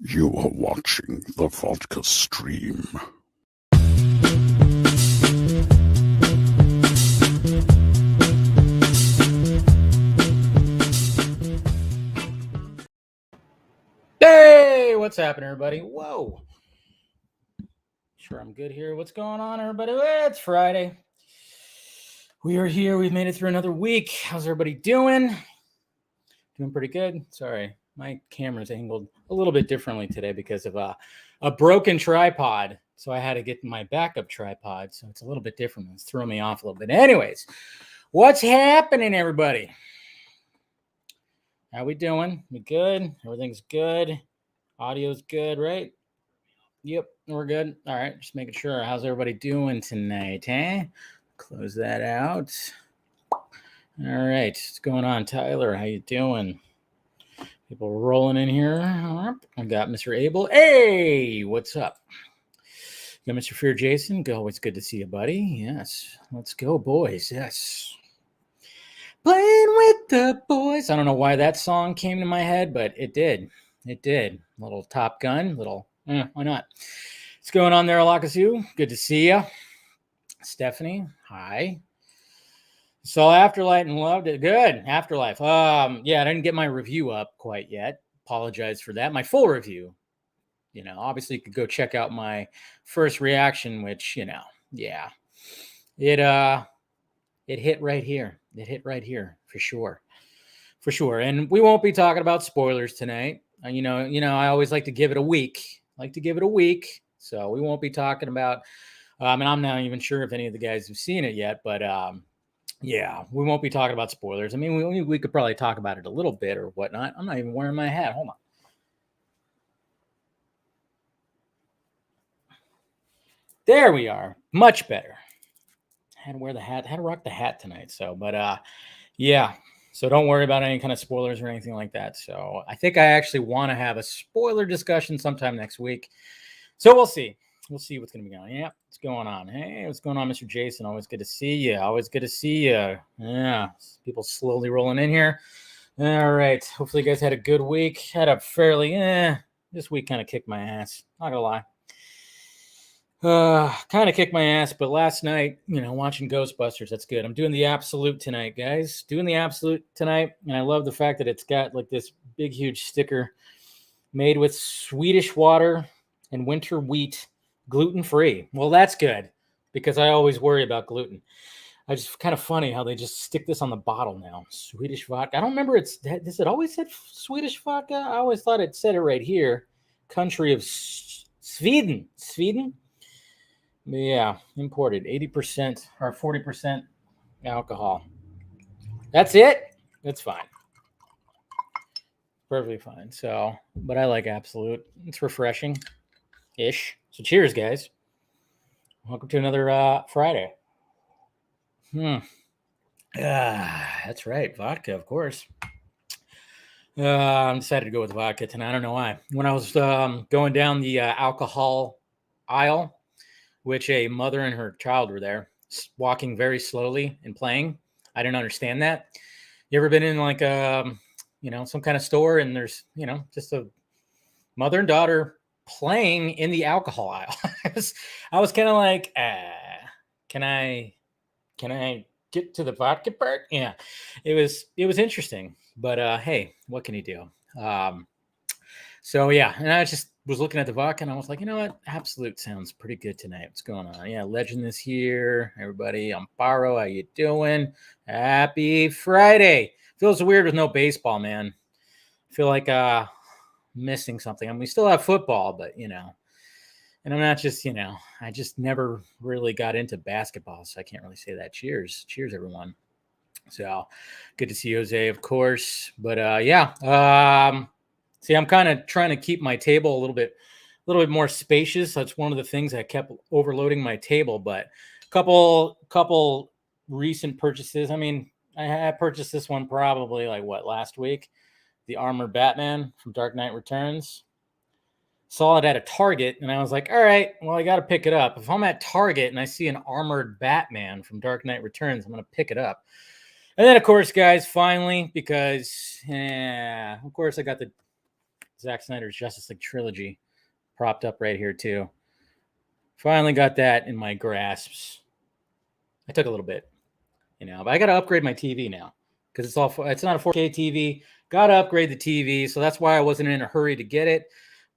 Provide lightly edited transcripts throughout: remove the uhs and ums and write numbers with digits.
You are watching the Vodka Stream. Hey, what's happening, everybody? Whoa. Sure, I'm good here. What's going on, everybody? Well, it's Friday. We are here. We've made it through another week. How's everybody doing? Doing pretty good. Sorry, my camera's angled a little bit differently today because of a broken tripod. So I had to get my backup tripod. So it's a little bit different. It's throwing me off a little bit. Anyways, what's happening, everybody? How we doing? We good? Everything's good. Audio's good, right? Yep, we're good. All right, just making sure. How's everybody doing tonight, eh? Close that out. All right, what's going on, Tailor? How you doing? People rolling in here. I got Mr. Abel. Hey, what's up? Got Mr. Fear Jason. Always good to see you, buddy. Yes, let's go, boys. Yes. Playing with the boys. I don't know why that song came to my head, but it did. It did. Little Top Gun, little, why not? What's going on there, Alakasu? Good to see you. Stephanie, hi. Saw Afterlife and loved it. Good. Afterlife. Yeah, I didn't get my review up quite yet. Apologize for that. My full review. Obviously you could go check out my first reaction, which, yeah. It hit right here. It hit right here for sure. For sure. And we won't be talking about spoilers tonight. I always like to give it a week. So we won't be talking about, and I'm not even sure if any of the guys have seen it yet, but yeah, we won't be talking about spoilers. I mean, we could probably talk about it a little bit or whatnot. I'm not even wearing my hat. Hold on. There we are. Much better. I had to wear the hat. I had to rock the hat tonight. So, but yeah. So don't worry about any kind of spoilers or anything like that. So I think I actually want to have a spoiler discussion sometime next week. So we'll see. We'll see what's going to be going on. Yeah, what's going on? Hey, what's going on, Mr. Jason? Always good to see you. Always good to see you. Yeah, people slowly rolling in here. All right. Hopefully you guys had a good week. Had a fairly, this week kind of kicked my ass. Not going to lie. Kind of kicked my ass, but last night, watching Ghostbusters, that's good. I'm doing the absolute tonight, guys. Doing the absolute tonight, and I love the fact that it's got like this big, huge sticker made with Swedish water and winter wheat, gluten-free. Well, that's good because I always worry about gluten. I just kind of funny how they just stick this on the bottle now. Swedish vodka. I don't remember does it always say Swedish vodka? I always thought it said it right here. Country of Sweden. Yeah, imported 80% or 40% alcohol. That's it. That's fine. Perfectly fine. So, but I like Absolute. It's refreshing-ish. So cheers, guys. Welcome to another Friday. That's right. Vodka, of course. I'm decided to go with vodka tonight. I don't know why. When I was going down the alcohol aisle, which a mother and her child were there, walking very slowly and playing. I didn't understand that. You ever been in like some kind of store and there's, just a mother and daughter playing in the alcohol aisle? I was kind of like, can I get to the vodka part? Yeah, it was interesting, but hey, what can you do? So yeah, and I just was looking at the vodka and I was like, you know what? Absolute sounds pretty good tonight. What's going on? Yeah, Legend is here. Everybody, Amparo, how you doing? Happy Friday. Feels weird with no baseball, man. I feel like missing something. I mean, we still have football, but and I'm not just, I just never really got into basketball, so I can't really say that. Cheers. Cheers, everyone. So good to see Jose, of course. But yeah. See, I'm kind of trying to keep my table a little bit more spacious. That's one of the things that kept overloading my table. But couple recent purchases. I mean, I purchased this one probably last week, the Armored Batman from Dark Knight Returns. Saw it at a Target, and I was like, all right, well, I got to pick it up. If I'm at Target and I see an Armored Batman from Dark Knight Returns, I'm going to pick it up. And then, of course, guys, finally, because, of course, I got the Zack Snyder's Justice League trilogy propped up right here too. Finally got that in my grasps. I took a little bit, but I got to upgrade my TV now because it's not a 4K TV. Got to upgrade the TV, so that's why I wasn't in a hurry to get it.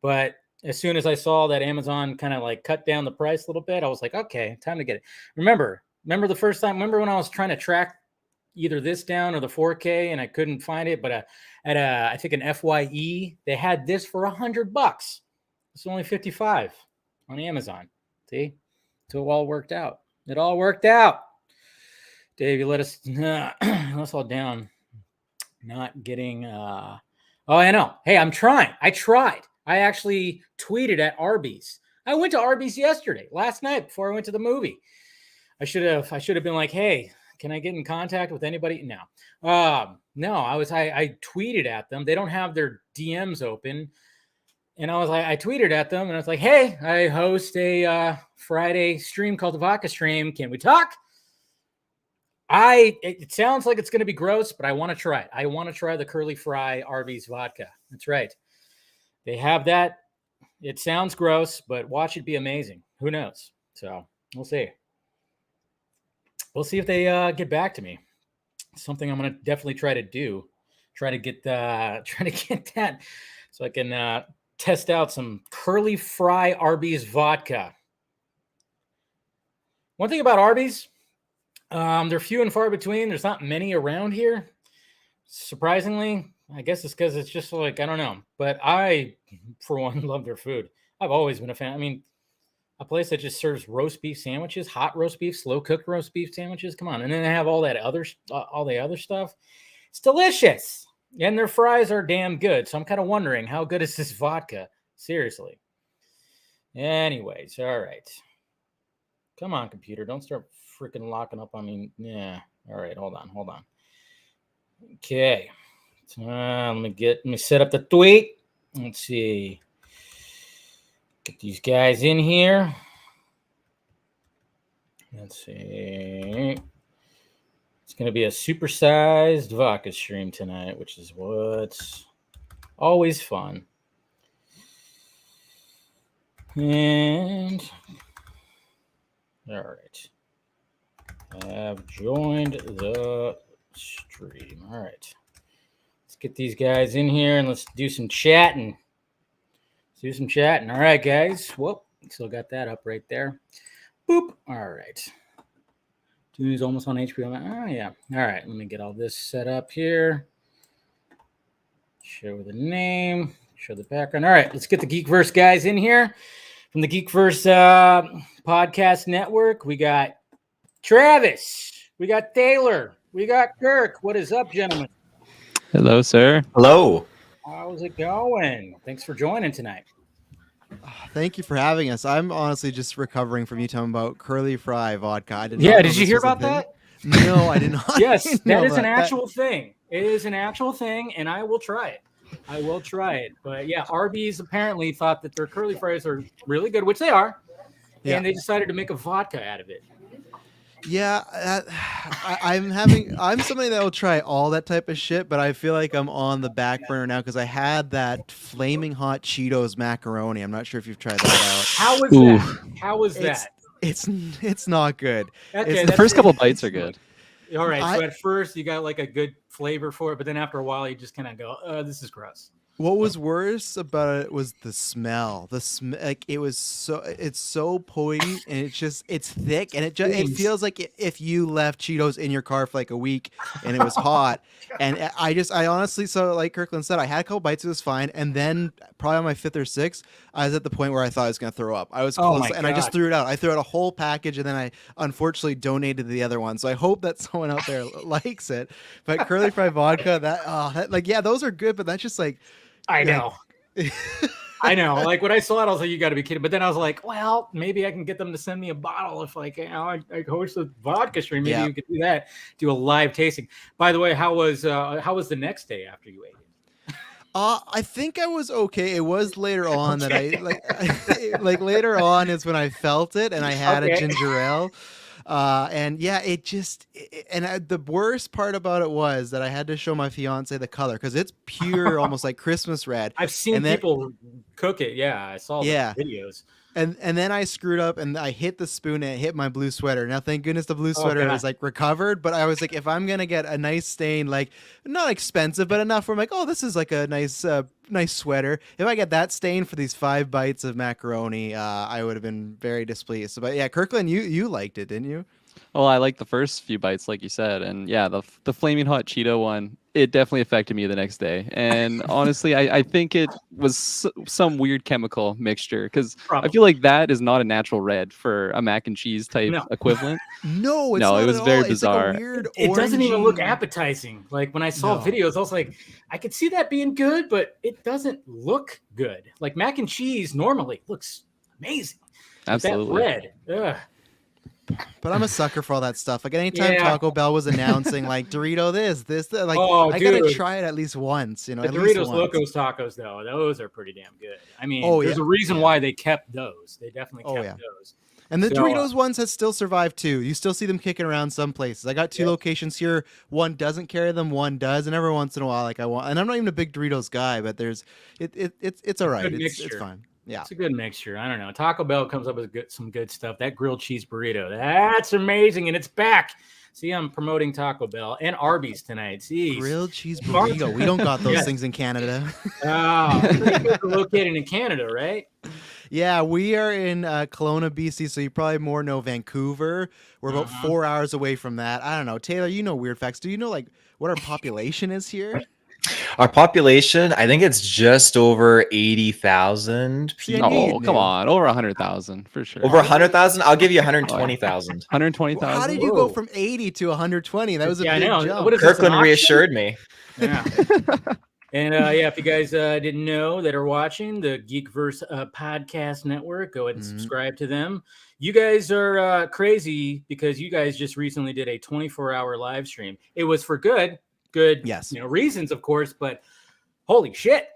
But as soon as I saw that Amazon kind of like cut down the price a little bit, I was like, okay, time to get it. Remember the first time? Remember when I was trying to track either this down or the 4K and I couldn't find it? But I think an FYE, they had this for $100. It's only 55 on Amazon. See, so it all worked out. It all worked out. Dave, you let us all down. Not getting. Oh, I know. Hey, I'm trying. I tried. I actually tweeted at Arby's. I went to Arby's last night before I went to the movie. I should have been like, hey, can I get in contact with anybody? No. No, I tweeted at them. They don't have their DMs open. And I tweeted at them and I was like, hey, I host a Friday stream called the Vodka Stream. Can we talk? It sounds like it's going to be gross, but I want to try it. I want to try the Curly Fry Arby's vodka. That's right. They have that. It sounds gross, but watch it be amazing. Who knows? So we'll see. We'll see if they get back to me. Something I'm going to definitely try to do. Try to get that so I can test out some Curly Fry Arby's vodka. One thing about Arby's, they're few and far between. There's not many around here. Surprisingly, I guess it's because it's just like, I don't know. But I, for one, love their food. I've always been a fan. I mean, a place that just serves roast beef sandwiches, hot roast beef, slow cooked roast beef sandwiches. Come on. And then they have all the other stuff. It's delicious. And their fries are damn good. So I'm kind of wondering, how good is this vodka? Seriously. Anyways, all right. Come on, computer. Don't start freaking locking up on me. Yeah. All right. Hold on. Okay. Let me set up the tweet. Let's see. Get these guys in here. Let's see. It's going to be a supersized vodka stream tonight, which is what's always fun. And all right. I have joined the stream. All right. Let's get these guys in here and let's do some chatting. All right, guys. Whoop. Still got that up right there. Boop. All right. Dude's almost on HBO. Oh, yeah. All right. Let me get all this set up here. Show the name. Show the background. All right. Let's get the GeekVerse guys in here. From the GeekVerse podcast network, we got Travis. We got Tailor. We got Kirk. What is up, gentlemen? Hello, sir. Hello. How's it going? Thanks for joining tonight. Thank you for having us. I'm honestly just recovering from you talking about Curly Fry vodka. Did you hear about that? No, I did not. Yes, that is an actual thing. It is an actual thing, and I will try it. But yeah, Arby's apparently thought that their curly fries are really good, which they are, and they decided to make a vodka out of it. Yeah, I'm somebody that will try all that type of shit, but I feel like I'm on the back burner now because I had that flaming hot Cheetos macaroni. I'm not sure if you've tried that out. How was that? It's not good. Okay, the first couple bites are good. All right, so at first you got like a good flavor for it, but then after a while you just kind of go, "Oh, this is gross." What was worse about it was the smell. It's so potent, and it's thick, and it feels like if you left Cheetos in your car for like a week and it was hot. And I honestly, so like Kirkland said, I had a couple bites, it was fine, and then probably on my fifth or sixth, I was at the point where I thought I was gonna throw up. I was close, and I just threw it out. I threw out a whole package, and then I unfortunately donated the other one. So I hope that someone out there likes it. But Curly Fry vodka, those are good, but that's just like. I know. I know. Like when I saw it, I was like, you got to be kidding. But then I was like, well, maybe I can get them to send me a bottle if I host a vodka stream. Maybe you could do that, do a live tasting. By the way, how was the next day after you ate it? I think I was okay. It was later on that I later on is when I felt it and I had a ginger ale. And yeah, the worst part about it was that I had to show my fiance the color because it's pure, almost like Christmas red. I've seen people cook it. Yeah, I saw the videos. And then I screwed up and I hit the spoon and it hit my blue sweater. Now, thank goodness the blue sweater is like recovered. But I was like, if I'm gonna get a nice stain, like not expensive, but enough where I'm like, oh, this is like a nice sweater. If I get that stain for these 5 bites of macaroni, I would have been very displeased. But yeah, Kirkland, you liked it, didn't you? Well, I like the first few bites, like you said, and yeah, the flaming hot Cheeto one, it definitely affected me the next day. And honestly, I think it was some weird chemical mixture because I feel like that is not a natural red for a mac and cheese type equivalent. No, it was very bizarre. Like weird it doesn't even look appetizing. Like when I saw videos, I was like, I could see that being good, but it doesn't look good. Like mac and cheese normally looks amazing. Absolutely. That red. Ugh. But I'm a sucker for all that stuff. Like anytime Taco Bell was announcing like Dorito this, like I gotta try it at least once. You know, the at Doritos least Locos Tacos though, those are pretty damn good. I mean, there's a reason why they kept those. They definitely kept those. And the Doritos ones have still survived too. You still see them kicking around some places. I got 2 locations here. One doesn't carry them, one does. And every once in a while, like and I'm not even a big Doritos guy, but it's all right. It's fine. Yeah, it's a good mixture. I don't know. Taco Bell comes up with some good stuff. That grilled cheese burrito, that's amazing, and it's back. See, I'm promoting Taco Bell and Arby's tonight. Jeez. Grilled cheese burrito. We don't got those things in Canada. You're located in Canada, right? Yeah, we are in Kelowna, BC, so you probably more know Vancouver. We're about 4 hours away from that. I don't know. Taylor, you know weird facts. Do you know like what our population is here? Our population, I think it's just over 80,000 people. Oh, come on. Over 100,000 for sure. Over 100,000? I'll give you 120,000. 120,000? How did you go from 80 to 120? That was a big jump. Kirkland reassured me. Yeah. And if you guys didn't know that are watching the Geek Verse podcast network, go ahead and subscribe to them. You guys are crazy because you guys just recently did a 24-hour live stream. It was for good reasons, of course, but holy shit,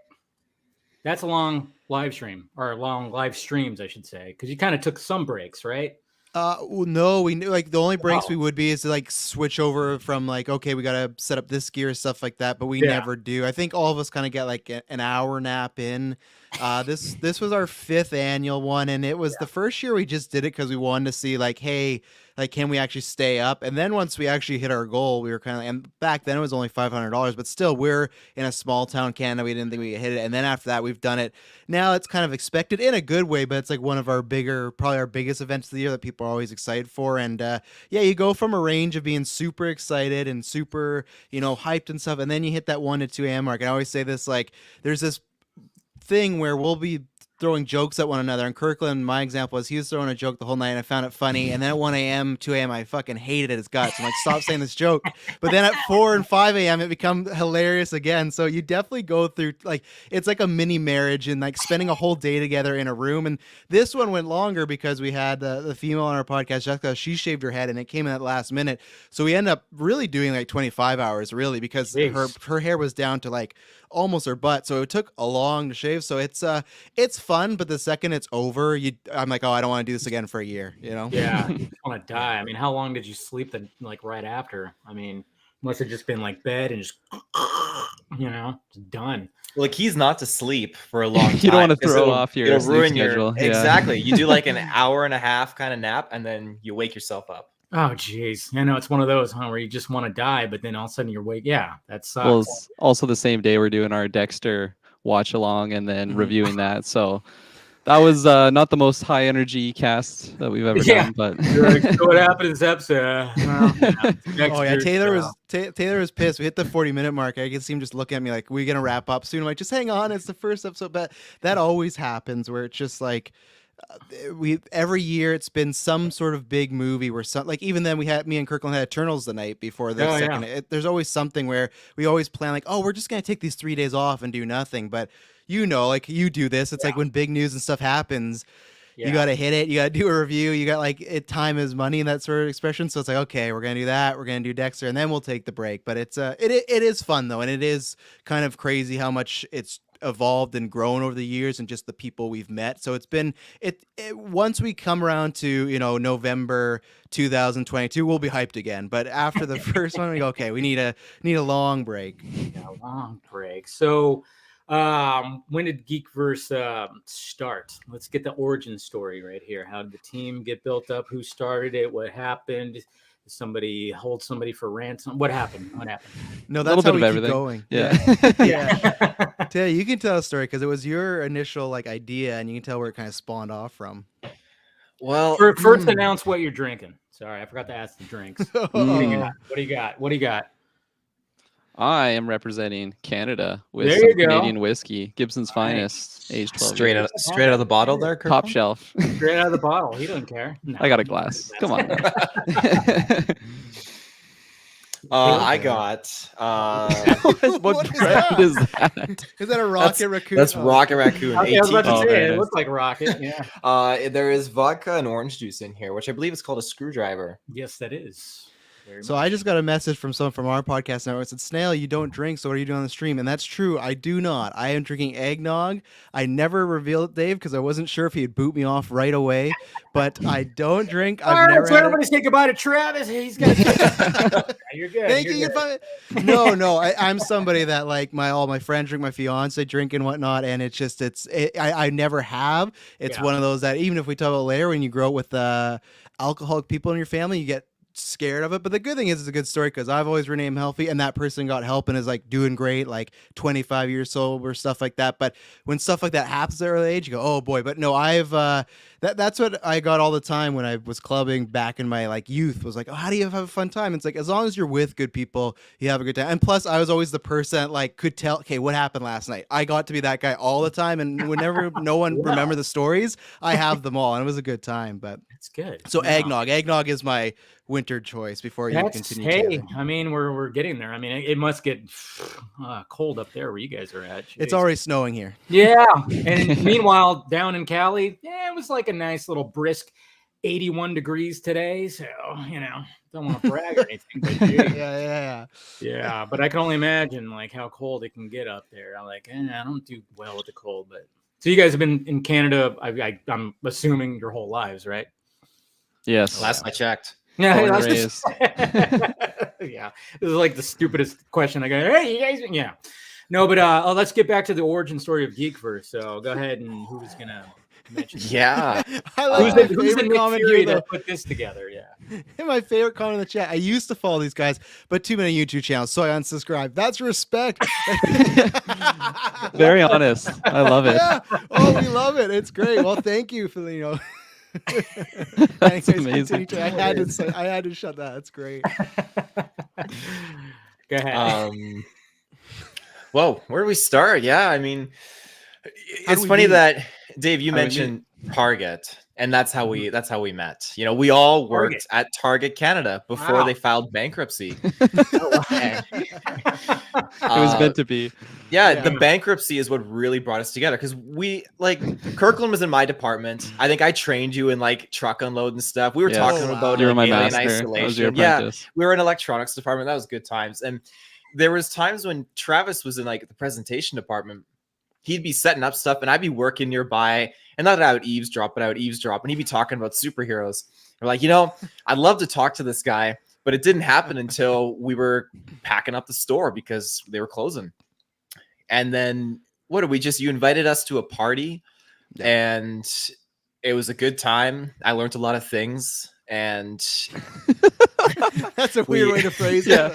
that's a long live stream, or long live streams, I should say, because you kind of took some breaks, right? No, we knew like the only breaks we would be is to like switch over from like, okay, we got to set up this gear, stuff like that, but we never do. I think all of us kind of get like an hour nap in. This was our 5th annual one, and it was the first year we just did it because we wanted to see like, hey, like can we actually stay up? And then once we actually hit our goal, we were kind of, and back then it was only $500, but still we're in a small town Canada, we didn't think we could hit it. And then after that, we've done it. Now it's kind of expected in a good way, but it's like one of our probably our biggest events of the year that people are always excited for. And you go from a range of being super excited and super, hyped and stuff, and then you hit that 1 to 2 a.m. mark. And I always say this, like there's this thing where we'll be throwing jokes at one another. And Kirkland, my example was he was throwing a joke the whole night and I found it funny. And then at 1 a.m., 2 a.m., I fucking hated it as guts. I'm like, stop saying this joke. But then at 4 and 5 a.m., it becomes hilarious again. So you definitely go through, like, it's like a mini marriage and like spending a whole day together in a room. And this one went longer because we had the female on our podcast, Jessica, she shaved her head and it came in at the last minute. So we ended up really doing like 25 hours really because her hair was down to like almost her butt. So it took a long to shave. So it's fun, but the second it's over, I'm like, oh, I don't want to do this again for a year, Yeah, you want to die. I mean, how long did you sleep like right after? I mean, must have just been like bed and just just done. Well, the key's not to sleep for a long time. You don't want to throw off your ruin schedule. Exactly. You do like an hour and a half kind of nap and then you wake yourself up. Oh, geez. I know it's one of those, where you just want to die, but then all of a sudden you're awake. Yeah, that sucks. Well, it's also the same day we're doing our Dexter watch along and then reviewing that. So that was not the most high energy cast that we've ever done. But so what happened in this episode? Taylor was pissed. We hit the 40-minute mark. I can see him just looking at me like, we're gonna wrap up soon. I'm like, just hang on, it's the first episode. But that always happens where it's just like every year it's been some sort of big movie where even then me and Kirkland had Eternals the night before the second. There's always something where we always plan like, oh, we're just gonna take these 3 days off and do nothing. But like you do this, it's like when big news and stuff happens, you got to hit it, you got to do a review, you got like time is money and that sort of expression. So it's like, okay, we're gonna do that, we're gonna do Dexter, and then we'll take the break. But it is fun though, and it is kind of crazy how much it's evolved and grown over the years and just the people we've met. So it's been once we come around to, you know, November 2022, we'll be hyped again. But after the first one, we go, okay, we need a long break. Yeah, long break. So when did GeekVerse start? Let's get the origin story right here. How did the team get built up? Who started it? What happened? Did somebody hold somebody for ransom? What happened? No, that's how we keep going. Yeah. Yeah. Taylor, you can tell a story because it was your initial like idea, and you can tell where it kind of spawned off from. Well, First announce what you're drinking. Sorry, I forgot to ask the drinks. What do you got? I am representing Canada with There some you go. Canadian whiskey, Gibson's finest, age 12 straight years. out of the bottle there, Top Kirkland? shelf. Straight out of the bottle. He doesn't care. No. I got a glass. Come on. I got what is brand that? is that? Is that a Rocket Raccoon? that's Rocket Raccoon. I was about to 18. say, very it nice. looked like Rocket. Yeah. There is vodka and orange juice in here, which I believe is called a screwdriver. Yes, that is. Very So much. I just got a message from someone from our podcast network. It said, Snail, you don't drink, so what are you doing on the stream? And that's true. I do not. I am drinking eggnog. I never revealed it, Dave, because I wasn't sure if he'd boot me off right away. But I don't drink. All I've right, never so had everybody say goodbye to Travis. He's got. You're good. Thank You're you. good. No. I'm somebody that like all my friends drink, my fiance drink and whatnot, and it's just I never have. It's Yeah. one of those that even if we talk about later, when you grow up with alcoholic people in your family, you get scared of it. But the good thing is it's a good story because I've always renamed healthy, and that person got help and is like doing great, like 25 years sober, stuff like that. But when stuff like that happens at an early age, you go, oh boy. But no, I've that's what I got all the time when I was clubbing back in my like youth, was like, oh, how do you have a fun time? It's like, as long as you're with good people, you have a good time. And plus I was always the person that like could tell, okay, what happened last night? I got to be that guy all the time, and whenever no one remember the stories, I have them all, and it was a good time. But That's good. so Wow. eggnog is my winter choice before you That's, continue. hey, Taylor. I mean, we're getting there. I mean, it must get cold up there where you guys are at. It's Jeez. already snowing here. Yeah. And meanwhile, down in Cali, it was like a nice little brisk 81 degrees today. So, don't want to brag or anything, but geez. Yeah. But I can only imagine like how cold it can get up there. I'm like, I don't do well with the cold. But so you guys have been in Canada, I'm assuming your whole lives, right? Yes. Last I checked. Yeah, Born and that's yeah. This is like the stupidest question. I go, hey, you guys, yeah. No, but let's get back to the origin story of GeekVerse. So go ahead, and who's gonna mention? Yeah. I like Who's my the favorite Nick comment Fury here, though. that put this together? Yeah. My favorite comment in the chat. I used to follow these guys, but too many YouTube channels, so I unsubscribed. That's respect. Very honest. I love it. Yeah. Oh, we love it. It's great. Well, thank you for That's Anyways, amazing. continue. I had to shut that. That's great. Go ahead. Whoa, where do we start? Yeah, I mean, How it's do we funny meet? that Dave, you How do we mentioned Target, and that's how we met. We all worked at Target Canada before Wow. they filed bankruptcy. It was meant to be. Yeah, the bankruptcy is what really brought us together because we Kirkland was in my department. I think I trained you in like truck unload and stuff. We were Yeah. talking Oh, wow. about You were my alien master. I was your isolation. Yeah, apprentice. we were in electronics department. That was good times. And there was times when Travis was in like the presentation department. He'd be setting up stuff and I'd be working nearby. And not that I would eavesdrop, but I would eavesdrop. And he'd be talking about superheroes. We're like, I'd love to talk to this guy, but it didn't happen until we were packing up the store because they were closing. And then you invited us to a party and it was a good time. I learned a lot of things. And That's a weird way to phrase it.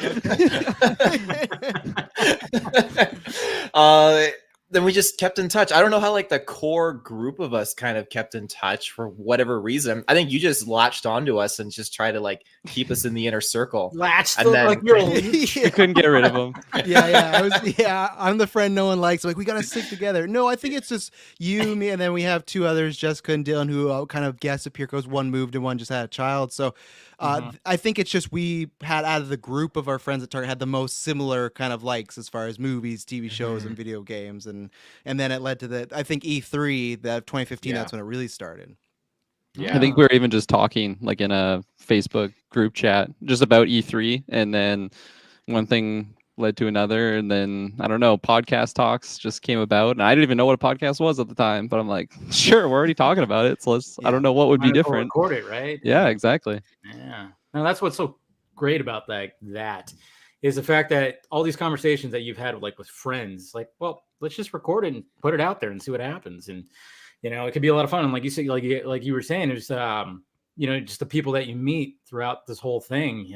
Then we just kept in touch. I don't know how like the core group of us kind of kept in touch for whatever reason. I think you just latched onto us and just tried to like keep us in the inner circle. Latched And then- like you're a leech. You couldn't get rid of him. I'm the friend no one likes. Like, we gotta stick together. No, I think it's just you, me, and then we have two others, Jessica and Dylan, who kind of guest appear because one moved and one just had a child. So I think it's just we had out of the group of our friends at Target had the most similar kind of likes as far as movies, TV shows, and video games, and then it led to I think E3 that 2015. Yeah. That's when it really started. Yeah. I think we were even just talking like in a Facebook group chat just about E3, and then one thing led to another, and then I don't know, podcast talks just came about, and I didn't even know what a podcast was at the time, but I'm like, sure, we're already talking about it, so let's. I don't know what would be Might as well different. record it, right? Yeah, exactly. Yeah. No, that's what's so great about that is the fact that all these conversations that you've had with friends, like, well, let's just record it and put it out there and see what happens. And, it could be a lot of fun. And like you said, like you were saying, it's, just the people that you meet throughout this whole thing,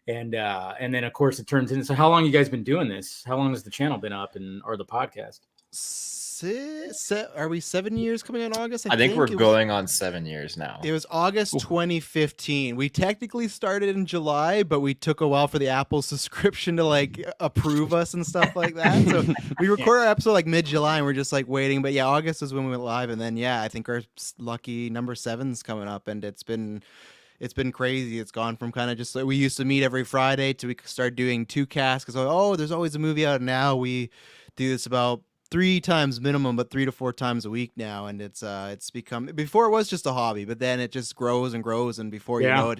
and then of course it turns into, so how long have you guys been doing this? How long has the channel been up or the podcast? Are we 7 years coming in August? I think we're going on 7 years now. It was August 2015. We technically started in July, but we took a while for the Apple subscription to approve us and stuff like that. So we recorded our episode mid-July, and we're just waiting. But yeah, August is when we went live, and then I think our lucky number 7's coming up, and it's been crazy. It's gone from kind of just we used to meet every Friday to we start doing 2 casts because there's always a movie out. Now we do this about 3 times minimum, but 3 to 4 times a week now, and it's become, before it was just a hobby, but then it just grows and grows, and before you know it,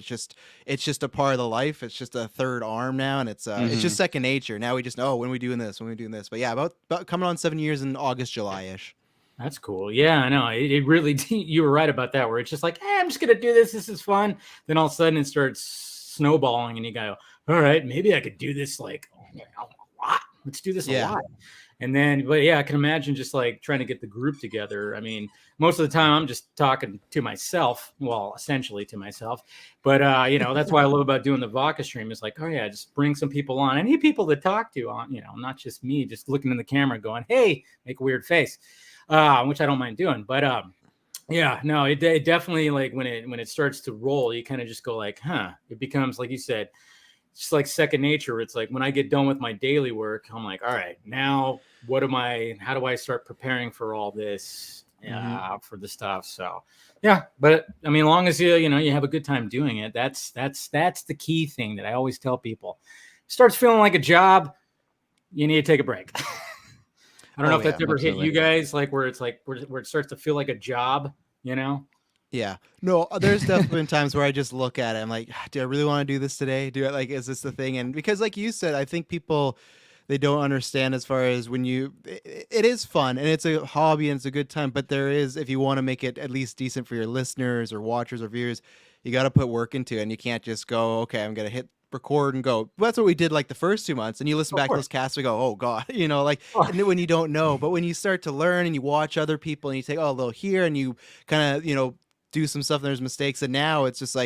it's just a part of the life. It's just a third arm now, and it's just second nature. Now we just know when we doing this. But yeah, about coming on 7 years in August, July-ish. That's cool. Yeah, I know. It really, you were right about that, where it's just like, hey, I'm just going to do this. This is fun. Then all of a sudden it starts snowballing, and you go, all right, maybe I could do this a lot. Let's do this a lot. And then, but yeah, I can imagine just trying to get the group together. I mean, most of the time I'm just talking to myself, well, essentially to myself. But, that's why I love about doing the Vodka stream is just bring some people on. I need people to talk to on, not just me, just looking in the camera going, hey, make a weird face, which I don't mind doing. But it definitely when it starts to roll, you kind of just go it becomes, like you said, just like second nature. It's when I get done with my daily work, I'm like, all right, now how do I start preparing for all this, for the stuff? So yeah, but I mean, as long as you have a good time doing it, that's the key thing that I always tell people. Starts feeling like a job, you need to take a break. I don't know if that's ever hit you guys, where it's where it starts to feel like a job, Yeah, no, there's definitely been times where I just look at it. I'm like, do I really want to do this today? Is this the thing? And because like you said, I think people, they don't understand as far as it is fun and it's a hobby and it's a good time. But there is, if you want to make it at least decent for your listeners or watchers or viewers, you got to put work into it. And you can't just go, okay, I'm going to hit record and go. That's what we did the first 2 months, and you listen back to those casts and go, oh god, and when you don't know. But when you start to learn and you watch other people and you take a little here and you kind of do some stuff and there's mistakes, and now it's just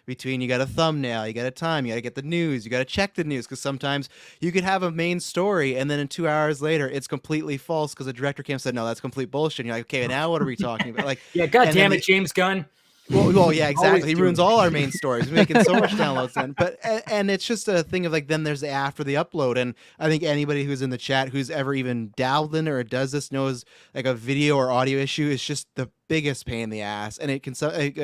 between you got a thumbnail, you got a time, you got to get the news, you got to check the news, because sometimes you could have a main story and then in 2 hours later it's completely false because the director came and said no, that's complete bullshit, and you're like, okay, now what are we talking about? Yeah, god damn it, James Gunn. Well, yeah, exactly. He ruins all our main stories. We're making so much downloads then. But and it's just a thing of then there's the after the upload. And I think anybody who's in the chat who's ever even dabbled in it or does this knows a video or audio issue is just the biggest pain in the ass. And it can,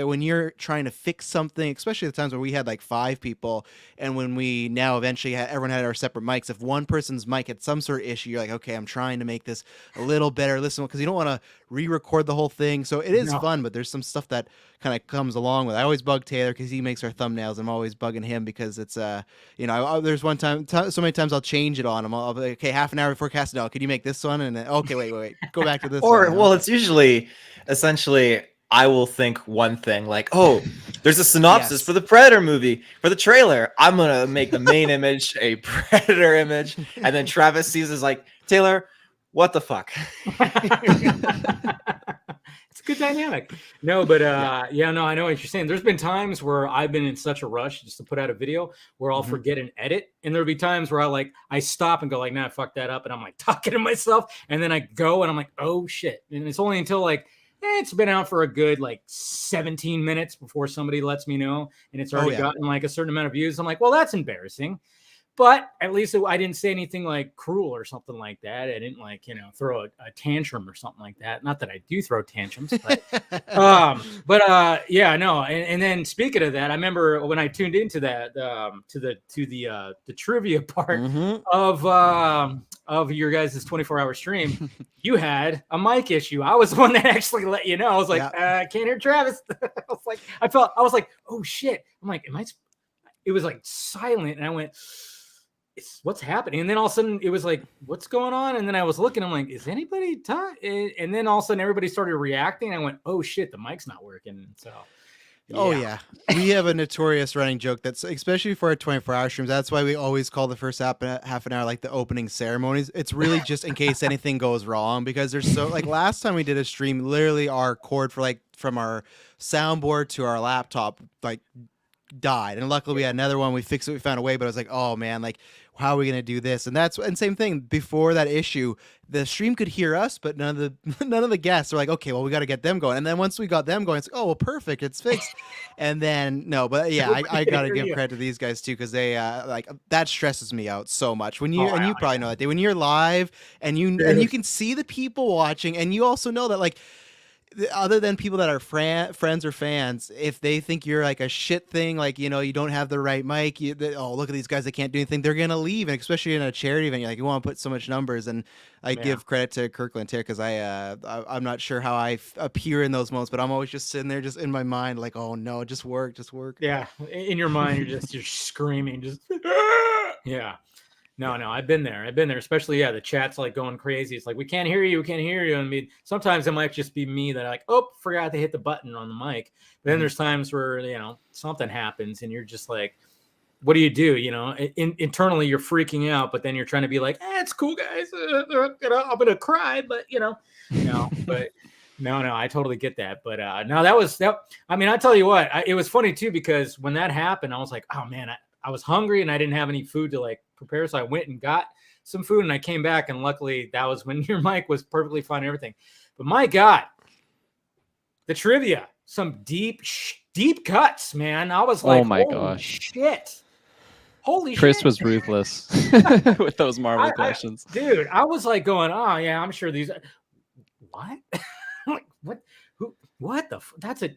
when you're trying to fix something, especially the times where we had 5 people, and when we now eventually everyone had our separate mics, if one person's mic had some sort of issue, you're like, okay, I'm trying to make this a little better. Listen, because you don't want to re-record the whole thing. So it is fun, but there's some stuff that kind of comes along with it. I always bug Taylor because he makes our thumbnails. I'm always bugging him because it's there's one time, so many times I'll change it on him. I'll be like, okay, half an hour before casting, could you make this one? And then, okay, wait, go back to this or one. Well, it's usually essentially I will think one thing there's a synopsis for the Predator movie, for the trailer. I'm going to make the main image a Predator image. And then Travis sees is like, Taylor, what the fuck? It's a good dynamic. No, but I know what you're saying. There's been times where I've been in such a rush just to put out a video where I'll forget an edit. And there'll be times where I stop and go nah, fuck that up. And I'm talking to myself. And then I go and I'm like, oh shit. And it's only until it's been out for a good 17 minutes before somebody lets me know, and it's already gotten a certain amount of views. I'm like, well, that's embarrassing, but at least I didn't say anything cruel or something like that. I didn't throw a tantrum or something like that. Not that I do throw tantrums, but And then speaking of that, I remember when I tuned into that to the trivia part of your guys' 24-hour stream, you had a mic issue. I was the one that actually let you know. I was like, I can't hear Travis. I was like, oh shit. I'm like, it was silent. And I went, what's happening? And then all of a sudden it was like, what's going on? And then I was looking, I'm like, is anybody talking? And then all of a sudden everybody started reacting. I went, oh shit, the mic's not working. So Oh yeah, we have a notorious running joke that's especially for our 24-hour streams. That's why we always call the first half an hour like the opening ceremonies. It's really just in case anything goes wrong, because there's so like last time we did a stream, literally our cord for like from our soundboard to our laptop like died, and luckily we had another one. We fixed it, we found a way, but I was like, oh man, like how are we gonna do this? And same thing before that issue, the stream could hear us, but none of the guests are like, okay, well we got to get them going. And then once we got them going, it's like, oh well, perfect, it's fixed. And then no, but yeah, I gotta give credit to these guys too, because they like that stresses me out so much when you and you probably know that day when you're live and you can see the people watching, and you also know that like, other than people that are friends or fans, if they think you're like a shit thing, like, you know, you don't have the right mic, oh, look at these guys, they can't do anything, they're going to leave. And especially in a charity event, you're like, you want to put so much numbers. And I give credit to Kirkland too, because I'm not sure how I appear in those moments, but I'm always just sitting there just in my mind, like, oh no, just work. Yeah. In your mind, you're screaming, just, yeah. No, I've been there, especially, the chat's like going crazy. It's like, we can't hear you. And I mean, sometimes it might just be me that like, oh, forgot to hit the button on the mic. But then there's times where, something happens and you're just like, what do you do? Internally you're freaking out, but then you're trying to be like, it's cool, guys. I'm going to cry, but but no, I totally get that. But no, that was that. I mean, I tell you what, it was funny too, because when that happened, I was like, oh man, I was hungry and I didn't have any food to like prepare. So I went and got some food and I came back, and luckily that was when your mic was perfectly fine and everything. But my God, the trivia, some deep cuts, man. I was like, oh my holy gosh, shit. Holy Chris shit. was ruthless with those Marvel questions. Dude, I was like going, oh yeah, I'm sure these, what? Like, what the, that's a,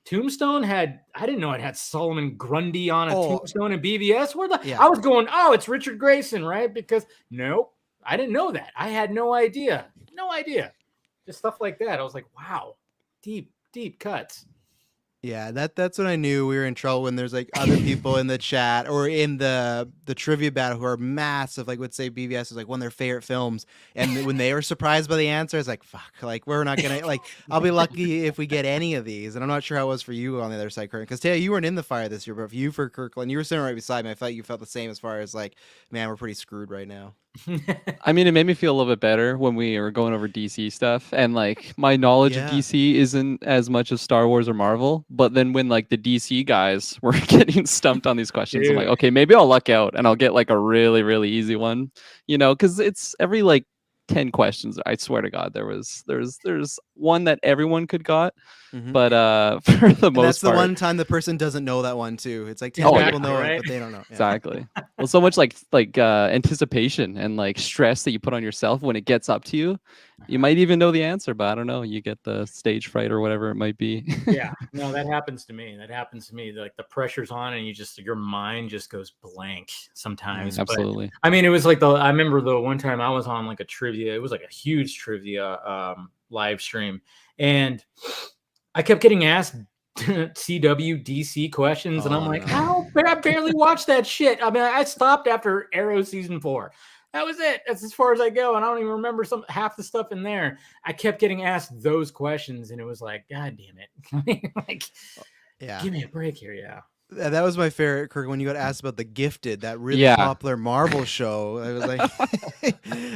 Tombstone I didn't know it had Solomon Grundy on a Tombstone and BVS. I was going, oh, it's Richard Grayson, right? Because nope, I didn't know that. I had no idea. Just stuff like that. I was like, wow, deep cuts. Yeah, that's when I knew we were in trouble, when there's like other people in the chat or in the trivia battle who are massive, like would say BVS is like one of their favorite films, and when they were surprised by the answer, it's like, fuck, like we're not gonna like, I'll be lucky if we get any of these. And I'm not sure how it was for you on the other side, Kirk, because Taylor, you weren't in the fire this year, but for you, for Kirkland, you were sitting right beside me. I felt you felt the same as far as like, man, we're pretty screwed right now. I mean, it made me feel a little bit better when we were going over DC stuff, and like my knowledge of DC isn't as much as Star Wars or Marvel. But then when like the DC guys were getting stumped on these questions, I'm like, okay, maybe I'll luck out and I'll get like a really, really easy one, because it's every like 10 questions. I swear to God, there's one that everyone could got. But for the most that's the part, one time the person doesn't know that one too. It's like 10 people know it, but they don't know. Yeah. Exactly. Well, so much like anticipation and like stress that you put on yourself when it gets up to you. You might even know the answer, but I don't know. You get the stage fright or whatever it might be. Yeah, no, that happens to me. Like the pressure's on, and your mind just goes blank sometimes. Absolutely. But, I mean, it was like I remember the one time I was on like a trivia. It was like a huge trivia live stream, and I kept getting asked CW DC questions, and I'm like, I barely watched that shit. I mean, I stopped after Arrow season 4. That was it. That's as far as I go, and I don't even remember half the stuff in there. I kept getting asked those questions, and it was like, God damn it! Like, give me a break here, yeah. That was my favorite, Kirk, when you got asked about The Gifted, that really popular Marvel show. I was like,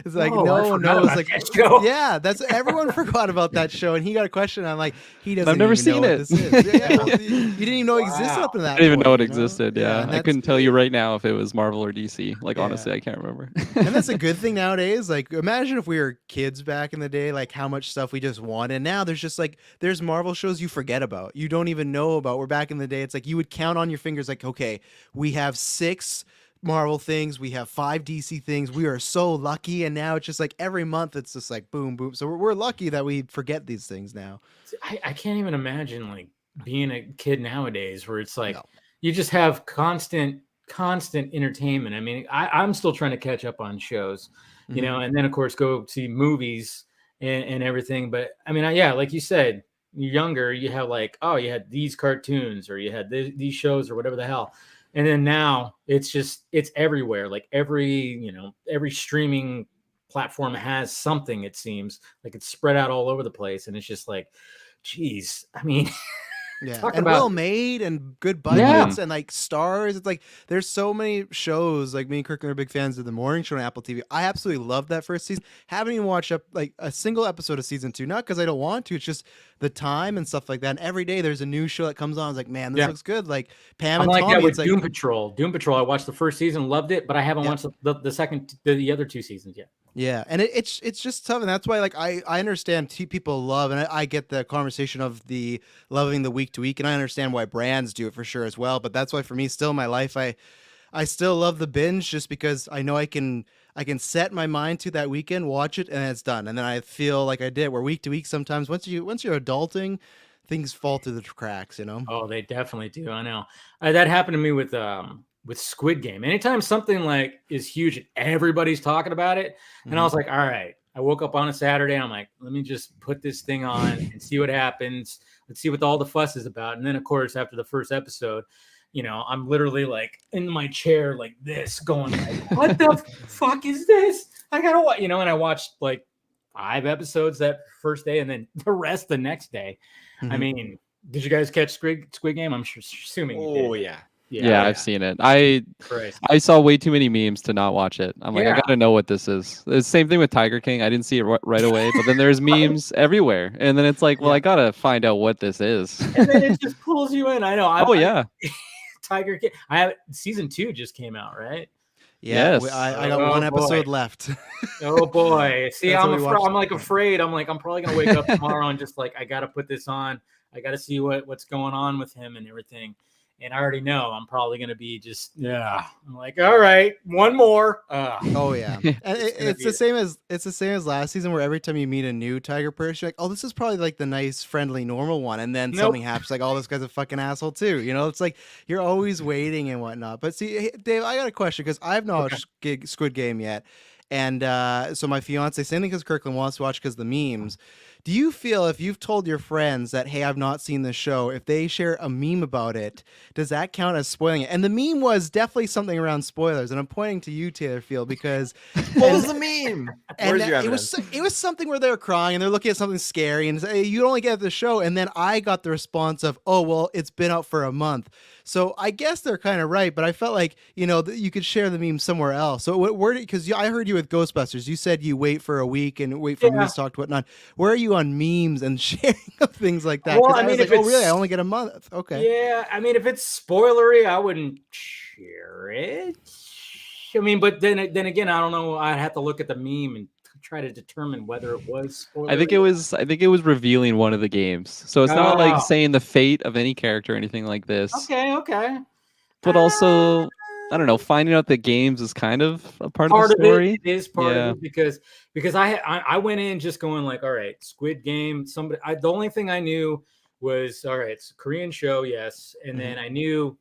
it's like, no, it's like, that's everyone forgot about that show, and he got a question. I'm like, he doesn't. I've never even seen know it. What this is. Yeah, you didn't even know it existed up to that. I didn't even know it point, existed. Yeah, and I couldn't tell you right now if it was Marvel or DC. Like honestly, I can't remember. And that's a good thing nowadays. Like, imagine if we were kids back in the day, like how much stuff we just wanted. And now there's just like there's Marvel shows you forget about, you don't even know about. Where back in the day, it's like you would count on your fingers, like, okay, we have 6 Marvel things, we have 5 DC things, we are so lucky. And now it's just like every month it's just like boom boom, so we're lucky that we forget these things now. I can't even imagine like being a kid nowadays, where it's like you just have constant entertainment. I mean, I'm still trying to catch up on shows, and then of course go see movies and everything. But I mean, like you said, you're younger, you have like, you had these cartoons, or you had these shows, or whatever the hell. And then now it's everywhere. Like every streaming platform has something, it seems like it's spread out all over the place. And it's just like, geez, I mean, Yeah, talk and about well made and good Yeah. budgets and like stars. It's like there's so many shows. Like me and Kirkland are big fans of the morning show on Apple TV. I absolutely loved that first season. Haven't even watched up like a single episode of season 2. Not because I don't want to. It's just the time and stuff like that. And every day there's a new show that comes on. I was like, man, this Yeah. looks good. Like Pam I'm and like Tommy. that with It's like Doom Patrol. Doom Patrol. I watched the first season, loved it, but I haven't Yeah. watched the other 2 seasons yet. yeah, and it's just tough, and that's why like I understand people love, and I get the conversation of the loving the week to week, and I understand why brands do it for sure as well. But that's why for me, still in my life, I still love the binge just because I know I can set my mind to that weekend, watch it, and it's done, and then I feel like I did. Where week to week, sometimes once you're adulting, things fall through the cracks, you know. Oh, they definitely do. I know. That happened to me with Squid Game. Anytime something like is huge and everybody's talking about it, and I was like, all right. I woke up on a Saturday. I'm like, let me just put this thing on and see what happens. Let's see what all the fuss is about. And then, of course, after the first episode, I'm literally like in my chair like this, going like, what the fuck is this? I gotta watch, and I watched like 5 episodes that first day, and then the rest the next day. I mean, did you guys catch Squid Game? I'm assuming you did. Oh yeah. Yeah, I've seen it. I saw way too many memes to not watch it. I'm like, I gotta know what this is. The same thing with Tiger King. I didn't see it right away, but then there's memes everywhere, and then it's like, well, I gotta find out what this is. And then it just pulls you in. I know. Tiger King. Season 2 just came out, right? Yeah, Yes. I got one episode left. Oh boy! See, That's I'm what we watched. I'm like afraid. I'm like, I'm probably gonna wake up tomorrow and just like, I gotta put this on. I gotta see what's going on with him and everything. And I already know I'm probably gonna be just I'm like, all right, one more. Oh yeah, and it's the same as last season, where every time you meet a new tiger person, you're like, oh, this is probably like the nice, friendly, normal one, and then something happens, like, oh, this guy's a fucking asshole too. It's like you're always waiting and whatnot. But see, hey, Dave, I got a question because I've not watched Squid Game yet, and so my fiance, same thing because Kirkland wants to watch because the memes. Do you feel if you've told your friends that, hey, I've not seen this show, if they share a meme about it, does that count as spoiling it? And the meme was definitely something around spoilers. And I'm pointing to you, Taylor Field, because what was the meme? Where's your evidence? It was something where they were crying and they're looking at something scary and say, you only get the show. And then I got the response of, oh, well, it's been out for a month. So I guess they're kind of right, but I felt like, you could share the meme somewhere else. So because I heard you with Ghostbusters, you said you wait for a week and wait for movies to talk to whatnot. Where are you on memes and sharing of things like that? Well, I mean, like, oh, really? I only get a month. Okay. Yeah, I mean, if it's spoilery, I wouldn't share it. I mean, but then again, I don't know. I'd have to look at the meme and try to determine whether it was spoilery. I think it was revealing one of the games. So it's not like saying the fate of any character or anything like this. Okay. But also, I don't know, finding out the games is kind of a part of the story. It is part of it because I went in just going like, all right, Squid Game. The only thing I knew was, all right, it's a Korean show, yes, and then I knew.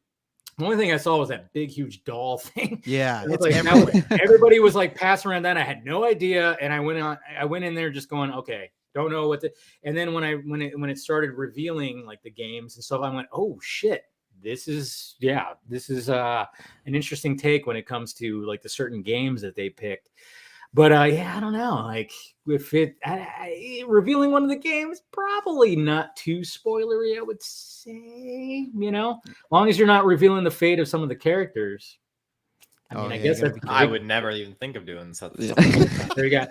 The only thing I saw was that big, huge doll thing. Yeah, it's like everybody was like passing around that. I had no idea, and I went in there just going, okay, don't know what and then when it started revealing like the games and stuff, I went, oh shit, this is an interesting take when it comes to like the certain games that they picked. But I don't know. Like if revealing one of the games, probably not too spoilery, I would say. As long as you're not revealing the fate of some of the characters. I guess I would never even think of doing something. There you go.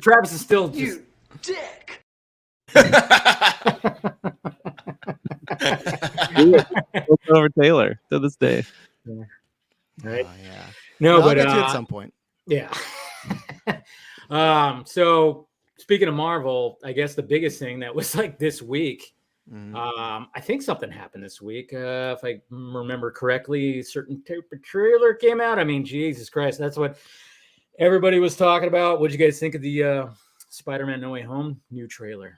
Travis is still just... You dick. Over Taylor to this day. Yeah. Right. Oh, yeah. No, but I'll get to it at some point. Yeah. So speaking of Marvel, I guess the biggest thing that was like this week, I think something happened this week. If I remember correctly, a certain type of trailer came out. I mean, Jesus Christ, that's what everybody was talking about. What'd you guys think of the Spider-Man No Way Home new trailer?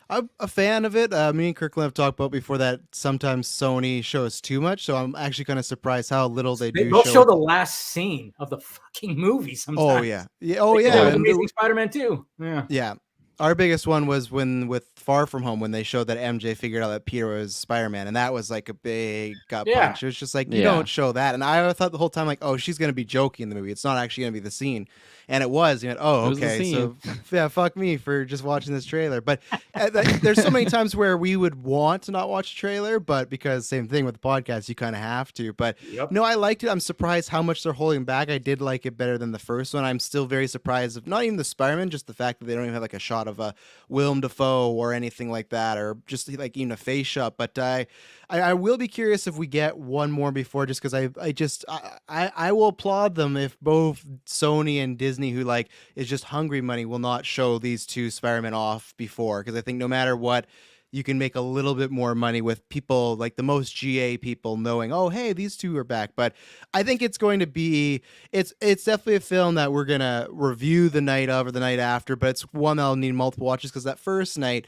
I'm a fan of it. Me and Kirkland have talked about before that sometimes Sony shows too much, so I'm actually kind of surprised how little they do. They'll show the last scene of the fucking movie sometimes. Oh yeah. Oh yeah. Amazing Spider-Man 2. Yeah. Our biggest one was with Far From Home when they showed that MJ figured out that Peter was Spider-Man, and that was like a big gut Yeah. punch. It was just like you Yeah. don't show that, and I thought the whole time like, oh, she's gonna be joking in the movie. It's not actually gonna be the scene, and it was. You know, oh, It was the okay, so scene. yeah, fuck me for just watching this trailer. But there's so many times where we would want to not watch a trailer, but because same thing with the podcast, you kind of have to. But Yep. no, I liked it. I'm surprised how much they're holding back. I did like it better than the first one. I'm still very surprised of not even the Spider-Man, just the fact that they don't even have like a shot of a Willem Dafoe or anything like that, or just like even a face shot. But I will be curious if we get one more before, just because I will applaud them if both Sony and Disney, who like is just hungry money, will not show these two Spider-Man off before, because I think no matter what, you can make a little bit more money with people like the most GA people knowing, oh, hey, these two are back. But I think it's going to be, it's definitely a film that we're going to review the night of or the night after, but it's one that'll need multiple watches, because that first night,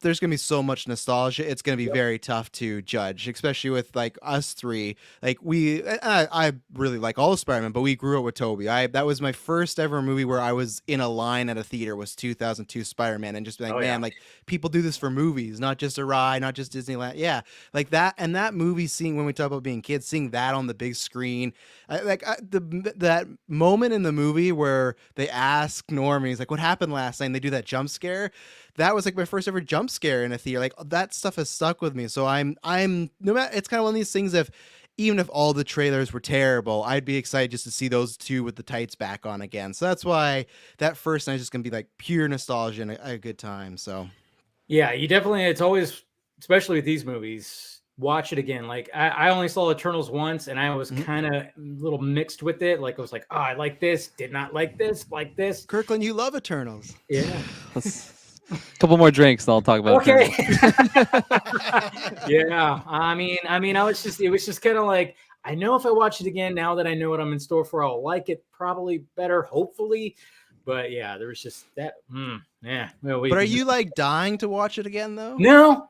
there's going to be so much nostalgia. It's going to be very tough to judge, especially with like us three. Like I really like all of Spider-Man, but we grew up with Tobey. That was my first ever movie where I was in a line at a theater, was 2002 Spider-Man, and just be like, man, like people do this for movies, not just a ride, not just Disneyland. Yeah. Like that. And that movie, seeing, when we talk about being kids, seeing that on the big screen, that moment in the movie where they ask Norm, he's like, what happened last night? And they do that jump scare. That was like my first ever jump scare in a theater. Like that stuff has stuck with me. So I'm no matter, it's kind of one of these things of, even if all the trailers were terrible, I'd be excited just to see those two with the tights back on again. So that's why that first night is just gonna be like pure nostalgia and a good time. So yeah, you definitely, it's always, especially with these movies, watch it again. Like I only saw Eternals once, and I was kind of a little mixed with it. Like I was like, oh, I like this, did not like this, like this. Kirkland, you love Eternals. Yeah. Couple more drinks, and I'll talk about Okay. it. Yeah. I mean, it was just kind of like, I know if I watch it again, now that I know what I'm in store for, I'll like it probably better, hopefully. But yeah, there was just that. Yeah. Well, But are you like dying to watch it again though? No,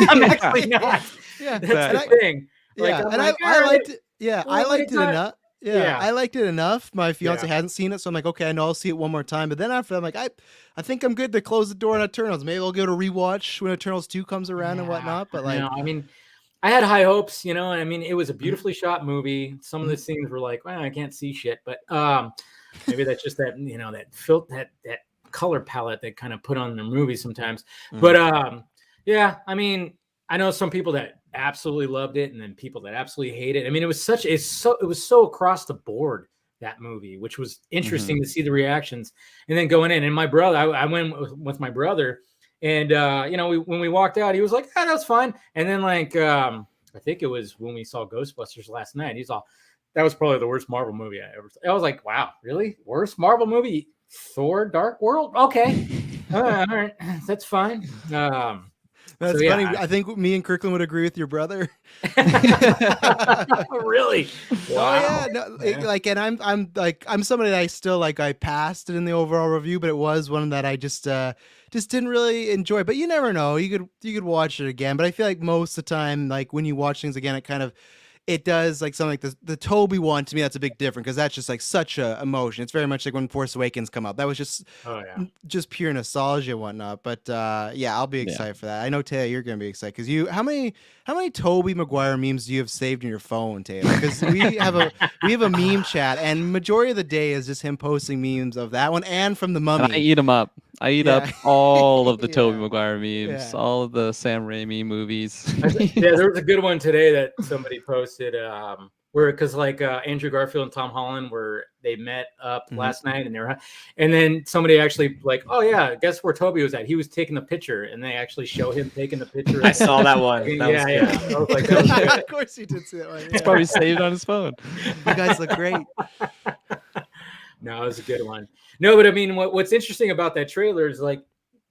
I'm actually not. Yeah, That's the thing. Like, yeah, I'm and like, I liked it. Yeah, well, I but liked it's it not- enough. Yeah, Yeah. I liked it enough. My fiance Yeah. hasn't seen it, so I'm like, okay, I know I'll see it one more time. But then after, I'm like, I think I'm good to close the door on Eternals. Maybe I'll go to rewatch when Eternals 2 comes around and whatnot. But like, no, I mean, I had high hopes, and I mean, it was a beautifully shot movie. Some of the scenes were like, well, I can't see shit, but maybe that's just that, that color palette they kind of put on their movies sometimes. But yeah, I mean, I know some people that absolutely loved it, and then people that absolutely hate it. I mean, it was so across the board, that movie, which was interesting to see the reactions. And then going in, and my brother, I went with my brother, and when we walked out, he was like, that's fine. And then like I think it was when we saw Ghostbusters last night, he's all, that was probably the worst Marvel movie I ever saw. I was like, wow, really? Worst Marvel movie? Thor Dark World? Okay. All right, that's fine. that's so, yeah. funny. I think me and Kirkland would agree with your brother. Really? Wow. Oh yeah, no, like, and I'm somebody that I still like. I passed it in the overall review, but it was one that I just didn't really enjoy. But you never know. You could watch it again. But I feel like most of the time, like when you watch things again, it does like something like the Toby one. To me, that's a big difference, because that's just like such a emotion. It's very much like when Force Awakens come out. That was just pure nostalgia and whatnot. But yeah, I'll be excited for that. I know, Taylor, you're gonna be excited, because how many Toby Maguire memes do you have saved in your phone, Taylor? Because we have a meme chat, and majority of the day is just him posting memes of that one and from the Mummy. And I eat them up. I eat up all of the Yeah. Tobey Maguire memes, Yeah. all of the Sam Raimi movies. Yeah, there was a good one today that somebody posted where, because like Andrew Garfield and Tom Holland they met up last night, and then somebody actually like, oh yeah, guess where Toby was at? He was taking the picture, and they actually show him taking the picture. I saw that one. That was yeah. good. I was like, that was good. Of course, you did see that one. It's Yeah. probably saved on his phone. You guys look great. No, it was a good one. No, but I mean, what's interesting about that trailer is like,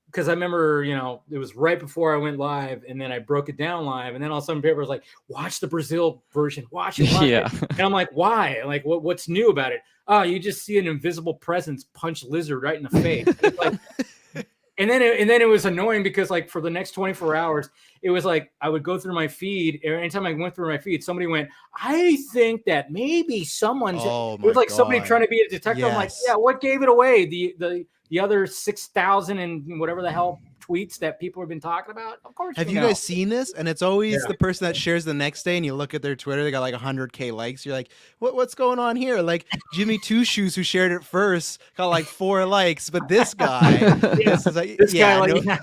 because I remember, it was right before I went live, and then I broke it down live, and then all of a sudden people was like, watch the Brazil version, watch it. Yeah. And I'm like, why? Like, what's new about it? Oh, you just see an invisible presence punch Lizard right in the face. It's like, And then it was annoying because like for the next 24 hours, it was like I would go through my feed. Anytime I went through my feed, somebody went, "I think that maybe someone's." Oh It was my like somebody God. trying to be a detective. I'm like, Yes. yeah, what gave it away? The other 6,000 and whatever the hell tweets that people have been talking about. Of course. Have you know. guys seen this? And it's always Yeah. the person that shares the next day, and you look at their Twitter, they got like 100K likes. You're like, what's going on here? Like Jimmy Two Shoes, who shared it first, got like 4 likes, but this guy, this is like, This yeah, guy, no- like,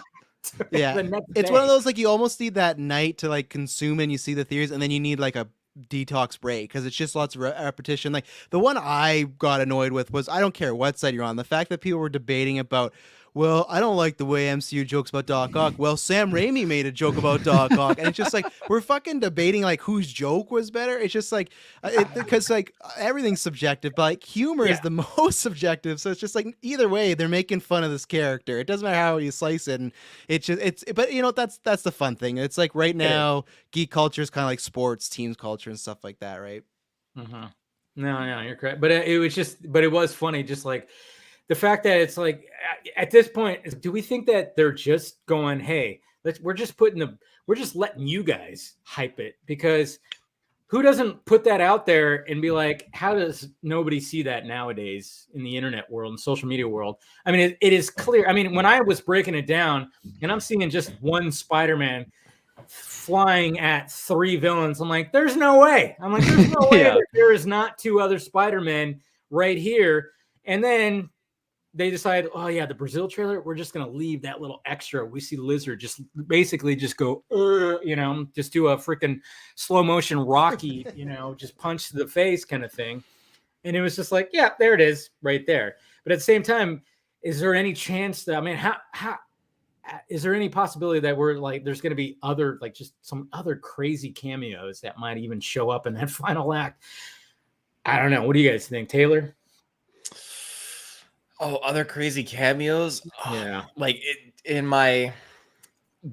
yeah. the next It's day. one of those like you almost need that night to like consume and you see the theories, and then you need like a detox break because it's just lots of repetition. Like the one I got annoyed with was, I don't care what side you're on, the fact that people were debating about, well, I don't like the way MCU jokes about Doc Ock. Well, Sam Raimi made a joke about Doc Ock, and it's just like we're fucking debating like whose joke was better. It's just like because like everything's subjective, but like humor is the most subjective. So it's just like either way, they're making fun of this character. It doesn't matter how you slice it, and but you know that's the fun thing. It's like right now, geek culture is kind of like sports teams culture and stuff like that, right? Mm-hmm. No, you're correct. But it was funny, just like the fact that it's like at this point, do we think that they're just going, hey, we're just letting you guys hype it? Because who doesn't put that out there and be like, how does nobody see that nowadays in the internet world and social media world? I mean, it is clear. I mean, when I was breaking it down and I'm seeing just one Spider-Man flying at 3 villains, I'm like, there's no way. I'm like, there's no way that there is not 2 other Spider-Men right here. And then they decide, oh yeah, the Brazil trailer, we're just gonna leave that little extra. We see Lizard just basically just go, just do a freaking slow motion Rocky, just punch to the face kind of thing. And it was just like, yeah, there it is, right there. But at the same time, is there any chance that, I mean, how is there any possibility that we're like, there's gonna be other, like just some other crazy cameos that might even show up in that final act? I don't know. What do you guys think, Taylor? Oh, other crazy cameos? Yeah. Like in my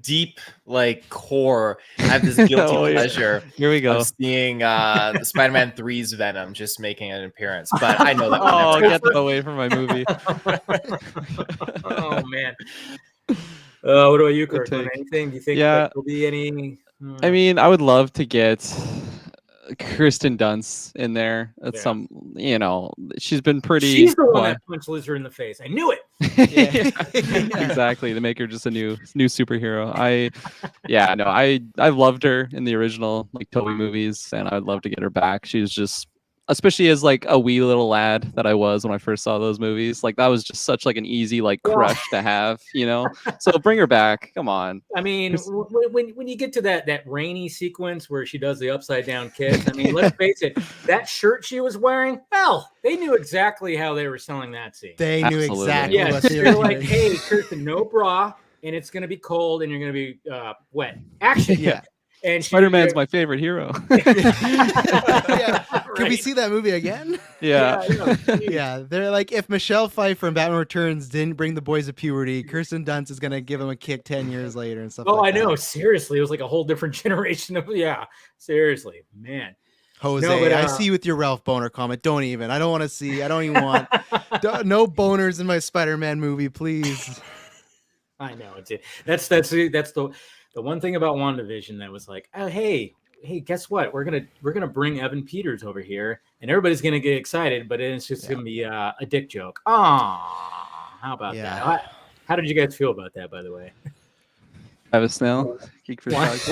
deep like core, I have this guilty pleasure. Here we go. Of seeing the Spider-Man 3's Venom just making an appearance. But I know that would Oh, never get that away from my movie. Oh man. What about you, Kirkland? take. Anything? Do you think Yeah. there'll be any? I mean, I would love to get Kirsten Dunst in there at some, she's been pretty. She's the one that punched Lizard in the face. I knew it. Exactly, to make her just a new superhero. I loved her in the original like Tobey movies, and I would love to get her back. She was just, especially as like a wee little lad that I was when I first saw those movies, like that was just such like an easy like crush to have, So bring her back. Come on. I mean, when you get to that rainy sequence where she does the upside down kiss, I mean, let's face it, that shirt she was wearing, well, they knew exactly how they were selling that scene. They knew exactly. Yeah, what they they're were like, doing. hey, Kirsten, no bra, and it's gonna be cold, and you're gonna be wet. Action. Yeah. And Spider-Man's my favorite hero. Yeah. Can we see that movie again? Yeah. Yeah, they're like, if Michelle Pfeiffer in Batman Returns didn't bring the boys to puberty, Kirsten Dunst is gonna give him a kick 10 years later and stuff. Oh, like I know. that. Seriously, it was like a whole different generation of seriously, man. Jose, No, but, I see you with your Ralph Boner comment. Don't even. I don't want to see. I don't even want. No boners in my Spider-Man movie, please. I know it's it. That's the one thing about WandaVision that was like, oh hey, guess what? We're gonna bring Evan Peters over here, and everybody's gonna get excited, but it's just gonna be a dick joke. Oh, how about that? How did you guys feel about that, by the way? Travis Snell, Geek Verse.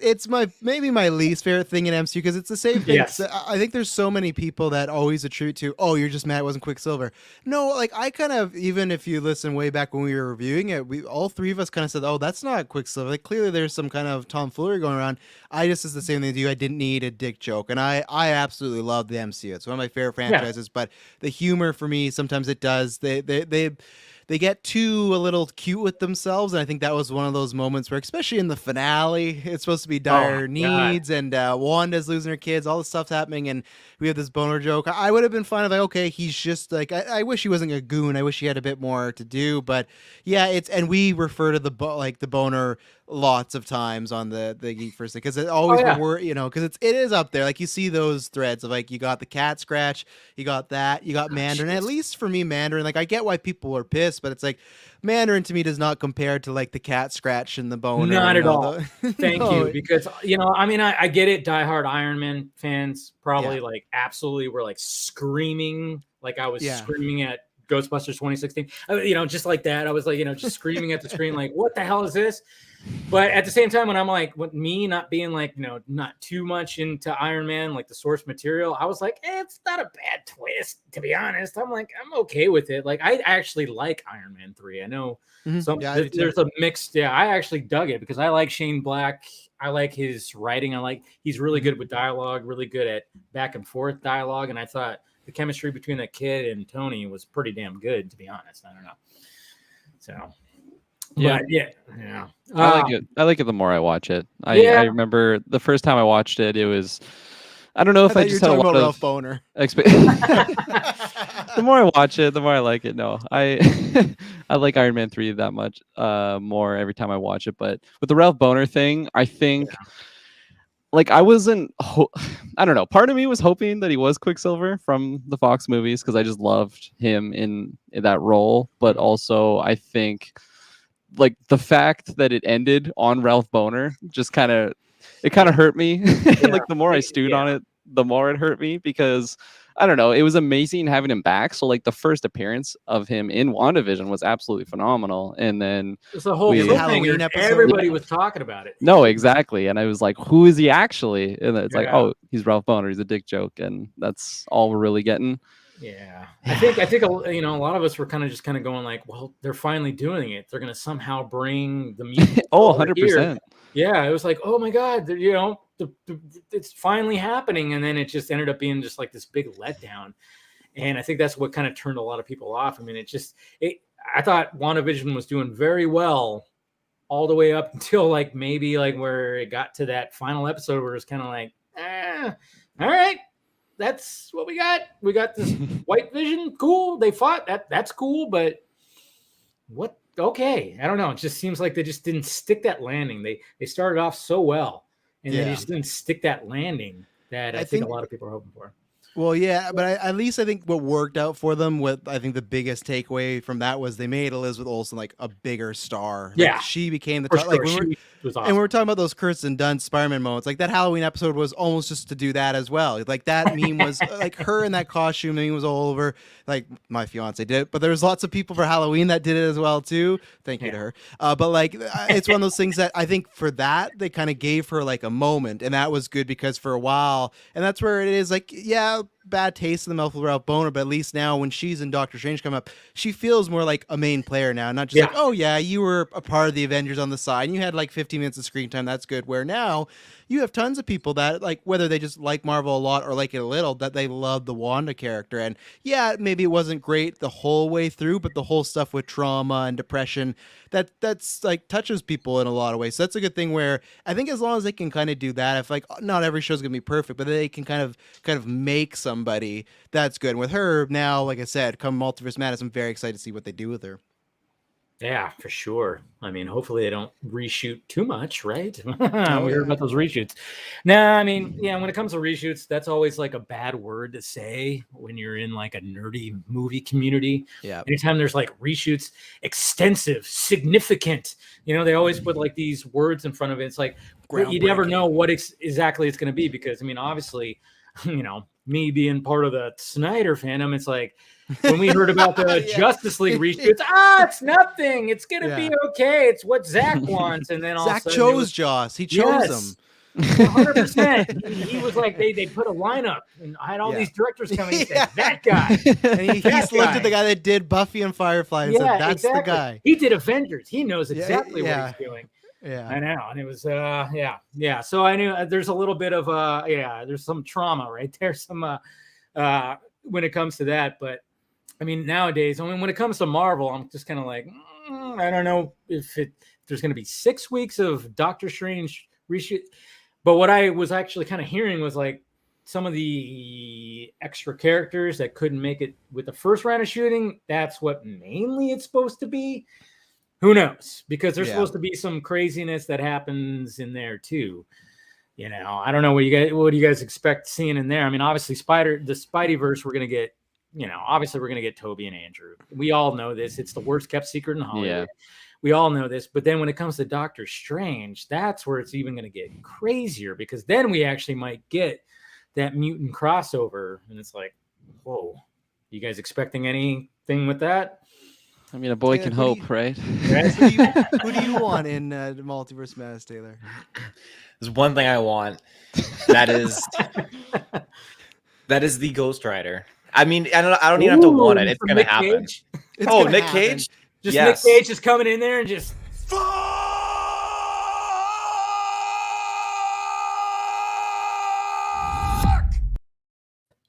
It's maybe my least favorite thing in MCU because it's the same thing. Yes. I think there's so many people that always attribute to, oh, you're just mad it wasn't Quicksilver. No, like I kind of, even if you listen way back when we were reviewing it, we all three of us kind of said, oh, that's not Quicksilver. Like clearly there's some kind of tomfoolery going around. I just is the same thing as you. I didn't need a dick joke, and I absolutely love the MCU. It's one of my favorite franchises. But the humor for me sometimes it does. They they get too a little cute with themselves, and I think that was one of those moments where, especially in the finale, it's supposed to be dire needs, and Wanda's losing her kids, all this stuff's happening, and we have this boner joke. I would have been fine if, like, okay, he's just like, I wish he wasn't a goon. I wish he had a bit more to do, but yeah, and we refer to the boner lots of times on the Geek Verse, because it always because it is up there. Like, you see those threads of, like, you got the cat scratch, you got that, you got Mandarin. At least for me, Mandarin, like, I get why people are pissed, but it's like Mandarin to me does not compare to, like, the cat scratch and the boner. Not at all. Thank No. you, because I mean, I get it. Diehard Iron Man fans probably like absolutely were like screaming, like I was screaming at Ghostbusters 2016, just like that. I was like, just screaming at the screen, like, what the hell is this? But at the same time, when I'm like, me not being like, not too much into Iron Man, like the source material, I was like, it's not a bad twist, to be honest. I'm like, I'm okay with it. Like, I actually like Iron Man 3. I know there's a mixed, I actually dug it because I like Shane Black. I like his writing. He's really good with dialogue, really good at back and forth dialogue. And I thought the chemistry between that kid and Tony was pretty damn good, to be honest. I don't know. So, I like it the more I watch it. I remember the first time I watched it, it was, I don't know if I just had a lot of boner. The more I watch it, the more I like it. No, I like Iron Man 3 that much more every time I watch it. But with the Ralph Boner thing, I think like I wasn't, I don't know. Part of me was hoping that he was Quicksilver from the Fox movies because I just loved him in that role. But also, I think like the fact that it ended on Ralph Boner just kind of hurt me. Like the more I stewed on it, the more it hurt me because I don't know, it was amazing having him back. So like the first appearance of him in WandaVision was absolutely phenomenal. And then it's a whole Halloween episode. Everybody was talking about it. No, exactly. And I was like, who is he actually? And it's like, oh, he's Ralph Boner. He's a dick joke. And that's all we're really getting. Yeah, I think a lot of us were kind of going like, well, they're finally doing it. They're going to somehow bring the music. 100%. Yeah, it was like, oh my God, it's finally happening, and then it just ended up being just like this big letdown. And I think that's what kind of turned a lot of people off. I mean, I thought WandaVision was doing very well all the way up until like maybe like where it got to that final episode where it's kind of like, all right. That's what we got. We got this White Vision. Cool. They fought. That's cool. But what? Okay. I don't know. It just seems like they just didn't stick that landing. They started off so well, and they just didn't stick that landing that I think a lot of people are hoping for. Well, yeah, but at least I think what worked out for them, I think the biggest takeaway from that was they made Elizabeth Olsen like a bigger star. Like, she became the top. Like was awesome. And we were talking about those Kirsten Dunst Spider-Man moments. Like that Halloween episode was almost just to do that as well. Like that meme was like her in that costume. The meme was all over. Like my fiance did it, but there was lots of people for Halloween that did it as well too. Thank you to her. But like it's one of those things that I think for that they kind of gave her like a moment, and that was good because for a while, and that's where it is like bad taste in the mouth with Ralph Boner, but at least now when she's in Doctor Strange come up, she feels more like a main player now, not just like, oh yeah, you were a part of the Avengers on the side and you had like 15 minutes of screen time, that's good. Where now you have tons of people that like, whether they just like Marvel a lot or like it a little, that they love the Wanda character. And yeah, maybe it wasn't great the whole way through, but the whole stuff with trauma and depression, that's like touches people in a lot of ways. So that's a good thing where I think as long as they can kind of do that, if like not every show's gonna be perfect, but they can kind of make somebody, that's good. And with her now, like I said, come Multiverse Madness, I'm very excited to see what they do with her. Yeah, for sure. I mean, hopefully they don't reshoot too much, right? We heard about those reshoots. Nah, I mean, when it comes to reshoots, that's always like a bad word to say when you're in like a nerdy movie community. Yeah. Anytime there's like reshoots, extensive, significant, they always put like these words in front of it. It's like you never know what exactly it's going to be because, I mean, obviously, me being part of the Snyder fandom, it's like, when we heard about the Justice League reshoots, it's nothing. It's gonna be okay. It's what Zach wants, and then all Zach chose Joss. He chose him. 100%. He was like they put a lineup, and I had all these directors coming. He said that guy, and he looked at the guy that did Buffy and Firefly and said, "That's the guy." He did Avengers. He knows exactly what he's doing. Yeah, I know, and it was So I knew there's a little bit of there's some trauma right there, some when it comes to that, but. I mean, nowadays, I mean, when it comes to Marvel, I'm just kind of like, I don't know if there's going to be 6 weeks of Doctor Strange reshoot. But what I was actually kind of hearing was like some of the extra characters that couldn't make it with the first round of shooting. That's what mainly it's supposed to be. Who knows? Because there's supposed to be some craziness that happens in there too. You know, I don't know what do you guys expect seeing in there? I mean, obviously the Spideyverse, we're going to get, you know, obviously we're going to get Toby and Andrew. We all know this. It's the worst kept secret in Hollywood. Yeah. We all know this. But then when it comes to Doctor Strange, that's where it's even going to get crazier, because then we actually might get that mutant crossover. And it's like, whoa, you guys expecting anything with that? I mean, a boy can hope, right? Who do you want in the Multiverse Madness, Taylor? There's one thing I want. That is the Ghost Rider. I mean, I don't even have to want it. It's gonna happen. Nick Cage? Just yes. Nick Cage is coming in there and just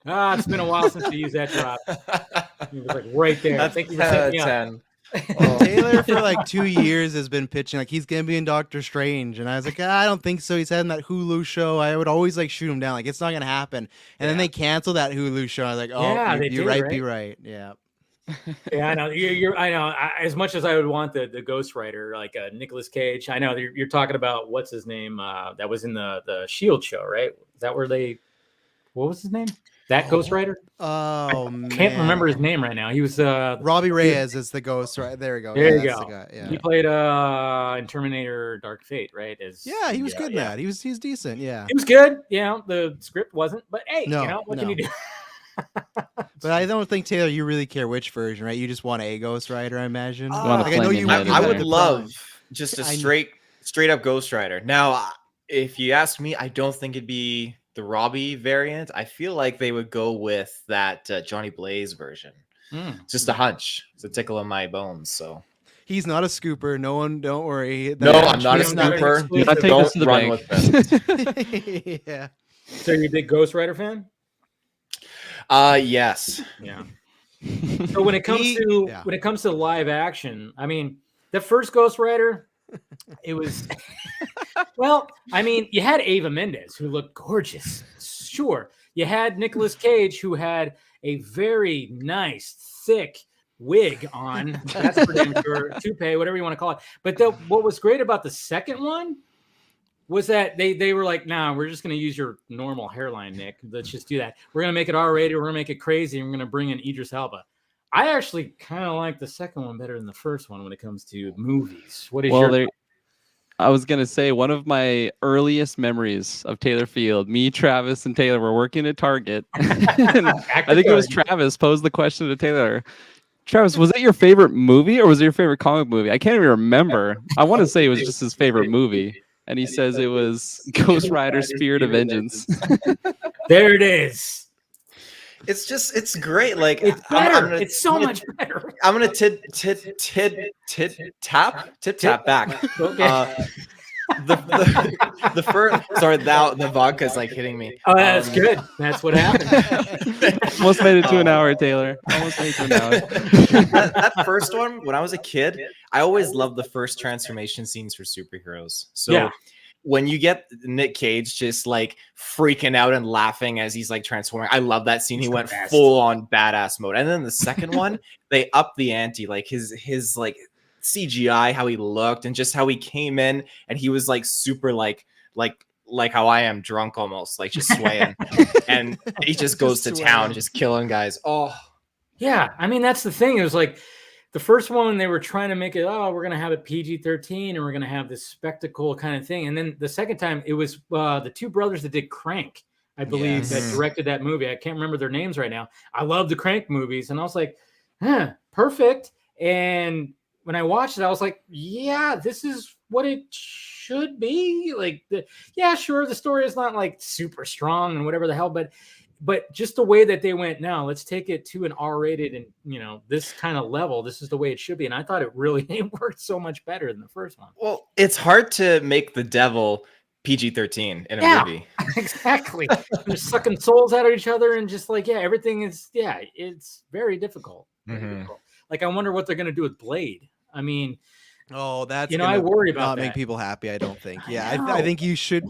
it's been a while since we used that drop. It was like right there. Thank you for setting me up. Taylor for like 2 years has been pitching like he's gonna be in Doctor Strange, and I was like, I don't think so. He's had in that Hulu show. I would always like shoot him down, like it's not gonna happen. And then they canceled that Hulu show. I was like, you're right, be right. Yeah. Yeah, I know. I know. As much as I would want the Ghost Rider, like Nicolas Cage, I know you're talking about what's his name that was in the Shield show, right? Is that where what was his name? That Ghost Rider? Oh, I can't remember his name right now. He was Robbie Reyes is the Ghost Rider. There we go. There you go. The guy. Yeah. He played in Terminator Dark Fate, right? He was good in that. He's decent. Yeah. He was good. You know, the script wasn't, but hey, what can you do? But I don't think, Taylor, you really care which version, right? You just want a Ghost Rider, I imagine. I know you. I would love just a straight up Ghost Rider. Now, if you ask me, I don't think it'd be the Robbie variant. I feel like they would go with that Johnny Blaze version. Just a hunch. It's a tickle in my bones. So he's not a scooper. Don't worry. No, I'm not a scooper. Don't run with them. Yeah. So you're a big Ghost Rider fan? Yes. Yeah. So when it comes to live action, I mean, the first Ghost Rider, it was well, I mean, you had Ava Mendes, who looked gorgeous. Sure. You had Nicolas Cage, who had a very nice, thick wig on. That's for damn sure. Toupee, whatever you want to call it. But what was great about the second one was that they were like, nah, we're just going to use your normal hairline, Nick. Let's just do that. We're going to make it R-rated. We're going to make it crazy. And we're going to bring in Idris Elba. I actually kind of like the second one better than the first one when it comes to movies. What is I was going to say, one of my earliest memories of Taylor Field, me, Travis, and Taylor were working at Target. I think it was Travis posed the question to Taylor. Travis, was it your favorite movie or was it your favorite comic movie? I can't even remember. I want to say it was just his favorite movie. And he says it was Ghost Rider Spirit of Vengeance. There it is. It's great. Like it's better. It's so much better. I'm gonna tap back. Okay. The first, sorry, the vodka's like hitting me. Oh, that's good. That's what happened. Almost made it to an hour, Taylor. Almost made it to an hour. That first one, when I was a kid, I always loved the first transformation scenes for superheroes. So when you get Nick Cage just like freaking out and laughing as he's like transforming, I love that scene. He went full on badass mode. And then the second one, they upped the ante, like his like CGI, how he looked, and just how he came in, and he was like super like how I am, drunk almost, like just swaying, and he just goes to town, just killing guys. Oh, yeah. I mean, that's the thing. It was like the first one, they were trying to make it, we're gonna have it PG-13, and we're gonna have this spectacle kind of thing. And then the second time, it was the two brothers that did Crank, I believe, that directed that movie. I can't remember their names right now. I love the Crank movies, and I was like, perfect. And when I watched it, I was like, yeah, this is what it should be. Like, sure, the story is not like super strong and whatever the hell, but just the way that they went, now let's take it to an R-rated and, this kind of level. This is the way it should be. And I thought it worked so much better than the first one. Well, it's hard to make the devil PG-13 in a movie. Exactly. They're sucking souls out of each other and just like, everything is, it's very difficult. Mhm. Like, I wonder what they're gonna do with Blade. I mean, Oh, that's I gonna worry about not that. make people happy. I don't think. I Yeah, I know. think you should.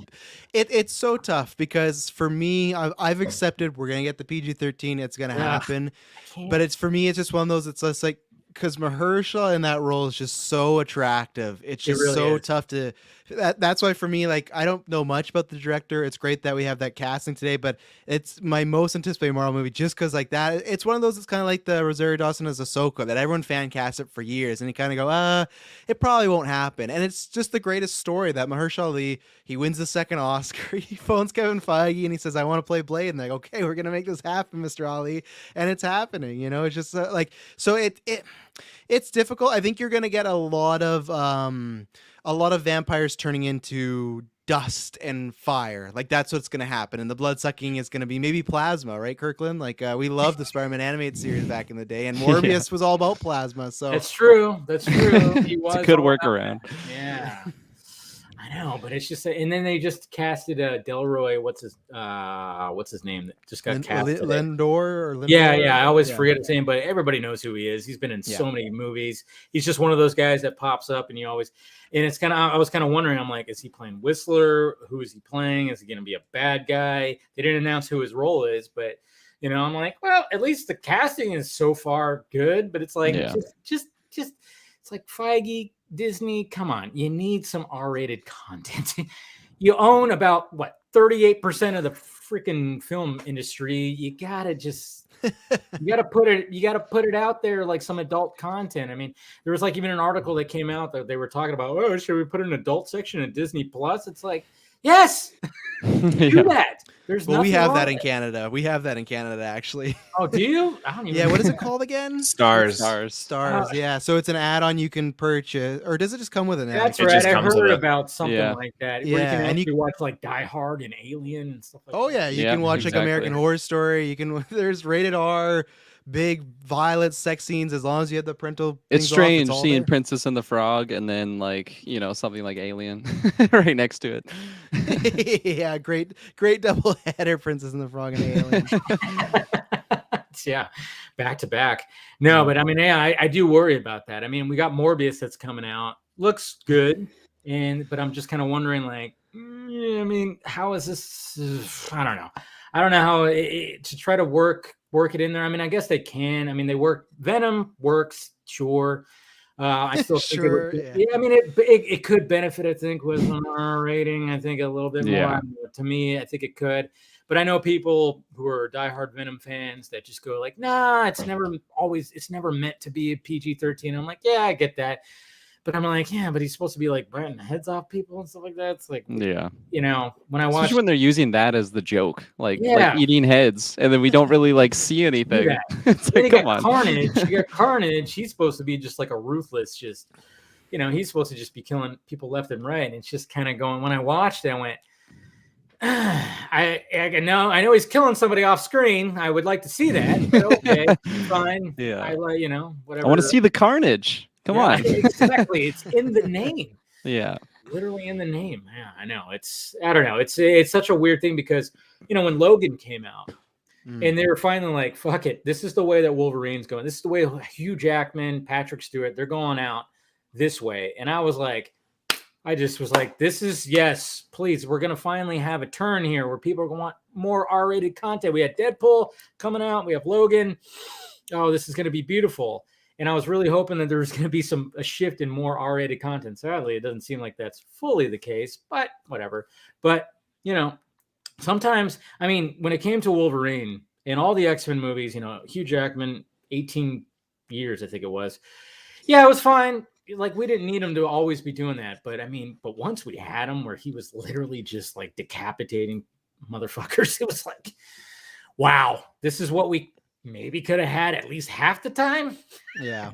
It's so tough because for me, I've accepted we're gonna get the PG-13. It's gonna happen, I can't. but it's for me. It's just one of those. It's just like because Mahershala in that role is just so attractive. It's just really so is. tough to. That's why for me, like I don't know much about the director. It's great that we have that casting today, but it's my most anticipated Marvel movie just because like that. It's one of those. It's kind of like the Rosario Dawson as Ahsoka that everyone fan cast it for years, and you kind of go, it probably won't happen. And it's just the greatest story that Mahershala Ali, he wins the second Oscar. He phones Kevin Feige and he says, I want to play Blade. And they're like, okay, we're going to make this happen, Mr. Ali. And it's happening, it's just like, so it's difficult. I think you're going to get a lot of vampires turning into dust and fire. Like that's what's going to happen. And the blood sucking is going to be maybe plasma, right, Kirkland? Like we loved the Spider-Man animated series back in the day, and Morbius was all about plasma. So That's true. He was It's a good all about workaround. that. Yeah. I know, but it's just, and then they just casted Delroy. What's his name? That just got casted. Lindor. Yeah. I always forget his name, but everybody knows who he is. He's been in so many movies. He's just one of those guys that pops up, and it's kind of. I was kind of wondering. I'm like, is he playing Whistler? Who is he playing? Is he going to be a bad guy? They didn't announce who his role is, but I'm like, well, at least the casting is so far good. But it's like, just it's like Feige. Disney, come on, you need some R-rated content. You own about 38% of the freaking film industry. You gotta put it out there like some adult content. I mean, there was like even an article that came out that they were talking about, oh, should we put an adult section in Disney Plus? It's like, yes, do that. We have that in Canada. We have that in Canada, actually. Oh, do you? I don't even. Yeah, what is it called again? Stars. Yeah, so it's an add-on you can purchase, or does it just come with an add-on? That's right. I heard about something like that. Yeah, where you can actually watch like Die Hard and Alien and stuff like that. Oh yeah, you can watch like American Horror Story. There's rated R, big violent sex scenes as long as you have the parental. It's strange seeing Princess and the Frog and then something like Alien right next to it. Yeah, great double header, Princess and the Frog and Alien. Yeah, back to back. No, but I mean, I do worry about that. I mean, we got Morbius that's coming out. Looks good, but I'm just kind of wondering, like, I mean, how is this? I don't know. I don't know how to try to work it in there. I mean, I guess they can. I mean, they work. Venom works, sure. I still think I mean, it could benefit, I think, with an R rating. I think a little bit more. To me, I think it could. But I know people who are diehard Venom fans that just go like, nah, it's never meant to be a PG-13. I'm like, yeah, I get that. But I'm like, yeah, but he's supposed to be like biting the heads off people and stuff like that. It's like, when I watch, especially when they're using that as the joke, like eating heads, and then we don't really see anything. It's like, come on, Carnage. You got Carnage. He's supposed to be just like a ruthless, he's supposed to just be killing people left and right. And it's just kind of going. When I watched it, I went, I know he's killing somebody off screen. I would like to see that. But okay, fine. Yeah, I whatever. I want to see the carnage. Come on. Exactly. It's in the name. Yeah. Literally in the name. Yeah, I know. I don't know. It's such a weird thing because, when Logan came out and they were finally like, fuck it. This is the way that Wolverine's going. This is the way Hugh Jackman, Patrick Stewart, they're going out this way. And I just was like, this is, yes, please. We're going to finally have a turn here where people are going to want more R-rated content. We had Deadpool coming out. We have Logan. Oh, this is going to be beautiful. And I was really hoping that there was going to be a shift in more R-rated content. Sadly, it doesn't seem like that's fully the case, but whatever. But, sometimes, I mean, when it came to Wolverine and all the X-Men movies, Hugh Jackman, 18 years, I think it was. Yeah, it was fine. Like, we didn't need him to always be doing that. But, I mean, once we had him where he was literally just, like, decapitating motherfuckers, it was like, wow, this is what we maybe could have had at least half the time. Yeah.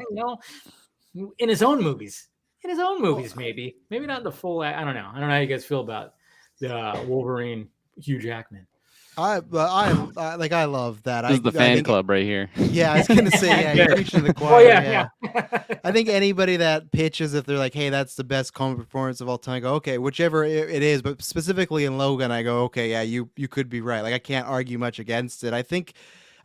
In his own movies. Maybe not the full. I don't know. I don't know how you guys feel about the Wolverine, Hugh Jackman. I love that. This is the fan club right here. Yeah, I was gonna say, you're preaching to the choir. Oh, yeah. I think anybody that pitches, if they're like, hey, that's the best comic performance of all time, I go, okay, whichever it is, but specifically in Logan, I go, okay, yeah, you could be right. Like, I can't argue much against it. I think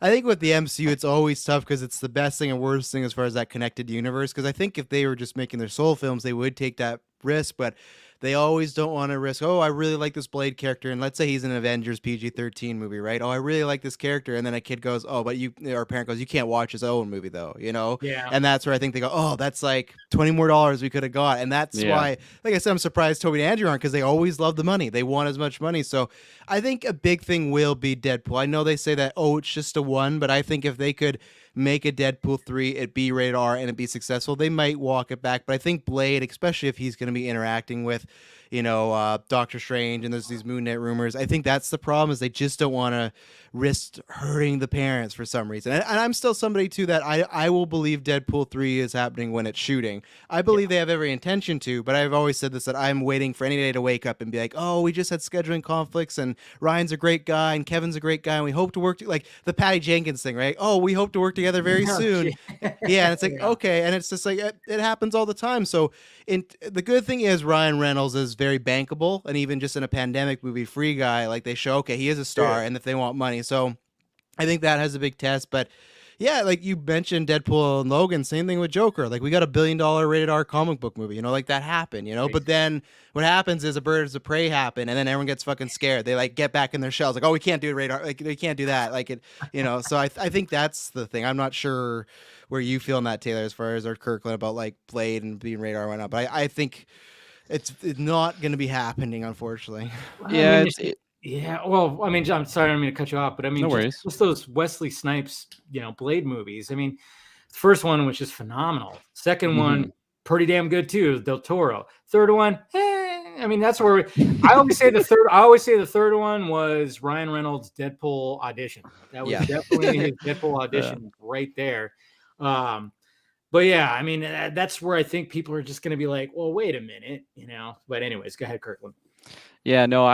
I think with the MCU, it's always tough because it's the best thing and worst thing as far as that connected universe. Because I think if they were just making their soul films, they would take that risk, but they always don't want to risk. Oh, I really like this Blade character, and let's say he's in an Avengers PG-13 movie, right? Oh, I really like this character, and then a kid goes, oh, but or a parent goes, you can't watch his own movie though, you know? Yeah. And that's where I think they go, oh, that's like $20 more we could have got, and that's why, like I said, I'm surprised Toby and Andrew aren't, because they always love the money. They want as much money. So I think a big thing will be Deadpool. I know they say that, oh, it's just a one, but I think if they could make a Deadpool 3, it be rated R, and it be successful, they might walk it back. But I think Blade, especially if he's going to be interacting with, Doctor Strange, and there's these Moon Knight rumors, I think that's the problem, is they just don't want to risk hurting the parents for some reason. And I'm still somebody too that I will believe Deadpool 3 is happening when it's shooting. I believe they have every intention to, but I've always said this, that I'm waiting for any day to wake up and be like, oh, we just had scheduling conflicts, and Ryan's a great guy and Kevin's a great guy, and we hope to work like the Patty Jenkins thing, right? Oh, we hope to work together very soon. Yeah, and it's like, okay, and it's just like it happens all the time. So the good thing is Ryan Reynolds is very bankable, and even just in a pandemic movie, Free Guy, like they show, okay, he is a star, and if they want money. So I think that has a big test. But yeah, like you mentioned Deadpool and Logan, same thing with Joker. Like we got $1 billion rated R comic book movie, like that happened, But then what happens is a Birds of Prey happen, and then everyone gets fucking scared. They like get back in their shells, like, oh, we can't do it rated R, like they can't do that, like it, So I think that's the thing. I'm not sure where you feel in that, Taylor, as far as our Kirkland about like Blade and being rated R and whatnot, but I think it's not going to be happening, unfortunately. Yeah, yeah. Well, I mean, I'm sorry, I don't mean to cut you off, but I mean, no worries. Just those Wesley Snipes, Blade movies. I mean, the first one was just phenomenal. Second one, pretty damn good too, Del Toro. Third one, I mean, that's where I always say the third one was Ryan Reynolds' Deadpool audition. That was definitely his Deadpool audition right there. But yeah, I mean, that's where I think people are just going to be like, well, wait a minute, But anyways, go ahead, Kirkland. Yeah, no,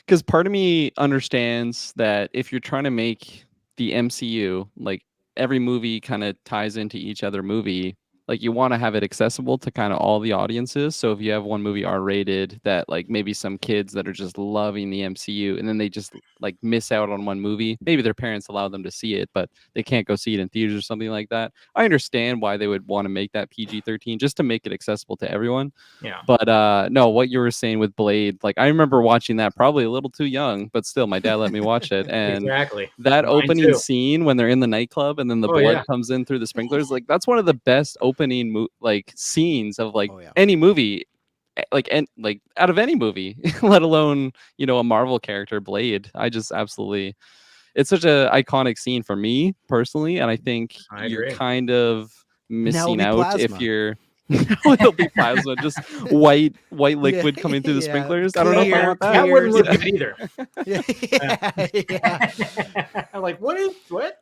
because part of me understands that if you're trying to make the MCU, like every movie kind of ties into each other movie, like you want to have it accessible to kind of all the audiences. So if you have one movie R-rated that like maybe some kids that are just loving the MCU, and then they just like miss out on one movie, maybe their parents allow them to see it, but they can't go see it in theaters or something like that. I understand why they would want to make that PG-13 just to make it accessible to everyone. Yeah. But no, what you were saying with Blade, like I remember watching that probably a little too young, but still my dad let me watch it. And exactly. That Mine opening too. scene when they're in the nightclub and then the blood comes in through the sprinklers, like that's one of the best opening like scenes of like any movie, like out of any movie, let alone a Marvel character. Blade, I just absolutely, it's such a iconic scene for me personally, and I think you're kind of missing out plasma. If you're it'll be plasma, just white liquid coming through the sprinklers. I don't know if I want that. That wouldn't look good either. I'm like, what?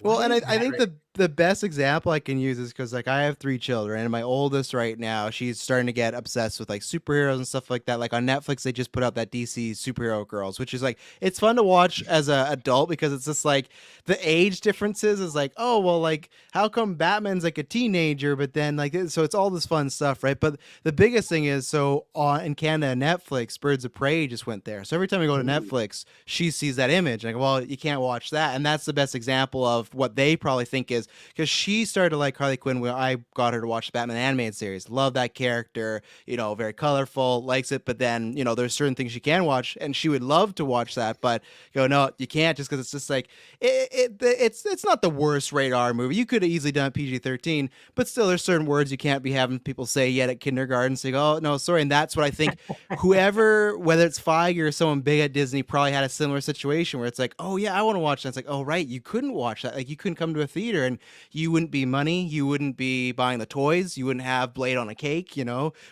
Well, and I think the best example I can use is because like I have 3 children, and my oldest right now, she's starting to get obsessed with like superheroes and stuff like that. Like on Netflix, they just put out that DC Superhero Girls, which is like, it's fun to watch as an adult because it's just like the age differences is like, oh, well, like how come Batman's like a teenager, but then like, so it's all this fun stuff, right? But the biggest thing is, so in Canada, Netflix, Birds of Prey just went there. So every time we go to Netflix, she sees that image like, well, you can't watch that. And that's the best example of what they probably think is, because she started to like Harley Quinn when I got her to watch the Batman animated series. Love that character, very colorful, likes it. But then, there's certain things she can watch, and she would love to watch that, but no, you can't, just because it's just like it's not the worst rated R movie. You could have easily done PG-13, but still, there's certain words you can't be having people say yet at kindergarten. So you go, oh no, sorry. And that's what I think. Whoever, whether it's Feige or someone big at Disney, probably had a similar situation where it's like, oh yeah, I want to watch that. It's like, oh right, you couldn't watch that. Like you couldn't come to a theater, and you wouldn't be money, you wouldn't be buying the toys, you wouldn't have Blade on a cake,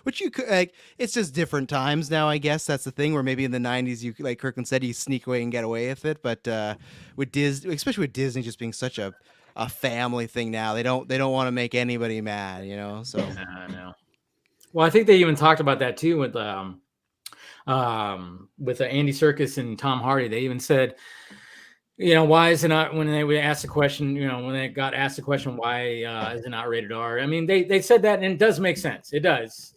which you could, like, it's just different times now, I guess. That's the thing, where maybe in the 90s, you, like Kirkland said, you sneak away and get away with it. But with Disney, especially with Disney just being such a family thing now, they don't want to make anybody mad, so. No. Well, I think they even talked about that too with Andy Serkis and Tom Hardy. They even said, why is it not, when they would ask the question, when they got asked the question, why is it not rated R? I mean, they said that, and it does make sense. It does.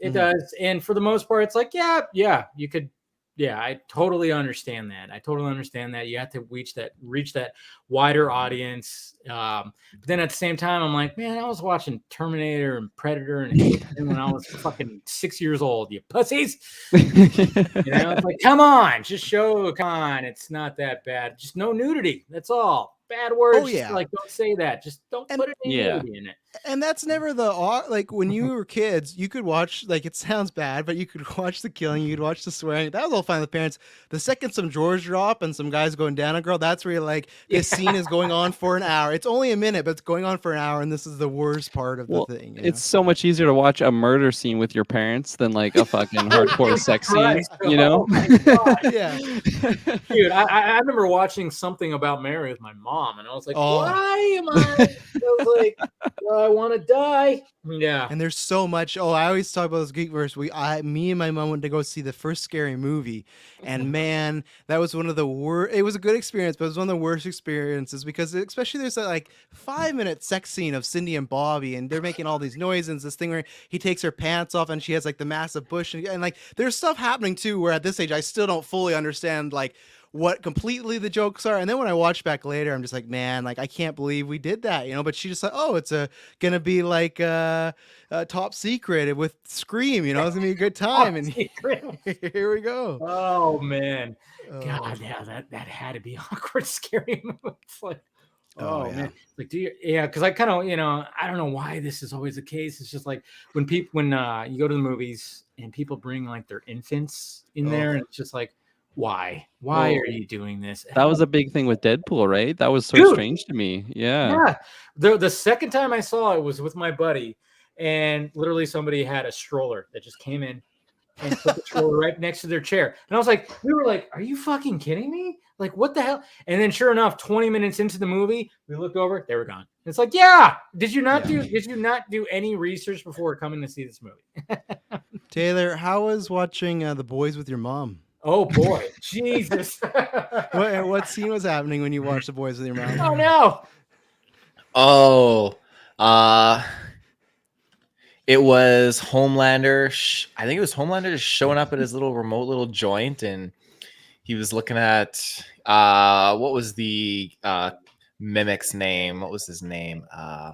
And for the most part, it's like, yeah, you could Yeah, I totally understand that. I totally understand that. You have to reach that wider audience. But then at the same time, I'm like, man, I was watching Terminator and Predator and Alien when I was fucking 6 years old. You pussies. It's like, come on, come on. It's not that bad. Just no nudity. That's all. Bad words. Oh, yeah. Like, don't say that. Just don't put any nudity in it. And that's never like when you were kids, you could watch, like, it sounds bad, but you could watch the killing, you could watch the swearing. That was all fine with parents. The second some drawers drop and some guys going down a girl, that's where you're like, this scene is going on for an hour. It's only a minute, but it's going on for an hour, and this is the worst part of the thing. It's so much easier to watch a murder scene with your parents than like a fucking hardcore sex scene, you know? Oh my God. Yeah. Dude, I remember watching Something About Mary with my mom, and I was like, why am I was like, I want to die. Yeah. And there's so much. I always talk about this GeekVerse. Me and my mom went to go see the first Scary Movie, and man, that was one of the worst. It was a good experience, but it was one of the worst experiences because, especially, there's that like 5-minute sex scene of Cindy and Bobby, and they're making all these noises. This thing where he takes her pants off, and she has like the massive bush, and like there's stuff happening too. Where at this age, I still don't fully understand like what completely the jokes are. And then when I watch back later, I'm just like, man, like I can't believe we did that, but she just like, it's gonna be like Top Secret with Scream, it's gonna be a good time. And here we go. Oh man. God, yeah, that had to be awkward, scary movie. It's like, man, like, because I kind of, I don't know why this is always the case. It's just like when you go to the movies and people bring like their infants in there, and it's just like, why are you doing this? That was a big thing with Deadpool, right? That was so strange to me. Yeah. The second time I saw it was with my buddy, and literally somebody had a stroller that just came in and put the stroller right next to their chair. And I was like, we were like, are you fucking kidding me? Like, what the hell? And then sure enough, 20 minutes into the movie, we looked over, they were gone. It's like, did you not do any research before coming to see this movie? Taylor, how was watching The Boys with your mom? Oh boy, Jesus! What scene was happening when you watched The Boys with your mom? Oh no! It was Homelander. I think it was Homelander just showing up at his remote little joint, and he was looking at what was the mimic's name? What was his name? I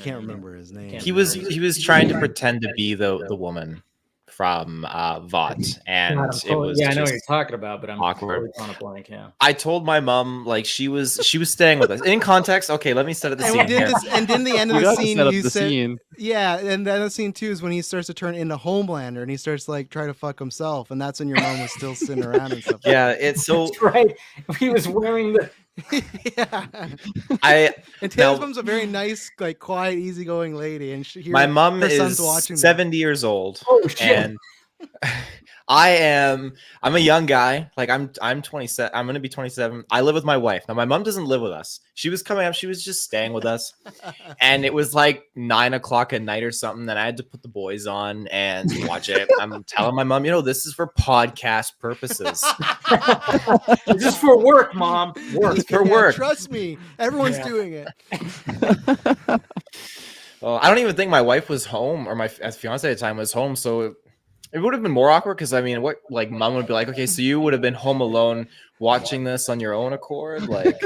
can't remember his name. He was trying to pretend to be the woman from Vought, and it was I know what you're talking about, but I'm awkward. On a blank. Yeah, I told my mom, like, she was staying with us. In context, okay, let me set up the scene. And then the end of the scene, you said, scene. Yeah, and then the scene too is when he starts to turn into Homelander, and he starts like trying to fuck himself, and that's when your mom was still sitting around and stuff. Yeah, it's so that's right. He was wearing the. And Taylor's mom's a very nice, like, quiet, easygoing lady, and my mom is 70 years old. Oh shit! And I'm a young guy. Like I'm 27. I'm gonna be 27. I live with my wife now. My mom doesn't live with us. She was coming up. She was just staying with us, and it was like 9:00 at night or something. Then I had to put the boys on and watch it. I'm telling my mom, this is for podcast purposes. This is for work, Mom. Work for work. Trust me, everyone's doing it. Well, I don't even think my wife was home, or my fiance at the time was home, so it would have been more awkward because what, like, mom would be like, okay, so you would have been home alone watching this on your own accord, like.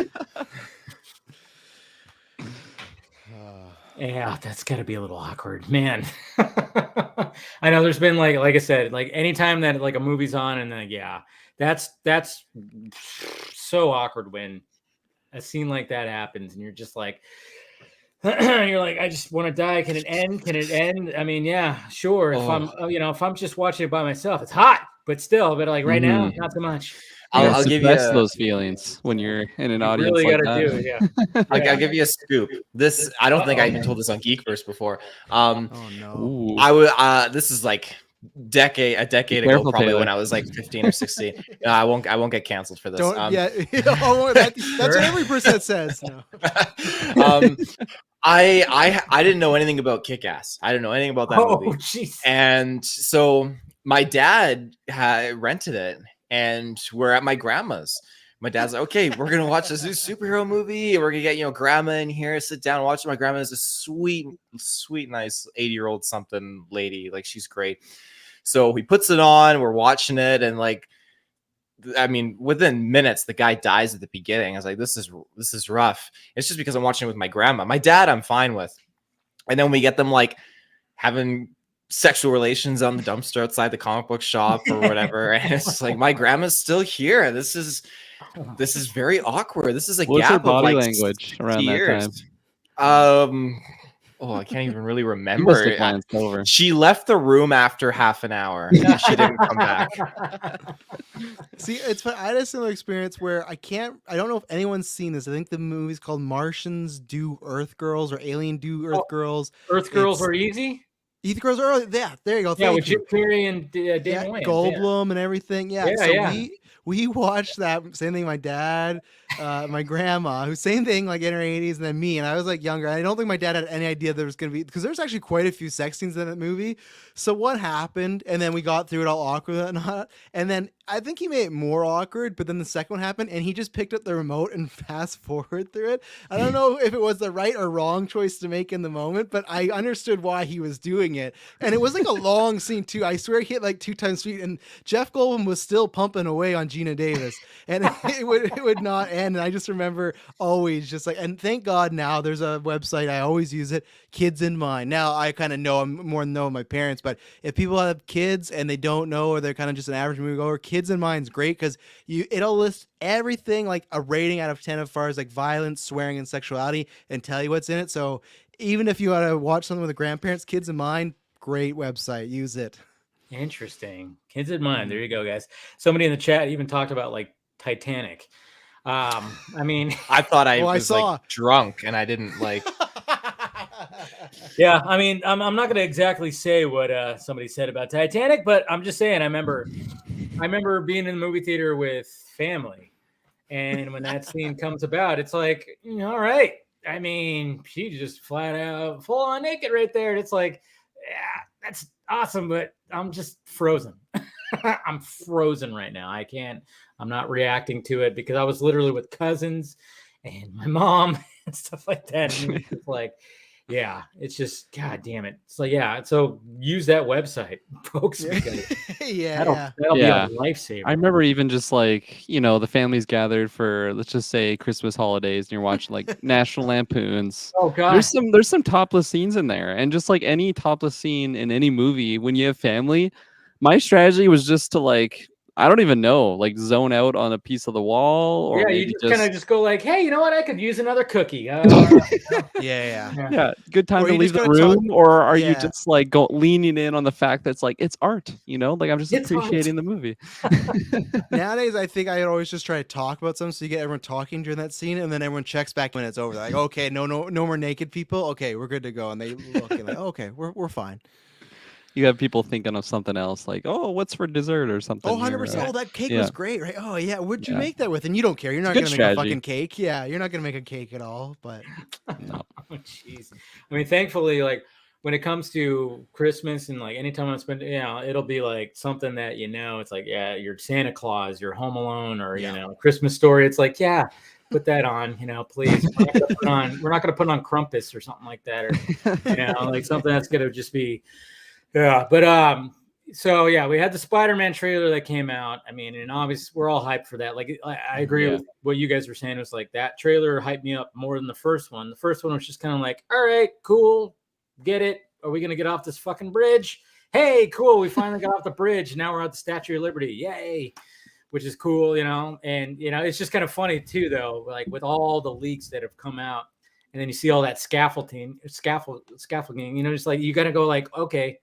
Yeah, that's got to be a little awkward, man. I know there's been like I said, like anytime that like a movie's on, and then that's so awkward when a scene like that happens, and you're just like. You're like, I just want to die. Can it end? Can it end? I mean, yeah, sure. If I'm just watching it by myself, it's hot, but like right now, not so much. I'll give you those feelings when you're in an audience. Really like gotta that. do it, yeah. I'll give you a scoop. This I don't think I even told this on Geek Verse before. Oh no! I would. This is like a decade ago, probably Taylor. when I was like 15 or 16. I won't get canceled for this. That's what every person says. No. I didn't know anything about Kick-Ass. I didn't know anything about that movie. Jeez. And so my dad had rented it, and we're at my grandma's. My dad's like, okay, we're gonna watch this new superhero movie. We're gonna get grandma in here, sit down, watch. My grandma is a sweet, nice 80-year-old something lady. Like, she's great. So he puts it on, we're watching it, and like, I mean, within minutes, the guy dies at the beginning. I was like, this is rough. It's just because I'm watching it with my grandma. My dad, I'm fine with. And then we get them like having sexual relations on the dumpster outside the comic book shop or whatever. And it's just like, my grandma's still here. This is very awkward. This is a What's her gap body of like language around years. that time? I can't even really You must remember. have glanced over. She left the room after half an hour. She didn't come back. See, it's fun. I had a similar experience where I don't know if anyone's seen this. I think the movie's called Martians Do Earth Girls or Alien Do Earth Girls. Earth Girls are easy. Earth Girls are early. Yeah, there you go. Yeah, Thank with you. Jim Carrey and Dan Wayne. Goldblum and everything. Yeah. Yeah, So yeah. we watched that same thing. My dad, my grandma, who same thing, like in her 80s, and then me. And I was like younger. I don't think my dad had any idea there was going to be, because there's actually quite a few sex scenes in that movie. So what happened? And then we got through it all awkward and not. And then I think he made it more awkward, but then the second one happened and he just picked up the remote and fast forward through it. I don't know if it was the right or wrong choice to make in the moment, but I understood why he was doing it. And it was like a long scene too. I swear he hit like 2 times speed, and Jeff Goldblum was still pumping away on Gina Davis, and it would not end. And I just remember always just like, and thank God now there's a website, I always use it, Kids in Mind. Now I kind of know, I'm more know my parents, but if people have kids and they don't know, or they're kind of just an average moviegoer, Kids in Mind's great, because it'll list everything, like a rating out of 10 as far as like violence, swearing, and sexuality, and tell you what's in it. So even if you want to watch something with the grandparents, Kids in Mind, great website, use it. Interesting. Kids in Mind. There you go, guys. Somebody in the chat even talked about like Titanic. I mean, I thought I was saw. like drunk and I didn't like. yeah, I mean, I'm not going to exactly say what somebody said about Titanic, but I'm just saying, I remember being in the movie theater with family, and when that scene comes about, it's like, all right. I mean, she just flat out full on naked right there. And it's like, yeah, that's awesome, but I'm just frozen. I'm frozen right now. I'm not reacting to it because I was literally with cousins and my mom and stuff like that. And it's just like, yeah, it's just, God damn it. It's like, yeah. So use that website, folks. Because that'll be a lifesaver. I remember even just like, the family's gathered for, let's just say, Christmas holidays, and you're watching like National Lampoons. Oh God. There's some topless scenes in there, and just like any topless scene in any movie, when you have family, my strategy was just to like, I don't even know, like zone out on a piece of the wall, or you just kind of just go like, hey, you know what? I could use another cookie. Yeah. Good time to leave the room, or are you just like leaning in on the fact that's like it's art, like I'm just appreciating the movie. Nowadays, I think I always just try to talk about something, so you get everyone talking during that scene, and then everyone checks back when it's over. They're like, okay, no more naked people. Okay, we're good to go, and they look and like, okay, we're fine. You have people thinking of something else, like, oh, what's for dessert or something. Oh, 100%. Oh, that cake was great, right? Oh, yeah. What'd you make that with? And you don't care. You're not going to make a fucking cake. Yeah, you're not going to make a cake at all, but... No. Oh, jeez. I mean, thankfully, like, when it comes to Christmas and, like, anytime I spend, it'll be, like, something that, it's like, yeah, your Santa Claus, your Home Alone, or, Christmas Story. It's like, yeah, put that on, please. We're not going to put on Krampus or something like that, or, like something that's going to just be... Yeah, but so yeah, we had the Spider-Man trailer that came out. I mean, and obviously we're all hyped for that. Like, I agree with what you guys were saying. It was like that trailer hyped me up more than the first one. The first one was just kind of like, all right, cool, get it. Are we gonna get off this fucking bridge? Hey, cool, we finally got off the bridge. Now we're at the Statue of Liberty. Yay. Which is cool, and it's just kind of funny too, though, like with all the leaks that have come out, and then you see all that scaffolding, just like you gotta go like, okay.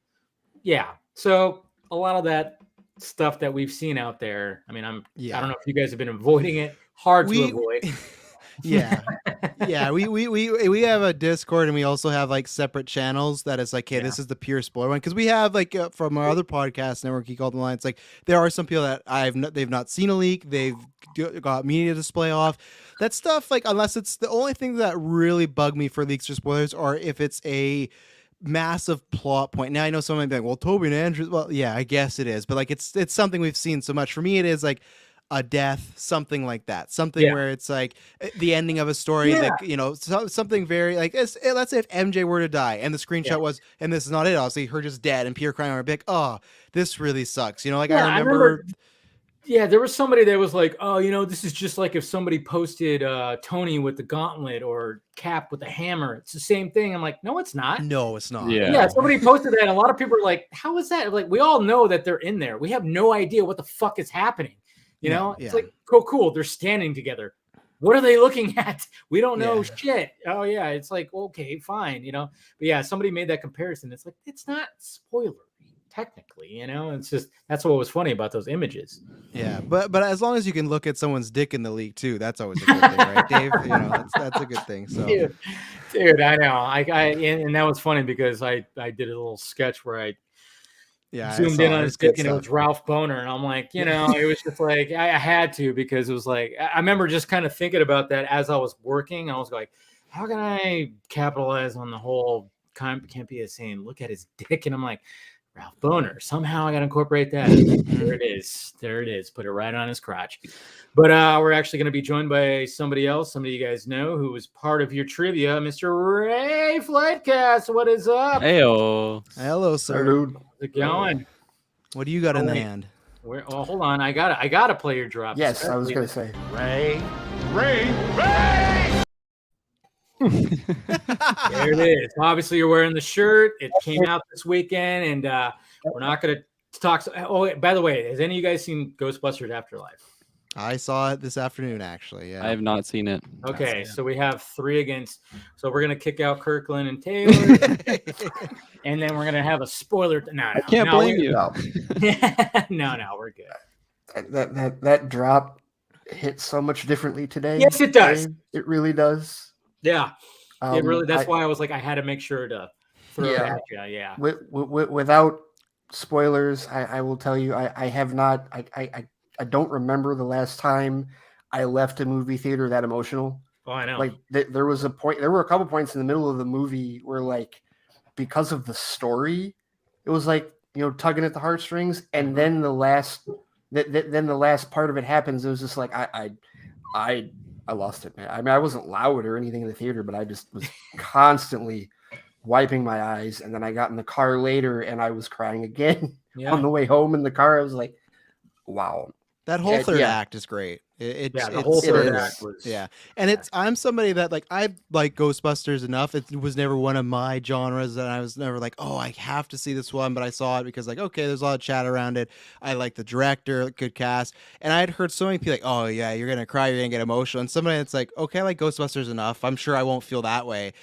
Yeah. So a lot of that stuff that we've seen out there, I mean, I don't know if you guys have been avoiding it. Hard to avoid. Yeah. We have a Discord, and we also have like separate channels that is like, hey, this is the pure spoiler one, because we have like from our other podcast network, Geek All Line, it's like there are some people that they've not seen a leak, they've got media display off. That stuff, like, unless it's the only thing that really bug me for leaks or spoilers, or if it's a massive plot point. Now I know someone might be like, well, Toby and Andrew, well, yeah, I guess it is, but like it's something we've seen so much. For me, it is like, a death, something like that. Something where it's like the ending of a story that, you know, something very like, let's say if MJ were to die and the screenshot was, and this is not it, obviously, her just dead and Peter crying on her big, oh, this really sucks. You know, like I remember there was somebody that was like, oh, you know, this is just like if somebody posted Tony with the gauntlet or Cap with the hammer. It's the same thing. I'm like, no, it's not. No, it's not. Yeah, somebody posted that. And a lot of people are like, how is that? Like, we all know that they're in there. We have no idea what the fuck is happening. You know, it's like, cool. They're standing together. What are they looking at? We don't know shit. Oh, yeah. It's like, okay, fine. You know, but yeah, somebody made that comparison. It's like, it's not spoiler. Technically, you know, it's just that's what was funny about those images. Yeah, but as long as you can look at someone's dick in the leak too, that's always a good thing, right, Dave? You know, that's a good thing. So, dude, I know. And that was funny because I did a little sketch where I zoomed in on his dick and it was Ralph Boner, and I'm like, you know, it was just like I had to because it was like I remember just kind of thinking about that as I was working. I was like, how can I capitalize on the whole can't be a saying? Look at his dick, and I'm like. Ralph Boner. Somehow I got to incorporate that. There it is. There it is. Put it right on his crotch. But we're actually going to be joined by somebody else, somebody you guys know, who was part of your trivia, Mr. Ray Flightcast. What is up? Heyo. Hello, sir. Dude. How's it going? What do you got in the hand? Oh, hold on. I got to play your drop. Yes, I was going to say. Ray. There it is. Obviously, you're wearing the shirt. It came out this weekend, and we're not going to talk. Oh, by the way, has any of you guys seen Ghostbusters Afterlife? I saw it this afternoon, actually. Yeah, I have not seen it. Okay, so we have 3 against. So we're going to kick out Kirkland and Taylor, and then we're going to have a spoiler. No, I can't blame you. No. No, we're good. That drop hit so much differently today. Yes, it does. It really does. Yeah, it really. That's why I was like, I had to make sure to throw it at you. Yeah. Without spoilers, I will tell you, I have not. I don't remember the last time I left a movie theater that emotional. Oh, I know. Like there was a point. There were a couple points in the middle of the movie where, like, because of the story, it was like, you know, tugging at the heartstrings, and then the last part of it happens. It was just like I lost it, man. I mean, I wasn't loud or anything in the theater, but I just was constantly wiping my eyes. And then I got in the car later and I was crying again on the way home in the car. I was like, wow. That whole third act is great. The whole third act was and I'm somebody that I like Ghostbusters enough. It was never one of my genres, and I was never like, oh, I have to see this one. But I saw it because, like, okay, there's a lot of chat around it. I like the director, good cast, and I had heard so many people like, oh yeah, you're gonna cry, you're gonna get emotional. And somebody that's like, okay, I like Ghostbusters enough. I'm sure I won't feel that way.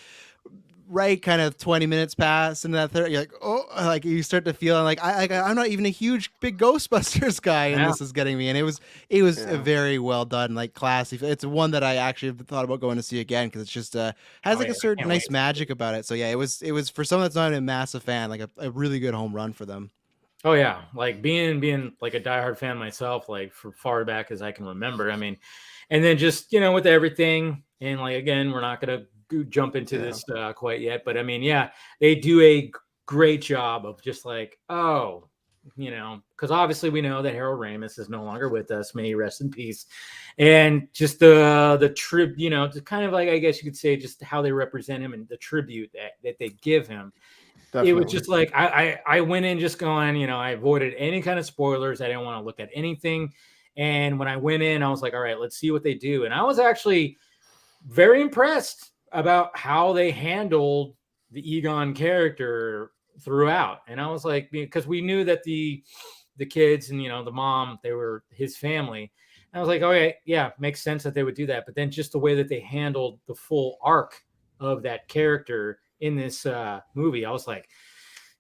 Right, kind of 20 minutes pass, and that third, you're like, oh, like you start to feel like I'm not even a huge big Ghostbusters guy, and this is getting me. And it was a very well done, like classy. It's one that I actually have thought about going to see again because it's just has like a certain nice magic about it. So yeah, it was for someone that's not a massive fan, like a really good home run for them. Oh yeah, like being like a diehard fan myself, like for far back as I can remember. I mean, and then just, you know, with everything, and like again, we're not gonna jump into this quite yet, but I mean, yeah, they do a great job of just like, oh, you know, because obviously we know that Harold Ramis is no longer with us, may he rest in peace, and just the tribute, you know, to kind of like, I guess you could say, just how they represent him and the tribute that they give him. Definitely. It was just like I went in just going, you know, I avoided any kind of spoilers. I didn't want to look at anything, and when I went in, I was like, all right, let's see what they do, and I was actually very impressed about how they handled the Egon character throughout. And I was like, because we knew that the kids and, you know, the mom, they were his family. And I was like, okay, yeah, makes sense that they would do that. But then just the way that they handled the full arc of that character in this movie, I was like,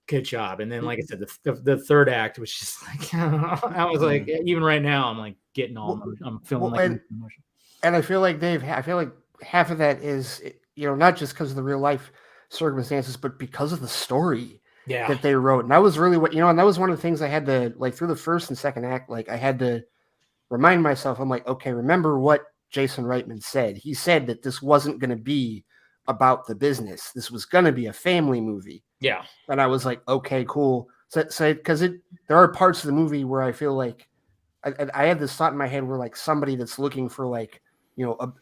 good job. And then, like I said, the third act was just like, I was like, even right now, I'm like getting all, I'm feeling like emotion. And I feel like, Dave, half of that is, you know, not just because of the real life circumstances, but because of the story that they wrote. And that was really what, you know, and that was one of the things I had to, like, through the first and second act, like, I had to remind myself, I'm like, okay, remember what Jason Reitman said. He said that this wasn't going to be about the business. This was going to be a family movie. Yeah. And I was like, okay, cool. So because there are parts of the movie where I feel like I had this thought in my head where like somebody that's looking for like, you know,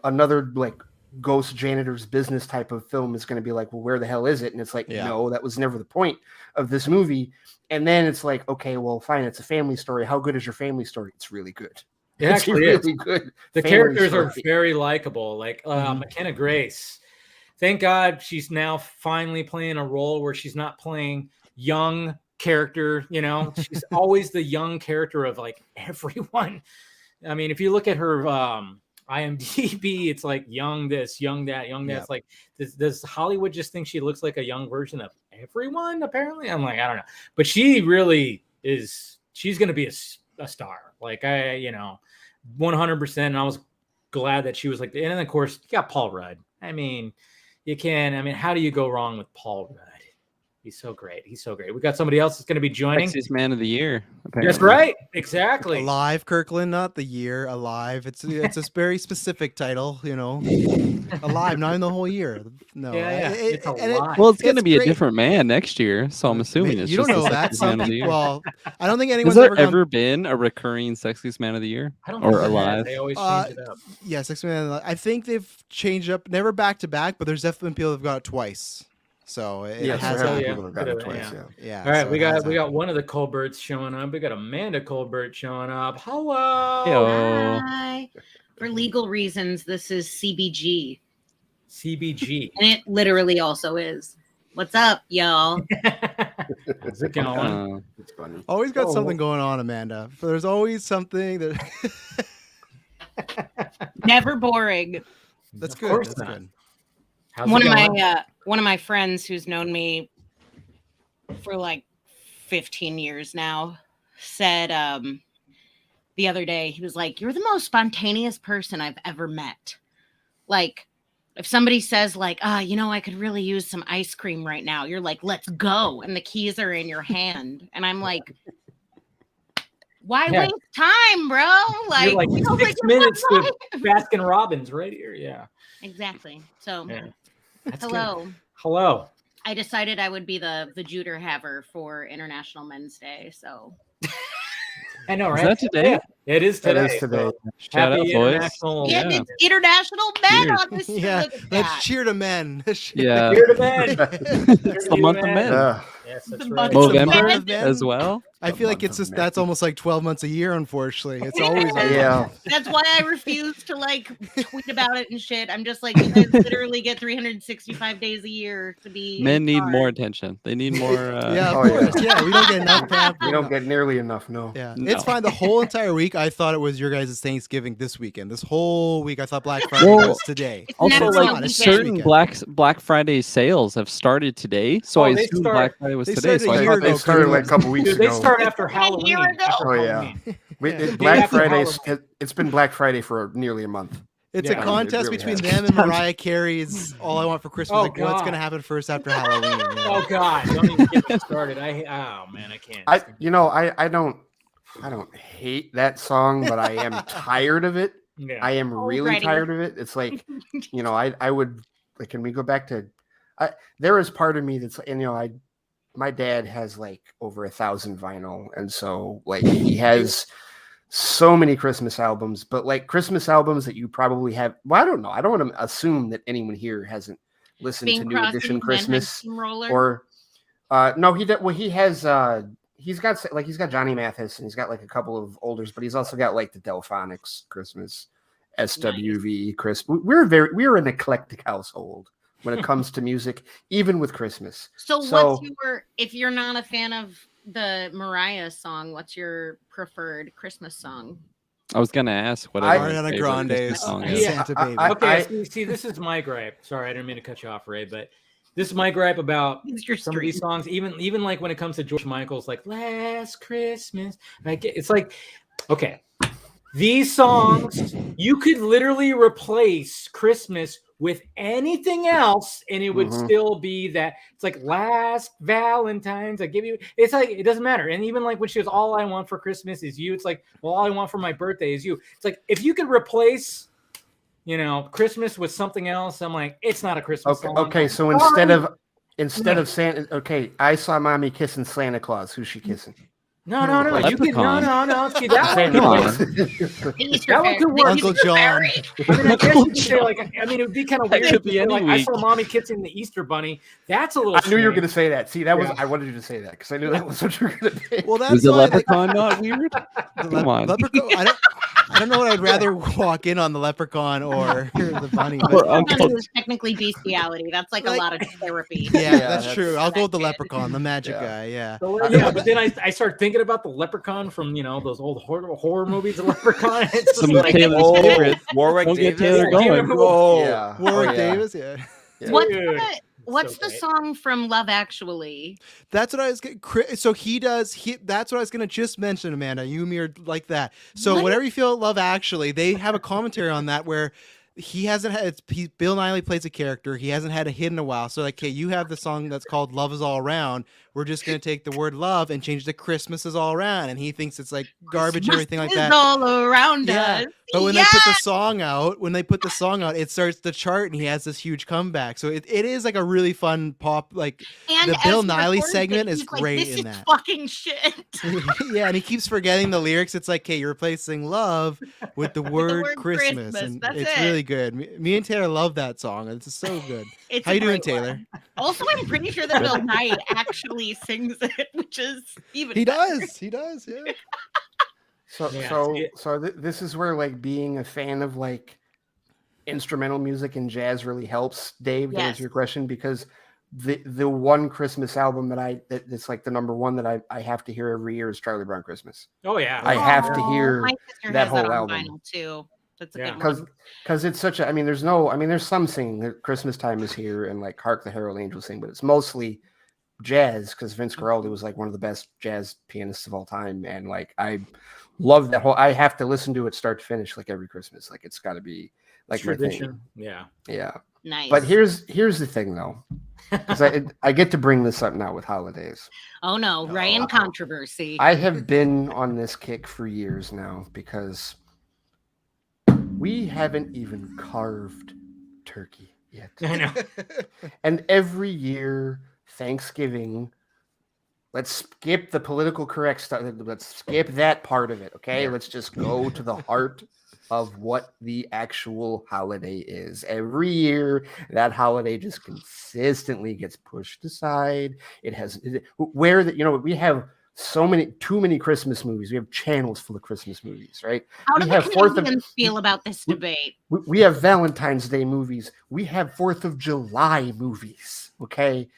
another like ghost janitor's business type of film is going to be like, well, where the hell is it? And it's like, no, that was never the point of this movie. And then it's like, okay, well, fine, it's a family story. How good is your family story? It's really good. It actually is. Really good. The characters are very likable. Like McKenna Grace. Thank God she's now finally playing a role where she's not playing young character. You know, she's always the young character of like everyone. I mean, if you look at her IMDb, it's like young this, young that, young that. It's like, does Hollywood just think she looks like a young version of everyone? Apparently, I'm like, I don't know, but she really is. She's going to be a star. Like 100%. And I was glad that she was like, and then of course you got Paul Rudd. I mean, how do you go wrong with Paul Rudd? He's so great. We got somebody else that's going to be joining. Sexiest Man of the Year. Apparently. That's right. Exactly. Alive, Kirkland, not the year. Alive. It's a very specific title, you know. Alive, not in the whole year. No. Yeah. It's going to be a different man next year, so I'm assuming it's you don't just know that. Man of the Year. Well, I don't think anyone's Has there ever been a recurring Sexiest Man of the Year? I don't or know. Alive. They always change it up. Yeah, Sexiest Man. I think they've changed up, never back to back, but there's definitely been people that've got it twice. So it has people have got it twice. Yeah. All right, so we got one of the Colberts showing up. We got Amanda Colbert showing up. Hello. Heyo. Hi. For legal reasons, this is CBG. CBG. And it literally also is. What's up, y'all? How's it going? It's funny. Always got something going on, Amanda. There's always something that. Never boring. That's Of good. course That's not. good. How's One it of going? my friends who's known me for like 15 years now said the other day, he was like, "You're the most spontaneous person I've ever met." Like, if somebody says like, I could really use some ice cream right now, you're like, "Let's go," and the keys are in your hand, and I'm like, why waste time, bro? You're like you know, 6 minutes with Baskin Robbins right here. Yeah. Exactly. So That's hello. Good. Hello. I decided I would be the Juder haver for International Men's Day. So I know, right? Is that today? Yeah, it is today. It is today. Shout out, Happy boys. International. yeah, it's International Men Cheers. on this. Yeah, Look at let's that. cheer to men. Yeah. Here to men. It's the month of men. Yes, that's The right. month of November men. as well. I feel like it's just that's almost like 12 months a year. Unfortunately, it's always Yeah. That's why I refuse to like tweet about it and shit. I'm just like, you guys literally get 365 days a year to be. Men need hard. more attention. They need more. Yeah, of Oh, yeah. course. Yeah, we don't get enough crap. We don't get nearly enough, no. Yeah, No. it's fine. The whole entire week, I thought it was your guys' Thanksgiving this weekend. This whole week, I thought Black Friday Well, was today. It's Also, never It's like not. It's this certain weekend. Black Friday sales have started today, so I they assume start- Black Friday was they today. started So a I year thought ago, They they started like a couple weeks Dude, they ago. start after Halloween. year ago. After Oh, yeah. Halloween. Yeah. Black after Friday. Halloween. It's been Black Friday for nearly a month. It's Yeah. a contest It really between has. them and Mariah Carey's "All I Want for Christmas." Oh, Like, what's God. gonna happen first after Halloween? Yeah. Oh God! Don't even get me started. Oh man, I can't. I don't hate that song, but I am tired of it. Yeah. I am really Already. tired of it. It's like, I would like, can we go back to there is part of me that's, and my dad has like over 1,000 vinyl, and so like he has so many Christmas albums, but like Christmas albums that you probably have. Well, I don't know. I don't want to assume that anyone here hasn't listened Bing to New Crosby, Edition Manheim Christmas Steamroller. or no, he did. Well, he has. He's got Johnny Mathis, and he's got like a couple of olders, but he's also got like the Delphonics Christmas, SWV Christmas. We're an eclectic household when it comes to music, even with Christmas. So what's if you're not a fan of the Mariah song, what's your preferred Christmas song? I was gonna ask what Ariana Grande's song Okay. is. Yeah. Santa Baby. Okay, see, this is my gripe. Sorry, I didn't mean to cut you off, Ray, but this is my gripe about It's your some of these stream. songs. Even like when it comes to George Michael's, like "Last Christmas," like it's like, okay, these songs you could literally replace Christmas with anything else, and it would still be that. It's like "Last Valentine's," I give you. It's like it doesn't matter. And even like when she was "All I Want for Christmas is You," it's like, well, all I want for my birthday is you. It's like if you could replace, Christmas with something else, I'm like, it's not a Christmas song. Okay, so instead of Santa, okay, I saw mommy kissing Santa Claus. Who's she kissing? No. You can, no. See, that one, Come on. Easter that one fairy. could work. Uncle John. I mean, I guess you could say, like, I mean, it would be kind of That weird could at the be end. any Like, I week. saw Mommy kissing the Easter Bunny. That's a little. I knew you were strange. going to say that. See, that was Yeah. I wanted you to say that because I knew that was what you were going to say. Well, that's Was the why, like, leprechaun not weird? Come on. Leprechaun. I don't know what I'd rather walk in on, the leprechaun or the bunny. Or But Uncle. It was technically bestiality. That's like a Like- lot of therapy. yeah, Yeah, that's true. I'll go with the leprechaun, the magic Yeah. guy. Yeah. Yeah, but then I start thinking about the leprechaun from those old horror movies. The leprechaun. It's just Some of like, Taylor's Oh, favorites. Warwick Don't get Davis. Taylor going. Oh, Yeah. Warwick Oh, yeah. Davis. Yeah. Yeah. Dude. What's So the great. song from Love Actually? That's what I was. So he does. That's what I was gonna just mention, Amanda. You and me are like that. So What? whatever you feel at Love Actually, they have a commentary on that where he hasn't had. Bill Nighy plays a character. He hasn't had a hit in a while. So like, okay, you have the song that's called "Love Is All Around." We're just gonna take the word "love" and change it to "Christmas Is All Around," and he thinks it's like garbage and everything like It's that. all around Yeah. us. But when they put the song out, it starts to chart, and he has this huge comeback. So it is like a really fun pop, like And the as Bill he Nighy records it, segment is he's like, great this in is that. fucking shit. yeah, and he keeps forgetting the lyrics. It's like, hey, you're replacing love with the word, word Christmas, Christmas. and That's it's it. really good. Me and Taylor love that song. It's so good. It's How a you doing, great Taylor? one. Also, I'm pretty sure that Bill Nighy actually sings it, which is even He better. does. He does. Yeah. So this is where like being a fan of like instrumental music and jazz really helps, Dave, to Yes. answer your question, because the one Christmas album that's like the number one that I have to hear every year is Charlie Brown Christmas. Oh yeah. I have to Oh, hear my sister that has that whole on album. vinyl too. That's a Yeah. good one. Because it's such a, there's some singing that Christmas time is here and like Hark the Herald Angels sing, but it's mostly jazz because Vince Guaraldi was like one of the best jazz pianists of all time. And like, I love that I have to listen to it start to finish, like every Christmas. Like it's gotta be like my thing. Tradition. Yeah. Yeah. Nice. But here's the thing though, because I get to bring this up now with holidays. oh no, Ryan controversy. I have been on this kick for years now because we haven't even carved turkey yet. I know. And every year, Thanksgiving, let's skip the political correct stuff. Let's skip that part of it. Okay. Let's just go to the heart of what the actual holiday is. Every year, that holiday just consistently gets pushed aside. We have too many Christmas movies. We have channels full of Christmas movies, right? How do we the have Canadians feel about this debate? We have Valentine's Day movies. We have 4th of July movies. Okay.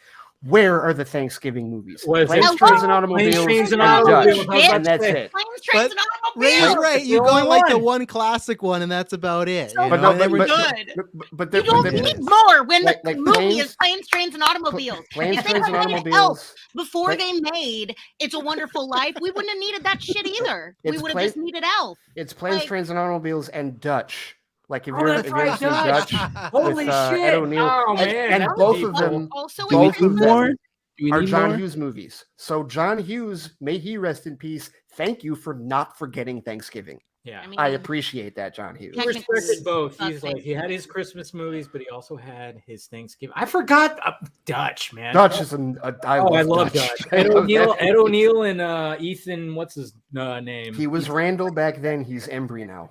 Where are the Thanksgiving movies? What is Planes, it? Trains, and Automobiles. Planes, Trains, and and Automobiles. Dutch. How's that And that's say? it. Planes, Trains, and Ray's Automobiles. right. It's You the go only like the one. one classic one, and that's about it. So you But know? no, And then but, we're- good. but You don't need more when like the movie Planes- is Planes, Trains, and Automobiles. Planes, If they Trains, and had made Elf Automobiles. before Pla- they made It's a Wonderful Life, we wouldn't have needed that shit either. We It's would have Pla- just needed Elf. It's Planes, like- Trains, and Automobiles and Dutch. Like if Oh, you're that's if right, you're Dutch. Dutch Holy with shit. Ed O'Neill, Oh, and, man. and that would both be of cool. them Also, Do we both in of need them more? Do we are need John more? Hughes movies. So John Hughes, may he rest in peace. Thank you for not forgetting Thanksgiving. Yeah. mean, I appreciate that, John Hughes. He Technically, respected both. not He's like, he had Thanksgiving. his Christmas movies, but he also had his Thanksgiving. I forgot Dutch, man. Dutch is I love Dutch. Ed I love O'Neill, that. Ed O'Neill, and Ethan. What's his name? He was Randall back then. He's Embry now.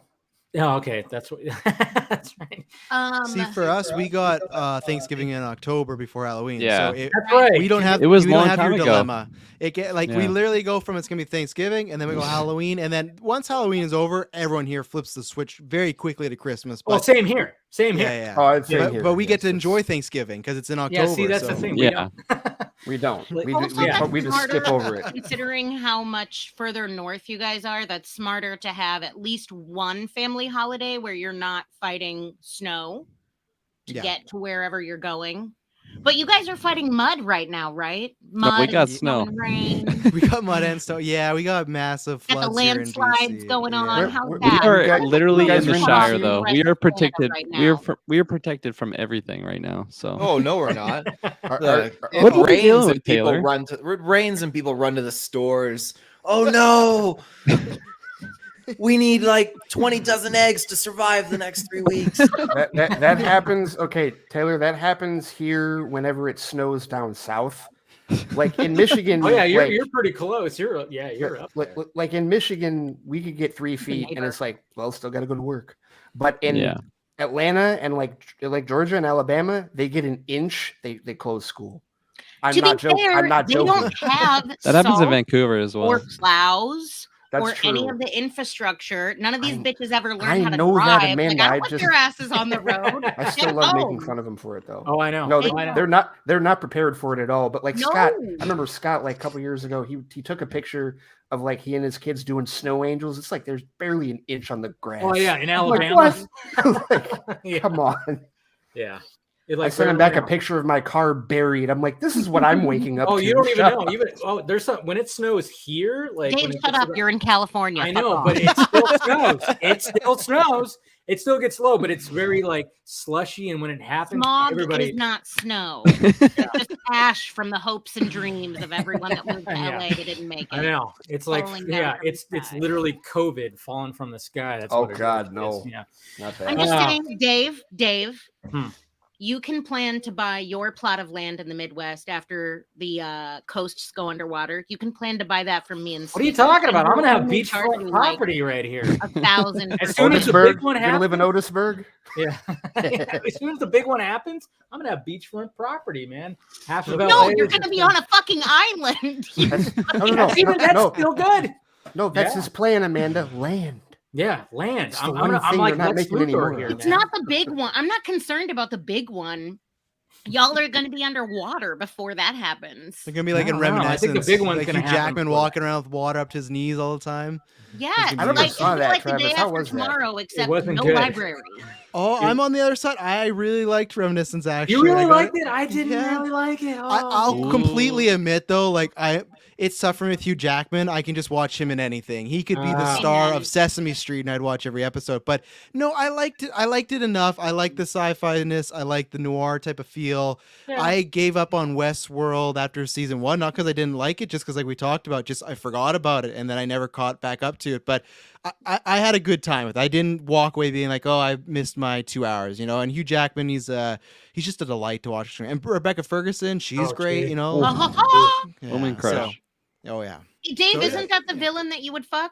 Oh, okay, that's what. That's right. See, for us, we got Thanksgiving in October before Halloween. Yeah. So it, That's right. we don't have. It was we don't long have time your ago. dilemma. It get like we Yeah. literally go from it's gonna be Thanksgiving, and then we go Halloween, and then once Halloween is over, everyone here flips the switch very quickly to Christmas. But Well, same here. Same here. yeah, yeah. Oh, it's But, here. but we get Yes, to it's- enjoy Thanksgiving because it's in Yeah. October. See, that's so. the thing. Yeah. We don't. We, Also, we, that's we just skip smarter, over it. Considering how much further north you guys are, that's smarter to have at least one family holiday where you're not fighting snow to Yeah. get to wherever you're going. But you guys are fighting mud right now, right? No, Mud, we got and snow. and rain. We got mud and snow. Yeah, we got massive Got the floods here in landslides DC. going on. We're- How's we're- that? We are guys- literally you guys in the are in Shire, DC? though. We are protected. Right we are now. we are protected from everything right now. So Oh no, we're not. Are- Look, are- it What are we rains doing, and people Taylor? run to the stores. Oh no. We need like 20 dozen eggs to survive the next 3 weeks. that happens. Okay, Taylor, that happens here whenever it snows down south. Like in Michigan. Oh yeah, you're like, you're pretty close. You're up there. like in Michigan, we could get 3 feet, and it's like, well, still got to go to work. But in Atlanta and like Georgia and Alabama, they get an inch. They close school. I'm not joking. They don't have That happens in salt Vancouver as well. or plows That's or true. any of the infrastructure. None of these bitches ever learned I how to know drive. that, Amanda. Like, I I put just- your asses on the road. I still Get love making home. fun of them for it, though. Oh, I know. No, I know. they're not prepared for it at all. But like No. Scott, I remember Scott like a couple years ago. He took a picture of like he and his kids doing snow angels. It's like there's barely an inch on the grass. Oh yeah, in I'm like, Alabama. what? Like, Yeah. come on. Yeah. I sent him back a picture of my car buried. I'm like, this is what I'm waking up Oh, to. you don't even Shut know. up. There's some when it snows here. Like Dave, when it shut gets up. You're in California. I Fuck know, off. but it still snows. It still snows. It still gets low, but it's very like slushy. And when it happens, Smog everybody. is not snow. It's just ash from the hopes and dreams of everyone that moved to Yeah. LA that didn't make it. I know. It's like falling down from the it's sky. literally COVID falling from the sky. That's Oh, what it God, is. no. Yeah. Not I'm that. just Ah. saying, Dave, Hmm. you can plan to buy your plot of land in the Midwest after the coasts go underwater. You can plan to buy that from me. And What are you Steve, talking and about? I'm we'll gonna have only charge beachfront you, like, property right here. 1,000. As soon as the Otisburg? big one You're gonna live in happens, Otisburg? yeah. As soon as the big one happens, I'm gonna have beachfront property, man. Half of No, LA you're is gonna just be gonna- on a fucking island. You That's, fucking- no, That's no, still good. no, that's Yeah. his plan, Amanda. Land. Yeah, land. It's the I'm one like thing you're not Lex making anymore. Luthor here, It's man. not the big one. I'm not concerned about the big one. Y'all are gonna be underwater before that happens. They're gonna be like I in don't know. I Reminiscence. think the big one's like gonna Hugh happen Jackman before walking around with water up to his knees all the time. Yeah, I it's never like, saw it's that, like the Travis. day How after was that? tomorrow, except wasn't no good. library. Oh, It- I'm on the other side. I really liked Reminiscence. Actually, You really I got liked it? I didn't Yeah. really like it. I'll Oh. completely admit though, like it's suffering with Hugh Jackman. I can just watch him in anything. He could be the Ah. star Amen. of Sesame Street, and I'd watch every episode. But no, I liked it. I liked it enough. I liked the sci-fi-ness. I liked the noir type of feel. Yeah. I gave up on Westworld after season 1, not because I didn't like it, just because like we talked about, just I forgot about it, and then I never caught back up to it. But I had a good time with it. I didn't walk away being like, oh, I missed my 2 hours, you know. And Hugh Jackman, he's just a delight to watch. And Rebecca Ferguson, she's Oh, great, gee. you know. Yeah, Woman crush. oh yeah. Dave, So, yeah. isn't that the villain that you would fuck?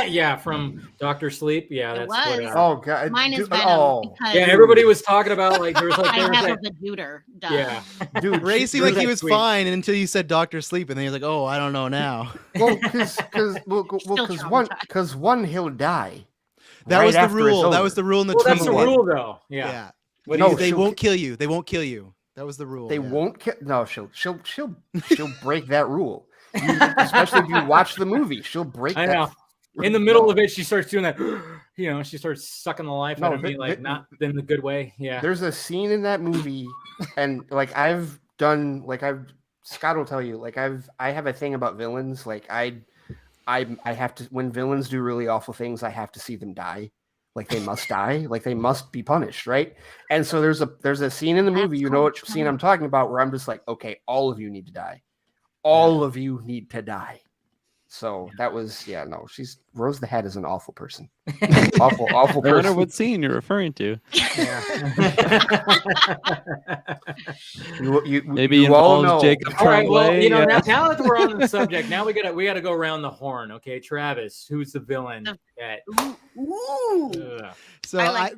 Yeah, from Doctor Sleep. Yeah, It that's what. was. Oh God. Mine is Dude, Venom oh, because Yeah, everybody was talking about like there was like I there was have like a Vajooter. Duh. yeah. dude. Ray seemed like he that was tweet. fine until you said Doctor Sleep, and then he was like, "Oh, I don't know now." Well, because Still one he'll die. That right was the after it's rule. That over. was the rule in the Well, that's the tweet. rule though. Yeah. What do No, you They think? she'll won't kill you. They won't kill you. That was the rule. They yeah. won't kill. No, she'll break that rule. Especially if you watch the movie, she'll break. I that. know. In the middle of it, she starts doing that. You know, she starts sucking the life out No, of me, like not in the good way. Yeah. There's a scene in that movie, and like Scott will tell you, like I have a thing about villains. Like I have to, when villains do really awful things, I have to see them die. Like they must die. Like they must be punished, right? And so there's a scene in the movie. You know what scene I'm talking about? Where I'm just like, okay, all of you need to die. All of you need to die. So that was she's Rose the Hat is an awful person. awful I wonder person. what scene you're referring to. Maybe you all involves know. Jacob All right. Well, Tremblay, you know, yeah. now that we're on the subject, now we gotta go around the horn. Okay, Travis, who's the villain? That, ugh. So I like-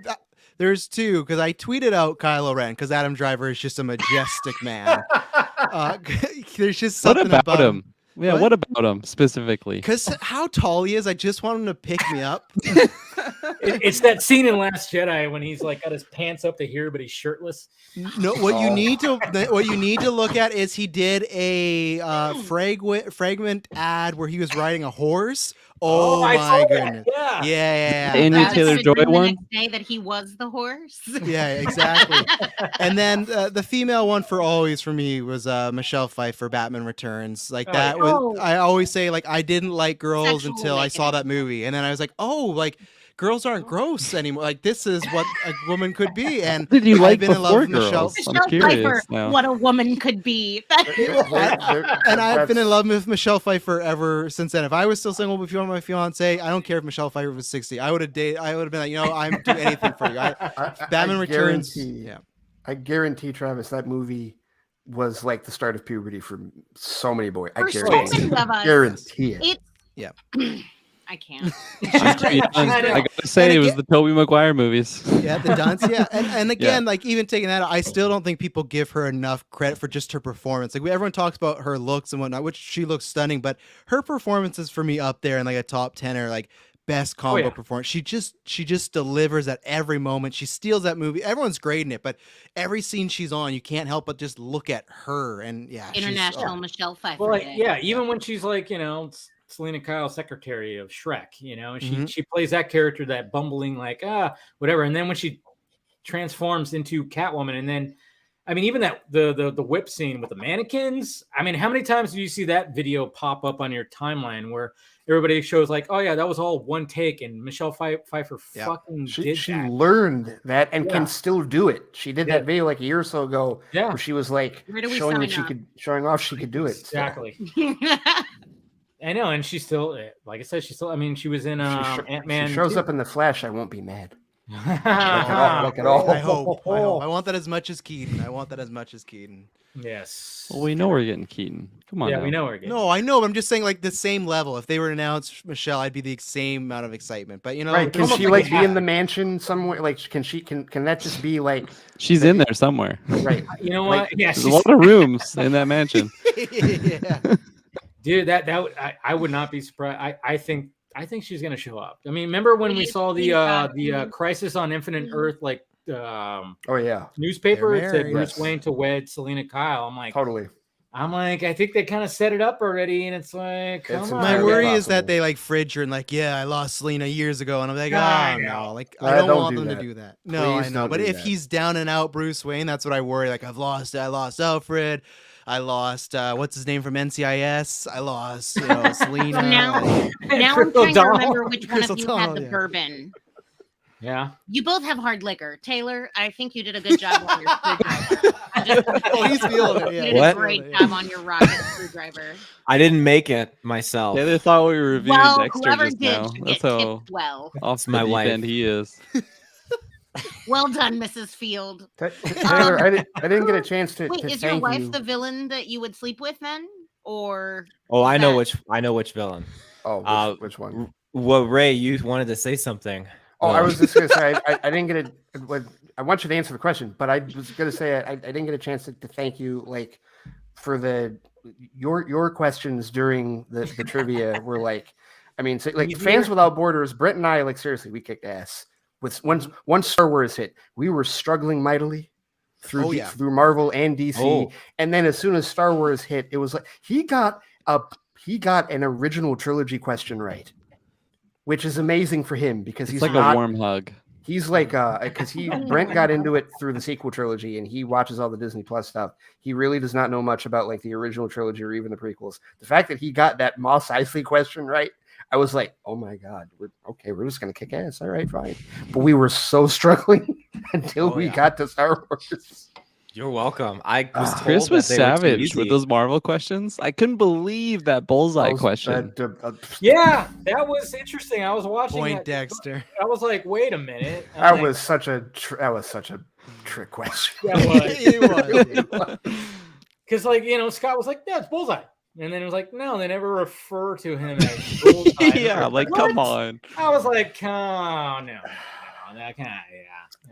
there's two, because I tweeted out Kylo Ren because Adam Driver is just a majestic man. There's just What something about him? Yeah, What? what about him specifically? Because how tall he is, I just want him to pick me up. It's that scene in Last Jedi when he's like got his pants up to here, but he's shirtless. No, what you need to look at is he did a fragment ad where he was riding a horse. Oh, I my saw that. goodness! Yeah. Yeah. And you Travis Taylor would Joy dream the one? next day that he was the horse. Yeah, exactly. And then the female one for always for me was Michelle Pfeiffer, Batman Returns. Like Oh, that yeah. was. I always say like I didn't like girls Sexual until I saw awakening. that movie, and then I was like, oh, like girls aren't gross anymore. Like this is what a woman could be. And What did you I've like been in love before with Michelle. girls? I'm Michelle curious Pfeiffer, now. what a woman could be. And I've been in love with Michelle Pfeiffer ever since then. If I was still single before my fiance, I don't care if Michelle Pfeiffer was 60. I would have dated. I would have been like, I'm do anything for you. Batman Returns. guarantee- Yeah. I guarantee, Travis, that movie was like the start of puberty for so many boys. I For so guarantee, many of us, guarantee it. I can't. I gotta say, it was the Tobey Maguire movies. Yeah, the dunce. Yeah, and again, like even taking that, I still don't think people give her enough credit for just her performance. Like everyone talks about her looks and whatnot, which she looks stunning, but her performance is for me up there in like a top 10 or like best combo performance. She just delivers at every moment. She steals that movie. Everyone's great in it, but every scene she's on, you can't help but just look at her. And yeah, International Michelle Pfeiffer. Well, like, Day. yeah, even when she's like, Selena Kyle's secretary of Shrek, she plays that character, that bumbling, like, whatever. And then when she transforms into Catwoman, and then, I mean, even that the whip scene with the mannequins. I mean, how many times do you see that video pop up on your timeline where everybody shows like, oh yeah, that was all one take, and Michelle Pfeiffer fucking did she that. learned that and can still do it. She did that video like a year or so ago, where she was like showing off she could do it. Exactly. I know, and she's still, like I said, I mean, she was in Ant-Man. She shows up in the Flash. I won't be mad. Like at all. I hope. I want that as much as Keaton. Yes. Well, we know we're getting Keaton. Come on. Yeah, now. we know we're getting. No, I know. But I'm just saying, like the same level. If they were to announce Michelle, I'd be the same amount of excitement. But right? Can she like be in the mansion somewhere? Like, can that just be like she's in there somewhere? Right. You know what? Yeah, there's a lot of rooms in that mansion. Yeah. Dude, I would not be surprised. I think she's gonna show up. I mean, remember when we saw the Crisis on Infinite Earth newspaper? It said Bruce Wayne to wed Selena Kyle. I'm like, totally. I think they kind of set it up already, and it's like, come on. My worry is that they like fridge her and like, I lost Selena years ago, and I'm like, no, like I don't want them to do that. No, I know, but if he's down and out Bruce Wayne, that's what I worry. Like I lost Alfred. I lost what's his name from NCIS. I lost Selena. Now I'm trying to remember which one of you had the bourbon. Yeah. You both have hard liquor. Taylor, I think you did a good job on your screwdriver. He's feeling it. You did a great job on your rocket screwdriver. I didn't make it myself. Yeah, they thought we were reviewing Dexter whoever just did now. should That's get how tipped well. off my the wife. deep end he is. Well done, Mrs. Field. Taylor, I didn't get a chance to. Wait, to is your thank wife you. the villain that you would sleep with then, or? Oh, I know which villain. Oh, which one? Well, Ray, you wanted to say something. Oh, I was just gonna say I didn't get it. I want you to answer the question, but I was gonna say I didn't get a chance to thank you like for your questions during the trivia were like, I mean, so, like Fans Without Borders. Brett and I, like seriously, we kicked ass. With once Star Wars hit, we were struggling mightily through Marvel and DC, and then as soon as Star Wars hit, it was like he got an original trilogy question right, which is amazing for him because he's like not a warm hug. He's like because Brent got into it through the sequel trilogy and he watches all the Disney Plus stuff. He really does not know much about like the original trilogy or even the prequels. The fact that he got that Mos Eisley question right, I was like, oh my God, we're just gonna kick ass. All right, fine. But we were so struggling until we got to Star Wars. You're welcome. Chris was savage with those Marvel questions. I couldn't believe that bullseye question. Yeah, that was interesting. I was watching Point Dexter. I was like, wait a minute. That was such a trick question. Yeah, it was. Because like Scott was like, yeah, it's bullseye. And then it was like, no, they never refer to him as bullseye. Yeah, like, come on. I was like, oh, no, that kind of,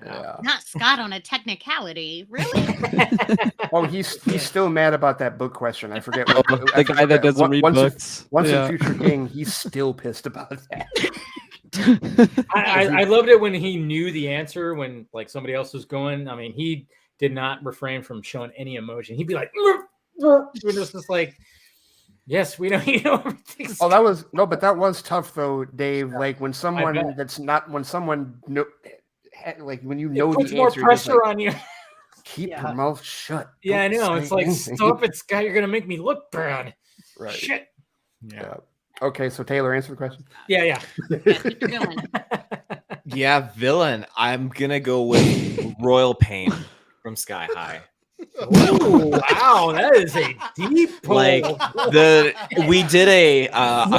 yeah. Not Scott on a technicality, really? Oh, he's still mad about that book question. I forget. The guy that doesn't read books. Once in Future King, he's still pissed about that. I loved it when he knew the answer when like somebody else was going. I mean, he did not refrain from showing any emotion. He'd be like, we're just like, yes, we know everything. Oh, that was tough though, Dave. Like when someone like when you know the answer, more pressure on you. Keep your mouth shut. Yeah, I know. It's like, stop it, Scott. You're gonna make me look bad. Right. Shit. Yeah. Okay, so Taylor, answer the question. Yeah. Yeah, villain. I'm gonna go with Royal Pain from Sky High. Oh wow, that is a deep pull. Like we did a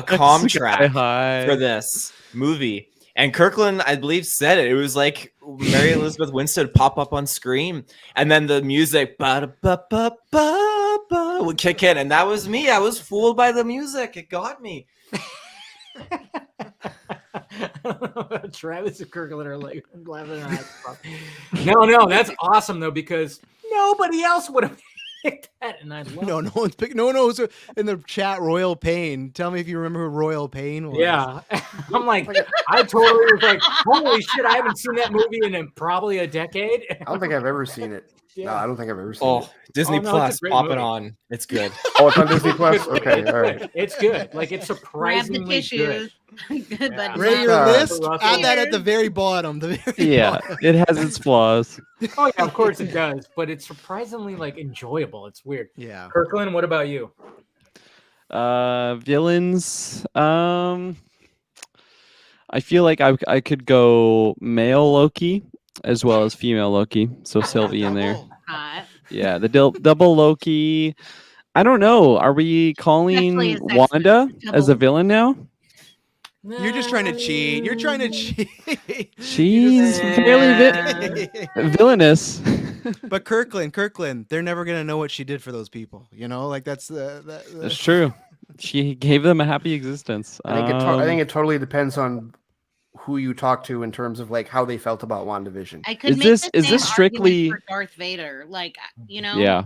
com track for this movie, And Kirkland, I believe, said it. It was like Mary Elizabeth Winstead pop up on screen, and then the music ba-da-ba-ba-ba-ba would kick in, and that was me. I was fooled by the music. It got me. Travis and Kirkland are like laughing their ass off. No, that's awesome though, because nobody else would have picked that, and I love No, no one's picking. No one knows in the chat. Royal Pain. Tell me if you remember who Royal Pain was. Yeah, I'm like, I totally was like, holy shit, I haven't seen that movie in probably a decade. I don't think I've ever seen it. Yeah. No, I don't think I've ever seen Oh, it. Disney Oh, no, Plus, it's a great pop it movie. on. It's good. Oh, it's on Disney Plus. Okay, all right. It's good. Like it's Grab the surprisingly good. tissues. Good, Yeah. but Rate not- your Uh, list. Russell. Add that at the very bottom. The very Yeah, bottom. it has its flaws. Oh yeah, of course it does, but it's surprisingly like enjoyable. It's weird. Yeah. Kirkland, what about you? Villains. I feel like I could go male Loki as well as female Loki. So Sylvie in there. hot. Yeah, the double Loki. I don't know. Are we calling Definitely a sex Wanda double. as a villain now? You're just trying to cheat. You're trying to cheat. She's fairly villainous. But Kirkland, they're never gonna know what she did for those people. You know, like that's That's true. She gave them a happy existence. I think it totally depends on who you talk to in terms of like how they felt about WandaVision. I could Is make this- the is same this strictly- argument for Darth Vader? Like, you know, Yeah.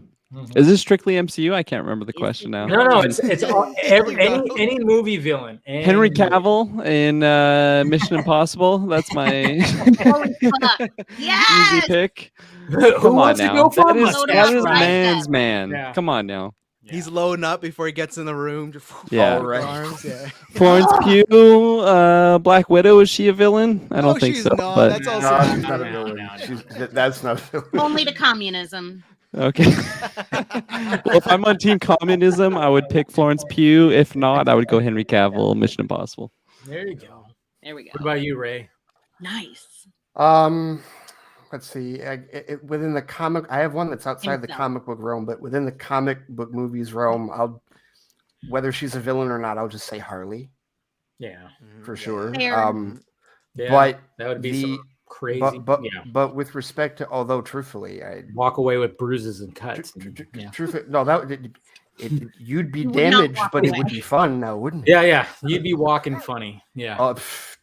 Is this strictly MCU? I can't remember the question now. No, it's all, any movie villain. Henry Any movie. Cavill in Mission Impossible. That's my Holy fuck. easy Yes. pick. Who Come on wants to now. go for That him? is, Load that up is right man's then. man. Yeah. Come on now. He's loading up before he gets in the room. Just Yeah. All right. arms, yeah. Florence Pugh, Black Widow. Is she a villain? I don't No, think she's so. not. But That's also No, she's not a No, villain. no, no. That's not a villain. Only to communism. okay. Well, if I'm on Team Communism, I would pick Florence Pugh. If not, I would go Henry Cavill, Mission Impossible. There you go. There we go. What about you, Ray? Nice. Let's see. Within the comic, I have one that's outside the Himself. comic book realm, but within the comic book movies realm, whether she's a villain or not, I'll just say Harley Yeah. for sure. Fair. Yeah. But that would be the- some crazy. but with respect to, although truthfully, I Walk away with bruises and cuts. Yeah. truthfully, no, you'd be You would not damaged, walk but it away. would be fun now, wouldn't it? Yeah. You'd be walking funny. Yeah.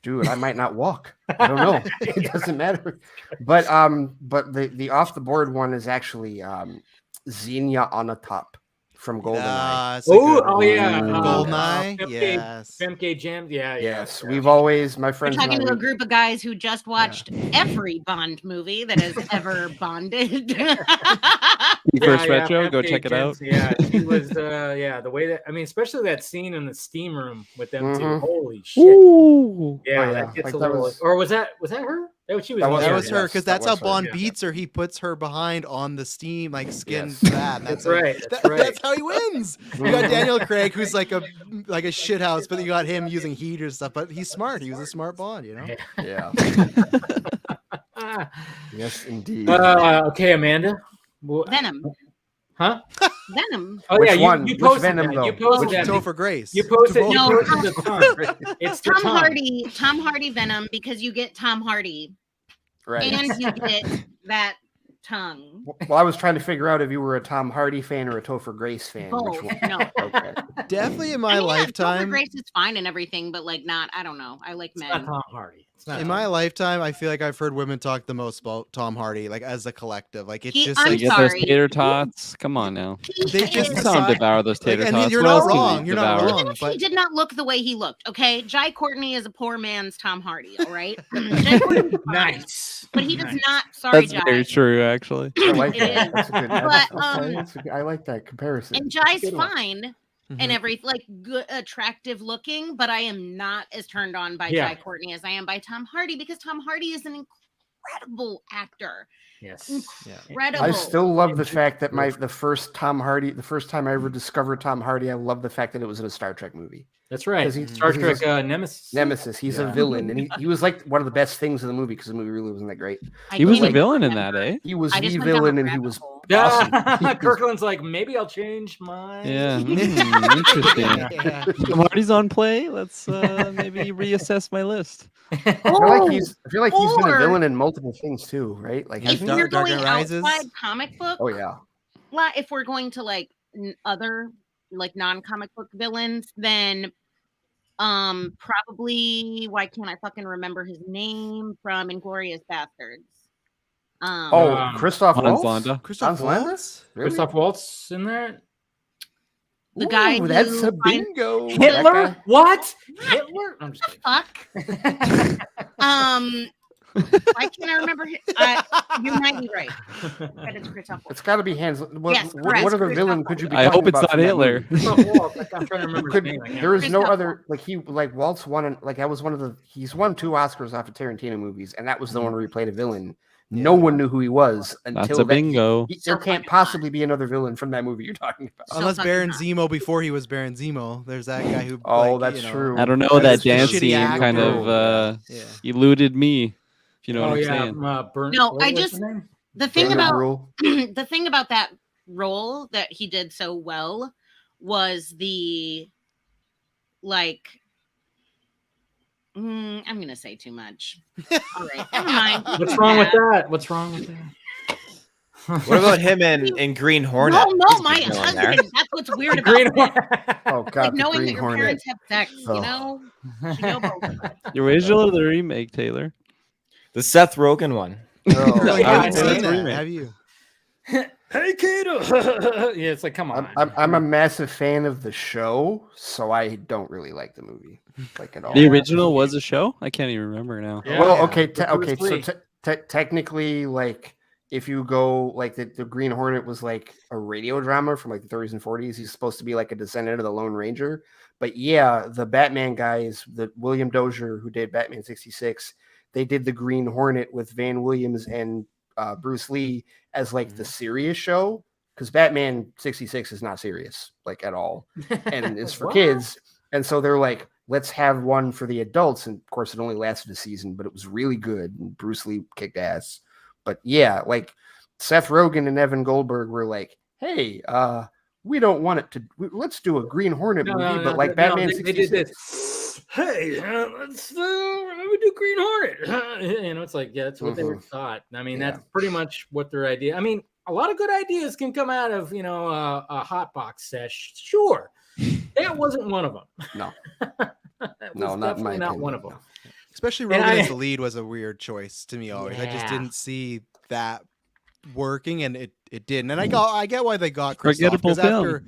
Dude, I might not walk. I don't know. It doesn't matter. But the off the board one is actually Xenia on a top from GoldenEye. It's a good Oh one. yeah. Goldeneye. Femke- Yes. Femke Jam. Yeah. Yes, we've always, my We're friends talking and to I, a group of guys who just watched every Bond movie that has ever bonded. Geek Verse Retro. Go Femke check it out. Jam, Yeah, she was. The way that especially that scene in the steam room with them two. Mhm. Holy shit. Ooh. Yeah, Oh, yeah. that gets Like, a that little. was- Or was that her? That was she was. That in was there. That was her yes, because that that's how was her, Bond yeah. beats her. He puts her behind on the steam, like skin Yes. that. That's how- right. That's right. That's how he wins. You got Daniel Craig, who's like a shithouse, but you got him using heat or stuff. But he's smart. He was a smart Bond, you know. yeah, Ah. yes, indeed. Okay, Amanda. Venom. Huh? Venom. Oh Which yeah, one? you Which posted Venom, that. though? You posted Which that. Topher Grace. You posted. Topher- No, You posted the tongue. It's the Tom tongue. Hardy. Tom Hardy Venom because you get Tom Hardy Right. and you get that tongue. Well, I was trying to figure out if you were a Tom Hardy fan or a Topher Grace fan. Which Both. one? No. Okay. Definitely in my I mean, yeah, Topher lifetime. Grace is fine and everything, but like not. I don't know. I like It's not men. Tom Hardy. It's not In my lifetime, I feel like I've heard women talk the most about Tom Hardy, like as a collective. Like it's just I'm You like get those sorry. tater tots. Come on now. They just is- That's how I'm decide- devour those tater and tots. you're What not else can we wrong. You're not devour? wrong. Even if but- he did not look the way he looked, okay? Jai Courtney is a poor man's Tom Hardy, all right? Jai Courtney's fine, nice. but he does Nice. not. Sorry, That's Jai. very true, actually. I like It that. is. That's a good. But, I like that comparison. And Jai's Good one. fine Mhm. and every like good, attractive looking, but I am not as turned on by Yeah. Jai Courtney as I am by Tom Hardy because Tom Hardy is an incredible actor. Yes. Incredible. I still love the fact that the first time I ever discovered Tom Hardy, I love the fact that it was in a Star Trek movie. That's right. 'Cause he- Star because he's Trek Nemesis. Nemesis. He's a villain, and he was like one of the best things in the movie because the movie really wasn't that great. He was a like- villain in that, eh? He was I just the went down a villain, and he rabbit was hole. awesome. Yeah, Kirkland's like, maybe I'll change my. Yeah, interesting. Yeah. Tom Hardy's on play. Let's maybe reassess my list. I feel like he's been a Or- villain in multiple things too, right? Like If If hasn't he? you're Dark going Knight Rises? outside comic book, Oh yeah. if we're going to like other like non-comic book villains, then probably why can't I fucking remember his name from Inglorious Bastards? Oh, Christoph Hans Waltz. Landa. Christoph Hans Landa? Waltz? Really? Christoph Waltz in there. The guy Ooh, that's who a bingo. That Hitler? guy- What? Hitler? I'm just kidding. fuck. Why can't I remember? You might be right. But it's Christoph Waltz. It's got to be Hans. What, Yes, what correct. other Christoph villain could you be? I talking hope it's about not from that Hitler. movie? Christoph Waltz. I'm trying to remember his name. I can't There is no Christoph other like Waltz won like that was one of the he's won 2 Oscars off of Tarantino movies, and that was the one where he played a villain. No one knew who he was until That's a bingo. There can't possibly be another villain from that movie you're talking about. So Unless fucking Baron hot. Zemo before he was Baron Zemo. There's that guy who. Oh, like, that's you know, true. I don't know. That's That the dance shitty scene kind actor. of Yeah. eluded me. If you know Oh what I'm yeah, saying. Burnt. No, what I was just- his name? The thing Daniel about Bruhl. the thing about that role that he did so well was the like I'm gonna say too much. All right, never mind. What's wrong with that? What's wrong with that? What about him in Green Hornet? No, He's a my good villain there. husband. That's what's weird about Green it. Hornet. Oh god, Like the knowing Green that your Hornet. parents have sex, Oh. you know? You know both of them. The original or the remake, Taylor? The Seth Rogen one. Oh, Really, Yeah, I I haven't know seen that's that. remake. Have you? Hey, Kato. Yeah, it's like, come on. I'm a massive fan of the show, so I don't really like the movie like at all. The original was a show? I can't even remember now. Yeah. Well, Yeah. okay, With okay. Bruce So Lee. technically, like, if you go like the Green Hornet was like a radio drama from like the 30s and 40s. He's supposed to be like a descendant of the Lone Ranger. But yeah, the Batman guys, the William Dozier who did Batman 66, they did the Green Hornet with Van Williams and Bruce Lee as like the serious show, because Batman 66 is not serious like at all, and it's for What? kids. And so they're like, let's have one for the adults. And of course, it only lasted a season, but it was really good. And Bruce Lee kicked ass. But yeah, like Seth Rogen and Evan Goldberg were like, hey, we don't want it to. Let's do a Green Hornet movie, but like Batman they 66. did this. Hey, let's we do Green Hornet. You know, it's like, yeah, that's what they were thought. I mean, Yeah. that's pretty much what their idea. I mean, a lot of good ideas can come out of, you know, a hot box sesh. Sure, that wasn't one of them. No. That No, was not in my definitely not opinion, one of no. them. Especially And Rogan I- as the lead was a weird choice to me always. I just Yeah. didn't see that working, and it didn't. And I get why they got Christoph. Forgettable 'Cause after,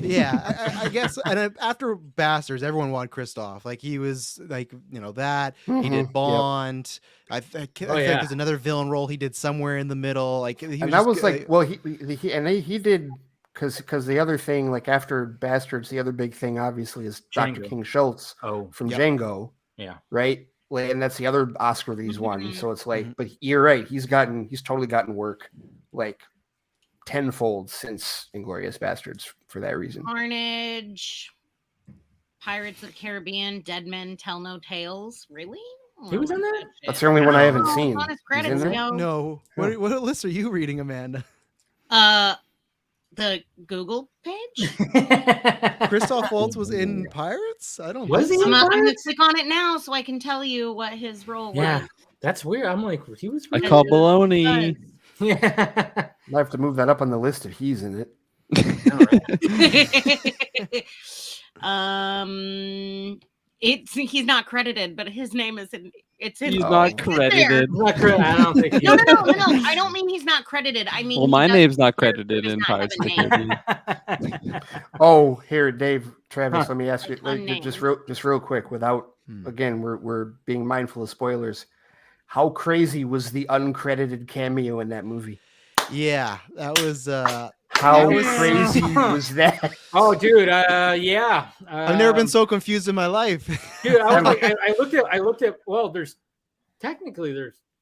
yeah, I guess. And after Bastards, everyone wanted Christoph. Like he was like, you know, that he Mhm, did yep. Bond. I think Oh, yeah. there's another villain role he did somewhere in the middle. Like he And was that was just, like, well, he did because the other thing, like after Bastards, the other big thing obviously is Dr. Django. King Schultz Oh, from Yep. Django. Yeah. Right. Like, and that's the other Oscar that he's won. Mhm. So it's like, but you're right. He's totally gotten work like tenfold since Inglorious Bastards for that reason. Carnage, Pirates of the Caribbean, Dead Men Tell No Tales. Really? He was in that? That's the only one I haven't Oh, seen. on his He's credits, in there? yo. no. What list are you reading, Amanda? The Google page. Christoph Waltz was in Pirates. I don't. Was think he? so. I'm gonna click on it now so I can tell you what his role Yeah, was. that's weird. I'm like, he was. I really call good. baloney. Yeah. I have to move that up on the list if he's in it. He's not credited, but his name is in. It's in. He's Oh. not It's in there. credited. Not correct. I don't think. he No, is. no. I don't mean he's not credited. I mean, Well, he my does- name's not character credited does in not have Pirates a of the name. Caribbean. Oh, here, Dave, Travis, Huh. let me ask you, Like, like, unnamed. just real quick, without again, we're being mindful of spoilers. How crazy was the uncredited cameo in that movie? Yeah, that was. How was- crazy was that? Oh, dude. Yeah. I've never been so confused in my life. Dude, I was like, I looked at. Well, there's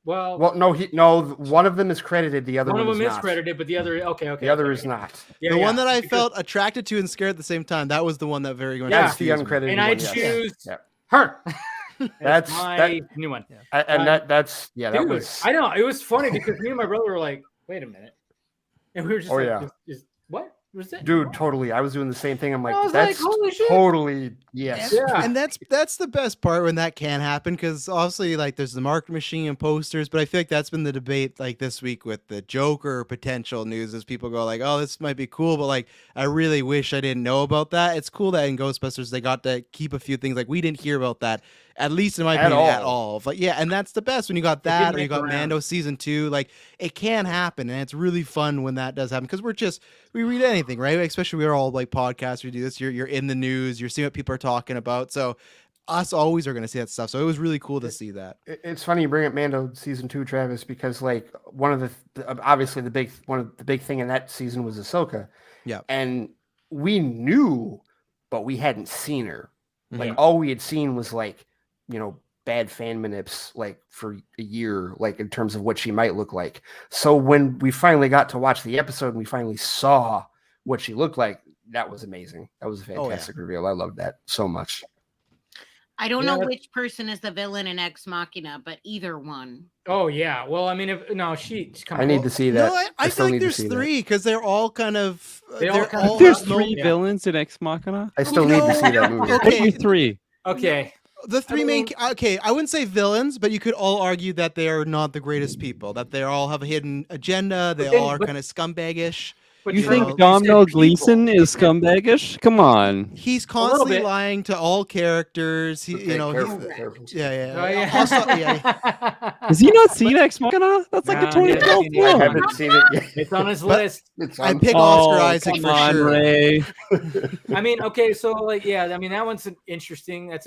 Well, no. One of them is credited. The other one of is them is not. credited, but the other, okay. The other is not. Yeah, The one that I felt attracted to and scared at the same time, that was the one that very much That's the confused me. uncredited and I one. Yes. choose Yeah. her. That's my new one. And that's that Dude, was. I know it was funny because me and my brother were like, "Wait a minute," and we were just what was that? Dude, totally. I was doing the same thing. I'm like, I was that's like, holy shit. totally yes. Yeah. And that's the best part when that can happen, because obviously like there's the marketing machine and posters, but I feel like that's been the debate like this week with the Joker potential news, as people go like, oh, this might be cool, but like I really wish I didn't know about that. It's cool that in Ghostbusters they got to keep a few things, like we didn't hear about that, at least in my opinion, at all. Like, yeah, and that's the best when you got that, or you got Mando season 2. Like it can happen, and it's really fun when that does happen, because we read anything, right? Especially we're all like podcasts. We do this. You're in the news. You're seeing what people are talking about. So us always are going to see that stuff. So it was really cool to see that. It's funny you bring up Mando season 2, Travis, because like one of obviously the big thing in that season was Ahsoka. Yeah, and we knew, but we hadn't seen her. Like Mhm. all we had seen was like, bad fan manips like for a year, like in terms of what she might look like. So when we finally got to watch the episode and we finally saw what she looked like, that was amazing. That was a fantastic reveal. I loved that so much. I don't know which person is the villain in Ex Machina, but either one. Oh yeah. Well, I mean, I need to see that. No, I feel like there's 3 because they're all kind of. There's 3 villains in Ex Machina. I still need to see that movie. Okay, 3. Okay. The 3 main. Okay, I wouldn't say villains, but you could all argue that they are not the greatest people. That they all have a hidden agenda. They all are kind of scumbaggish. But You think Domhnall Gleeson is scumbagish? Come on. He's constantly lying to all characters. He, Careful. Yeah. Also, yeah. Has he not seen Ex Machina? That's like a 2012 I film. haven't seen it yet. It's on his list. I pick Oscar Isaac come for on, sure. Ray. I mean, okay, so like, yeah, I mean, that one's that's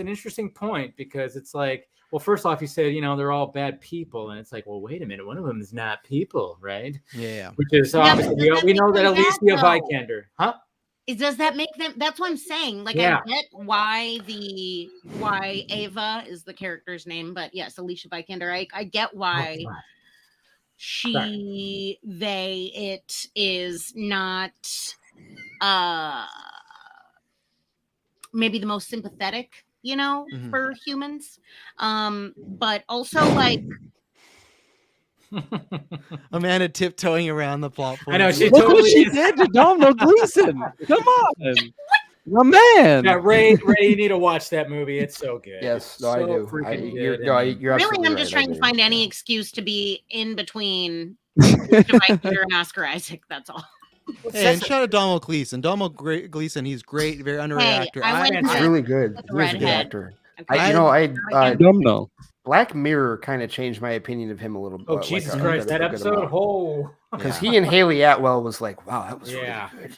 an interesting point, because it's like, well, first off, you said, they're all bad people. And it's like, well, wait a minute. One of them is not people, right? Yeah. Which is obviously, we know that Alicia Vikander. Huh? Does that make them? That's what I'm saying. Like, I get why Ava is the character's name, but yes, Alicia Vikander. I get why it is not maybe the most sympathetic, for humans. But also like Amanda tiptoeing around the plot point. I know, she Look totally what she is. did to Domhnall Gleeson. Come on. My man. Yeah, Ray, you need to watch that movie. It's so good. Yes, So I do. freaking You're really, absolutely I'm just right. trying to find any excuse to be in between Vikander and Oscar Isaac. That's all. Hey, and shout out Domhnall Gleeson. Domhnall Gleeson, he's great, very underrated actor. He's really good. With the He's a good redhead. actor. Okay. Domhnall. Black Mirror kind of changed my opinion of him a little bit. Oh, Jesus Christ, that episode. Because he and Haley Atwell was like, wow, that was really good.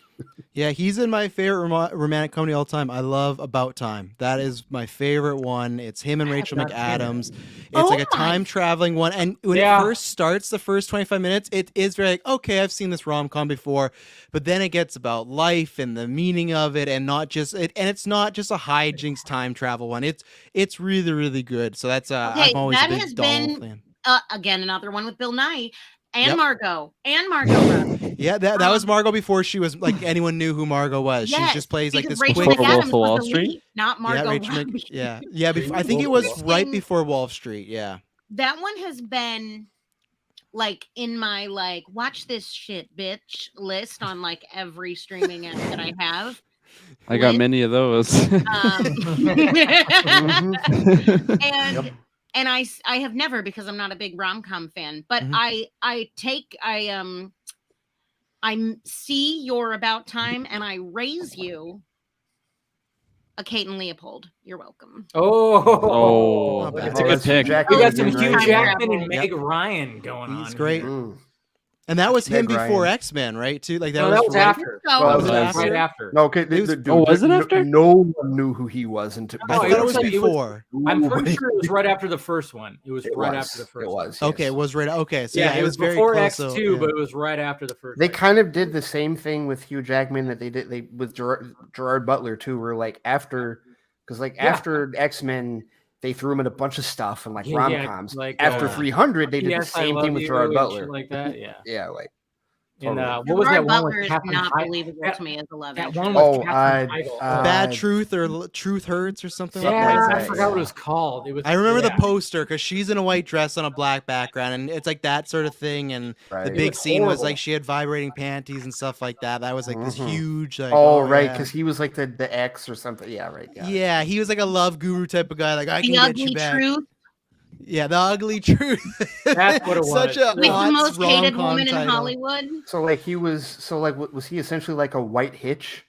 Yeah, he's in my favorite romantic comedy all time. I love About Time. That is my favorite one. It's him and Rachel McAdams. It's like a time traveling one. And when it first starts, the first 25 minutes, it is very like, okay, I've seen this rom-com before, but then it gets about life and the meaning of it, and not just it. And it's not just a hijinks time travel one. It's really, really good. So that's I'm always a big Donald fan. Again, another one with Bill Nye. And Margot. Robbie. Yeah, that was Margot before she was like anyone knew who Margot was. She just plays like this Rachel quick McAdams Wall was the Street? lead, not Margot Robbie. Yeah. I think it was right before Wall Street. Yeah. That one has been like in my like watch this shit bitch list on like every streaming app that I have. I got many of those. And I have never, because I'm not a big rom-com fan, but I see your About Time and I raise you a Kate and Leopold. You're welcome. Oh, that's a good pick. We got some Hugh Jackman and Meg Ryan going on. He's great. Mm. And that was him Meg before Ryan. X-Men, right? Too like No, that that was was right after. Well, Was it after? Right after. No, okay. was it after? No one knew who he was until. I thought it was like- before. I'm pretty sure it was right after the first one. It was It right was. after the first It one. was. Okay, yes. it was right. Okay, so Yeah, yeah, it was very before close, X2, so, yeah. but it was right after the first. They one. kind of did the same thing with Hugh Jackman that they did with Gerard Butler too, where like after X-Men, they threw him in a bunch of stuff and like Yeah, rom-coms. like, After 300, they did Yes, the I same Love thing with You Gerard and Butler. shit like that. Yeah. Yeah, like And totally. what was that Gerard one Butler with is Captain not Hy- believable that- to me as a love That interest. one with Oh, Captain Heigl. Bad Truth or Truth Hurts or something Something like Yeah, like I that, forgot what it yeah. was called. It was. I remember the yeah. poster because she's in a white dress on a black background, and it's like that sort of thing. And the Right. big was scene was horrible. like she had vibrating panties and stuff like that. That was like this Mhm. huge. Like, Oh, right, yeah. because he was like the ex or something. Yeah, right. Yeah, he was like a love guru type of guy. Like I The can get Ugly you back. Truth Yeah, the ugly truth. That's what it Such was. a with the hot most hated rom-com woman in title. Hollywood. So like he was. So like was he essentially like a white Hitch?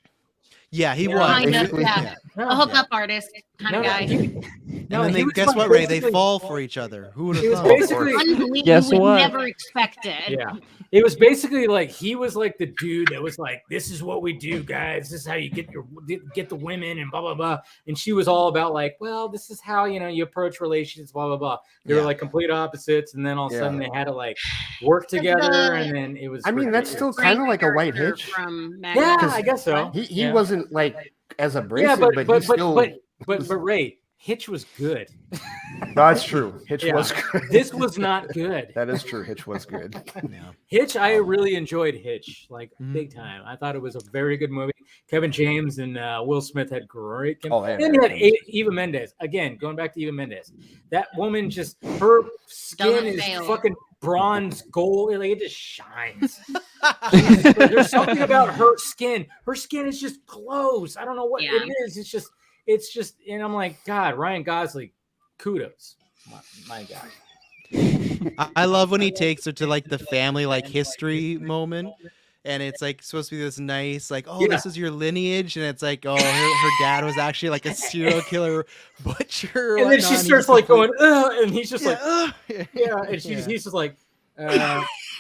Yeah, he Yeah, was. Kind of, basically, yeah. No, A hookup artist kind of no, guy. And no, then he they, was guess like what, Ray? They basically- fall for each other. Who would It have was thought? basically. Unbelievable. Guess You would what? never expect it. Yeah. It was basically like he was like the dude that was like, "This is what we do, guys. This is how you get the women and blah blah blah." And she was all about like, "Well, this is how you approach relationships, blah blah blah." They were Yeah. like complete opposites, and then all of a Yeah. sudden they had to like work together, and then it was. I mean, that's still ridiculous. kind of like a white Character Hitch. from Yeah, Magnolia. I guess so. He Yeah. wasn't like as abrasive, Yeah, but, but he still. but Ray, Hitch was good. No, that's true. Hitch Yeah. was good. This was not good. That is true. Hitch was good. Yeah. Hitch, I really enjoyed Hitch, like Mhm. big time. I thought it was a very good movie. Kevin James and Will Smith had great. Oh, yeah, and you had yeah. Eva Mendes again. Going back to Eva Mendes, that woman just her skin Doesn't is fail. fucking bronze gold. Like it just shines. There's something about her skin. Her skin is just glows. I don't know what Yeah. it is. It's just, and I'm like, God, Ryan Gosling, kudos, my God. I love when he takes her to like the family like history moment, and it's like supposed to be this nice like, oh, Yeah. this is your lineage, and it's like, oh, her dad was actually like a serial killer butcher, And then she whatnot, starts he's like going, complete- ugh, and he's just like, yeah, yeah, and Yeah. he's just like,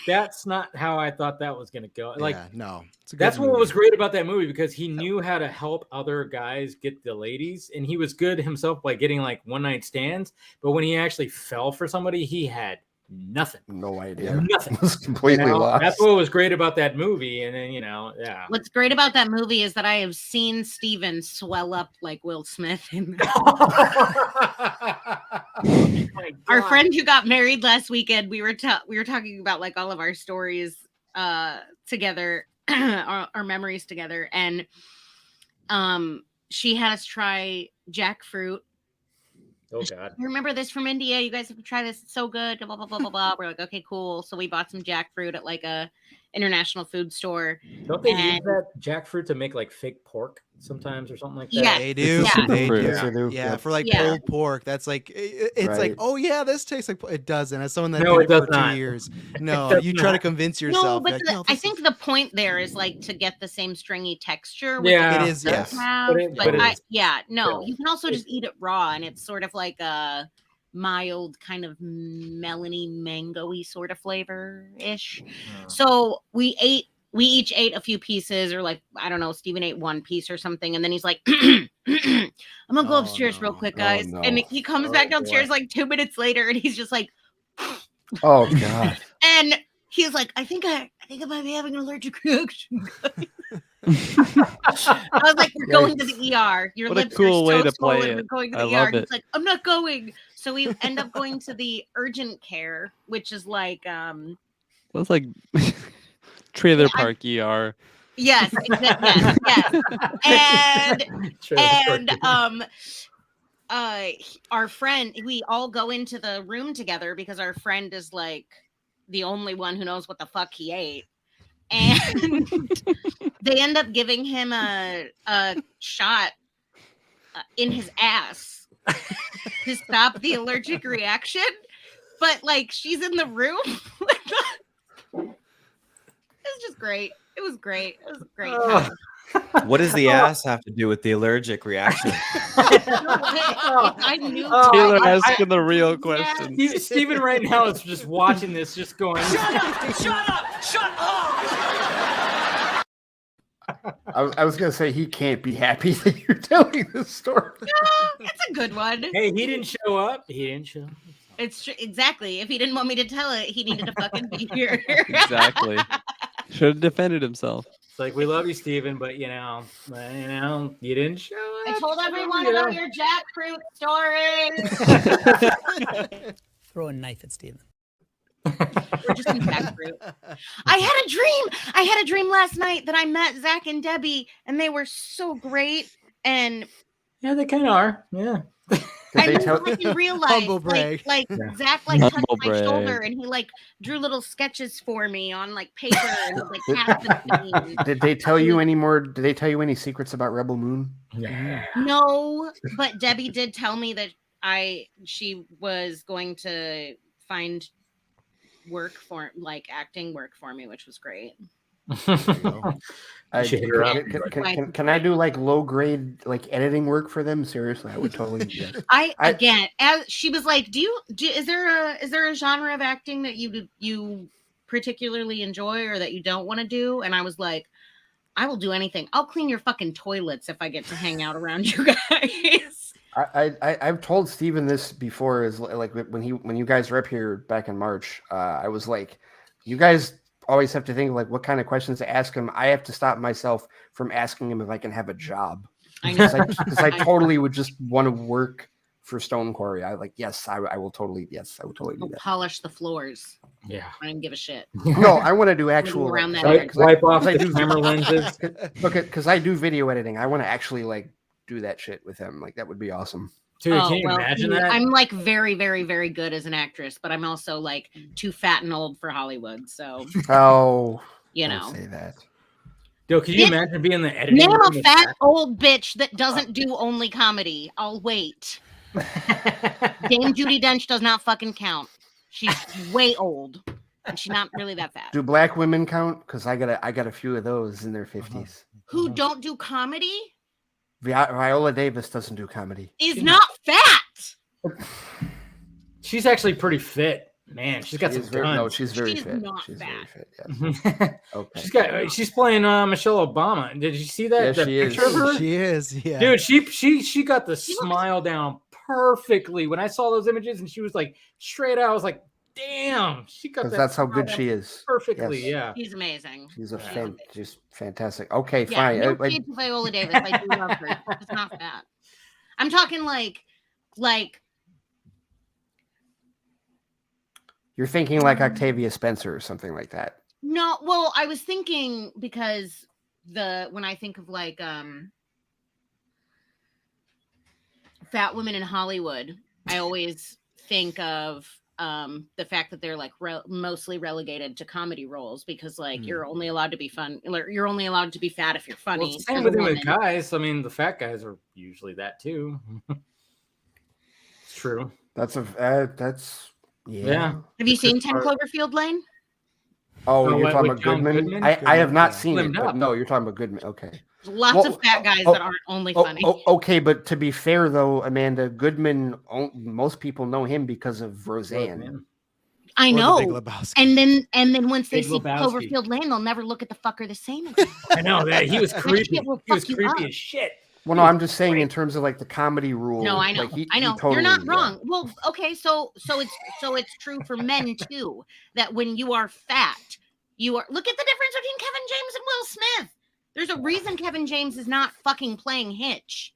that's not how I thought that was gonna go. Like yeah, no, it's a good that's what movie. was great about that movie because he knew how to help other guys get the ladies, and he was good himself by getting like one night stands. But when he actually fell for somebody, he had nothing. No idea. Nothing. Was completely lost. That's what was great about that movie. And then yeah. What's great about that movie is that I have seen Steven swell up like Will Smith. Our friend who got married last weekend, we were talking about like all of our stories together, our memories together, and she had us try jackfruit. Oh God. You remember this from India? You guys have to try this. It's so good. Blah blah blah blah blah. We're like, okay, cool. So we bought some jackfruit at like a international food store. Don't they use And- that jackfruit to make like fake pork sometimes or something like that? Yeah. They do. Yeah. They do. Yes, they do. Yeah, Yep. for like Yeah. pulled pork, that's like it's like, Right. oh yeah, this tastes like it doesn't. As someone that No, did it it for does not. 2 years, no, does you try to not. convince No, yourself. but like, the, no, I this think is- the point there is like to get the same stringy texture. Which Yeah. it is. Yes, have, But it- but but I, it's- yeah, no, yeah. you can also just eat it raw, and it's sort of like a mild kind of melony mango-y sort of flavor ish. So we each ate a few pieces, or like I don't know, Steven ate one piece or something, and then he's like, I'm gonna go Oh, upstairs real no. quick, Oh, guys. no. And he comes Oh, back downstairs boy. like 2 minutes later, and he's just like, Oh God. and he's like, I think I might be having an allergic reaction. I was like, "We're going to the ER. Your What a lips cool are way so to play swollen. it. We're going to I the ER." love He's it. like, "I'm not going." So we end up going to the urgent care, which is like, That's like trailer Yeah, I- park ER. yes, yes, and our friend, we all go into the room together because our friend is like the only one who knows what the fuck he ate. And they end up giving him a shot in his ass to stop the allergic reaction. But like she's in the room. It's just great. It was great. It was a great. Oh. time. What does the ass have to do with the allergic reaction? I knew. Oh, Taylor I- asking the real Yeah. questions. Steven right now is just watching this, just going, I was gonna say he can't be happy that you're telling this story. It's a good one. hey, he didn't show up. He didn't show up. It's exactly. If he didn't want me to tell it, he needed to fucking be here. Exactly. Should have defended himself. It's like, we love you, Steven, but you didn't show I told everyone about your jackfruit story. Throw a knife at Steven. We're just in jackfruit. I had a dream last night that I met Zach and Debbie, and they were so great. And Yeah, they kind of are. Yeah. I they mean, tell- like in real life, Humble brag. like Yeah. Zach like touched Humble my shoulder, brag. and he like drew little sketches for me on like paper and like cast the scene. Did they tell you any more? Did they tell you any secrets about Rebel Moon? Yeah. No, but Debbie did tell me that she was going to find work for like acting work for me, which was great. Should hit her up. Can I do like low grade like editing work for them? Seriously, I would totally. Yes. Again, as she was like, is there a genre of acting that you particularly enjoy or that you don't want to do? And I was like, I will do anything. I'll clean your fucking toilets if I get to hang out around you guys. I've told Steven this before, is like when you guys were up here back in March, I was like, you guys always have to think of like what kind of questions to ask him. I have to stop myself from asking him if I can have a job. I know. Because I totally would just want to work for Stone Quarry. I will totally do We'll that. polish the floors. Yeah. I don't give a shit. No, I want to do actual around that like, area. Wipe off I the do- camera lenses. Look, because I do video editing. I want to actually like do that shit with him. Like that would be awesome. Dude, can you imagine that? I'm like very, very, very good as an actress, but I'm also like too fat and old for Hollywood. So Oh, you don't know, say that. Dude, can you imagine being the editing? name room a with fat that? old bitch that doesn't do only comedy. I'll wait. Dame Judi Dench does not fucking count. She's way old, and she's not really that fat. Do black women count? Because I got a few of those in their 50s. Who don't do comedy Viola Davis doesn't do comedy. is not fat. She's actually pretty fit. Man, she's got She some is very, no, guns. she's very She's fit. not She's fat. very fit. Yes. Okay. She's playing Michelle Obama. Did you see that? Yeah, that she is. picture of her? She is, yeah. Dude, she got the smile down perfectly. When I saw those images and she was like straight out, I was like, damn, she got Because that. that's how smile good down she is. perfectly. Yes. Yeah. She's amazing. She's Yeah. just fantastic. Okay, Yeah, fine. no shade to Viola Davis. I do love her. It's not fat. I'm talking like You're thinking like Octavia Spencer or something like that. no. Well, I was thinking because when I think of like fat women in Hollywood, I always think of the fact that they're like mostly relegated to comedy roles because like you're only allowed to be fun. You're only allowed to be fat if you're Well, funny. same as with a them with woman. guys. I mean, the fat guys are usually that too. It's true. That's Yeah. Have you seen 10 Part- Cloverfield Lane? Oh, Oh, you're what, talking with about John Goodman? Goodman? I have not Yeah. seen it, Slimmed but up. no, you're talking about Goodman. Okay. Lots Well, of fat guys oh, that aren't only funny. Okay, but to be fair though, Amanda, Goodman, most people know him because of Roseanne. I Or The know. Big Lebowski. And then once they Big see Lebowski. Cloverfield Lane, they'll never look at the fucker the same again. I know that he was That creepy. shit will He was fuck you creepy up. as shit. Well, no, I'm just saying in terms of like the comedy rule. No, I know. Like, he I know. totally, You're not yeah. wrong. Well, okay, so it's true for men too that when you are fat, you are look at the difference between Kevin James and Will Smith. There's a reason Kevin James is not fucking playing Hitch.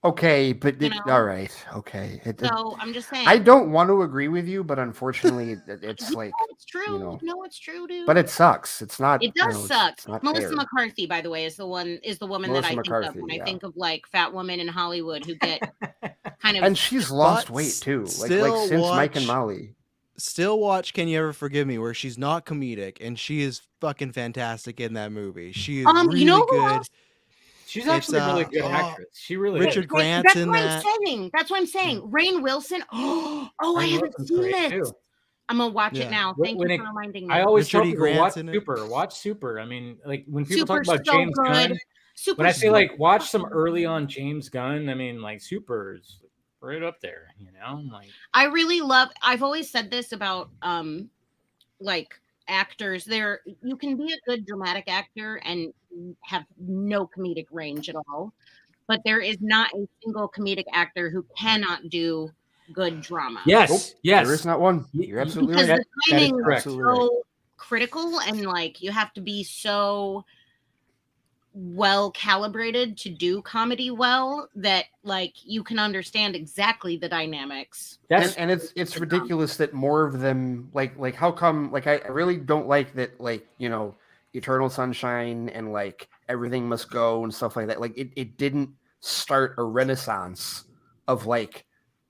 Okay, but You know? all right, okay. So I'm just saying. I don't want to agree with you, but unfortunately, it's You like. know it's true. you know. No, it's true, dude. But it sucks. It's not. It you does know, suck. It's not Melissa fair. McCarthy, by the way, is the woman Melissa that I think McCarthy, of when I yeah. think of like fat women in Hollywood who get kind of And she's lost But weight too. Like still since Mike and watch- Molly. Still watch Can You Ever Forgive Me, where she's not comedic and she is fucking fantastic in that movie. She is really you know who good. else? She's actually a really good oh, actress. She really Richard is. Grant's That's in what that. I'm saying. That's what I'm saying. Rainn Wilson. Oh, I Rainn haven't Wilson's seen great, it. too. I'm gonna watch Yeah. it now. When Thank you it- for reminding me. I always tell Richard E. people watch Grant's in it. Super. Watch Super. I mean, like when people Super's talk about so James good. Gunn, Super when I say like watch some early on James Gunn, I mean like Super is right up there. You know, like I really love. I've always said this about like actors. You can be a good dramatic actor and have no comedic range at all, but there is not a single comedic actor who cannot do good drama. yes, yes. There is not one. You're absolutely Because right. the That is timing is correct. Absolutely right. so critical, and like you have to be so well calibrated to do comedy well that like you can understand exactly the dynamics. And it's ridiculous that more of them like how come like I really don't like that like Eternal Sunshine and like Everything Must Go and stuff like that. Like it didn't start a renaissance of like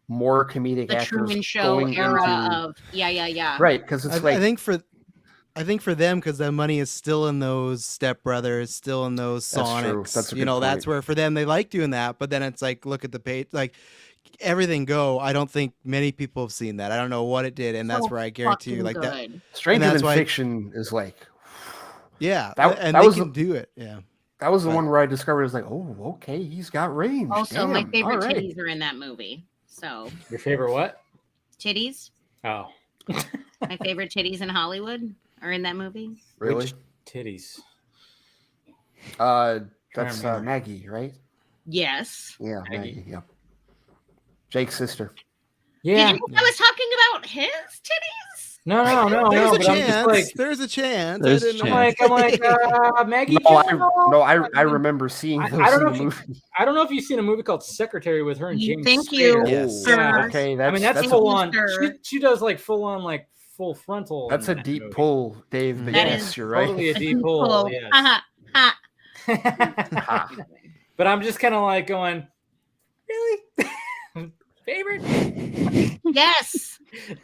more comedic The actors Truman Show going era into, of yeah. right, because it's I think for them, because the money is still in those Step Brothers, still in those That's true. Sonics. That's a good that's point. where for them they like doing that. But then it's like, look at the page, like Everything Go. I don't think many people have seen that. I don't know what it did, and that's So where I guarantee you, like that. good. Stranger that's Than why- Fiction is like Yeah, That- and that they was can the- do it. Yeah, that was the But- one where I discovered it was like, oh, okay, he's got range. Also, my Damn, favorite all right. titties are in that movie. So Your favorite what? titties, Oh, my favorite titties in Hollywood are in that movie. Really? Which titties. That's remember. Maggie, right? Yes. Yeah, Maggie. Maggie. Yeah. Jake's sister. Yeah. Did you think I was talking about his titties? No. there's a But I'm just chance. like, There's a chance. There's I a didn't know. I'm like, Maggie. No, Gyllenhaal? I remember seeing I those don't in know the if you- movie. I don't know if you've seen a movie called Secretary with her and James. Thank you. Spader. Yes. Yeah. Okay, I mean, that's that's full a, on. Sure. She does like full on, like full frontal. that's in a that deep movie. pull, Dave. But That yes, is you're right. Totally a deep Cool. pull. Yes. Ha, ha. Ha. But I'm just kind of like going, really? Favorite? Yes.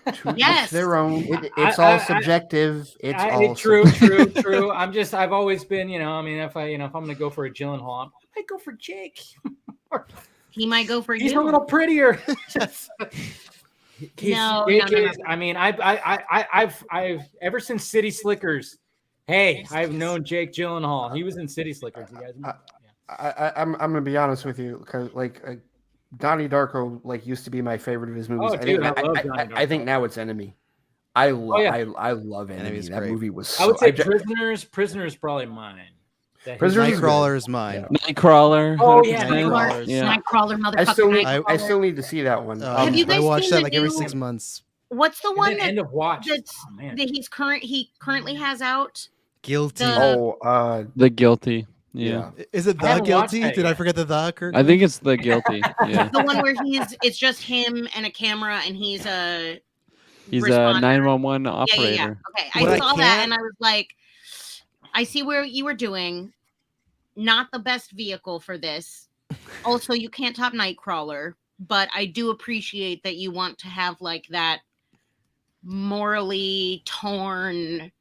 To Yes. each their own. It's I- all subjective. It's all True. subjective. I've always been, I mean, if I'm gonna go for a Gyllenhaal, I might go for Jake. He might go for He's you. a little prettier. No. I mean, I've ever since City Slickers. Hey, I've known Jake Gyllenhaal. He was in City Slickers. You guys know? I'm gonna be honest with you because like Donnie Darko like used to be my favorite of his movies. Oh, dude, I love Donnie I think Darko. now it's Enemy. I love yeah. I love Enemy. Enemy's That great. movie was. I would so- say ju- Prisoners probably mine. Prisoners is Nightcrawler is mine. Nightcrawler. Oh, yeah, 100%. Nightcrawler. Yeah. Nightcrawler, I still need motherfucker. I still need to see that one. Have you I guys watch seen that the like every new- 6 months. What's the one End that, of watch. that's Oh, man. that he currently has out? Guilty. The- The Guilty. Yeah. Is it I the haven't watched guilty? that Did I yet. forget the Kirk? I think it's The Guilty. Yeah. The one where it's just him and a camera and he's a He's a responder. 911 Yeah. operator. Okay, What I I saw that can't- and I was like, I see where you were doing. Not the best vehicle for this. Also, you can't top Nightcrawler, but I do appreciate that you want to have like that morally torn,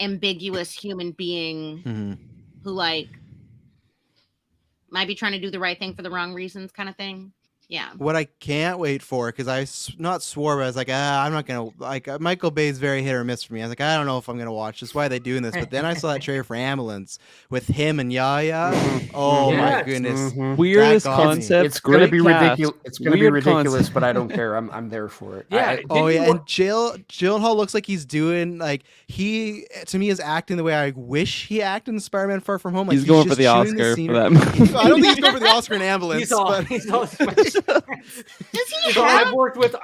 ambiguous human being Mhm. who like might be trying to do the right thing for the wrong reasons, kind of thing. Yeah. What I can't wait for, because not swore, but I was like, I'm not gonna like Michael Bay's very hit or miss for me. I was like, I don't know if I'm gonna watch this. Why are they doing this? But then I saw that trailer for Ambulance with him and Yaya. Oh my Yes. goodness! Mhm. Weirdest got me. concept. It's gonna great be cast, ridiculous. It's gonna be weird ridiculous, concept. but I don't care. I'm there for it. Yeah. Oh Didn't yeah, you and Gyllenhaal looks like he's doing like he to me is acting the way I wish he acted in Spider-Man: Far From Home. Like He's going for just the chewing Oscar for scenery. that movie. I don't think he's going for the Oscar in Ambulance. He's all, but he's all Does he So have? I've worked with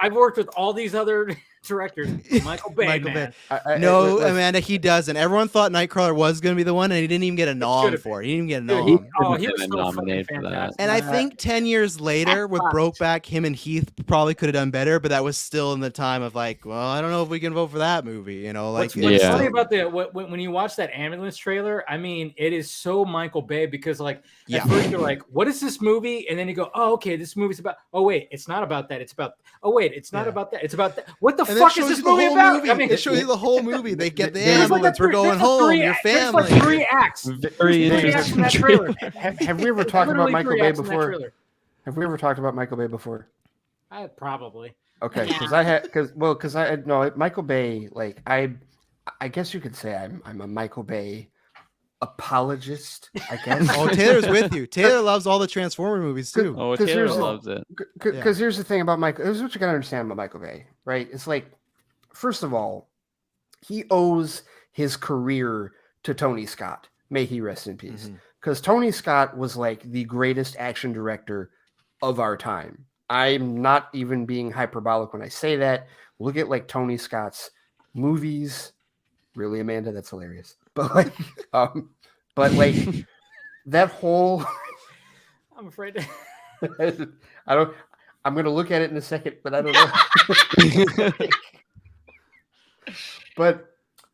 all these other directors. Michael Bay. Michael man. Bay. No, Amanda, he doesn't. Everyone thought Nightcrawler was going to be the one, and he didn't even get a nom should've for it. He didn't even get a Dude, nom. he was been so nominated fucking for that. fantastic. And I think 10 years later, with fucked. Brokeback, him and Heath probably could have done better, but that was still in the time of like, well, I don't know if we can vote for that movie. You know, like What's Yeah. funny about when you watch that ambulance trailer, I mean, it is so Michael Bay because like Yeah. at first you're like, what is this movie? And then you go, oh, okay, this movie's about. Oh wait, it's not about that. It's about. Oh wait, it's not Yeah. about that. It's about that. What the And then it fuck is shows this you the movie whole about? movie. I mean, It shows you the whole movie. They get the There's like ambulance. We're going home. Your There's family. like 3 acts. Very Three acts interesting in that trailer. Have we ever talked about Literally Michael 3 Bay acts in that before? trailer. Have we ever talked about Michael Bay before? Probably. Okay, Yeah. because I had no Michael Bay. Like I guess you could say I'm a Michael Bay apologist. I guess. Oh, Taylor's with you. Taylor loves all the Transformer movies too. Oh, 'Cause Taylor here's- loves it. Because here's the thing about Michael. Here's what you gotta understand about Michael Bay, right? It's like, first of all, he owes his career to Tony Scott. May he rest in peace. Mhm. Because Tony Scott was like the greatest action director of our time. I'm not even being hyperbolic when I say that. Look at like Tony Scott's movies. Really, Amanda, that's hilarious. But like, but like, that whole. I'm afraid. I don't. I'm gonna look at it in a second, but I don't know. But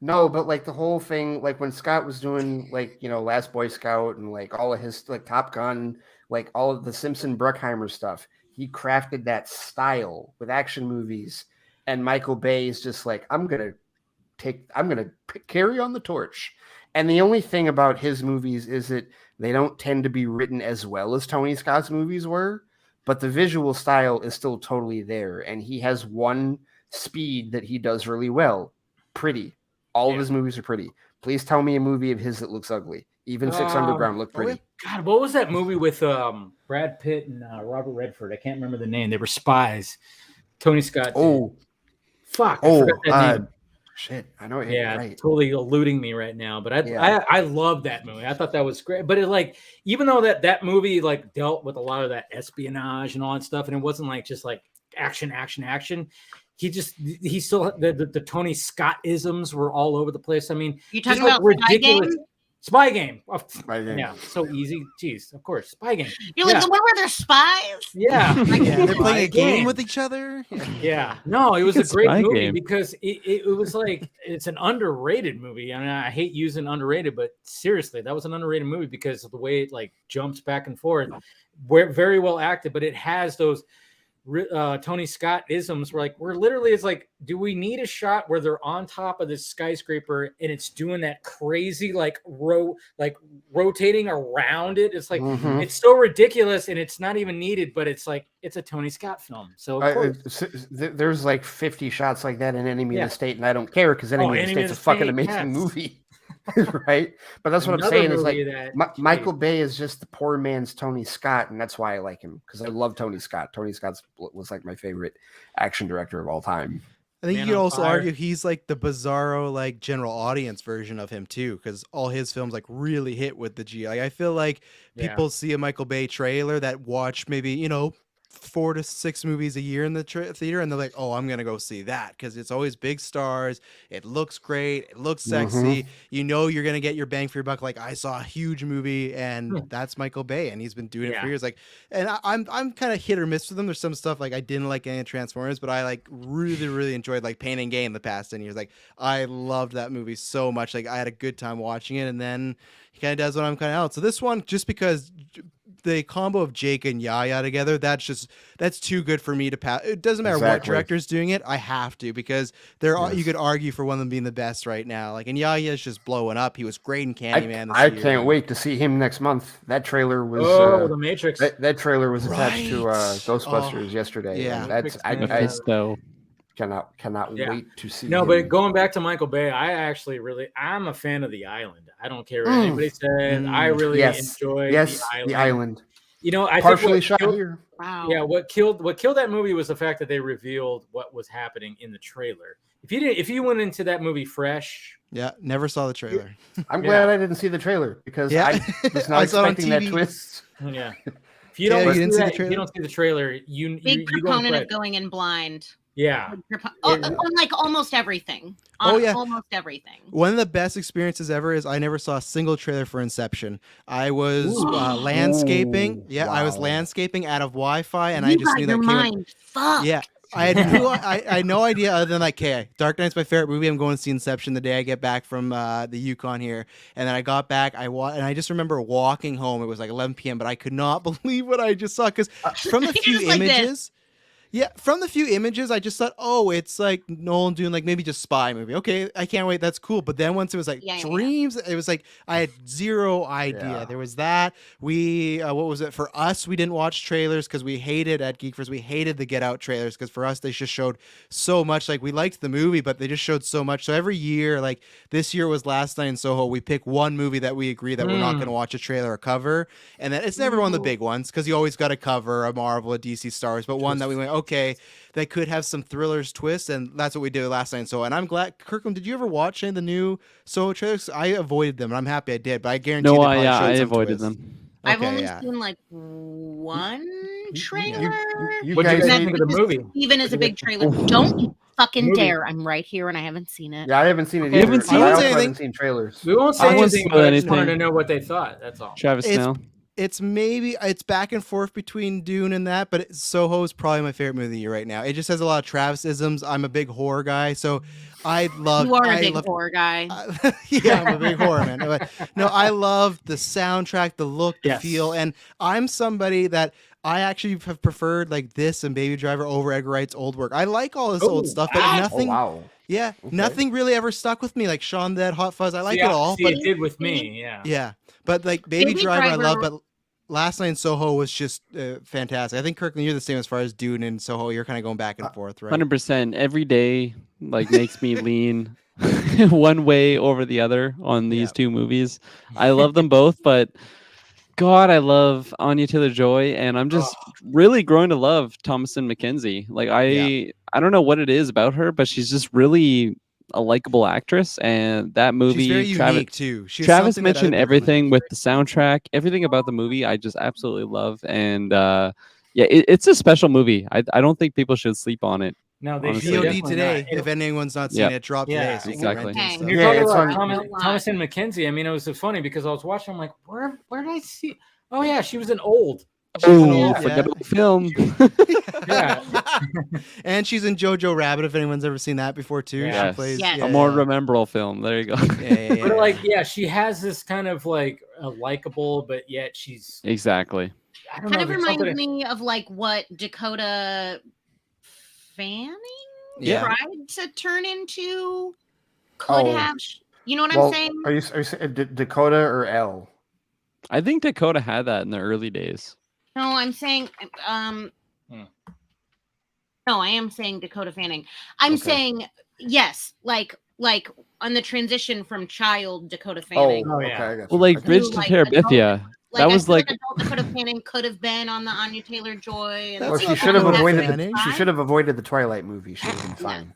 no, but like the whole thing, like when Scott was doing like Last Boy Scout and like all of his like Top Gun, like all of the Simpson Bruckheimer stuff, he crafted that style with action movies. And Michael Bay is just like, I'm gonna carry on the torch. And the only thing about his movies is that they don't tend to be written as well as Tony Scott's movies were, but the visual style is still totally there. And he has one speed that he does really well. Pretty. All of his movies are pretty. Please tell me a movie of his that looks ugly. Even Six Underground looked pretty. God, what was that movie with Brad Pitt and Robert Redford? I can't remember the name. They were spies. Tony Scott. Fuck. I forgot that name. Shit, I know. Right. Totally eluding me right now. But I love that movie. I thought that was great. But it like, even though that movie like dealt with a lot of that espionage and all that stuff, and it wasn't like just like action. He still the Tony Scott isms were all over the place. I mean, you talking about ridiculous Spy Game. Spy Game. Yeah, so easy. Jeez, of course, Spy Game. You're like the one where they're spies. Yeah, they're playing a game with each other. Yeah, no, it was a great movie game. because it was like it's an underrated movie. I mean, I hate using underrated, but seriously, that was an underrated movie because of the way it like jumps back and forth. Very well acted, but it has those Tony Scott isms where like it's like, do we need a shot where they're on top of this skyscraper and it's doing that crazy like rotating around it? It's like it's so ridiculous and it's not even needed, but it's like it's a Tony Scott film. So of course. There's like 50 shots like that in Enemy of the State, and I don't care because Enemy of the State's a fucking amazing movie. Right? But that's what I'm saying is like Michael Bay is just the poor man's Tony Scott, and that's why I like him, because I love Tony Scott. Tony Scott was like my favorite action director of all time. I think you could also argue he's like the bizarro like general audience version of him too, because all his films like really hit with the G. Like I feel like people see a Michael Bay trailer that watch maybe 4 to 6 movies a year in the theater, and they're like, oh, I'm gonna go see that because it's always big stars, it looks great, it looks sexy, you're gonna get your bang for your buck. Like I saw a huge movie, and that's Michael Bay, and he's been doing it for years. Like, and I'm kind of hit or miss with him. There's some stuff like I didn't like any of Transformers, but I like really enjoyed like Pain and Gain the past 10 years. Like I loved that movie so much. Like I had a good time watching it, and then he kind of does what I'm kind of out. So this one, just because the combo of Jake and Yahya together, that's too good for me to pass. It doesn't matter what director's doing it, I have to, because you could argue for one of them being the best right now. Like, and Yahya's just blowing up. He was great in Candyman. I can't wait to see him next month. That trailer was The Matrix. That trailer was attached to Ghostbusters yesterday. Yeah, that's I cannot wait to see. No, but going back to Michael Bay, I'm a fan of The Island. I don't care what anybody said. I really enjoyed The Island. I partially shot here. Wow. Yeah, what killed that movie was the fact that they revealed what was happening in the trailer. If you went into that movie fresh, never saw the trailer. I'm glad I didn't see the trailer because I was not expecting that twist. Yeah. If you don't see the trailer, you proponent of going in blind. Yeah. On like almost everything. Almost everything. One of the best experiences ever is I never saw a single trailer for Inception. I was landscaping. Yeah, wow. I was landscaping out of Wi-Fi, and I just knew that came. Fuck. Yeah. I had no idea other than like, okay, Dark Knight's my favorite movie. I'm going to see Inception the day I get back from the Yukon here. And then I got back, and I just remember walking home. It was like 11 p.m., but I could not believe what I just saw, because from the few images... Yeah, from the few images, I just thought, it's like Nolan doing like maybe just spy movie. Okay, I can't wait. That's cool. But then once it was like dreams, it was like I had zero idea. Yeah. There was that. We, what was it? For us, we didn't watch trailers because we hated at Geek Verse. We hated the Get Out trailers because for us, they just showed so much. Like we liked the movie, but they just showed so much. So every year, like this year was Last Night in Soho, we pick one movie that we agree that we're not going to watch a trailer or cover. And then it's never one of the big ones because you always got to cover a Marvel, a DC, Star Wars, but one that we went, okay, that could have some thrillers twists, and that's what we did Last Night in Soho. And I'm glad, Kirkland, did you ever watch any of the new Soho trailers? I avoided them, and I'm happy I did, but I guarantee I avoided them. Okay, I've only seen like one trailer. What did you think of the movie? Even as a big trailer, don't fucking movie. dare. I'm right here and I haven't seen it. Yeah, I haven't seen it Okay, either. you haven't I seen it? also Anything? haven't seen trailers. We won't say I won't anything, spoil but I just wanted to anything. know what they thought. That's all. Travis It's- Snell. It's back and forth between Dune and that, but Soho is probably my favorite movie of the year right now. It just has a lot of Travis-isms. I'm a big horror guy, so I love. You are a I big love- horror guy. yeah, I'm a big horror man. But no, I love the soundtrack, the look, the Yes. feel, and I'm somebody that I actually have preferred like this and Baby Driver over Edgar Wright's old work. I like all this old Oh, stuff, but what? nothing. Oh wow. Yeah, Okay. nothing really ever stuck with me. Like Shaun the Dead, Hot Fuzz, I like See, it all, See, but it did with me. Yeah. yeah, but like Baby Baby Driver, I love, Driver- but Last Night in Soho was just fantastic. I think Kirkland, you're the same as far as Dune and Soho. You're kind of going back and forth, right? 100%. Every day like makes me lean one way over the other on these Yeah. two movies. I love them both, but God, I love Anya Taylor-Joy, and I'm just really growing to love Thomasin McKenzie. Like I don't know what it is about her, but she's just really a likable actress. And that movie, She's very Travis, unique too. She has Travis something that mentioned other people everything with the soundtrack, everything about the movie. I just absolutely love, and it's a special movie. I don't think people should sleep on it. No, they Honestly, should VOD definitely today. not. If anyone's not seen Yeah. it, it dropped Yeah, today. So you can exactly. rent it and Okay. stuff. When you're Yeah, talking it's about on- Thomas and McKenzie, I mean, it was so funny because I was watching. I'm like, where did I see? Oh yeah, she was an old. She was an Oh, old- forgettable film. Yeah. And she's in Jojo Rabbit. If anyone's ever seen that before too, Yes. she plays. Yes. Yeah, A more yeah. rememberable film. There you go. Yeah, But like, yeah, she has this kind of like a likable, but yet she's Exactly. I don't Kind know. of there's reminds something- me of like what Dakota Fanning Yeah. tried to turn into. Could Oh. have. You know what Well, I'm saying? are you saying Dakota or L? I think Dakota had that in the early days. No, I'm saying Hmm. no, I am saying Dakota Fanning. I'm Okay. saying yes, like on the transition from child Dakota Oh, Fanning. Oh, okay. yeah. I got Well, you. like Okay. Bridge to Like, Terabithia. Like, That I was feel like adult Dakota Fanning could have been on the Anya Taylor-Joy. And That's Well, not she should have Dakota avoided. Fanning. She should have avoided the Twilight movie. She would have been Yeah. fine.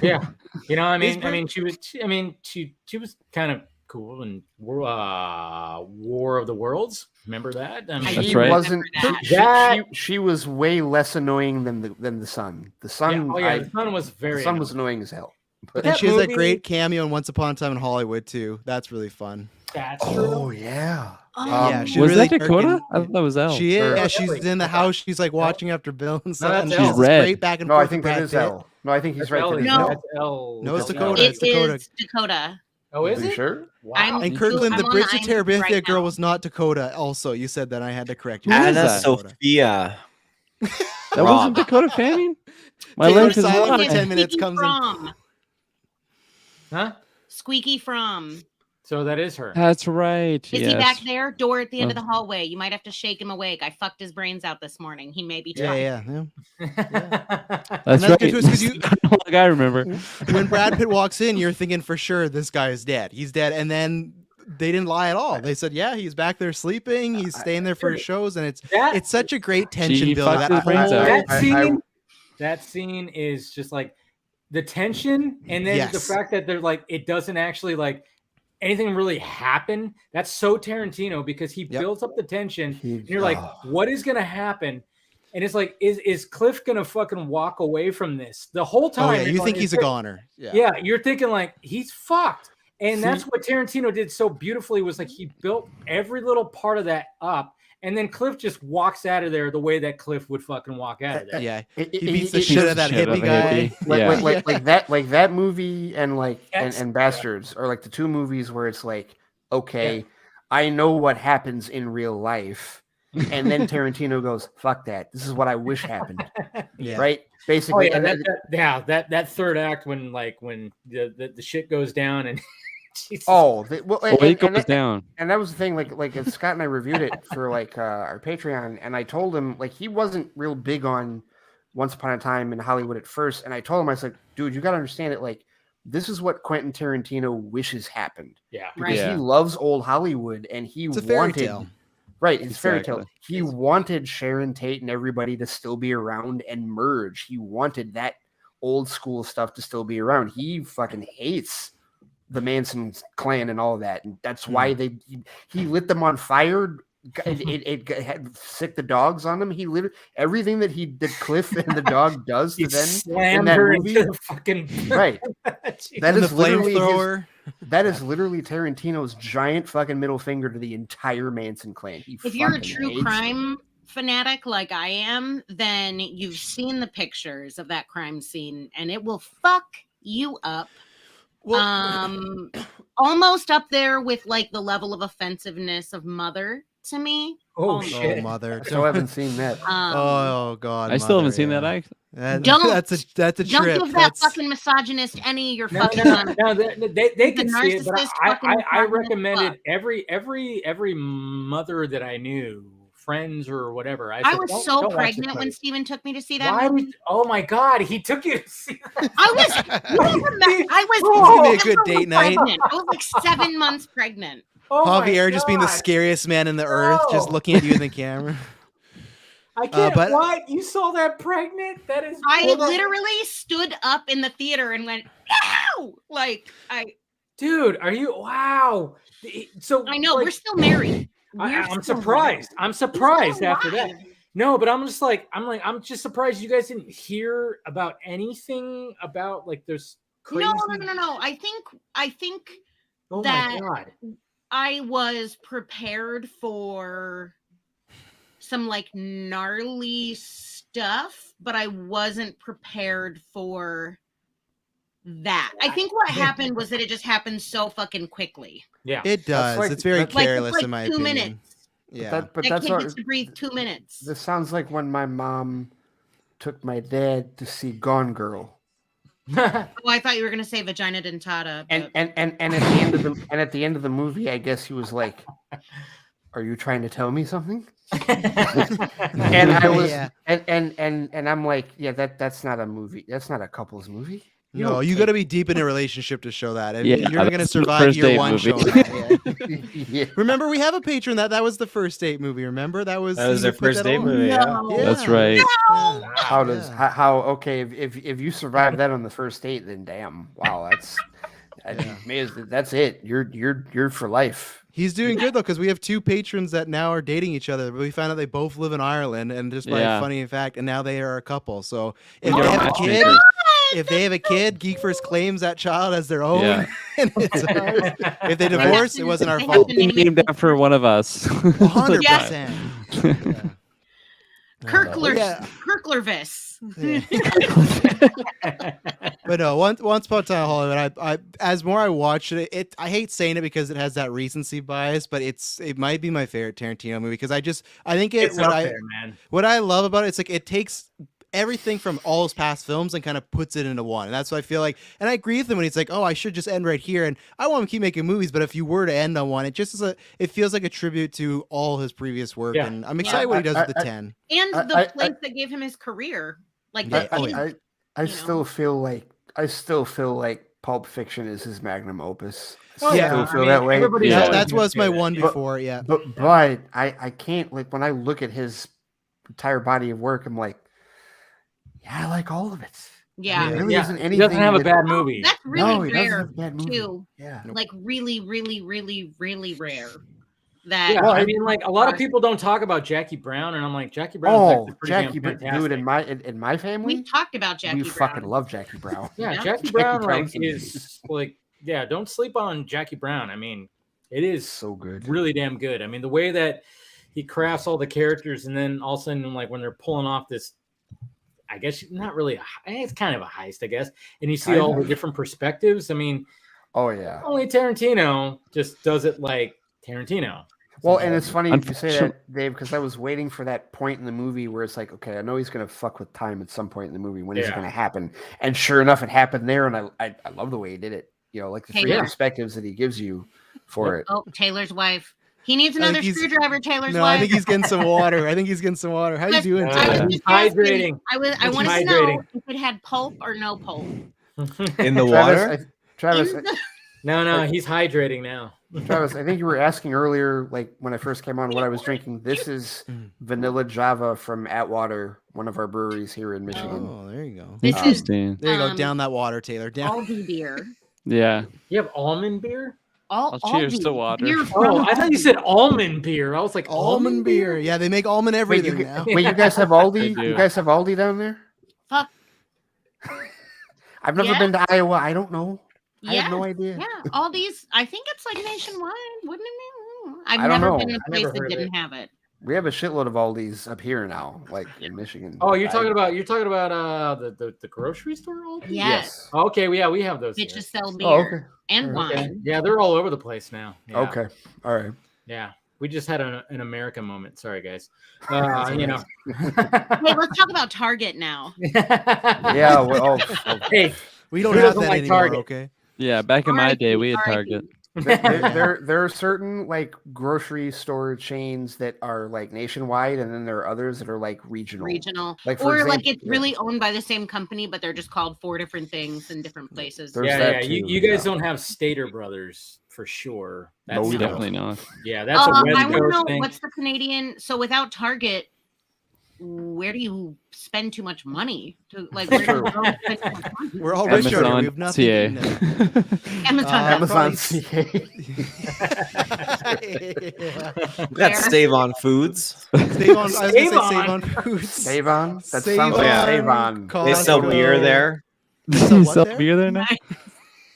Yeah, you know, Is she was kind of cool in War of the Worlds. Remember that? I mean, That's She right. wasn't. Remember She was way less annoying than the sun. The sun. yeah, oh yeah, the sun was very. the sun was annoying as hell. But And that she has that movie- great cameo in Once Upon a Time in Hollywood too. That's really fun. That's true. Oh yeah. Yeah, she was really that Dakota? freaking- I thought that was Elle. She is. Or- Yeah, she's Definitely. in the house. She's like watching after Bill and stuff. that's and Elle. she's She's red. great back and No, forth. I think with that Brad is Pitt. L. No, I think he's That's right. Elle, That is No. L. That's Elle. No, it's That's Dakota. Elle. It's Dakota. Is Dakota. Oh, is Are you it? sure? Wow. I'm- And Kirkland, I'm the on Bridge to IMDb Terabithia right girl now. was not Dakota. Also, you said that. I had to correct you. Who is Anna that? Sophia. That wasn't Dakota Fanning? My Taylor life is a Silent lie. for 10 minutes Squeaky comes in. from. Huh? Squeaky from. So that is her. That's right. Is yes. he back there? Door at the end of Oh. the hallway. You might have to shake him awake. I fucked his brains out this morning. He may be Yeah, trying. yeah. That's that's right. good too, is 'cause you- Like I remember. When Brad Pitt walks in, you're thinking for sure this guy is dead. He's dead, and then they didn't lie at all. They said, "Yeah, he's back there sleeping. He's staying there for his shows," and it's such a great tension She build. fucked his brains out. that I- scene. That scene is just like the tension, and then the Yes. fact that they're like it doesn't actually like anything really happen. That's so Tarantino because he Yep. builds up the tension, He- and you're like, oh. what is gonna happen? And it's like, is Cliff gonna fucking walk away from this the whole time? Oh yeah, you're you going, think is he's a there- goner? Yeah, you're thinking like he's fucked. And See- that's what Tarantino did so beautifully was like he built every little part of that up. And then Cliff just walks out of there the way that Cliff would fucking walk out of there. Yeah. It- He it- beats the it- shit it- out of that Shit of hippie a guy. hippie. like, Yeah. like that movie and That's- and Bastards are like the two movies where it's like, okay, I know what happens in real life, and then Tarantino goes, "Fuck that! This is what I wish happened." Yeah. Right? Oh Basically, yeah, and that third act when the shit goes down and Jesus. well, Oh, and, it and goes down. and that was the thing. Like Scott and I reviewed it for our Patreon, and I told him like he wasn't real big on Once Upon a Time in Hollywood at first, and I told him I was like, dude, you got to understand it. Like this is what Quentin Tarantino wishes happened. Yeah. Because Yeah. he loves old Hollywood and he It's a fairy wanted tale. right, it's fairy tale. Exactly. He wanted Sharon Tate and everybody to still be around and merge. He wanted that old school stuff to still be around. He fucking hates the Manson clan and all of that. And that's why he lit them on fire it had sick the dogs on him. He literally everything that Cliff and the dog does to He them in slammed that her movie. into the fucking Right. Jeez. That And the is literally flamethrower. that is literally Tarantino's giant fucking middle finger to the entire Manson clan. If you're a fucking true hates crime fanatic like I am, then you've seen the pictures of that crime scene and it will fuck you up. Well, Almost up there with like the level of offensiveness of Mother to me. Oh Almost. shit! I Mother. still haven't seen that. Oh God. I still haven't Mother, seen that. yeah. Don't- That's a Don't trip. give that That's fucking misogynist any of your No, fucking no, they can see it, but narcissist I fucking misogynist recommended fuck. every mother that I knew, friends or whatever. I said, was "Don't- so don't watch pregnant this when movie." Steven took me to see that Why movie. would? Oh my God, he took you to see that. I was, you don't remember, I was Oh, gonna be a good literally date night. pregnant. I was like 7 months pregnant. Oh my Javier just being the God. scariest man in the earth, just No. looking at you in the camera. I can't. but- What? You saw that pregnant? That is. I hold on. literally stood up in the theater and went, ow! Like, Dude, are you? Wow. So I know, like, we're still married. I'm still surprised. I'm surprised still after that. alive. No, but I'm just surprised you guys didn't hear about anything about like there's crazy. No. I think Oh that- my God. I was prepared for some like gnarly stuff, but I wasn't prepared for that. I think what happened was that it just happened so fucking quickly. Yeah. It does. like- It's very that's like- careless like in my 2 opinion. minutes. Yeah. But That that's kid what, gets to breathe 2 minutes. this sounds like when my mom took my dad to see Gone Girl. Oh, I thought you were gonna say vagina dentata. And but- at the end of the at the end of the movie, I guess he was like, "Are you trying to tell me something?" And I was, Yeah. and I'm like, "Yeah, that's not a movie. That's not a couple's movie." No, don't you take- got to be deep in a relationship to show that. And Yeah, you're not going to that's the survive first year date one movie. showing that. Yeah. Yeah. Remember, we have a patron that was the first date movie. Remember that was That was you their put first that date on. movie. Yeah. No. Yeah. That's right. Yeah. How does Yeah. how okay if you survive that on the first date, then damn, wow, that's it. You're for life. He's doing good though because we have two patrons that now are dating each other. But we found out they both live in Ireland, and just by a Yeah. funny fact, and now they are a couple. So if You're they a have a kid, matchmaker. if they have a kid, Geek Verse claims that child as their own. Yeah. And it's ours. If they They have divorce, to- it wasn't our they have fault. to name it Named after one of us. 100%. Kirkler, Yeah. Kirklervis. But no, once upon a time in Hollywood, I as more I watch it, I hate saying it because it has that recency bias, but it might be my favorite Tarantino movie because I think It's up there, man. what I love about it's like it takes everything from all his past films and kind of puts it into one. And that's what I feel like. And I agree with him when he's like, "Oh, I should just end right here." And I want him to keep making movies, but if you were to end on one, it just is it feels like a tribute to all his previous work. Yeah. And I'm excited what he does with the 10. And I- the I- place that gave him his career. Like Yeah, the oh, yeah. I you still feel like Pulp Fiction is his magnum opus. Oh, I yeah. still I feel mean, that way. everybody's Yeah. always That's gonna what's my say that. one But- before, yeah. But I can't, like, when I look at his entire body of work, I'm like, yeah, I like all of it. yeah. There really Yeah. isn't He anything doesn't have a that- bad movie. That's No, really he doesn't rare have a bad movie. too. Yeah. Like really, really, really, really rare. That Yeah, Well, I mean, like a lot of people don't talk about Jackie Brown, and I'm like, Jackie Brown. Oh, is pretty Jackie, damn dude, fantastic. in my family, we talked about Jackie we Brown. fucking love Jackie Brown. Yeah, Yeah. Jackie Jackie Brown like Brown's amazing. is like, yeah, don't sleep on Jackie Brown. I mean, it is So good. really damn good. I mean, the way that he crafts all the characters, and then all of a sudden, like when they're pulling off this, I guess not really, it's kind of a heist, I guess, and you see Kind all the of. different perspectives. I mean, Oh yeah. only Tarantino just does it like Tarantino. Well, and it's funny you say Unfortunately- that, Dave, because I was waiting for that point in the movie where it's like, okay, I know he's gonna fuck with time at some point in the movie. When is it Yeah. gonna happen? And sure enough, it happened there, and I love the way he did it. You know, like the Hey, three yeah. perspectives that he gives you for it. Oh, Taylor's wife. He needs I think another he's- screwdriver. Taylor's No, I wife. think he's getting some water. How you But doing, I I was Taylor? was just asking, hydrating. I He's wanted to hydrating. know if it had pulp or no pulp. In the Travis, water. Travis, In the- No, he's hydrating now. Travis, I think you were asking earlier, like when I first came on, what I was drinking. This is vanilla Java from Atwater, one of our breweries here in Michigan. Oh, there you go. This is Interesting. There you go. Um, Down that water, Taylor. Down. Aldi beer. Yeah. You have almond beer? All cheers to these water. beer Oh, from- I thought you said almond beer. I was like, Almond beer. Yeah, they make almond Wait, everything you, now. wait, you guys have Aldi? do. You guys have Aldi down there? Fuck. I've never Yeah. been to Iowa. I don't know. I Yeah, have no idea. yeah. All these. I think it's like nationwide, wouldn't it? I've I don't never know. been in a I place never that heard of didn't have it. We have a shitload of Aldis up here now, like in Michigan. Oh, you're talking about the grocery store? Aldi? Yes. Oh, okay, yeah, we have those. Bitches here. sell beer Oh, okay. and Okay. wine. Yeah, they're all over the place now. Yeah. Okay. All right. Yeah, we just had an America moment. Sorry, guys. That's You know. Wait, let's talk about Target now. Yeah. Well, Hey, We don't Who have doesn't that like anymore, Target? okay? Yeah, back in my R.I.P., day, we had R.I.P. Target. there are certain like grocery store chains that are like nationwide, and then there are others that are like regional. Regional. Like, for Or like example- it's really owned by the same company, but they're just called 4 different things in different places. There's yeah. that You, too, you guys yeah. don't have Stater Brothers for sure. No, we you know, Definitely not. Yeah, that's a I West want to Coast know thing. what's the Canadian. So without Target, where do you spend too much money? To like, where do you go spend too much money? We're all rich already. We Amazon have nothing CA. to do. Amazon. Amazon probably- CA. Yeah. We got Stave on Foods. Save on. I was gonna say Save save on. on foods. Save on. That Save sounds like on, Save on. They sell Costco. beer there. So what Sell there? beer there now?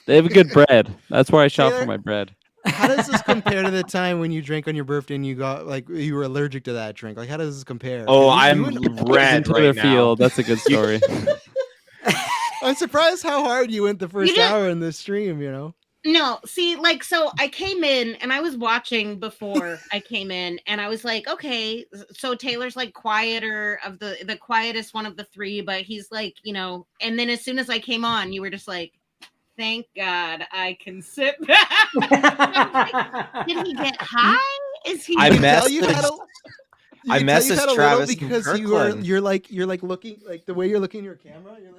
They have good bread. That's where I shop Taylor? for my bread. How does this compare to the time when you drank on your birthday and you got like you were allergic to that drink? Like, how does this compare? Oh, 'Cause I'm went- red Taylor right now. Field. That's a good story. I'm surprised how hard you went the first did- hour in this stream. You know. No, see, like, so I came in and I was watching before I came in, and I was like, okay, so Taylor's like quieter of the quietest one of the three, but he's like, you know, and then as soon as I came on, you were just like, thank God I can sit back. Did he get high? Is he? I You can messaged- tell you've had a- you I can tell you've messaged had a little Travis in because Kirkland. you're like looking like the way you're looking at your camera. You're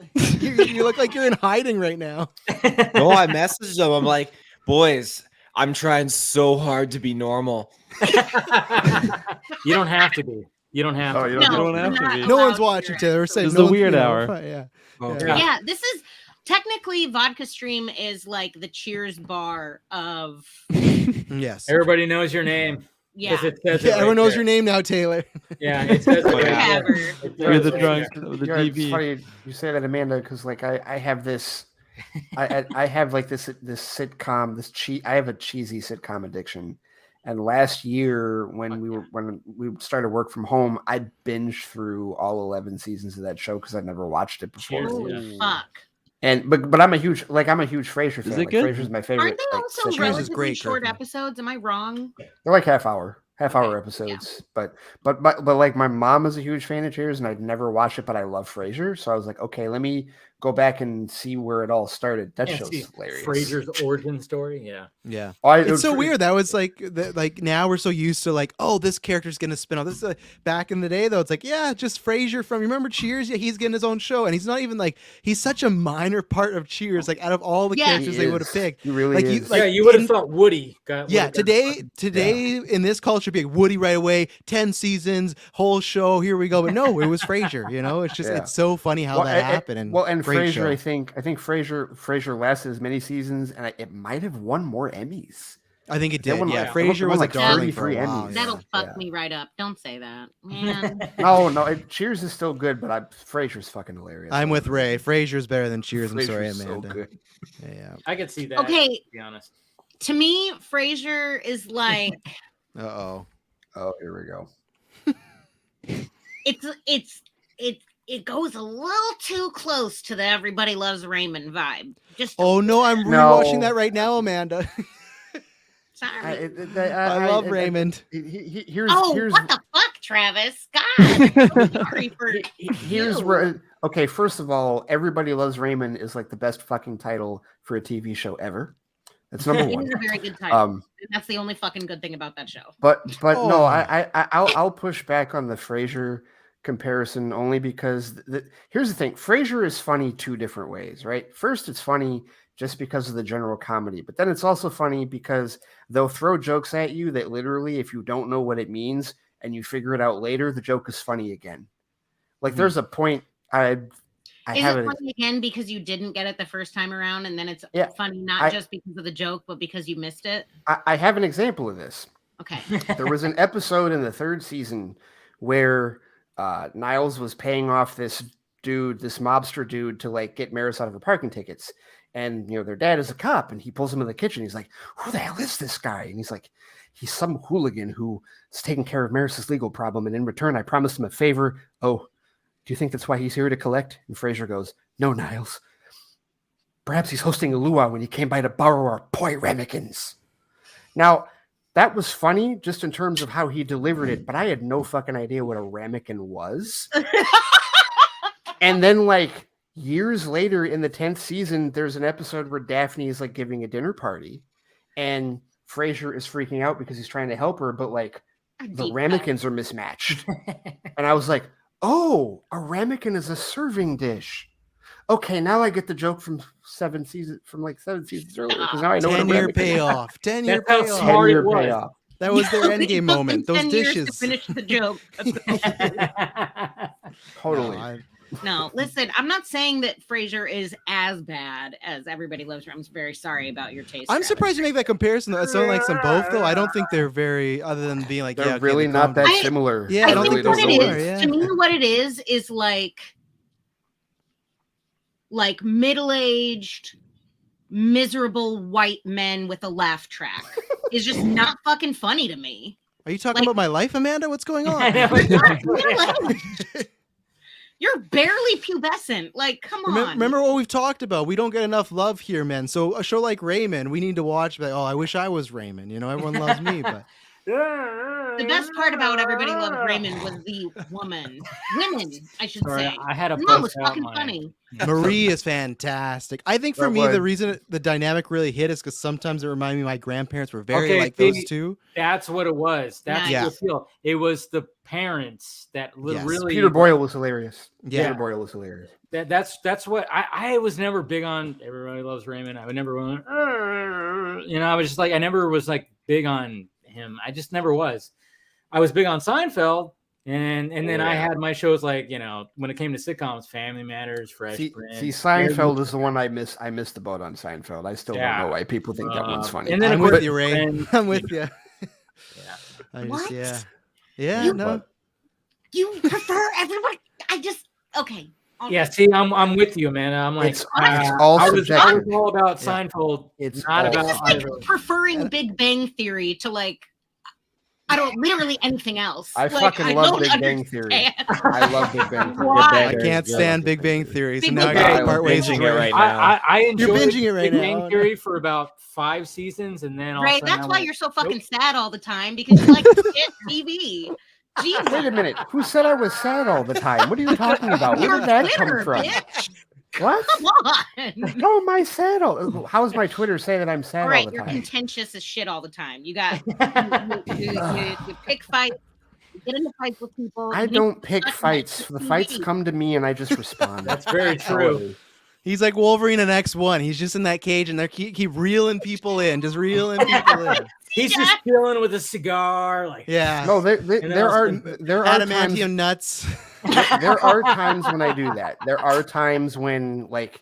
like, you look like you're in hiding right now. No, I messaged them. I'm like, boys, I'm trying so hard to be normal. You don't have to be. You don't have Oh, to. you No, don't have I'm to not be. No allowed one's watching. here. Taylor. Say This is no the one's, weird you know, hour. Yeah. Okay. Yeah. Yeah, this is technically Vodka Stream is like the Cheers bar of Yes. Everybody knows your name. yeah. 'cause it says it Yeah, right everyone knows there. your name now, Taylor. Yeah, it says it right there. Whatever. It says You're it the right drunk there. of the Yeah, it's DV. funny you say that, Amanda, because like I have this, I have like this sitcom, I have a cheesy sitcom addiction. And last year when we started work from home, I binged through all 11 seasons of that show because I'd never watched it before. Cheers. Holy fuck. And but I'm a huge Frasier fan. it Like, good? Frasier's my favorite. Aren't they like, also sitcom. Cheers is relatively great, short Kirkman. episodes? Am I wrong? They're like half hour episodes. But like my mom is a huge fan of Cheers, and I'd never watched it, but I love Frasier, so I was like, okay, let me go back and see where it all started. That Yeah, show's see, hilarious. Frasier's origin story. Yeah. Yeah. It It's was so Fra- weird. That was like now we're so used to like, oh, this character's gonna spin off. This is back in the day though. It's like, yeah, just Frasier from. You remember Cheers? Yeah, he's getting his own show, and he's not even like he's such a minor part of Cheers. Like out of all the Yeah. characters He they would have is. picked. He really Like, is. Like, yeah, you would have in- thought Woody got. Yeah, would've got today in this culture, be like Woody right away, 10 seasons, whole show, here we go. But no, it was Frasier. You know, it's just Yeah. it's so funny how that happened. And great Frasier, show. I think Frasier lasted as many seasons, and it might have won more Emmys. I think it That did. one, Yeah, like, Frasier that was one, a like, darling for 33 a while. Emmys. That'll fuck Yeah. me right up. Don't say that, man. No, Cheers is still good, but Frasier's fucking hilarious. I'm with Ray. Frasier's better than Cheers. I'm sorry, Frasier's so Amanda. good. Yeah. I could see that. Okay, To be honest. to me, Frasier is like Uh-oh. Oh, here we go. it goes a little too close to the Everybody Loves Raymond vibe. Just Oh no, I'm No. rewatching that right now, Amanda. sorry. I love Raymond. Here's What the fuck, Travis? God, I'm sorry for here's you. where okay. First of all, Everybody Loves Raymond is like the best fucking title for a TV show ever. That's number It one. is a very good title. Um, And that's the only fucking good thing about that show. but no, Oh. I'll push back on the Frasier comparison only because here's the thing: Frasier is funny two different ways, right? First, it's funny just because of the general comedy, but then it's also funny because they'll throw jokes at you that literally, if you don't know what it means and you figure it out later, the joke is funny again. Like there's a point I Is have it it. funny again because you didn't get it the first time around, and then it's Yeah, funny not just because of the joke, but because you missed it? I have an example of this. Okay. There was an episode in the 3rd season where Niles was paying off this mobster dude, to like get Maris out of her parking tickets. And their dad is a cop, and he pulls him in the kitchen. He's like, "Who the hell is this guy?" And he's like, "He's some hooligan who is taking care of Maris's legal problem, and in return, I promised him a favor. Oh, do you think that's why he's here to collect?" And Frasier goes, "No, Niles. Perhaps he's hosting a luau when he came by to borrow our poi ramekins." Now, that was funny just in terms of how he delivered it, but I had no fucking idea what a ramekin was. And then, like, years later in the 10th season, there's an episode where Daphne is like giving a dinner party, and Frasier is freaking out because he's trying to help her, but like the ramekins are mismatched. And I was like, oh, a ramekin is a serving dish. Okay, now I get the joke from 7 seasons earlier, because now I know what a 10-year ramekin is. payoff. 10-year That's how payoff. smart it 10-year was. payoff. That was their endgame It took moment. them Those 10 years dishes. to finish the joke. Totally. No, listen, I'm not saying that Frasier is as bad as Everybody Loves Raymond. I'm very sorry about your taste. I'm Travis. surprised you make that comparison. That someone likes them both, though. I don't think they're very, other than being like, They're yeah, okay, really the not that comedy. similar. Yeah, I I don't think think what they're it similar, is, yeah. to me, what it is like middle-aged, miserable white men with a laugh track. Is just not fucking funny to me. Are you talking Like- about my life, Amanda? What's going on? I know, exactly. Middle-aged. You're barely pubescent. Like, come on. Remember what we've talked about. We don't get enough love here, men. So a show like Raymond, we need to watch. Like, oh, I wish I was Raymond. Everyone loves me, but The best part about Everybody Loves Raymond was the women, I should Sorry, say. I had to The mom was bust out fucking my- funny. Marie is fantastic. I think for That me, the was- reason the dynamic really hit is because sometimes it reminded me my grandparents were very Okay, like those see, two. That's what it was. That's Nice. the feel. It was the parents that Yes. really Peter Boyle was hilarious. Yeah. Peter Boyle was hilarious. That's what I was never big on. Everybody Loves Raymond. I would never went, I was just like, I never was like big on him. I just never was. I was big on Seinfeld, and then I had my shows like, when it came to sitcoms, Family Matters, Fresh Prince. See, Seinfeld is the one I miss. I missed the boat on Seinfeld. I still don't know why people think that one's funny. And then I'm of course, with you, Ray. Friends, I'm with you. What? Yeah. You- No. You prefer everybody? Okay. Yeah, see, I'm with you, man. I'm like, It's all I was subjective. all about Yeah. Seinfeld. It's not all about It's like either. preferring Big Bang Theory to literally anything else. I Like, fucking love don't Big Bang Theory. understand. I love Big Bang Theory. Why? I can't stand Big Bang Theory, so Big now I Bang got Theory. to part ways Binging with it Ray. right now. I enjoyed You're binging it right Big now. Bang Theory for about 5 seasons, and then all of a Right, sudden that's I'm why like, you're so fucking nope. sad all the time because you like shit TV. Jesus. Wait a minute. Who said I was sad all the time? What are you talking about? Where Your did that Twitter, come from? bitch. What? Come on. How am I sad? How does my Twitter say that I'm sad All right, all the you're time? contentious as shit all the time. You got you pick fights, you get into fights with people. I you don't pick suck fights. my The fights TV. come to me and I just respond. That's very true. He's like Wolverine in X1. He's just in that cage and they keep reeling people in, just reeling people in. He's just chilling with a cigar, like Yeah. No, there are times. Adamantium nuts. There are times when I do that. There are times when, like,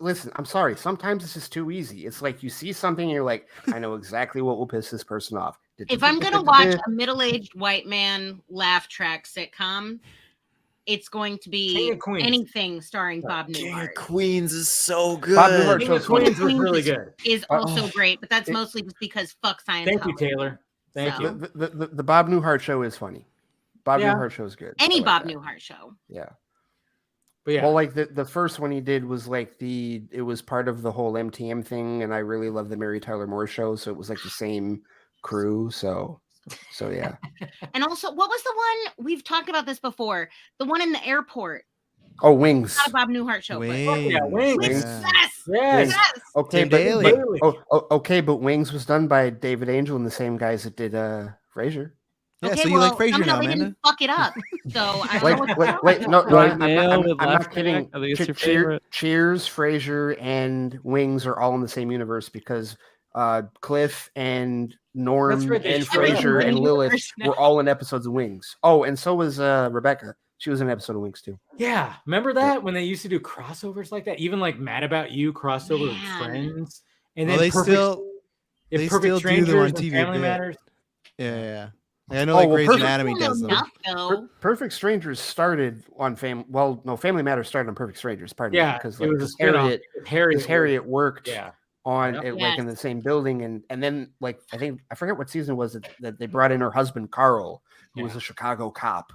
listen, I'm sorry. Sometimes it's just too easy. It's like you see something and you're like, I know exactly what will piss this person off. If I'm gonna watch a middle-aged white man laugh track sitcom, it's going to King be of Queens. anything starring Bob King of Newhart. Queens is so good. Bob Newhart King show's of funny. Queens was really good. Is also great, but that's mostly just because fuck Scientology. Thank you, Taylor. Thank So- you. The Bob Newhart show is funny. Bob Yeah. Newhart show is good. Any I like Bob that. Newhart show. Yeah. But yeah, Well, like the first one he did was like it was part of the whole MTM thing, and I really love the Mary Tyler Moore show, so it was like the same crew. So yeah. And also, what was the one we've talked about this before? The one in the airport. Oh, Wings. Not a Bob Newhart show. Wings. yeah, Wings. But Wings. yes, yes. yes. Okay, Tim but, Daly. okay, but Wings was done by David Angel and the same guys that did Frasier. Yeah, Okay, so you like Frasier somehow now, they Amanda? didn't fuck it up. So I don't know what's Wait, no, Right I'm now with not Laugh kidding. Track, I think it's your favorite. Cheers, Frasier, and Wings are all in the same universe because Cliff and Norm That's right, they and share Frasier the and Lilith universe now. were all in episodes of Wings. Oh, and so was Rebecca. She was in an episode of Winx too. Yeah, remember that when they used to do crossovers like that? Even like Mad About You crossed over with Friends, and then they Perfect, still if they Perfect still do them Strangers on and TV a Family bit. Matters. Yeah. I know like Grey's Perfect- Anatomy does them. Perfect Strangers started on Family Matters started on Perfect Strangers. Pardon me, Yeah, because it like was a spin-off. Harriet worked Yeah. on Yep. it, like in the same building, and then like I forget what season was it that they brought in her husband Carl, who was a Chicago cop,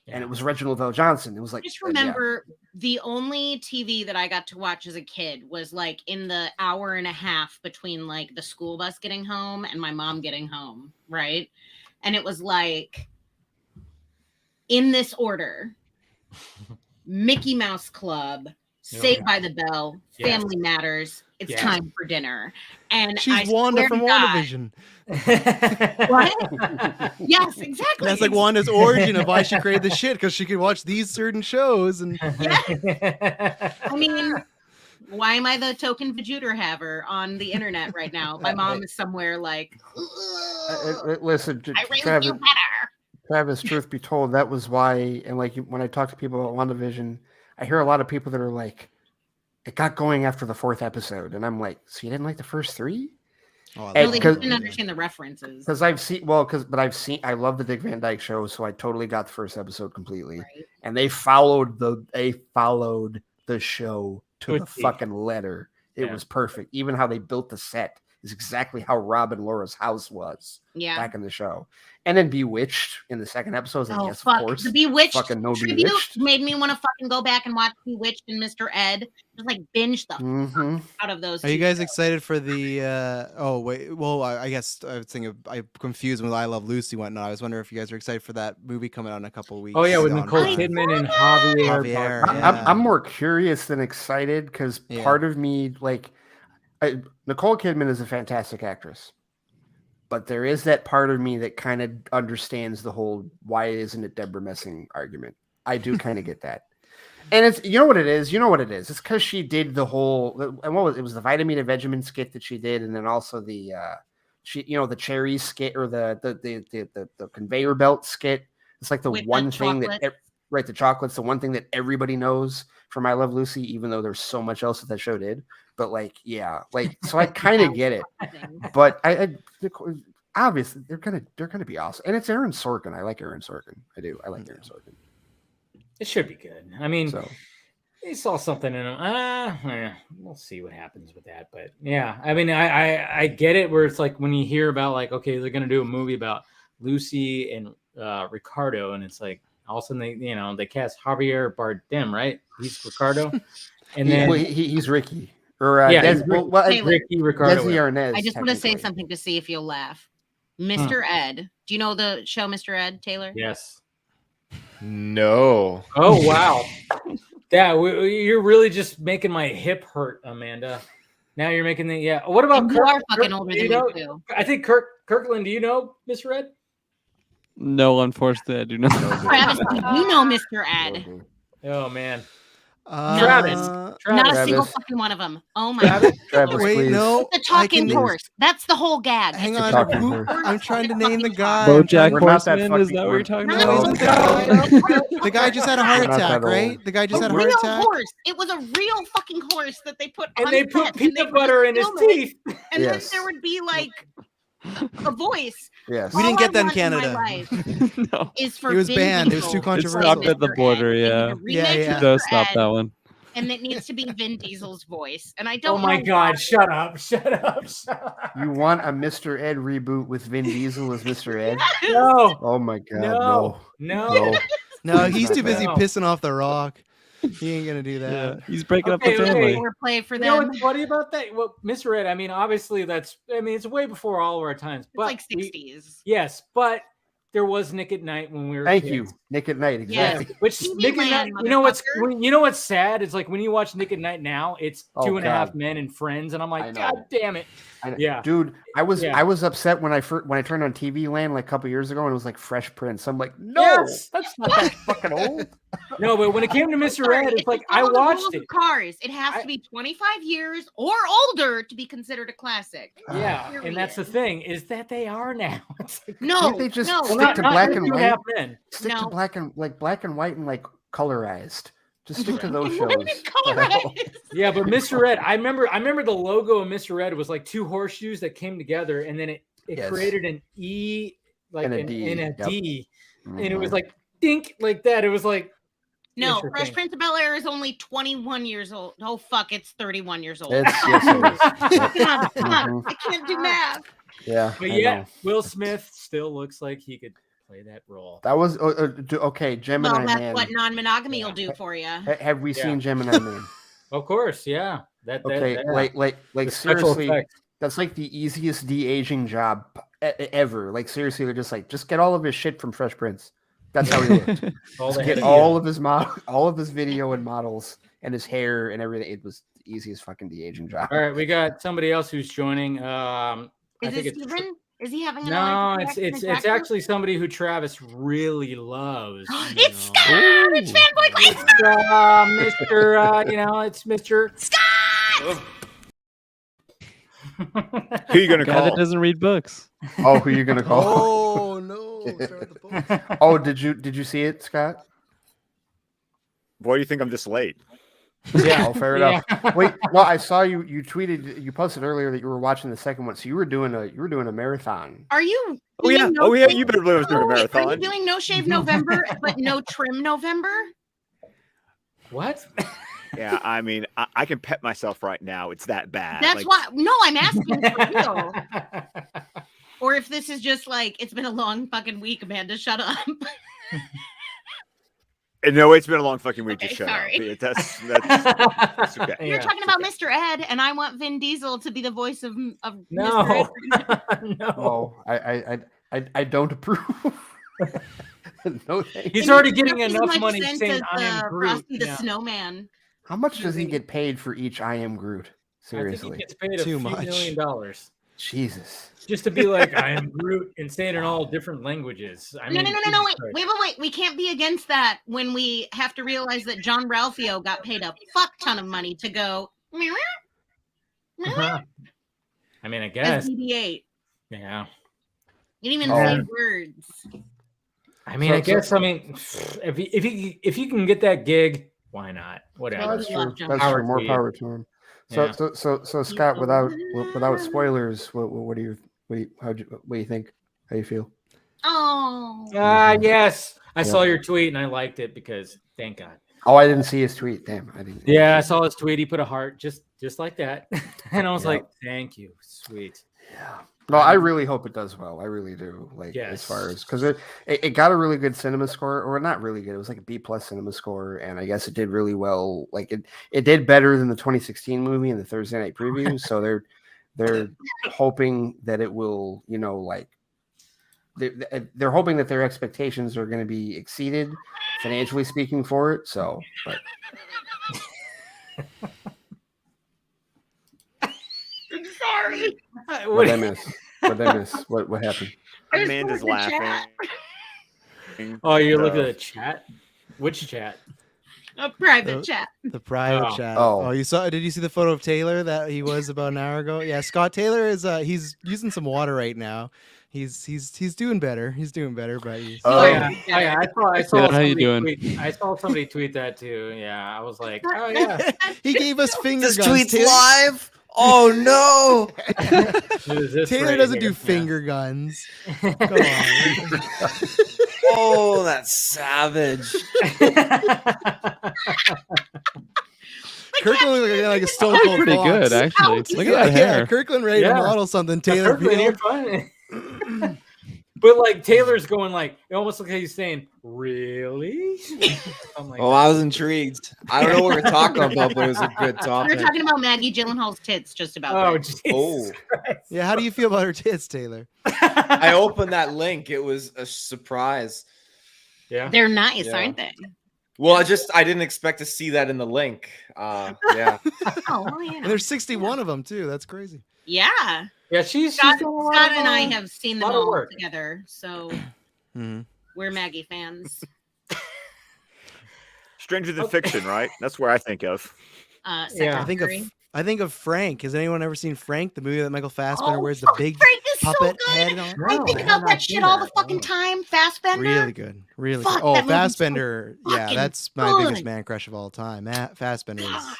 and it was Reginald Val Johnson. It was like just remember the only TV that I got to watch as a kid was like in the hour and a half between like the school bus getting home and my mom getting home, right? And it was like in this order: Mickey Mouse Club, Saved by the Bell, Family Matters. It's time for dinner. And she's Wanda from WandaVision. What? Yes, exactly. That's like Wanda's origin of why she created the shit, because she could watch these certain shows. And I mean, why am I the token Vegeta haver on the internet right now? My mom is somewhere like, listen, I raised you better. Travis, truth be told, that was why. And like when I talk to people about WandaVision, I hear a lot of people that are like, it got going after the 4th episode, and I'm like, so you didn't like the first 3? No, they didn't understand the references. Because I love the Dick Van Dyke Show, so I totally got the first episode completely. Right. And they followed the show to the fucking letter. It was perfect. Even how they built the set is exactly how Rob and Laura's house was back in the show. And then Bewitched in the 2nd episode. Oh, yes, fuck. of course. The Bewitched fucking no tribute Bewitched. Made me want to fucking go back and watch Bewitched and Mr. Ed. Just like binge the fuck out of those. Are you guys excited for the oh wait, well I guess I was thinking I confused with I Love Lucy and whatnot. I was wondering if you guys are excited for that movie coming out in a couple of weeks. Oh yeah, with Nicole Kidman and Javier. I'm more curious than excited because part of me like Nicole Kidman is a fantastic actress. But there is that part of me that kind of understands the whole why isn't it Deborah Messing argument. I do kind of get that. And it's you know what it is? It's because she did the whole and what was it was the Vitamin and Vegemin skit that she did, and then also the the cherry skit or the conveyor belt skit. It's like the one thing that the chocolate's the one thing that everybody knows from I Love Lucy, even though there's so much else that show did. But so I kind of get it. But I obviously they're gonna be awesome, and it's Aaron Sorkin. I like Aaron Sorkin. I do. I like Aaron Sorkin. It should be good. I mean, he saw something in him. We'll see what happens with that. But yeah, I mean, I get it. Where it's like when you hear about like, okay, they're gonna do a movie about Lucy and Ricardo, and it's like all of a sudden they cast Javier Bardem, right? He's Ricardo, and then he's Ricky. Or Ricky Ricardo. Arnaz, I just want to say something to see if you'll laugh. Mr. Ed. Do you know the show Mr. Ed, Taylor? Yes. No. Oh wow. Yeah, you're really just making my hip hurt, Amanda. Now you're making the What about you are fucking older than me too. I think Kirkland. Do you know Mr. Ed? No, unfortunately, I do not. Travis, you know Mr. Ed. Oh man. Travis. Not a single fucking one of them. Oh my God. Travis, wait, please. no. The talking horse. That's the whole gag. Hang on. I'm trying to name the guy. BoJack Horseman. Is that what you're talking about? The guy just had a heart attack, right? The guy just had a heart attack. Horse. It was a real fucking horse that they put and on they put peanut butter in his teeth. And then there would be like a voice. Yes. We didn't get that in Canada. No. Is for it was banned. It was too controversial. It stopped at the border, Yeah. No, stop that one. And it needs to be Vin Diesel's voice. And I don't Oh my God, shut up. You want a Mr. Ed reboot with Vin Diesel as Mr. Ed? No. Oh my God, no. He's too busy pissing off the Rock. He ain't gonna do that. Yeah, he's breaking up the family. Play for them. You know what's funny about that? Well, Mr. Ed, I mean, obviously it's way before all of our times. But it's like 60s. Yes, but there was Nick at Night when we were Thank kids. you. Nick at Night, exactly. Yeah. Which Nick at Night, you know what's sad? It's like when you watch Nick at Night now, it's Two and a Half Men and Friends, and I'm like, God damn it. Yeah. Dude, I was upset when I turned on TV Land like a couple years ago and it was like Fresh Prince. I'm like, no, that's not that fucking old. No, but when it came to Mr. Ed, it's like I watched it. Cars. It has to be 25 years or older to be considered a classic. Yeah, and that's the thing is that they are now. No, they just stay to black and white. Men. Stick No. to black and white and like colorized. Just stick to those shows. Colorized. Yeah, but Mr. Ed, I remember the logo of Mr. Ed was like two horseshoes that came together, and then it Yes. created an E, like And a an, D, and a yep. D, and it Mhm. was like dink like that. It was like No, Interesting. Fresh Prince of Bel-Air is only 21 years old. Oh fuck, it's 31 years old. Yes, it is. Yep. God, Mhm. I can't do math. Yeah. But I yet, know. Will Smith still looks like he could play that role. That was okay. Gemini Well, that's Man. what non-monogamy will Yeah. do for you. Have we Yeah. seen Gemini Man? Of course, yeah. That Okay, that, like the special seriously, effects. that's like the easiest de-aging job ever. Like seriously, they're just get all of his shit from Fresh Prince. That's how he looked. All Just the get head- all of his all of his video and models and his hair and everything. It was the easiest fucking de-aging job. All right, we got somebody else who's joining. I Is think it it's Steven? Is he having an no, allergic it's reaction to it's Jack actually somebody who Travis really loves. It's Scott! It's fanboy Queen! Mr. It's Mr. Scott! Who are you gonna Guy that call? doesn't read books. Oh, who you gonna call? Oh no! Start with the post. Oh, did you see it, Scott? Why do you think I'm this late? Yeah, fair Yeah. enough. Wait, well, I saw you tweeted, you posted earlier that you were watching the second one, so you were doing a marathon. Are you? Oh yeah, doing oh yeah. Shave- You better believe I was doing a Are you marathon. doing No Shave November, but no trim November? What? Yeah, I mean, I can pet myself right now. It's that bad. That's Like, why. No, I'm asking for real. Or if this is just like it's been a long fucking week, Amanda, shut up. No, it's been a long fucking week. Okay, Just shut sorry. up. That's okay. You're Yeah. talking about Mr. Ed, and I want Vin Diesel to be the voice of Mr. No. Ed. No. Oh, I don't approve. No, thank He's you. already getting Doesn't enough make money sense saying as, I am Groot. Frosty the Yeah. Snowman. How much does he get paid for each I am Groot? I think Seriously, he gets paid a Too few much. $1 million Jesus. just to be like I am Groot and say it in all different languages. I No, mean, no. Jesus Wait, Christ. wait. We can't be against that when we have to realize that John Ralphio got paid a fuck ton of money to go Uh-huh. I mean, I as guess. BB-8. Yeah. You didn't even Oh. say words. I mean, So- I guess. I mean, if you can get that gig, why not? Oh, Whatever. that's love true. John That's Power true. to More you. power to him. So, Yeah. so Scott, without spoilers, what do you think? How you feel? Oh. Yes. I Yeah. saw your tweet and I liked it because thank God. Oh, I didn't see his tweet. Damn, I didn't. Yeah, I saw his tweet. He put a heart just like that, and I was Yeah. like, "Thank you, sweet." Yeah. No, I really hope it does well. I really do. Like as far Yes. as because it got a really good cinema score, or not really good. It was like a B+ cinema score, and I guess it did really well. Like it did better than the 2016 movie and the Thursday night preview. So they're hoping that it will, like they're hoping that their expectations are going to be exceeded, financially speaking, for it. So, but I'm sorry. what I miss? What I miss? What happened? I just Amanda's looked at the chat. laughing. Oh, you're looking at the chat. Which chat? A private Oh. chat. The private Oh. chat. Oh. Oh, you saw? Did you see the photo of Taylor that he was about an hour ago? Yeah, Scott Taylor is. He's using some water right now. He's doing better. He's doing better, but he's. Oh, yeah. I saw. Taylor, how you somebody doing? tweet- I saw somebody tweet that too. Yeah, I was like, oh yeah. He gave us finger This guns. tweet's Taylor, live. Oh no! What is this Taylor right doesn't here? do finger guns. Come on. Oh, that's savage. Kirkland looked like a stone cold Pretty fox. good, actually. Look at Yeah, that hair. Kirkland ready to Yeah. model something. Taylor Kirkland, you're Field. fine. But like Taylor's going like it almost looks like he's saying, "Really?" I'm like, Oh, I was intrigued. I don't know what we're talking about, but it was a good We were topic. talking about Maggie Gyllenhaal's tits just about. oh, that. Jesus Oh. Christ. Yeah, how do you feel about her tits, Taylor? I opened that link. It was a surprise. Yeah. They're nice, Yeah. aren't they? Well, I didn't expect to see that in the link. Yeah. Oh, well, And yeah. there's 61 of them too. That's crazy. Yeah. Yeah, she's Scott, doing a lot Scott of, and I have seen them lot of all work. together, so Mm-hmm. we're Maggie fans. Stranger Than Fiction, right? That's where I think of. Yeah. Second I think of degree. I think of Frank. Has anyone ever seen Frank, the movie that Michael Fassbender wears the fuck, big Frank is so puppet good. head and all? I No, think I about have not that seen shit all the that. fucking time. Fassbender. Really good. Really Fuck, good. Oh, that movie's so Fassbender. Yeah, fucking that's my biggest good. man crush of all time. Matt Fassbender is God.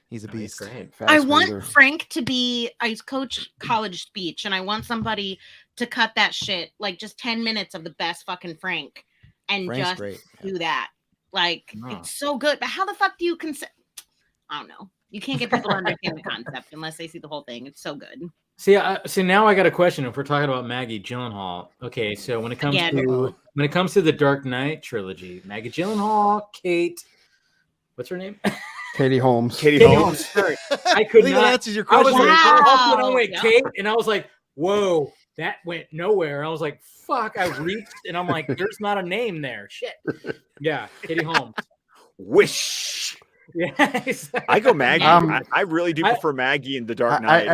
he's a beast. Great. I want Fassbender. Frank to be. I coach college speech, and I want somebody to cut that shit, like just 10 minutes of the best fucking Frank, and Frank's just great. do that. Like Huh. it's so good. But how the fuck do you I don't know. You can't get people to understand the concept unless they see the whole thing. It's so good. See, now I got a question. If we're talking about Maggie Gyllenhaal, okay. So when it comes to the Dark Knight trilogy, Maggie Gyllenhaal, Kate, what's her name? Katie Holmes. Katie Holmes. Sorry, I could I think not. that answers your I was question. like, Wow. I went Yeah. Kate, and I was like, whoa, that went nowhere. I was like, fuck, I reached, and I'm like, there's not a name there. Shit. Yeah, Katie Holmes. Wish. Yeah, I go Maggie. Um, I really do I- prefer Maggie in The Dark Knight.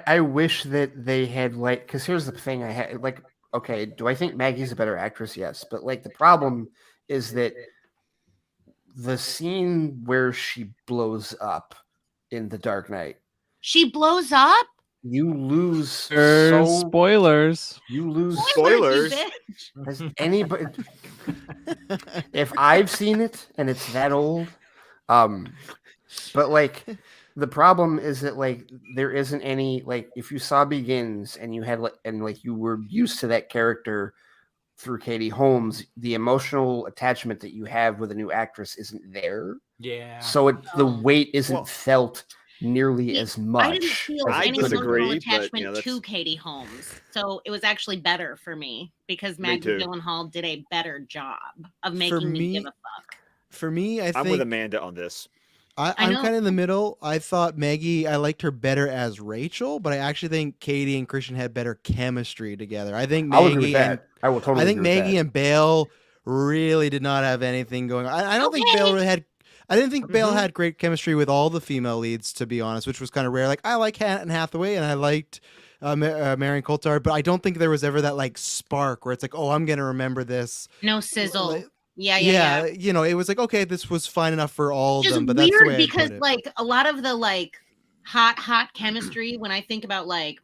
I wish that they had like, because here's the thing I had like, okay, do I think Maggie's a better actress? Yes, but like the problem is that the scene where she blows up in The Dark Knight, She blows up. you lose Spoilers. you lose. Spoilers. You bitch. Has anybody? If I've seen it and it's that old, but like the problem is that like there isn't any like if you saw Begins and you had like and like you were used to that character through Katie Holmes, the emotional attachment that you have with a new actress isn't there. yeah. So the weight isn't Well- felt nearly as much. I didn't feel as I it any could have disagree, been. emotional but, you know, attachment to that's- Katie Holmes, so it was actually better for me because Me Maggie too. Gyllenhaal did a better job of For making me me, give a fuck. For me, I I'm think with Amanda on this. I I'm know. kind of in the middle. I thought Maggie, I liked her better as Rachel, but I actually think Katie and Christian had better chemistry together. I think I would agree Maggie with and that. I will totally. I think agree with Maggie that. and Bale really did not have anything going on. I don't think Bale Okay. really had. I didn't think Bale Mhm. had great chemistry with all the female leads, to be honest, which was kind of rare. Like I like Anne Hathaway and I liked Marion Cotillard, but I don't think there was ever that like spark where it's like, oh, I'm gonna remember this. No sizzle. Like, Yeah. you know, it was like, okay, this was fine enough for all of Just them, but that's the weird way because I put it. like a lot of the like hot chemistry when I think about like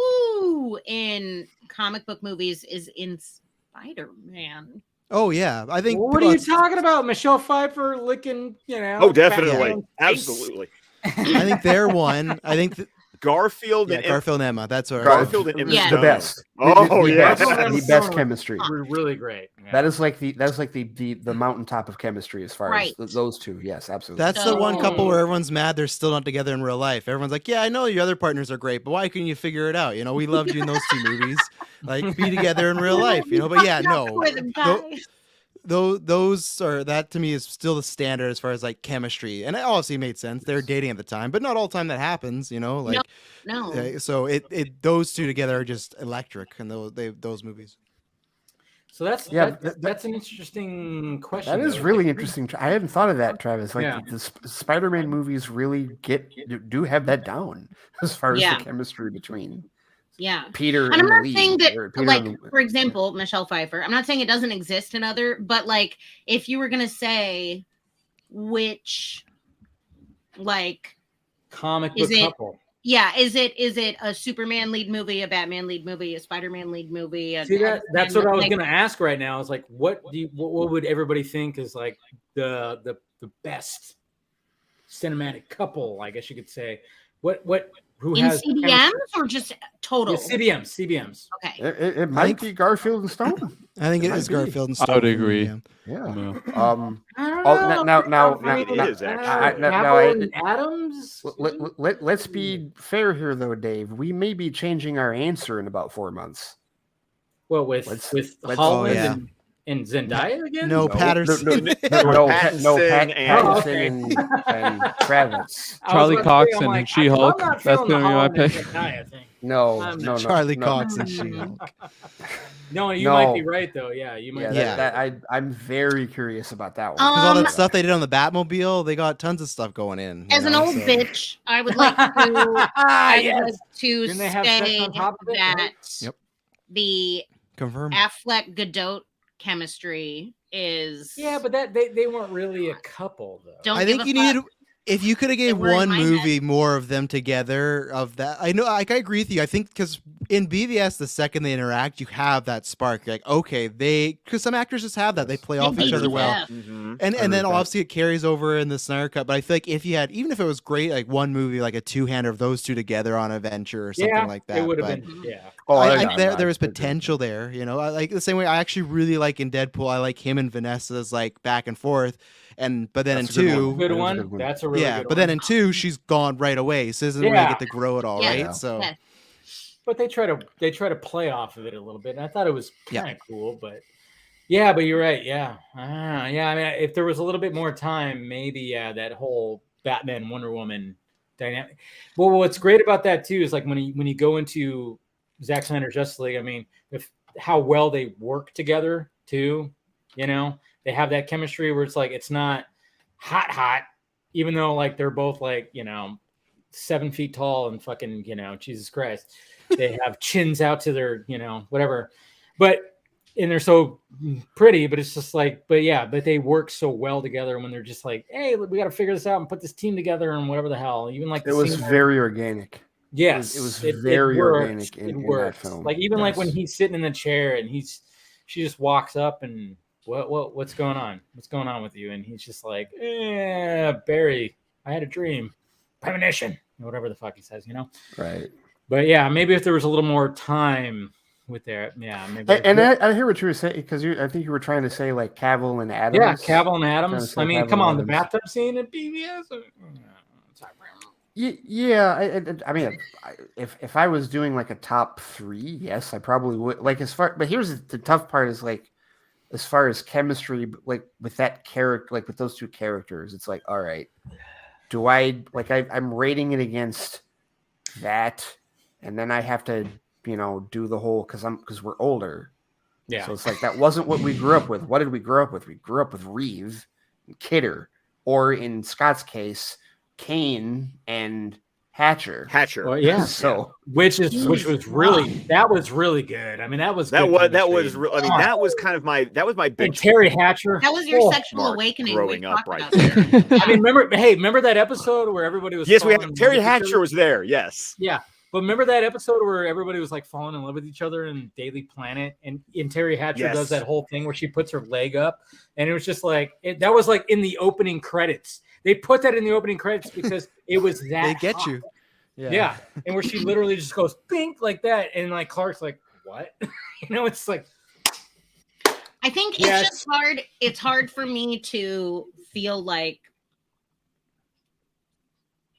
ooh in comic book movies is in Spider-Man. Oh yeah, I think. What are you talking about? Michelle Pfeiffer licking, Oh, definitely. Batman face? Absolutely. I think they're one. I think Garfield yeah, and Garfield and Emma. That's what. Garfield and Emma Yeah. The Stone. best. Oh, the yeah. best. The best chemistry. Were really great. Yeah. That is like the mountaintop of chemistry as far Right. as those two. Yes, absolutely. That's the one couple So- where everyone's mad they're still not together in real life. Everyone's like, "Yeah, I know your other partners are great, but why couldn't you figure it out? You know, we loved you in those two movies. Like, be together in real life. You know." But yeah, no. Those are that to me is still the standard as far as like chemistry, and it obviously made sense. They're dating at the time, but not all the time that happens. You know, like No. so it those two together are just electric, and those movies. So that's Yeah, that's an interesting question. That is though. really Like, interesting. I hadn't thought of that, Travis. Like Yeah. the Spider-Man movies really do have that down as far as Yeah. the chemistry between Yeah. Peter And and I'm the not lead. saying that, or Peter like, and the- for example, Michelle Pfeiffer. I'm not saying it doesn't exist in other, but like, if you were gonna say which, like, comic Is book it- couple. yeah, is it a Superman lead movie, a Batman lead movie, a Spider-Man lead movie? See that's what I was like, going to ask right now. Is like, what would everybody think is like the best cinematic couple? I guess you could say. Who in has CDMs or just total? Yeah, CBMs. Okay. it might be Garfield and Stone. I think it Might is be. Garfield and I Stone. would for me, agree. yeah. Yeah. No. I don't Oh, know. now, It is, actually. Cavill and Adams. let's be fair here, though, Dave. We may be changing our answer in about 4 months. Well, with let's- Holland oh, yeah. and Zendaya again. No, Patterson. Pattinson and Travis. I was Charlie about to Cox say, I'm and like, She-Hulk. I'm not That's feeling gonna the be my Holland and pick. Zendaya thing. No, Charlie no. Cox and She-Hulk. No, you No. might be right though. Yeah, you might. Yeah, be right. I'm very curious about that one. Because all Um, that stuff they did on the Batmobile, they got tons of stuff going in. you As an know, old so- bitch, I would like to. I would yes. like to Didn't they have sex say on top of it? that Yep. the Confirmed. Affleck Godot chemistry is. Yeah, but that they weren't really a couple though. Don't I give think a you fuck. needed. If you could have gave were in one my head. movie more of them together, of that, I know, like, I agree with you. I think because in BVS, the second they interact, you have that spark. You're like, okay, because some actors just have that. They play off They each do, other well. yeah. Mhm. And agree then with that. obviously it carries over in the Snyder Cut. But I feel like if you had, even if it was great, like one movie, like a two-hander of those two together on a venture or something like that. It would have but been. Yeah. Oh, there was potential there, you know. I like the same way I actually really like in Deadpool. I like him and Vanessa's like back and forth, but then That's in a good two, one. Good That is a one. good one. That's a really yeah, good but one. then in two, she's gone right away, so doesn't really Yeah. get to grow at all, Yeah. right? Yeah. So Yeah. But they try to play off of it a little bit, and I thought it was Yeah. kind of cool. But yeah, but you're right. Yeah, yeah. I mean, if there was a little bit more time, maybe that whole Batman Wonder Woman dynamic. Well, what's great about that too is like when you go into Zack Snyder's Justice League. I mean, how well they work together too. You know, they have that chemistry where it's like it's not hot, even though like they're both like 7 feet tall and fucking Jesus Christ, they have chins out to their whatever, and they're so pretty, but it's just like, but they work so well together when they're just like, hey, we got to figure this out and put this team together and whatever the hell. Even like It was very organic. yes, it was very works. organic in that works. film. Like even like when Yes. he's sitting in the chair and she just walks up and what's going on? What's going on with you? And he's just like, Barry, I had a dream, premonition, whatever the fuck he says, Right. But yeah, maybe if there was a little more time with that, maybe. And I hear what you were saying because I think you were trying to say like Cavill and Adams. Yeah, Cavill and Trying Adams. to say I mean, Cavill come and on, the Adams. bathtub scene at BVS. Yeah, I mean, if I was doing like a top 3, yes, I probably would. Like but here's the tough part is like, as far as chemistry, like with that character, like with those two characters, it's like, all right, do I like I'm rating it against that, and then I have to do the whole because we're older. Yeah. So it's like that wasn't what we grew up with. What did we grow up with? We grew up with Reeve and Kidder, or in Scott's case, Kane and Hatcher. Well, yeah. So which was really good. I mean, that was good chemistry. I mean, that was kind of my big And Terry Hatcher. That was your Oh, sexual Mark awakening. growing we up talked right about there. that. I mean, remember that episode where everybody was Yes, we falling have in Terry love with each Hatcher other? was there. Yes. Yeah. But remember that episode where everybody was like falling in love with each other in Daily Planet, and Terry Hatcher Yes. does that whole thing where she puts her leg up, and it was just like that was like in the opening credits. They put that in the opening credits because it was that they get hot. you. Yeah, and where she literally just goes bink like that, and like Clark's like, what? It's like, I think Yes. it's just hard. It's hard for me to feel like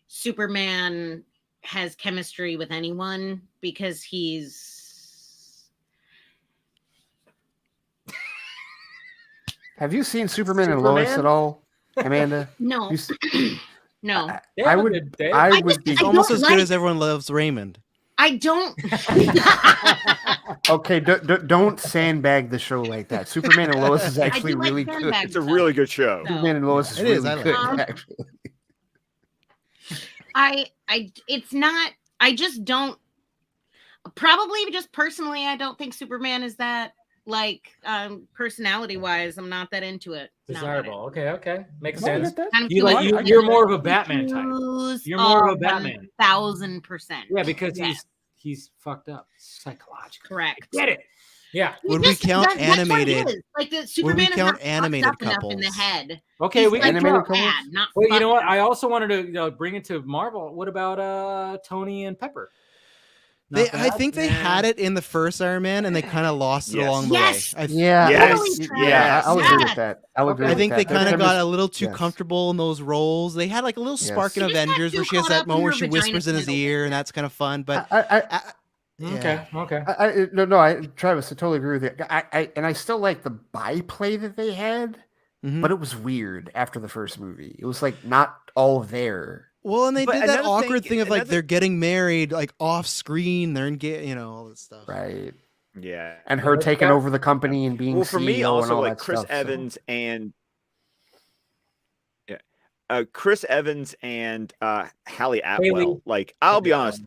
Superman has chemistry with anyone because he's have you seen Superman and Lois at all, Amanda? no, You s- no. they I have a would. good day. I I would just- be I Almost don't as good like- as everyone loves Raymond. I don't. okay. Don't sandbag the show like that. Superman and Lois is actually do like really good. sandbags. It's a really good show. No. Superman and Lois is It really is, I like good. it. Actually. It's not. I just don't. Probably just personally, I don't think Superman is that like personality wise. I'm not that into it. Desirable. Okay, makes No, I sense. get that. Kind of You feel like like you're more of a Batman type. Use You're more of a Batman. 1000%. Yeah, because Yeah. he's fucked up psychologically. Correct. Get it? Yeah. Would we count that's what it animated- is. Like the Superman is count not animated fucked up enough in the couples? head. Okay, He's we like can Animated count. couples? bad, not Well, you know what? fucked I also wanted to bring it to Marvel. What about Tony and Pepper? Not I bad? think they had it in the first Iron Man, and they kind of lost it Yes. along the Yes. way. Yeah. Yes. Yeah. I'll agree with Yes. that. I'll agree. Okay. I with think that. they Their kind of got chemistry- a little too yes. comfortable in those roles. They had like a little spark in Yes. She just got Avengers where too she has caught that up in moment where her she whispers in his vagina ear, and that's kind of fun. But Okay. Travis, I totally agree with you. I still like the byplay that they had, Mhm. but it was weird after the first movie. It was like not all there. Well, and they But did that another awkward thing- thing of like another- they're getting married like off screen. They're all this stuff. Right. Yeah. And her taking Yeah. over the company and being Well, for me, CEO and also all like that Chris stuff, so- Evans and Chris Evans and Hallie Atwell. Haley. Like, I'll be honest,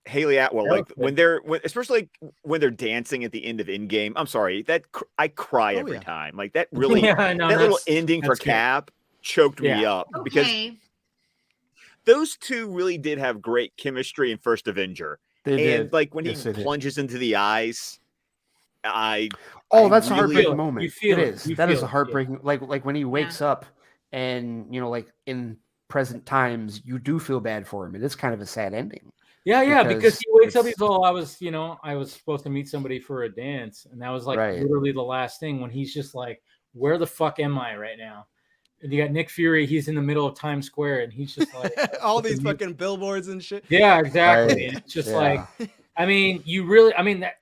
Haley Atwell. That Like was especially when they're dancing at the end of Endgame. I'm sorry, I cry Oh, every yeah. time. Like that really, Yeah, I know, that little that's- ending for that's good. Cap choked me Yeah. up because Okay. those two really did have great chemistry in First Avenger. They And did. like when Yes, he they did. plunges into the eyes, I That's a really- heartbreaking You moment. feel It it. is. You That is feel a it, heartbreaking. Like when he wakes up, and like in present times, you do feel bad for him. It is kind of a sad ending. Yeah, because he wakes up, it's- he's all, I was supposed to meet somebody for a dance, and that was like Right. literally the last thing when he's just like, where the fuck am I right now? And you got Nick Fury, he's in the middle of Times Square, and he's just like all these fucking billboards and shit. yeah, exactly. Right. And it's just Yeah. like, I mean,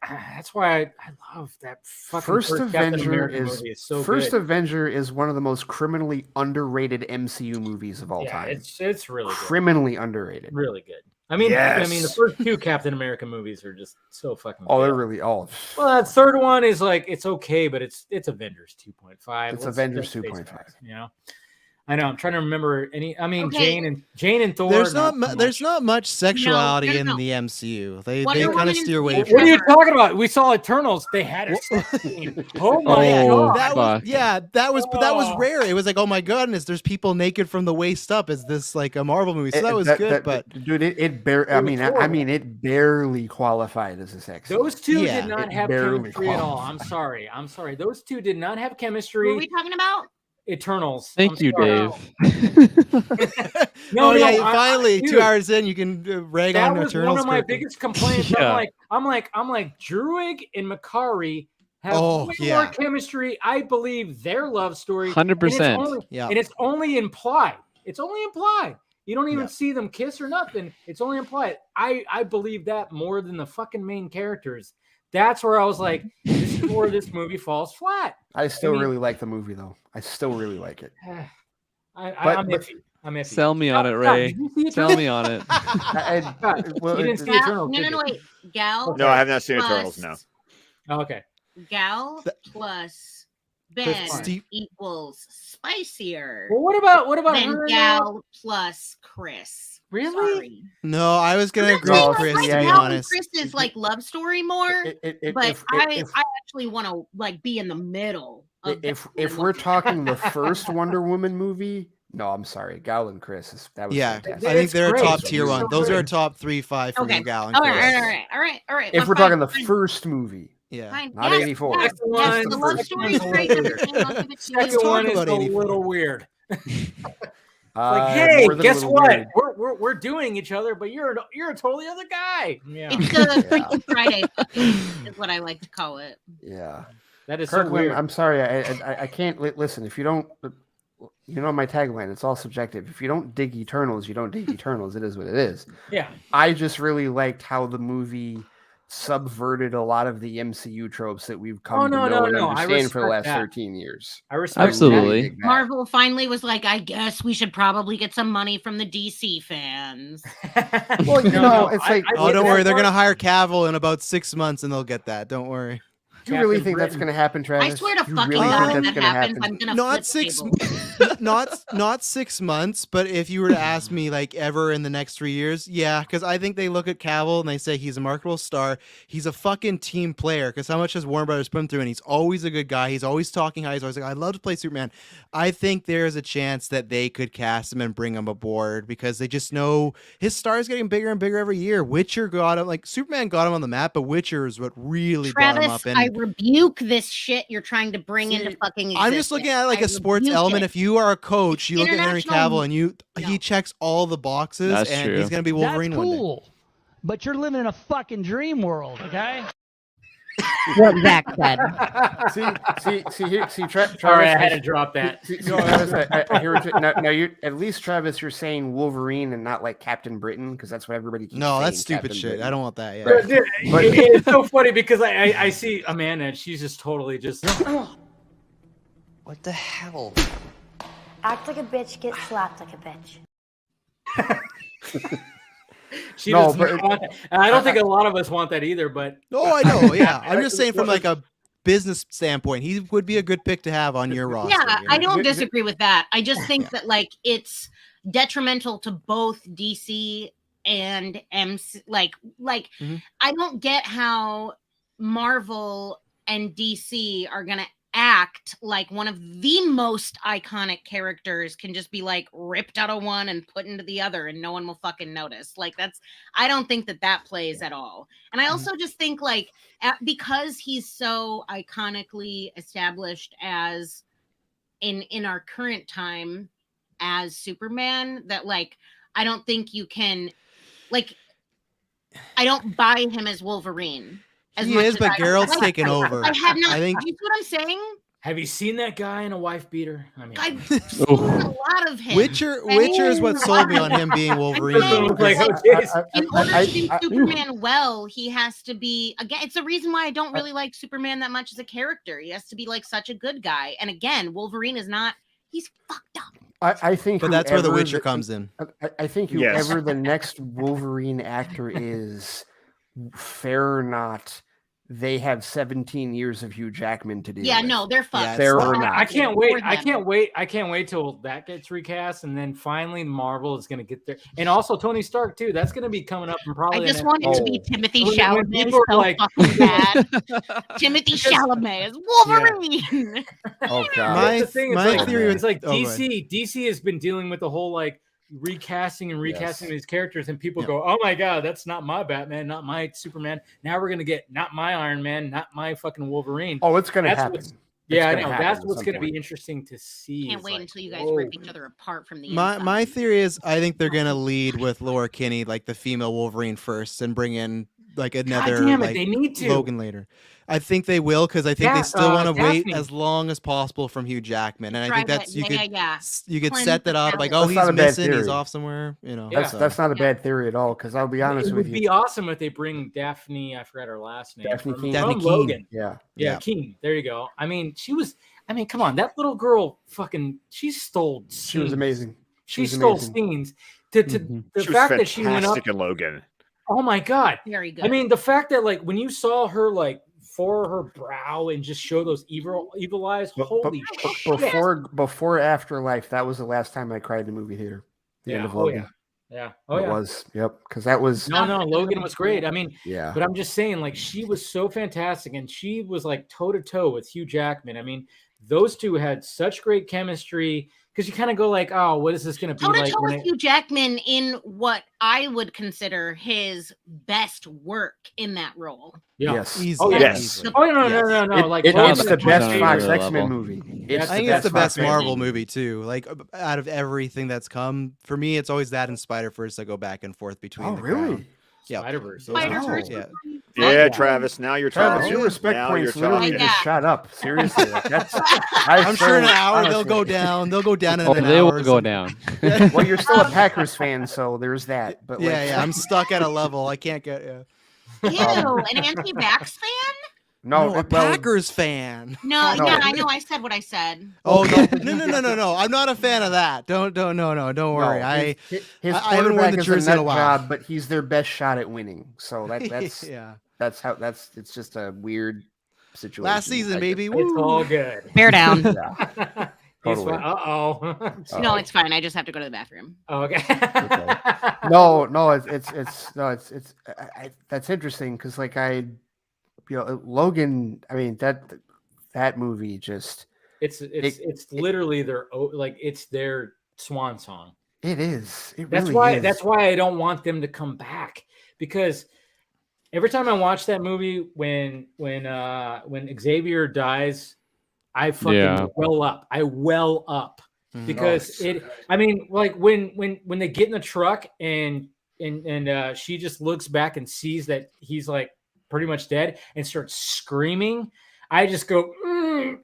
that's why I love that fucking First Captain Avenger America is movie. It's so First good. Avenger is one of the most criminally underrated MCU movies of all time. It's really good. Criminally underrated. Really good. I mean, the Yes. first two Captain America movies are just so fucking Oh, good. they're really all. Well, that third one is like it's okay, but it's Avengers 2.5. It's Let's Avengers face 2.5. facts, you know. I know. I'm trying to remember any. I mean, Okay. Jane and Thor. There's not not so there's much. not much sexuality no, in no. the MCU. They Wonder kind Woman of and steer away Blade from What are you it. talking about? We saw Eternals. They had a sex scene. Oh my Oh, god! That was Fuck. but that was Oh. rare. It was like, oh my goodness, there's people naked from the waist up. Is this like a Marvel movie? So that was good, but dude, it was horrible. it barely qualified as a sex. scene. Those two Yeah, did not it have barely chemistry at all. qualified. I'm sorry. Those two did not have What chemistry. are we talking about? Eternals. Thank I'm you, sorry. Dave. No, oh yeah, no, finally, dude, 2 hours in, you can rag that on was Eternals. one of my quickly. biggest complaints. Yeah. I'm like Druig and Makari have Oh, way yeah. more chemistry. I believe their love story. 100%. Yeah. And it's only implied. It's only implied. You don't even Yeah. see them kiss or nothing. It's only implied. I believe that more than the fucking main characters. That's where I was like, this is where this movie falls flat. I still mean- really like the movie though. I still really like it. I'm But- iffy. I'm iffy. Sell me on it, Scott, Ray. did you see Sell Eternals? me on it. Well, You didn't see Gal, Eternals, no, did you? wait. Gal. No, I have not seen plus- Eternals. No. Oh, okay. Gal Th- plus Ben Steve- equals spicier Well, what about than her? Gal plus Chris. Really? Sorry. No, I was gonna I'm agree saying, with like, Chris, to Gal be and honest. Chris's like love story more, but I actually want to like be in the middle. Of if them. we're talking the first Wonder Woman movie, no, I'm sorry, Gal and Chris. That was Yeah, fantastic. I think It's they're great. a top It's tier so one. Those are a good. top 3-5 for Okay. me, Gal and all Chris. right. If Well, we're fine, talking the fine. first movie, Yeah. Fine. not Yes, 84. Yes, Second yes, one- the love second story is one's great. a I'm little saying, I'll give it to Second you. talk one is about a 84. little weird. Uh, Like, hey, more than a guess little what? weird. We're doing each other, but you're a totally other guy. Yeah, It's the Yeah. Freaky Friday is what I like to call it. Yeah, that is so Kirkland. weird. I'm sorry, I can't listen. If you don't, you know my tagline. It's all subjective. If you don't dig Eternals, you don't dig Eternals. It is what it is. Yeah, I just really liked how the movie subverted a lot of the MCU tropes that we've come to know and I understand for the last respect that. 13 years. I respect Absolutely. dig that. Marvel finally was like, I guess we should probably get some money from the DC fans. that. Well, you know, it's like- Oh, don't worry. They're gonna hire Cavill in about 6 months, and they'll get that. Don't worry. Do you really Captain think that's Britain. going to happen, Travis? I swear to You fucking really God, think if that's that gonna happens, happen? I'm gonna Not flip 6 tables. not 6 months, but if you were to ask me like ever in the next 3 years, yeah, because I think they look at Cavill and they say he's a marketable star. He's a fucking team player. Because how much has Warner Brothers put him through? And he's always a good guy. He's always talking high. He's always like, I love to play Superman. I think there's a chance that they could cast him and bring him aboard because they just know his star is getting bigger and bigger every year. Witcher got him, like Superman got him on the map, but Witcher is what really brought him up. Travis, And I rebuke this shit you're trying to bring into See, fucking existence. I'm just looking at it like I a sports rebuke element. it. If you are a coach, you look at Henry International- Cavill and he No. checks all the boxes, That's and true. he's gonna be Wolverine That's one day. cool. But you're living in a fucking dream world, okay? What Zach said. See, Travis. Sorry, I had to drop that. See, Travis, I hear what you, now you at least Travis, you're saying Wolverine and not like Captain Britain because that's what everybody keeps No, saying, that's stupid Captain shit. Britain. I don't want that. Yeah. Right. Dude, But- it's so funny because I see Amanda and she's just totally just. What the hell? Act like a bitch, get slapped like a bitch. She No, does but- not want that. And I don't think a lot of us want that either. But No, I know. Yeah, I'm just saying from like a business standpoint, he would be a good pick to have on your roster. Yeah, you I know? don't disagree with that. I just think that like it's detrimental to both DC and MC. Like Mhm. I don't get how Marvel and DC are gonna act like one of the most iconic characters can just be like ripped out of one and put into the other and no one will fucking notice. Like I don't think that plays at all. And I also just think like because he's so iconically established as in our current time as Superman, that like I don't think you can like I don't buy him as Wolverine. He is, but Geralt's taken over. I have not. I think. You know what I'm saying? Have you seen that guy in a wife beater? I mean, I've seen a lot of him. Witcher is what sold me on him being Wolverine. In order to do Superman well, he has to be again. It's the reason why I don't really like Superman that much as a character. He has to be like such a good guy. And again, Wolverine is not. He's fucked up. I think, but that's where the Witcher comes in. I think whoever the next Wolverine actor is, fair or not, they have 17 years of Hugh Jackman to do. Yeah, no, they're fucked. Yeah, fair or not. I can't wait. I can't wait till that gets recast, and then finally Marvel is going to get there. And also Tony Stark too. That's going to be coming up. And probably I just want it to be Timothy Chalamet. People are like, fucking bad. Timothy Chalamet is Wolverine. Yeah. Oh god. The thing is, my like, theory it's like oh, DC has been dealing with the whole like recasting these characters, and people go, oh my god, that's not my Batman, not my Superman. Now we're gonna get not my Iron Man, not my fucking Wolverine. Oh, it's gonna happen. Yeah, I know. That's what's gonna be interesting to see. Can't wait like, until you guys rip each other apart from the My inside. my theory is I think they're gonna lead with Laura Kinney, like the female Wolverine first, and bring in like another God damn it, like they need to. Logan later. I think they will because I think Yeah, they still want to wait Daphne. as long as possible from Hugh Jackman, and I think that's you could Cleanse set that the up like, palate. oh, That's not a he's bad missing, he's theory. off somewhere, you know. Yeah. so. That's not a bad theory at all. Because I'll be honest It with would you, be awesome if they bring Daphne. I forgot her last name. Daphne from Keane. Daphne Keane. Logan. yeah. Yeah, Keane. There you go. I mean, come on, that little girl, she stole. She was amazing. She stole amazing. scenes. The She was fact that she went up. fantastic in Logan. Oh my god! Very good. I mean, the fact that like when you saw her like for her brow and just show those evil eyes, holy shit! Before Afterlife, that was the last time I cried in the movie theater. The end of Logan. Yeah. It was. Yep. Because that was. No, Logan was great. I mean, Yeah. but I'm just saying, like, she was so fantastic, and she was like toe to toe with Hugh Jackman. I mean, those two had such great chemistry. Because you kind of go like, oh, what is this going to be like? Toe with Hugh Jackman in what I would consider his best work in that role. Yeah. Yes. Easily. Oh, yes. Easily. Oh no! Like it's the Logan- best on Fox another X-Men level. movie. Yeah, I think it's the best Fox Marvel X-Men. movie too. Like out of everything that's come, for me, it's always that and Spider-Verse. I go back and forth between. Oh, the really? crowd. Yeah. Spider-Verse. Spider-Verse. Yeah. Yeah, Travis. Now you're Travis, talking. your respect Now points you're literally talking. just shut up. Seriously, like, that's. I'm sure in an hour they'll honestly- go down. They'll go down in an They hour. will go down. Well, you're still a Packers fan, so there's that. But Yeah. I'm stuck at a level I can't get. Yeah. Ew, an anti-vax fan? No, a Packers fan. No, No. yeah, I know. I said what I said. Oh yeah. No. I'm not a fan of that. Don't worry. His I haven't worn quarterback the is jersey a in a nut while. job, but he's their best shot at winning. So that's yeah. it's just a weird situation. Last season, baby. It's Woo. all good. Bear down. Yeah. Totally. Uh-oh. No, it's fine. I just have to go to the bathroom. Okay. No, that's interesting because like Logan. I mean that movie just It's literally it's their swan song. it is. It That's really why is. that's why I don't want them to come back, because every time I watch that movie when Xavier dies, I fucking well up. I well up because I mean, like when they get in the truck and she just looks back and sees that he's like pretty much dead and starts screaming. I just go,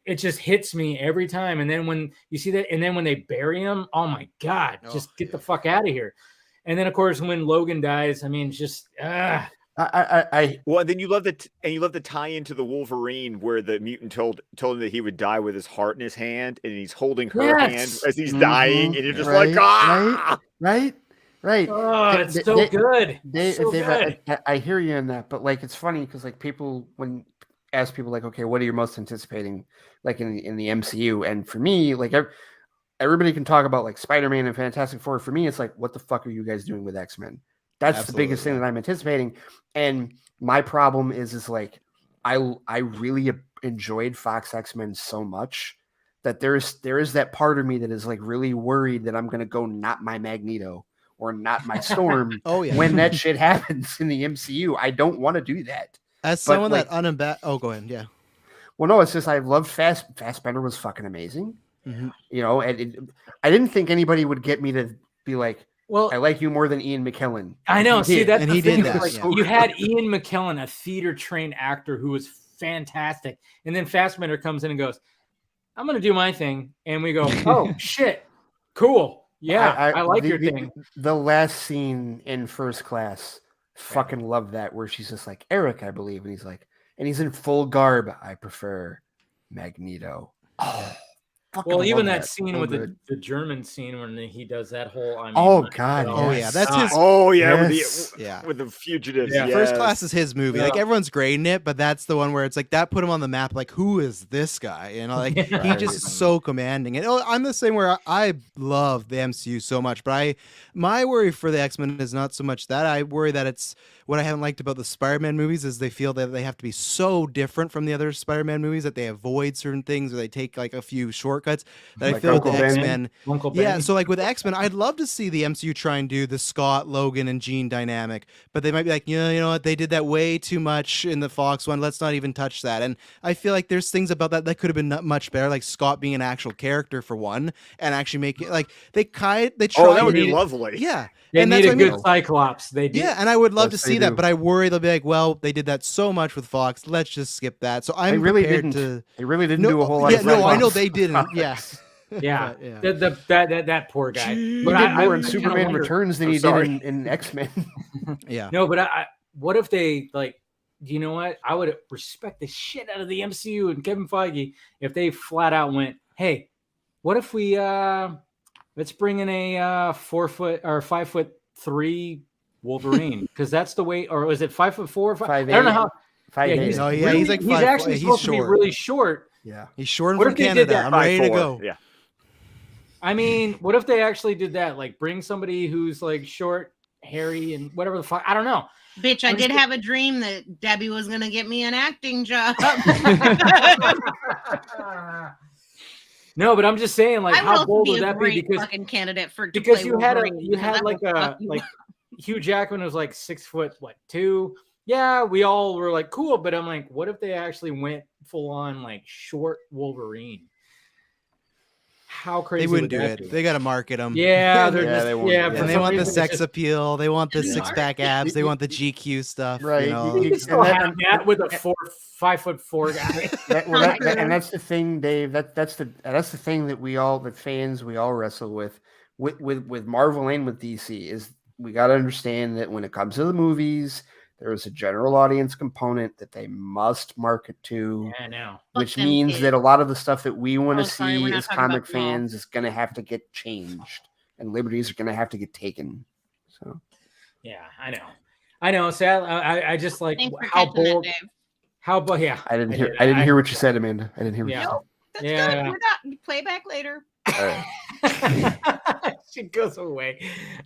it just hits me every time. And then when you see that, and then when they bury him, oh my God, just get the fuck out of here. And then of course, when Logan dies, I mean, just, I Well, and then you love the tie into the Wolverine where the mutant told him that he would die with his heart in his hand, and he's holding her hand as he's dying, and you're just like, right. oh, it's so good. So good. I hear you in that, but like it's funny because like people when ask people like, okay, what are you most anticipating like in the MCU? And for me, like everybody can talk about like Spider-Man and Fantastic Four. For me, it's like, what the fuck are you guys doing with X-Men? That's the biggest thing that I'm anticipating. And my problem is like I really enjoyed Fox X-Men so much that there is that part of me that is like really worried that I'm gonna go not my Magneto or not my Storm. Oh yeah. When that shit happens in the MCU, I don't want to do that. As But, someone like- that oh, go ahead. Yeah. Well, no, it's just I loved Fassbender was fucking amazing. Mhm. You know, and I didn't think anybody would get me to be like, Well, I like you more than Ian McKellen. I know. He See, did. that's And the he did thing. that, Like, yeah. you had Ian McKellen, a theater trained actor who was fantastic, and then Fassbender comes in and goes, "I'm going to do my thing," and we go, "Oh shit, cool, yeah, I like your thing." The last scene in First Class, fucking love that, where she's just like, Eric, I believe, and he's like, and he's in full garb. I prefer Magneto. Oh, fucking Well, even love that scene So with good. the German scene when he does that whole. I mean, Oh, God, Oh yeah, that's his. Oh Yes. Yeah. with the fugitives. Yeah. First yes. Class is his movie. Like everyone's grading it, but that's the one where it's like that put him on the map. Like, who is this guy? You know, like he Right. just is so commanding. And I'm the same where I love the MCU so much, but my worry for the X-Men is not so much that. I worry that it's what I haven't liked about the Spider-Man movies is they feel that they have to be so different from the other Spider-Man movies that they avoid certain things or they take like a few shortcuts. That I Like feel with the Uncle Ben. X-Men. Uncle Yeah, Ben. so like with X-Men, I'd love to see the MCU try and do the Scott, Logan, and Jean dynamic, but they might be like, you know what, they did that way too much in the Fox one. Let's not even touch that. And I feel like there's things about that could have been much better, like Scott being an actual character for one, and actually make it like they tried. Oh, that would be Need- lovely. Yeah, They and need that's a what I mean. good Cyclops. They do. Yeah, and I would love Yes, to they see that, do. but I worry they'll be like, well, they did that so much with Fox. Let's just skip that. So I'm They really prepared didn't. to. They really didn't No, do a whole lot. yeah, of no, I know Cyclops. they didn't. Yeah, Yeah, But, yeah. that poor guy. He But did more I in kinda Superman wonder- Returns than I'm he sorry. did in X-Men. Yeah. No, but what if they like? You know what? I would respect the shit out of the MCU and Kevin Feige if they flat out went, "Hey, what if we let's bring in a 4 foot or 5'3" Wolverine because that's the way, or was it 5'4"? I don't know how. Yeah, he's, Oh, yeah, really- he's like he's 5'4", actually he's supposed to be short. really short. Yeah. He's short What from if they did Canada. that? I'm ready to 5'4", go. Yeah. I mean, what if they actually did that? Like bring somebody who's like short, hairy, and whatever the fuck. I don't know. Bitch, I I'm did just- have a dream that Debbie was gonna get me an acting job. No, but I'm just saying, like, I would how also bold be would a that be? great Because fucking candidate for to because play you had Wolverine, you because had I like will a fuck you like up. Hugh Jackman was like 6'2". Yeah, we all were like cool, but I'm like, what if they actually went full on like short Wolverine? How crazy They wouldn't would do that it. be? They got to market them. Yeah, they're Yeah, just they won't yeah. do for that. And they some want the reason, sex it's just- appeal. They want the Yeah. six-pack abs. They want the GQ stuff. Right. You know? You You- can still and have that with a 5'4" guy. And that's the thing, Dave. That's the thing that that fans wrestle with Marvel and with DC is we got to understand that when it comes to the movies, there is a general audience component that they must market to, Yeah, I know. which them means kids. that a lot of the stuff that we want Oh, to sorry, we're see not as talking about comic them all. fans is going to have to get changed, and liberties are going to have to get taken. So Yeah, I know. So I just like Thanks for how catching that, bold. Dave. How bold? Yeah, I didn't did. hear what you said, Amanda. I didn't hear what Yeah. you said. That's Yeah. good. We're not play back later. All right. She goes away.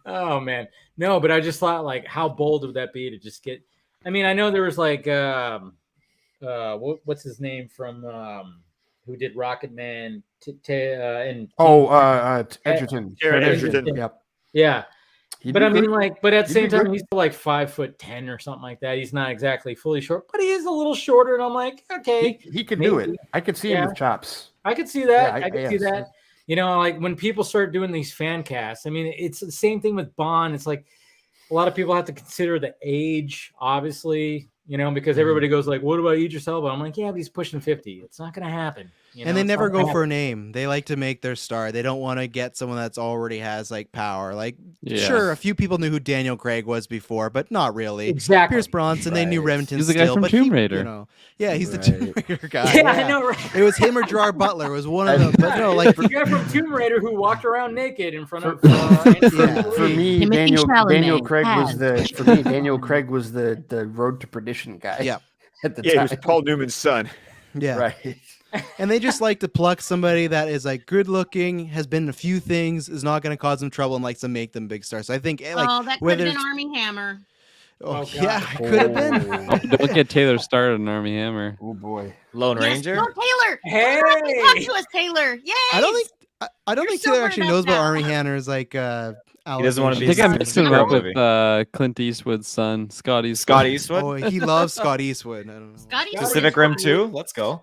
Oh man, no, but I just thought like, how bold would that be to just get? I mean, I know there was like, what's his name from who did Rocket Man? And Edgerton. Taron Egerton. Yep. yeah. He'd But be I mean, good. like, but at the He'd same be time, good. he's still like 5'10" or something like that. He's not exactly fully short, but he is a little shorter. And I'm like, okay, He could do it. maybe. I could see Yeah. him with chops. I could see that. Yeah, I could see yes. that. You know, like when people start doing these fan casts, I mean, it's the same thing with Bond. It's like a lot of people have to consider the age, obviously, you know, because everybody goes like, what about Idris Elba? I'm like, yeah, but he's pushing 50. It's not going to happen. You know, And they it's never not go gonna for a name. They like to make their star. They don't want to get someone that's already has like power. Like, sure, a few people knew who Daniel Craig was before, but not really. Exactly. Pierce Bronson, they knew Right. Remington He's the guy Steele, from but Tomb he, Raider. You know, yeah, he's the Right. Tomb Raider guy. Yeah, I know, right? It was him or Gerard Butler. It was one of them. But no, like the guy from Tomb Raider who walked around naked in front of. Yeah. For me, Timothy Daniel Chalamet Craig was has. Daniel Craig was the Road to Perdition guy. Yeah. At the Yeah, he time. was Paul Newman's son. yeah. Right. And they just like to pluck somebody that is like good looking, has been in a few things, is not going to cause them trouble, and likes to make them big stars. So I think like Oh, that could whether have been it's- Army Hammer. Oh, God. yeah, it could have been. Oh, don't get Taylor started on Army Hammer. Oh boy. Lone Yes, Ranger. no, Taylor. Hey! Talk to us, Taylor. Yay! I don't think You're Taylor sober actually enough knows about now. Army Hammer's like doesn't wanna I be think I'm It's mixing a him up girl with Clint Eastwood's son, Scott Eastwood. Scott Eastwood. Oh, he loves Scott Eastwood. I don't know. Scott Eastwood Pacific is Rim funny. 2. Let's go.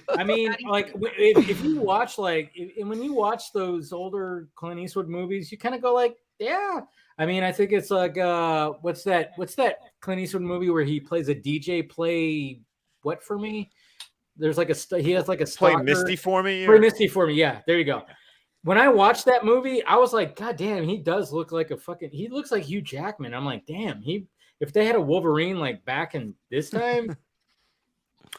I mean, like if you watch when you watch those older Clint Eastwood movies, you kind of go like, yeah. I mean, I think it's like what's that Clint Eastwood movie where he plays a DJ? Play what for me? There's like he has like a Play stalker. Misty for me. Play Misty for me. Yeah, there you go. When I watched that movie, I was like, God damn, he does look like he looks like Hugh Jackman. I'm like, damn, if they had a Wolverine like back in this time.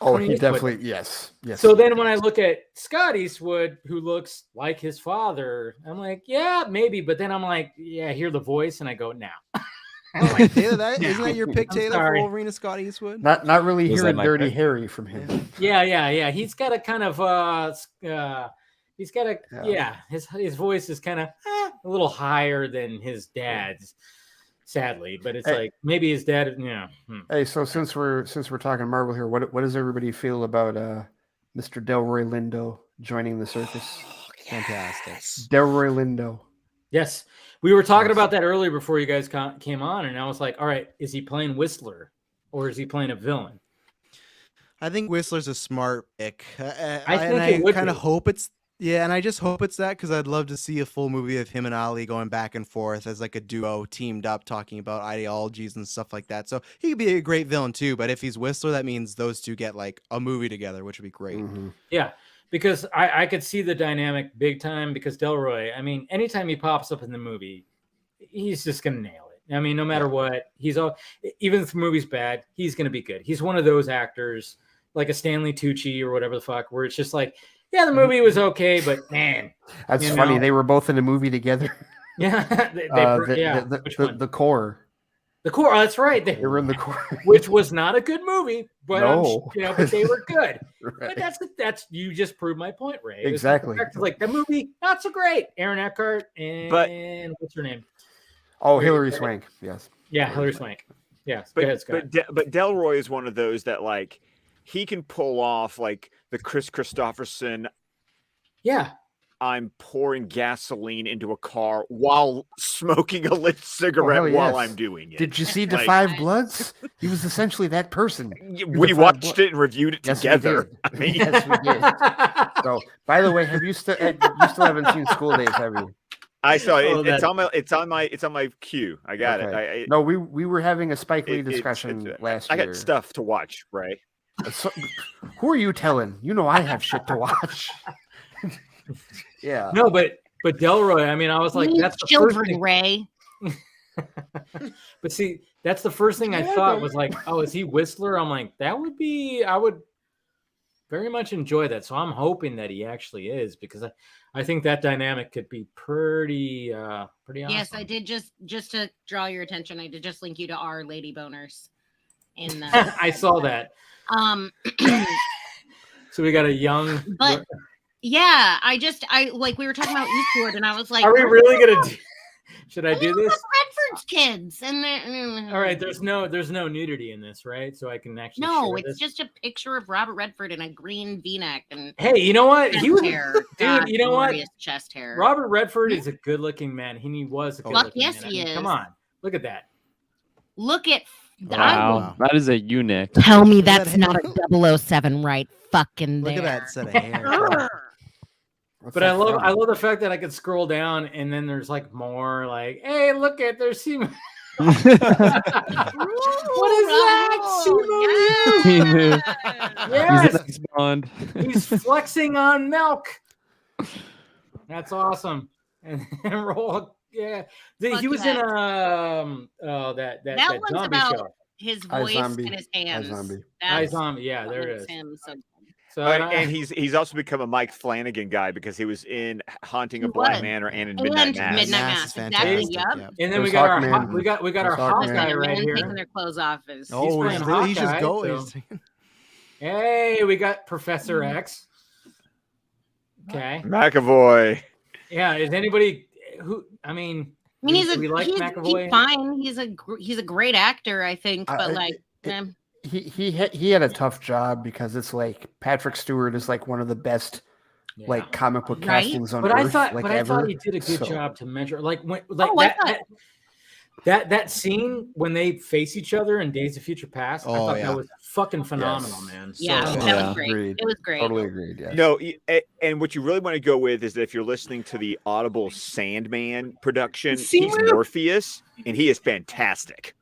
Oh, Clint he Eastwood. definitely yes. So then when I look at Scott Eastwood, who looks like his father, I'm like, yeah, maybe. But then I'm like, yeah, I hear the voice and I go, now. Oh, like, Taylor, isn't that your pick, I'm Taylor, sorry. for Wolverine and Scott Eastwood? Not really Was that hearing my Dirty pick? Harry from him. Yeah. He's got a kind of he's got a his voice is kind of a little higher than his dad's, sadly. But it's like maybe his dad. Yeah. Hey, so since we're talking Marvel here, what does everybody feel about Mr. Delroy Lindo joining the circus? Fantastic. Delroy Lindo. Yes, we were talking about that earlier before you guys came on, and I was like, all right, is he playing Whistler or is he playing a villain? I think Whistler's a smart pick. I think it would kind of be. hope it's and I just hope it's that because I'd love to see a full movie of him and Ali going back and forth as like a duo teamed up talking about ideologies and stuff like that. So he could be a great villain too. But if he's Whistler, that means those two get like a movie together, which would be great. Mm-hmm. Yeah, because I could see the dynamic big time because Delroy, I mean, anytime he pops up in the movie, he's just going to nail it. I mean, no matter what, even if the movie's bad, he's going to be good. He's one of those actors like a Stanley Tucci or whatever the fuck, where it's just like, yeah, the movie was okay, but man. That's funny. know? They were both in a movie together. Yeah. The Core. The Core. Oh, that's right. They were in the Core. Which was not a good movie, but No. but they were good. Right. But that's you just proved my point, Ray. Exactly. Like the movie, not so great. Aaron Eckhart and what's her name? Oh, Hilary Swank. Yes. Yeah, Hilary Swank. Yes. But, Go ahead, Scott. but Delroy is one of those that like he can pull off like the Chris Christopherson. Yeah. I'm pouring gasoline into a car while smoking a lit cigarette while I'm doing it. Did you see The Like, Five Bloods? He was essentially that person. we watched it and reviewed it together. I mean, yes, we did. So, by the way, you still haven't seen School Days, have you? I saw it. It's on my queue. I got Okay. it. No, we were having a Spike Lee discussion last year. I got stuff to watch, Ray. So, who are you telling? You know I have shit to watch. Yeah. No, but Delroy, I mean, I was like, that's the first children, thing. Ray. But see, that's the first thing I thought was like, oh, is he Whistler? I'm like, I would very much enjoy that. So I'm hoping that he actually is because I think that dynamic could be pretty awesome. Yes, I did just to draw your attention. I did just link you to our Lady Boners. In the I saw that. So we got a young. But yeah, I like we were talking about Eastwood, and I was like, are we really gonna? Should I do this? Redford's kids, and all right. There's no nudity in this, right? So I can actually. No, share it's this. just a picture of Robert Redford in a green V-neck and. Hey, you know what? He was, hair. dude. God, You know what? glorious chest hair. Robert Redford is a good-looking man. He was a good looking yes, man. he is. Come on, look at that. Look at. Wow, that is a eunuch. Tell me that's not a 007 right fucking there. Look at that set of hair. But I love the fact that I could scroll down and then there's like more like, hey, look at there's Simo. What is that? Simo? Yes. He's Bond. He's flexing on milk. That's awesome. And roll. Yeah, he was in that one's zombie about show. His voice and his hands. iZombie. Yeah, there it is. Him, so. And he's also become a Mike Flanagan guy because he was in Haunting of Bly Manor and in Midnight Mass. Midnight Mass, exactly. Yep. And then we got our Hawkeye right here. Taking their clothes off. He's just going. So. Hey, we got Professor X. Okay. McAvoy. Yeah. Is anybody who? I mean, mean, he's McAvoy? fine. He's a great actor, I think, but he had a tough job because it's like Patrick Stewart is like one of the best like comic book castings on earth. I thought he did a good job to measure that scene when they face each other in Days of Future Past. I thought that was fucking phenomenal, man. Yeah, that was great. Agreed. It was great. Totally agreed. Yes. No, and what you really want to go with is that if you're listening to the Audible Sandman production, he's Morpheus, and he is fantastic.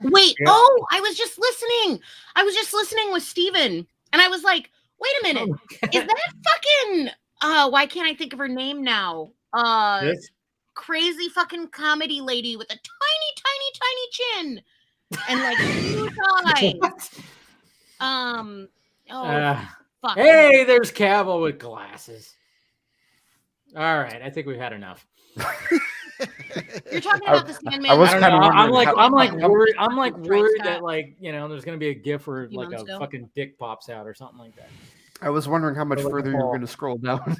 Wait, I was just listening with Steven, and I was like, wait a minute, is that fucking why can't I think of her name now? Crazy fucking comedy lady with a tiny chin and like huge eyes. Fuck. Hey, there's Cavill with glasses. All right, I think we've had enough. You're talking about the Sandman. I'm like worried that there's gonna be a gif where like a fucking dick pops out or something like that. I was wondering how much further you were going to scroll down.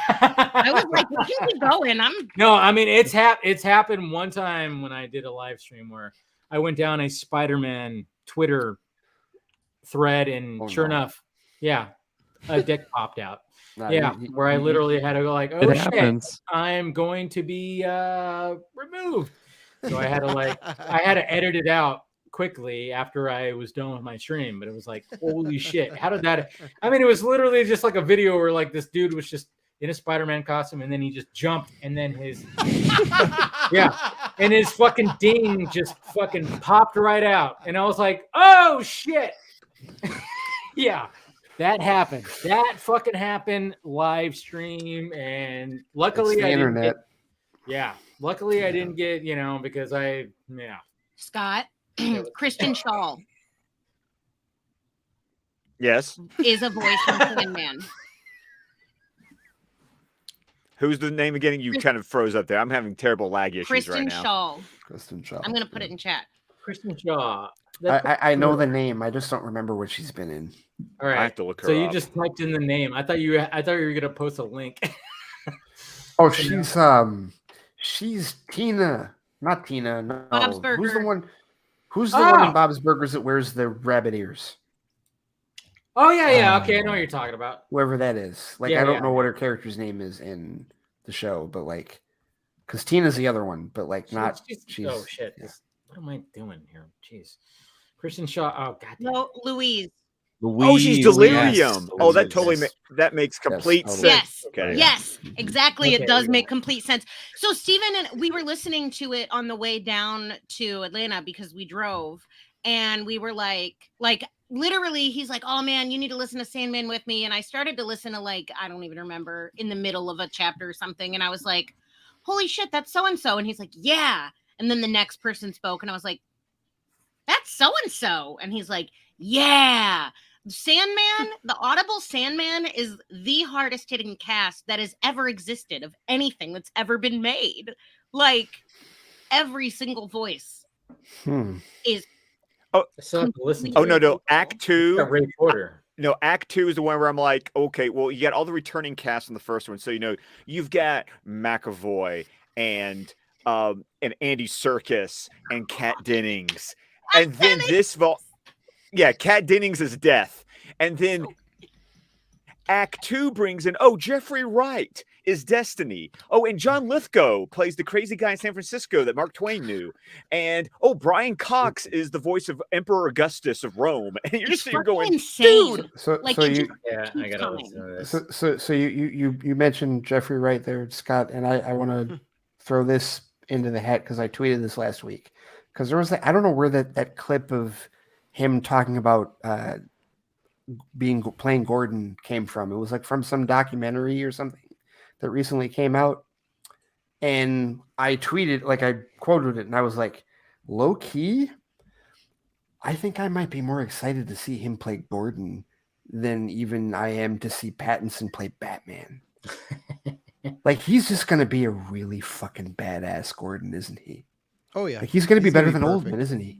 I was like, where can we go in? No, I mean it's happened one time when I did a live stream where I went down a Spider-Man Twitter thread and sure enough, a dick popped out. Where I literally had to go like, oh shit, I'm going to be removed. So I had to edit it out quickly after I was done with my stream, but it was like, holy shit, how did that? I mean, it was literally just like a video where like this dude was just in a Spider-Man costume and then he just jumped and then his and his fucking ding just fucking popped right out, and I was like, oh shit. That happened. That fucking happened live stream, and luckily luckily I didn't get because Scott. Christian Shaw. Yes. Is a voice from Sandman. Who's the name again? You kind of froze up there. I'm having terrible lag issues right now. Kristen Shaw. I'm going to put it in chat. Kristen Shaw. I know the name. I just don't remember what she's been in. All right. I have to look her up. So you just typed in the name. I thought you were going to post a link. Oh, she's Tina. Not Tina. No. Bob's Burger. Who's the one in Bob's Burgers that wears the rabbit ears? Oh, yeah. Okay, I know what you're talking about. Whoever that is. Like, I don't know what her character's name is in the show, but like, because Tina's the other one, but like, she's. Oh, shit. Yeah. What am I doing here? Jeez. Kristen Shaw. Oh, God. No, Louise. Oh, she's Delirium. Yes. Oh, that totally that makes complete sense. Yes. Okay. Yes, exactly. Okay, it does make complete sense. So Steven and we were listening to it on the way down to Atlanta because we drove, and we were like literally, he's like, oh man, you need to listen to Sandman with me. And I started to listen to like, I don't even remember, in the middle of a chapter or something. And I was like, holy shit, that's so-and-so. And he's like, yeah. And then the next person spoke and I was like, that's so-and-so. And he's like, yeah. Sandman, the Audible Sandman is the hardest hitting cast that has ever existed of anything that's ever been made. Like every single voice is. Oh, no! Act 2. Ray Porter. No, Act 2 is the one where I'm like, okay, well, you got all the returning cast in the first one, so you've got McAvoy and Andy Serkis and Kat Dennings, and then Kat Dennings is Death. And then Act 2 brings in, Jeffrey Wright is Destiny. Oh, and John Lithgow plays the crazy guy in San Francisco that Mark Twain knew. And, Brian Cox is the voice of Emperor Augustus of Rome. And you're just going, insane. Dude. So I got to listen to this. So you mentioned Jeffrey Wright there, Scott, and I want to throw this into the hat because I tweeted this last week. Because there was I don't know where that clip of him talking about playing Gordon came from. It was like from some documentary or something that recently came out. And I tweeted, I quoted it, and I was like, low key, I think I might be more excited to see him play Gordon than even I am to see Pattinson play Batman. He's just going to be a really fucking badass Gordon, isn't he? Oh, yeah. He's going to be better than Oldman, isn't he?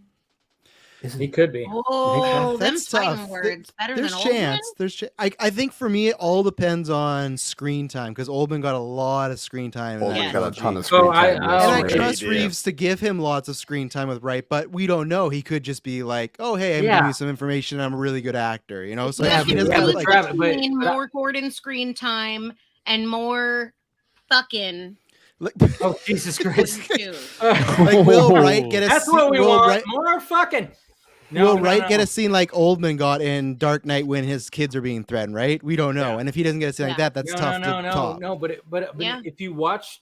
He could be. Oh, them That's fighting tough. words better There's than chance. I think for me, it all depends on screen time because Oldman got a lot of screen time. In Oldman that got a trilogy. ton of screen time. And I Yeah, trust he did. Reeves to give him lots of screen time with Wright, but we don't know. He could just be like, "Oh, hey, I'm giving you some information. I'm a really good actor," you know. So Yeah, if he but doesn't it have, would like, mean more Gordon screen time and more fucking. Oh, Jesus Christ. like, will Wright get a That's scene, what we will want. Wright, More fucking. will Wright get a scene like Oldman got in Dark Knight when his kids are being threatened? Right? We don't know. And if he doesn't get a scene like that, that's tough to top. No, but if you watch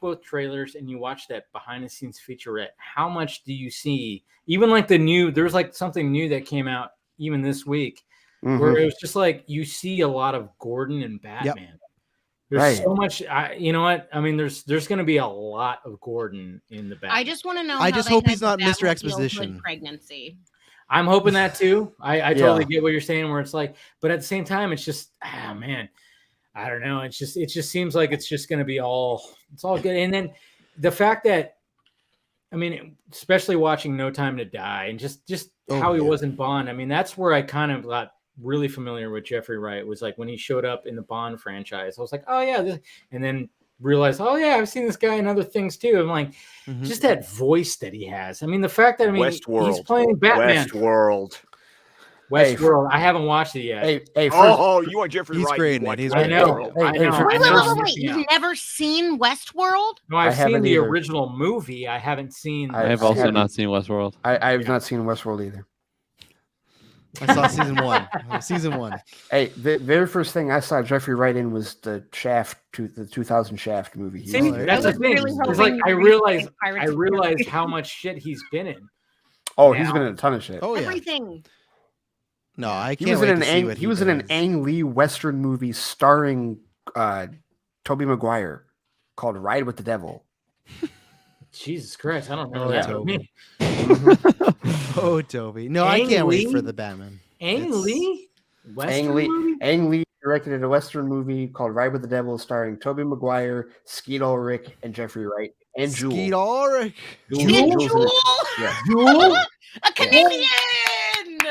both trailers and you watch that behind the scenes featurette, how much do you see? Even like there's like something new that came out even this week where it was just like you see a lot of Gordon and Batman. Yep. There's so much. You know what? I mean, there's going to be a lot of Gordon in the Batman. I just want to know. I how just they hope had he's not the Mr. Batmobile Exposition. hood pregnancy. I'm hoping that too. I totally get what you're saying. Where it's like, but at the same time, it's just, man, I don't know. It just seems like it's just going to be it's all good. And then the fact that, I mean, especially watching No Time to Die and just how he was in Bond. I mean, that's where I kind of got really familiar with Jeffrey Wright. Was like when he showed up in the Bond franchise. I was like, oh yeah, and then realized, oh yeah, I've seen this guy in other things too. I'm like, just that voice that he has. I mean, the fact that Westworld. he's playing Batman. Westworld. I haven't watched it yet. Hey, you want Jeffrey he's Wright? great. I know. Wait, you've never seen Westworld? No, I've seen haven't the either. original movie. I haven't seen. I have also not seen Westworld. I have not seen Westworld either. I saw season 1. Season 1. Hey, the very first thing I saw Jeffrey Wright in was the the 2000 Shaft movie. See, that's the thing. It's like I realized how much shit he's been in. Oh, he's been in a ton of shit. Oh yeah. Everything. No, I He can't was wait in to see what he was in an Ang Lee Western movie starring Tobey Maguire called Ride with the Devil. Jesus Christ, I don't know Oh, that. Toby. Oh, Toby. No, I Ang can't wait Lee? for the Batman. Ang Lee? Western movie? Ang Lee directed a Western movie called Ride with the Devil starring Tobey Maguire, Skeet Ulrich, and Jeffrey Wright, and Jewel. Skeet Ulrich. Jewel? Yeah. Jewel? A Canadian!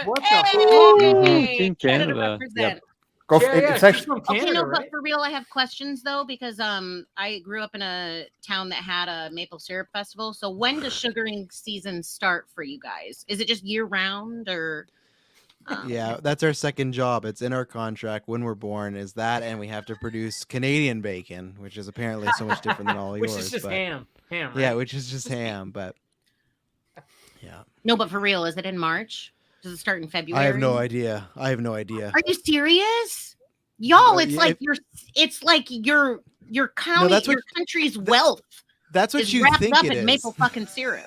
What the Hey! Team Canada Canada. represent. It's actually from Canada, Okay, no, right? but for real, I have questions though because I grew up in a town that had a maple syrup festival. So when does sugaring season start for you guys? Is it just year round or? Yeah, that's our second job. It's in our contract when we're born. Is that, and we have to produce Canadian bacon, which is apparently so much different than all Which yours. is just but- ham. Ham, right? Yeah, which is just ham. But yeah, No, but for real, is it in March? Does it start in February? I have no idea. Are you serious? Y'all, it's Yeah, like your county, that's what- your country's wealth. That's what is you wrapped think up it in is. maple fucking syrup.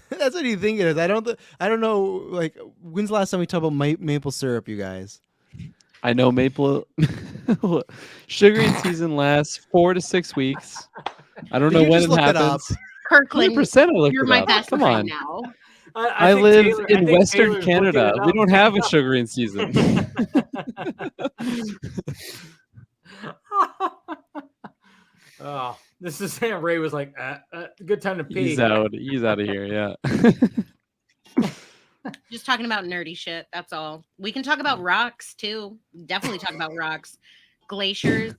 That's what you think it is. I don't know. Like, when's the last time we talked about maple syrup, you guys? I know maple sugaring season lasts 4 to 6 weeks. I don't Did know you when just it look it happens. up? Kirkland, 100% I looked you're it my up. best Come friend on. now. I think live Taylor- I in think Western Taylor's Canada. looking it We up. don't have a sugaring season. Oh, this is Ray was like, good time to pee. He's out. He's out of here. Yeah. Just talking about nerdy shit. That's all. We can talk about rocks too. Definitely talk about rocks, glaciers.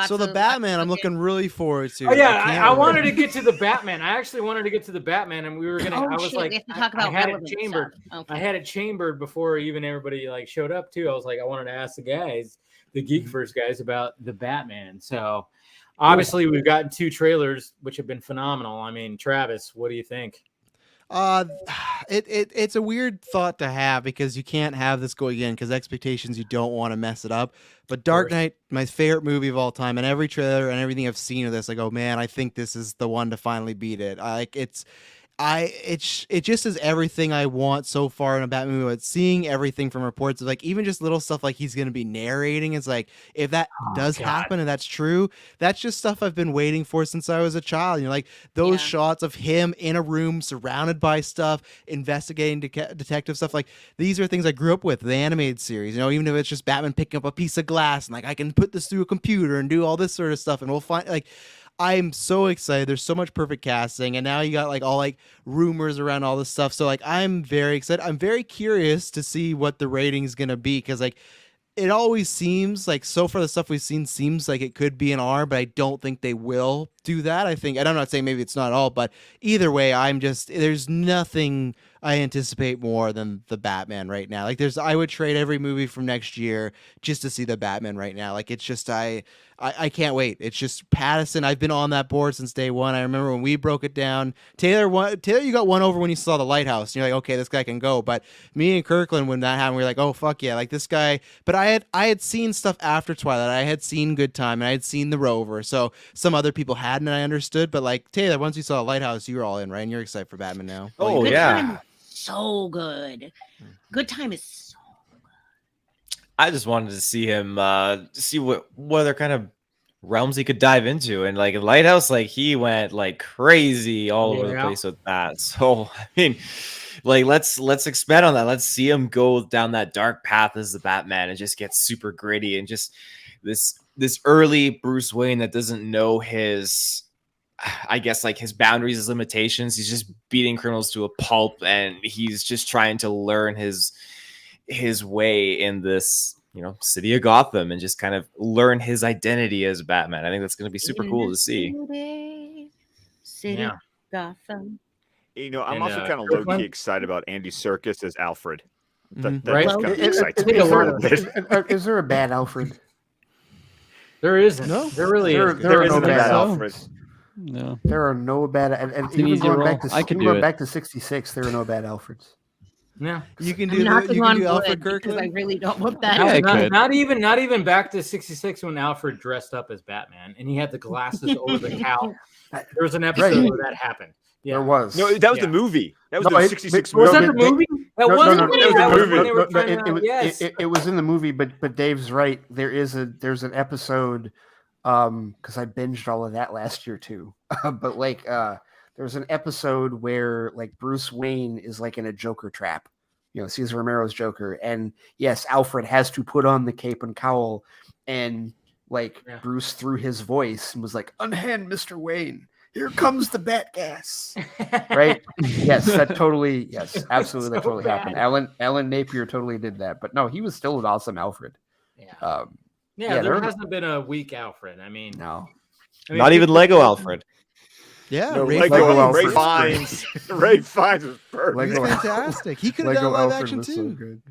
So the Batman, I'm looking really forward to. Oh yeah, can't I wait. wanted to get to the Batman. I actually wanted to get to the Batman, and we were gonna. Oh, I was shit, like, we have to talk about I had it relevant chambered. stuff. Okay. I had it chambered before even everybody like showed up too. I was like, I wanted to ask the guys, the Geek Verse guys, about the Batman. So obviously, we've gotten 2 trailers, which have been phenomenal. I mean, Travis, what do you think? It's a weird thought to have because you can't have this go again because expectations, you don't want to mess it up. But Dark Knight, my favorite movie of all time, and every trailer and everything I've seen of this, I go, man, I think this is the one to finally beat it. It just is everything I want so far in a Batman movie. But seeing everything from reports of like even just little stuff like he's gonna be narrating, it's like if that does happen and that's true, that's just stuff I've been waiting for since I was a child. You know, like those shots of him in a room surrounded by stuff, investigating detective stuff. Like these are things I grew up with. The animated series, you know, even if it's just Batman picking up a piece of glass and like I can put this through a computer and do all this sort of stuff, and we'll find like. I'm so excited. There's so much perfect casting, and now you got like all like rumors around all this stuff. So like I'm very excited. I'm very curious to see what the rating's gonna be, because like it always seems like, so far the stuff we've seen seems like it could be an R, but I don't think they will do that. I think, and I'm not saying maybe it's not all, but either way, there's nothing I anticipate more than the Batman right now. Like I would trade every movie from next year just to see the Batman right now. Like it's just, I can't wait. It's just Pattinson. I've been on that board since day one. I remember when we broke it down. Taylor, you got one over when you saw The Lighthouse. And you're like, okay, this guy can go. But me and Kirkland, when that happened, we were like, oh fuck yeah, like this guy. But I had seen stuff after Twilight. I had seen Good Time, and I had seen The Rover. So some other people hadn't, and I understood. But like Taylor, once you saw The Lighthouse, you were all in, right? And you're excited for Batman now. Oh Good yeah. Time is so good. Good Time is so I just wanted to see him see what other kind of realms he could dive into, and like in Lighthouse, like he went like crazy all over the place with that. So I mean, like let's expand on that. Let's see him go down that dark path as the Batman and just get super gritty, and just this early Bruce Wayne that doesn't know his, I guess, like his boundaries, his limitations. He's just beating criminals to a pulp, and he's just trying to learn his way in this, city of Gotham, and just kind of learn his identity as Batman. I think that's going to be super cool to see. City Gotham. I'm also kind of low-key excited about Andy Serkis as Alfred. That Right. just kind of excites me a little bit. Is there a bad Alfred? There isn't. No. There really is. There no isn't a bad bad Alfred. Alfred. No. There are no bad, and It's an even easy role. I could do it. back to 66, there are no bad Alfreds. Yeah. You can I'm do knocking you on can do Alfred wood because I Kirkland. really don't want that. Yeah, I not, could. not even back to 66 when Alfred dressed up as Batman and he had the glasses over the cowl. There was an episode where that happened. Yeah. There was. No, that was the movie. That was No, the it- 66 Was movie. that the movie? That No, was no, the no, movie. it was That the was when movie. they were trying to- yes. It was in the movie, but Dave's right. There's an episode, because I binged all of that last year too. But like, there's an episode where like Bruce Wayne is like in a Joker trap. Cesar Romero's Joker, and yes, Alfred has to put on the cape and cowl, and like Bruce through his voice and was like, "Unhand Mr. Wayne. Here comes the bat gas." Right? Yes, absolutely, that totally happened. Alan Napier totally did that, but no, he was still an awesome Alfred. Yeah. There hasn't been a weak Alfred. I mean, No, Not even Lego Alfred. Yeah, No, Ray Ray Fiennes. Fiennes. Ray Fiennes was perfect. He's Lego fantastic. He could have done Lego live Alfred action was so too. good.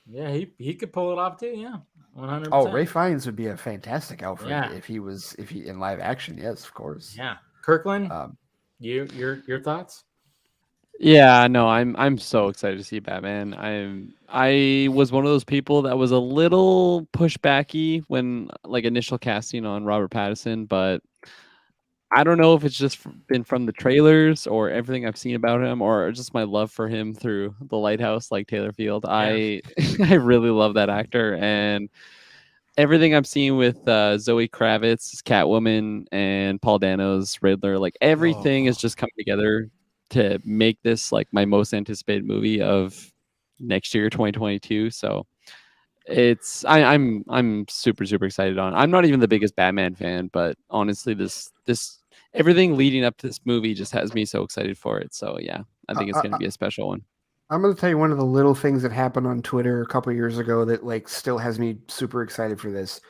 yeah, he could pull it off too. Yeah, 100%. Oh, Ray Fiennes would be a fantastic Alfred Yeah. if he in live action. Yes, of course. Yeah, Kirkland, Um, your thoughts? Yeah, no, I'm so excited to see Batman. I was one of those people that was a little pushbacky when like initial casting on Robert Pattinson, but I don't know if it's just been from the trailers or everything I've seen about him, or just my love for him through The Lighthouse, like Taylor Field. I really love that actor, and everything I'm seeing with Zoe Kravitz's Catwoman and Paul Dano's Riddler, like everything is just coming together to make this like my most anticipated movie of next year, 2022. So I'm super excited on. I'm not even the biggest Batman fan, but honestly, this everything leading up to this movie just has me so excited for it. So yeah, I think it's going to be a special one. I'm going to tell you one of the little things that happened on Twitter a couple years ago that like still has me super excited for this.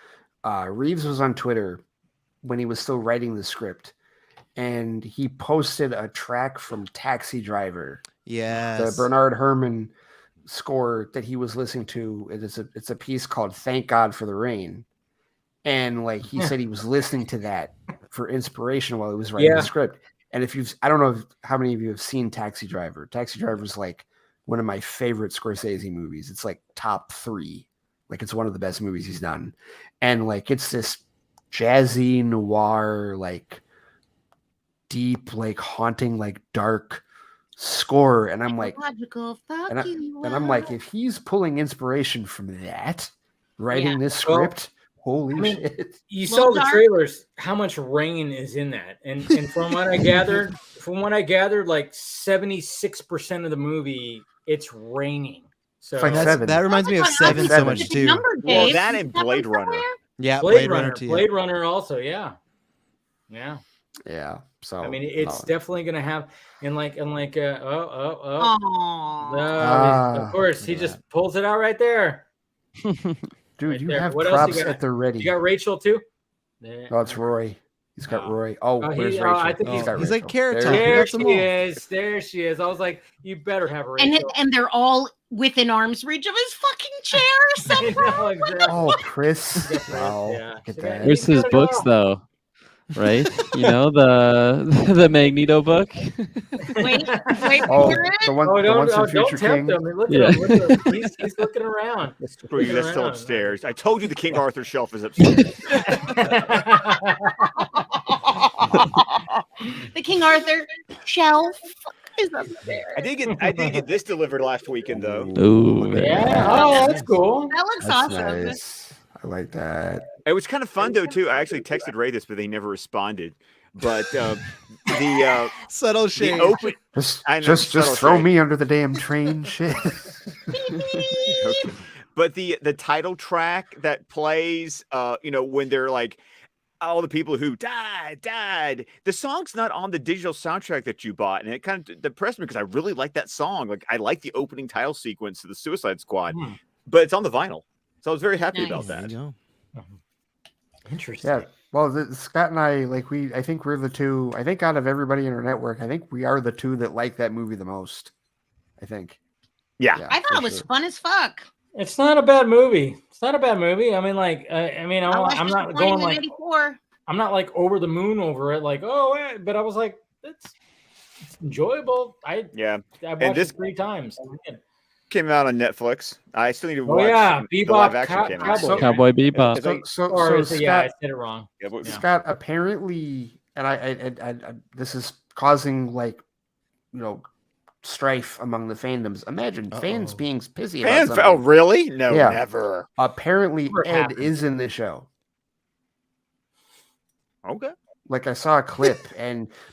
Reeves was on Twitter when he was still writing the script, and he posted a track from Taxi Driver. Yes. The Bernard Herrmann score that he was listening to. It's a piece called Thank God for the Rain. And like he said he was listening to that for inspiration while he was writing the script. And I don't know how many of you have seen Taxi Driver. Taxi Driver is like one of my favorite Scorsese movies. It's like top 3. Like it's one of the best movies he's done. And like it's this jazzy noir, like deep, like haunting, like dark score. And I'm like, and I'm like, if he's pulling inspiration from that, writing this script, holy shit. You saw the trailers, how much rain is in that. And from what I gathered, like 76% of the movie, it's raining. So It's like Seven. That reminds me of Seven so much too. Well, that and Blade Runner. Yeah, Blade Runner too. Blade Runner also, yeah. Yeah. Yeah. So I mean, it's definitely gonna have of course he just pulls it out right there. dude, right you there. have What else props you got? at the ready. You got Rachel too? No, it's Roy. He's got Roy. Where's Rachel? I think he's got he's Rachel. like Carrot Top. There she is. There she is. I was like, you better have a Rachel. And they're all within arm's reach of his fucking chair somehow. Exactly. Oh, Chris. Wow. Yeah. Look at that. Where's his books though? Right? You know, the Magneto book. Wait, Oh, you're in? the one, Oh, the don't, once and don't future tempt king. him. Look Yeah. at him. Look at him. He's looking around. Screw you, that's still around. upstairs. I told you the King Arthur shelf is upstairs. The King Arthur shelf is up there. I did get this delivered last weekend though. Ooh, very Yeah. nice. Oh, that's cool. That looks That's awesome. nice. I like that. It was kind of fun though too. I actually texted Ray this, but they never responded. But the Subtle shade. open I know, Just subtle throw shade. me under the damn train. Shit. Okay. But the title track that plays, when they're like all the people who died. The song's not on the digital soundtrack that you bought, and it kind of depressed me because I really like that song. Like I like the opening title sequence of the Suicide Squad, but it's on the vinyl, so I was very happy about There that. you go. Interesting. Yeah. Well, Scott and I, I think we're the two. I think out of everybody in our network, I think we are the two that like that movie the most. I think. Yeah. I thought it was fun as fuck. It's not a bad movie. It's not a bad movie. I mean, like, I'm not going like, 84. I'm not like over the moon over it. Like, but I was like, it's enjoyable. I watched this it 3 times. came out on Netflix. I still need to Oh watch. yeah, the Bebop, live action came out. Cowboy. Cowboy Bebop. Or Scott, yeah, I said it wrong. Scott, apparently, and I this is causing strife among the fandoms. Imagine fans being pissy about Fans? something. Oh, really? No, Yeah. never. Apparently, Never Ed happened. is in the show. Okay. Like I saw a clip,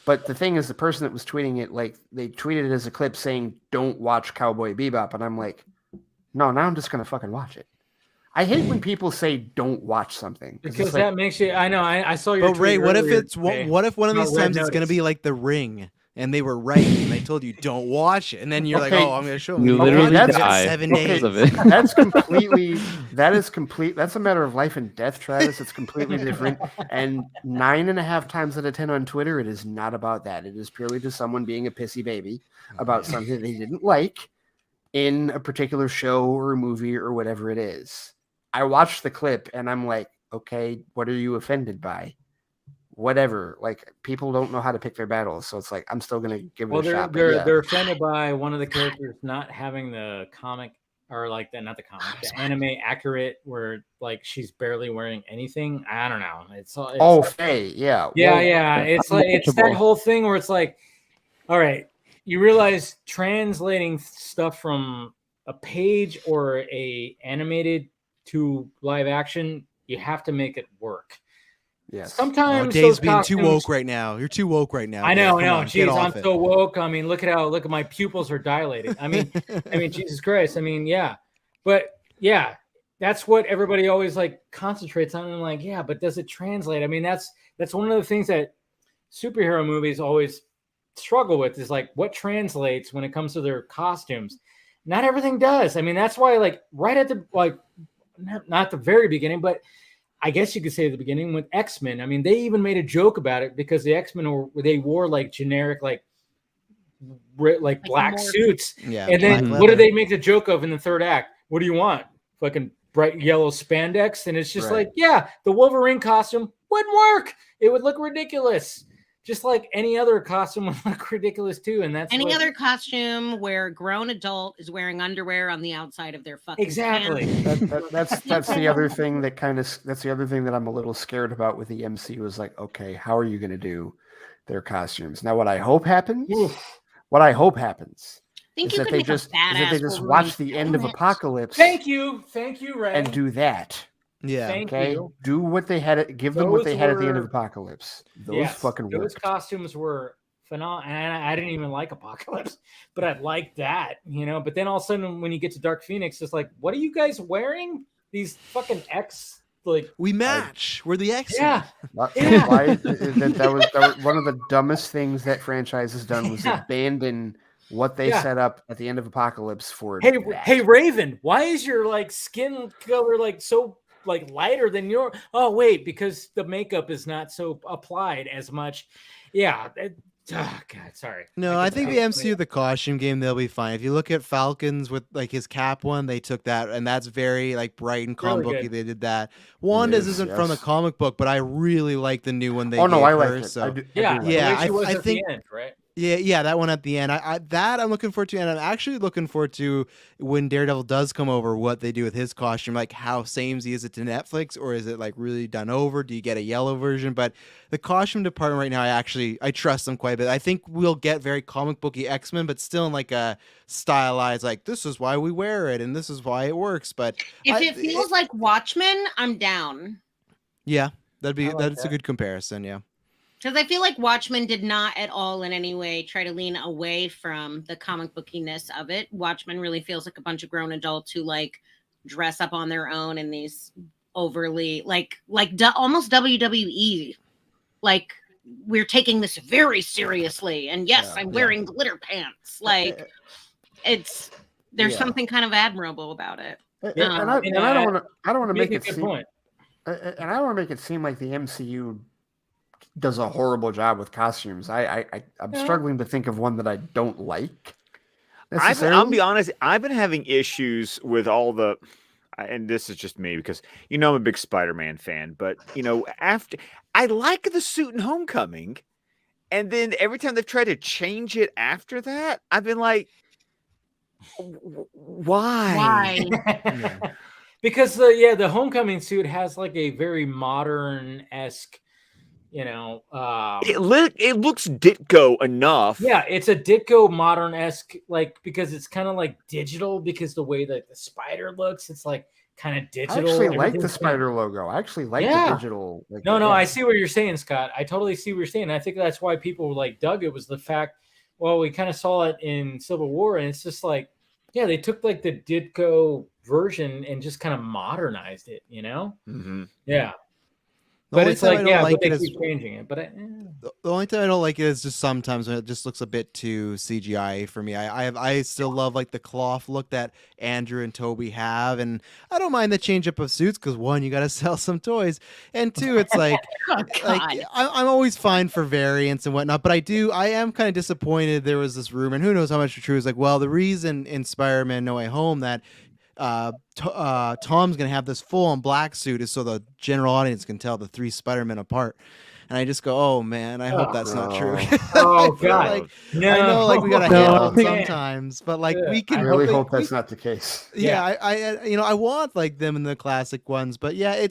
but the thing is, the person that was tweeting it, they tweeted it as a clip saying, "Don't watch Cowboy Bebop," and I'm like, no, now I'm just gonna fucking watch it. I hate when people say don't watch something Because that makes you. I know. I saw your. But Ray, tweet what if earlier it's today what if one of about these Red times it's gonna Notice. be like The Ring, and they were right, and they told you don't watch it, and then you're like, Okay. oh, I'm gonna show them. You literally that's- die 7 because days. of it. That's complete. That's a matter of life and death, Travis. It's completely different. And 9.5 times out of 10 on Twitter, it is not about that. It is purely just someone being a pissy baby about something they didn't like in a particular show or a movie or whatever it is. I watched the clip and I'm like, okay, what are you offended by? Whatever. Like, people don't know how to pick their battles, so it's like I'm still gonna give it a shot. but yeah. They're offended by one of the characters not having the comic or like the the anime accurate, where like she's barely wearing anything. I don't know. It's Faye, yeah. Yeah, Well, yeah. It's like it's that whole thing where it's like, all right, you realize translating stuff from a page or a animated to live action, you have to make it work. Yes. Sometimes Dave's those being too costumes- woke right now. You're too woke right now. I know, Dave. Come on, Jeez, get I'm off it. so woke. I mean, look at my pupils are dilated. I mean, Jesus Christ. I mean, yeah, but yeah, that's what everybody always like concentrates on. And like, yeah, but does it translate? I mean, that's one of the things that superhero movies always struggle with is like what translates when it comes to their costumes. Not everything does. I mean, that's why like right at the not the very beginning, but I guess you could say at the beginning with X-Men. I mean, they even made a joke about it because the X-Men they wore like generic like black suits. Yeah. And then black what do leather. they make the joke of in the third act? What do you want? Fucking bright yellow spandex? And it's just Right. like, yeah, the Wolverine costume wouldn't work. It would look ridiculous. Just like any other costume would look ridiculous too. And that's Any other costume where a grown adult is wearing underwear on the outside of their fucking Exactly. pants. That's the other thing that's the other thing that I'm a little scared about with the MCU is like, okay, how are you going to do their costumes? Now, what I hope happens Think is you that could they make a just badass watch Wolverine the end of helmet. Apocalypse Thank you, Ray. and do that. Yeah. Thank Okay, you. do what they had. Give them what Those they had at the end of were- Apocalypse. Those Yes, fucking those worked. costumes were phenomenal. And I didn't even like Apocalypse, but I liked that, But then all of a sudden, when you get to Dark Phoenix, it's like, what are you guys wearing? These fucking X like We match. We're the X-Men. yeah. Yeah. Why that was one of the dumbest things that franchise has done was abandon what they set up at the end of Apocalypse for. Hey, Raven, why is your like skin color like so like lighter than your? Oh, wait, because the makeup is not so applied as much. Yeah. Oh God, sorry. No, I think the MCU, the costume game, they'll be fine. If you look at Falcons with like his cap one, they took that, and that's very like bright and comic booky. They did that. Wanda's isn't from the comic book, but I really like the new one they gave I her. like it. So I do I think the end, right? Yeah, that one at the end. That I'm looking forward to, and I'm actually looking forward to when Daredevil does come over, what they do with his costume, like how samey is it to Netflix, or is it like really done over? Do you get a yellow version? But the costume department right now, I trust them quite a bit. I think we'll get very comic booky X-Men, but still in like a stylized, like this is why we wear it and this is why it works. But if it feels like Watchmen, I'm down. Yeah, that's a good comparison. Yeah. Because I feel like Watchmen did not at all in any way try to lean away from the comic bookiness of it. Watchmen really feels like a bunch of grown adults who like dress up on their own in these overly almost WWE. Like we're taking this very seriously. And yes, I'm wearing glitter pants. Like there's something kind of admirable about it. And I don't want to make it seem point. And I don't want to make it seem like the MCU does a horrible job with costumes. I'm struggling to think of one that I don't like. I'll be honest. I've been having issues with all the, and this is just me because I'm a big Spider-Man fan. But after I like the suit in Homecoming, and then every time they've tried to change it after that, I've been like, why? Because the Homecoming suit has like a very modern-esque. It looks Ditko enough. Yeah, it's a Ditko modern-esque, like because it's kind of like digital because the way that the spider looks, it's like kind of digital. I actually like the spider logo. I actually like the digital. I see what you're saying, Scott. I totally see what you're saying. I think that's why people like dug it was the fact. Well, we kind of saw it in Civil War, and it's just like, they took like the Ditko version and just kind of modernized it. Mm-hmm. Yeah. But it's like, but they keep changing it. But the only time I don't like it is just sometimes when it just looks a bit too CGI for me. I still love like the cloth look that Andrew and Toby have, and I don't mind the change up of suits because one, you got to sell some toys, and two, it's like, I'm always fine for variants and whatnot. But I am kind of disappointed. There was this rumor, and who knows how much is true. Is like, well, the reason in Spider-Man No Way Home that Tom's gonna have this full-on black suit is so the general audience can tell the three Spider-Men apart. And I just go, oh man, I hope that's not true. Oh God! I know, like we gotta handle it sometimes, but like we can. I really hope that's not the case. Yeah, I want like them in the classic ones, but yeah,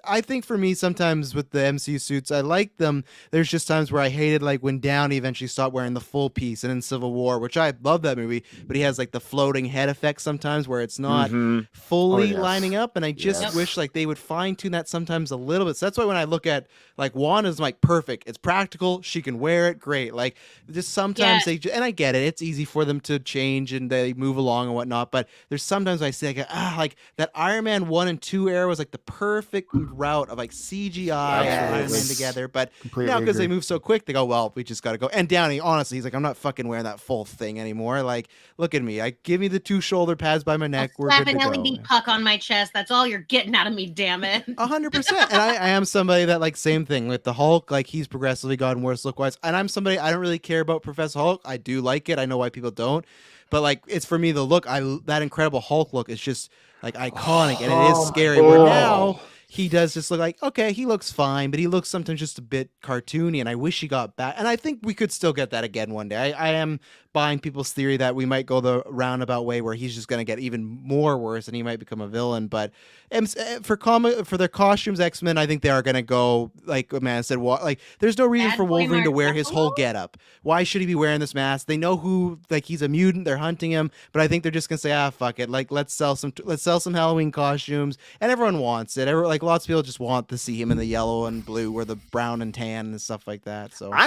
I think for me sometimes with the MCU suits, I like them. There's just times where I hated like when Downey eventually stopped wearing the full piece, and in Civil War, which I love that movie, but he has like the floating head effect sometimes where it's not fully lining up, and I just wish like they would fine tune that sometimes a little bit. So that's why when I look at like Wanda's like perfect, it's practical, she can wear it, great. Like just sometimes and I get it, it's easy for them to change and they move along and whatnot, but there's sometimes I say like that Iron Man 1 and 2 era was like the perfect route of like CGI and Iron Man together, but now because they move so quick, they go, well, we just got to go. And Downey, honestly, he's like, I'm not fucking wearing that full thing anymore. Like, look at me, give me the 2 shoulder pads by my neck. We're good to slap go. an LED puck on my chest. That's all you're getting out of me, damn it. 100%. And I am somebody that like same thing with the Hulk. Like he's progressively gotten worse look wise, and I'm somebody I don't really care about Professor Hulk. I do like it. I know why people don't, but like it's for me the look. That Incredible Hulk look is just like iconic, and it is scary. Where now he does just look like, okay, he looks fine, but he looks sometimes just a bit cartoony, and I wish he got back. And I think we could still get that again one day. I am buying people's theory that we might go the roundabout way where he's just going to get even more worse and he might become a villain. But for their costumes, X-Men, I think they are going to go, like Amanda said, like there's no reason for Wolverine to wear his whole getup. Why should he be wearing this mask? They know who, like he's a mutant, they're hunting him, but I think they're just going to say, fuck it. Like let's sell some Halloween costumes, and everyone wants it. Like lots of people just want to see him in the yellow and blue or the brown and tan and stuff like that. So I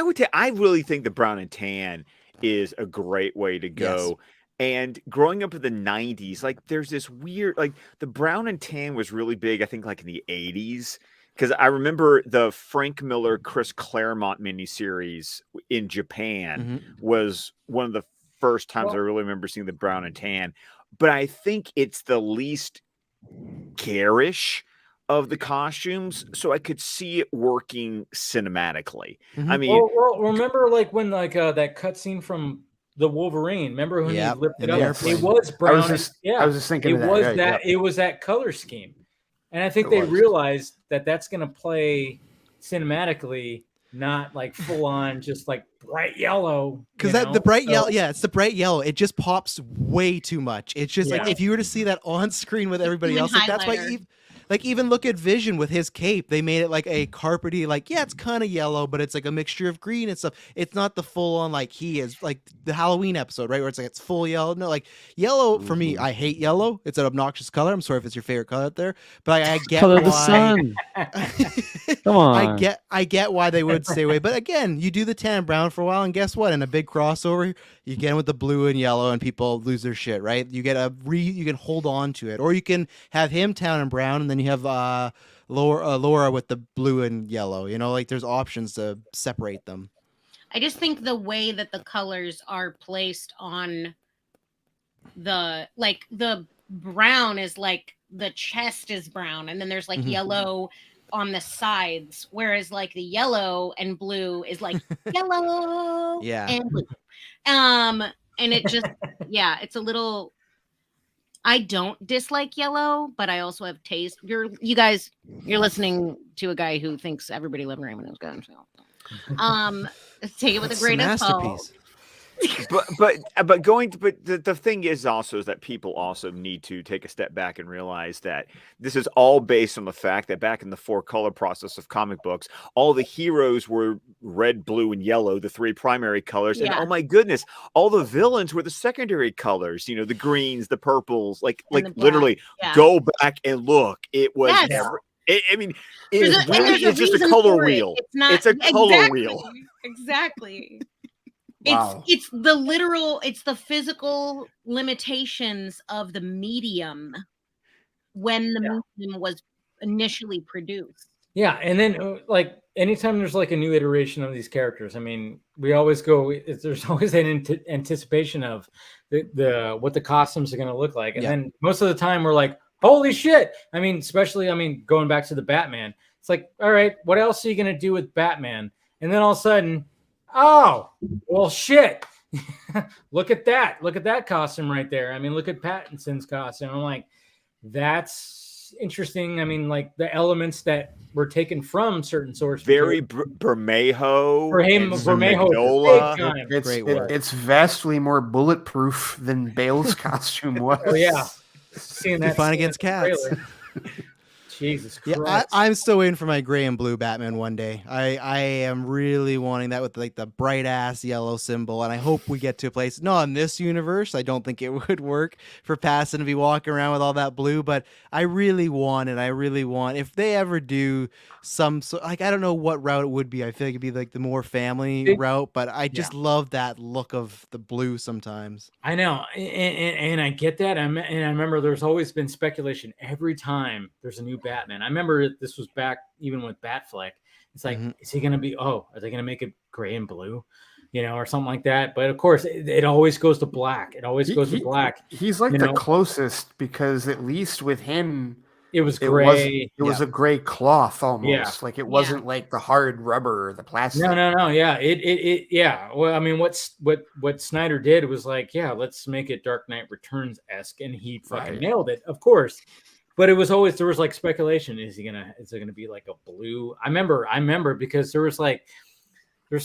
really think the brown and tan is a great way to go. And growing up in the 90s, like there's this weird, like the brown and tan was really big, I think like in the 80s. Because I remember the Frank Miller, Chris Claremont miniseries in Japan was one of the first times I really remember seeing the brown and tan. But I think it's the least garish of the costumes, so I could see it working cinematically. I mean, well, remember like when like that cutscene from the Wolverine. Remember when he lifted up? It was brown. I was just thinking it of that. was Right, that. It was that color scheme, and I think they realized that that's going to play cinematically, not like full on, just like bright yellow. Because the bright yellow, it's the bright yellow. It just pops way too much. It's just like if you were to see that on screen with everybody else, like that's why. Even look at Vision with his cape. They made it like a carpety, like it's kind of yellow, but it's like a mixture of green and stuff. It's not the full on like he is, like the Halloween episode, right, where it's like it's full yellow. No, like yellow for me, I hate yellow. It's an obnoxious color. I'm sorry if it's your favorite color out there, but I get color why. Of the sun. Come on. I get why they would stay away, but again, you do the tan and brown for a while, and guess what? In a big crossover, you get in with the blue and yellow, and people lose their shit, right? You get you can hold on to it, or you can have him tan and brown, and then you have Laura with the blue and yellow. You know, like there's options to separate them. I just think the way that the colors are placed on the brown is like the chest is brown, and then there's like yellow on the sides, whereas like the yellow and blue is like yellow and blue. And it just it's a little. I don't dislike yellow, but I also have taste. You're listening to a guy who thinks everybody loved Raymond is good. So, take it with a grain of salt. but the thing is also is that people also need to take a step back and realize that this is all based on the fact that back in the 4-color process of comic books, all the heroes were red, blue, and yellow, the 3 primary colors, and oh my goodness, all the villains were the secondary colors. You know, the greens, the purples, like literally go back and look. It was never. I mean, it's just a color wheel. It's a color wheel. Exactly. Wow. It's the physical limitations of the medium when the medium was initially produced. Yeah, and then like anytime there's like a new iteration of these characters, I mean, we always go. There's always an anticipation of the what the costumes are going to look like, and then most of the time we're like, holy shit! I mean, especially going back to the Batman. It's like, all right, what else are you going to do with Batman? And then all of a sudden, oh, well, shit. Look at that. Look at that costume right there. I mean, look at Pattinson's costume. I'm like, that's interesting. I mean, like the elements that were taken from certain sources. Very Bermejo. It's vastly more bulletproof than Bale's costume was. Oh, yeah. Seeing that fine against cats. Jesus Christ. Yeah, I'm still waiting for my gray and blue Batman one day. I am really wanting that with like the bright ass yellow symbol, and I hope we get to a place. No, in this universe, I don't think it would work for Pattinson to be walking around with all that blue, but I really want it. I really want, if they ever do some like, I don't know what route it would be. I feel like it'd be like the more family route, but I just love that look of the blue sometimes. I know, and I get that. And I remember there's always been speculation every time there's a new Batman. I remember this was back even with Batfleck. It's like, is he going to be, are they going to make it gray and blue, or something like that? But of course, it always goes to black. It always goes to black. He's like the closest, because at least with him, it was gray. It was a gray cloth almost. Like it wasn't like the hard rubber or the plastic. No. Yeah. Well, I mean, what Snyder did was like, let's make it Dark Knight Returns-esque, and he fucking nailed it, of course. But there was like speculation. Is it gonna be like a blue? I remember because there's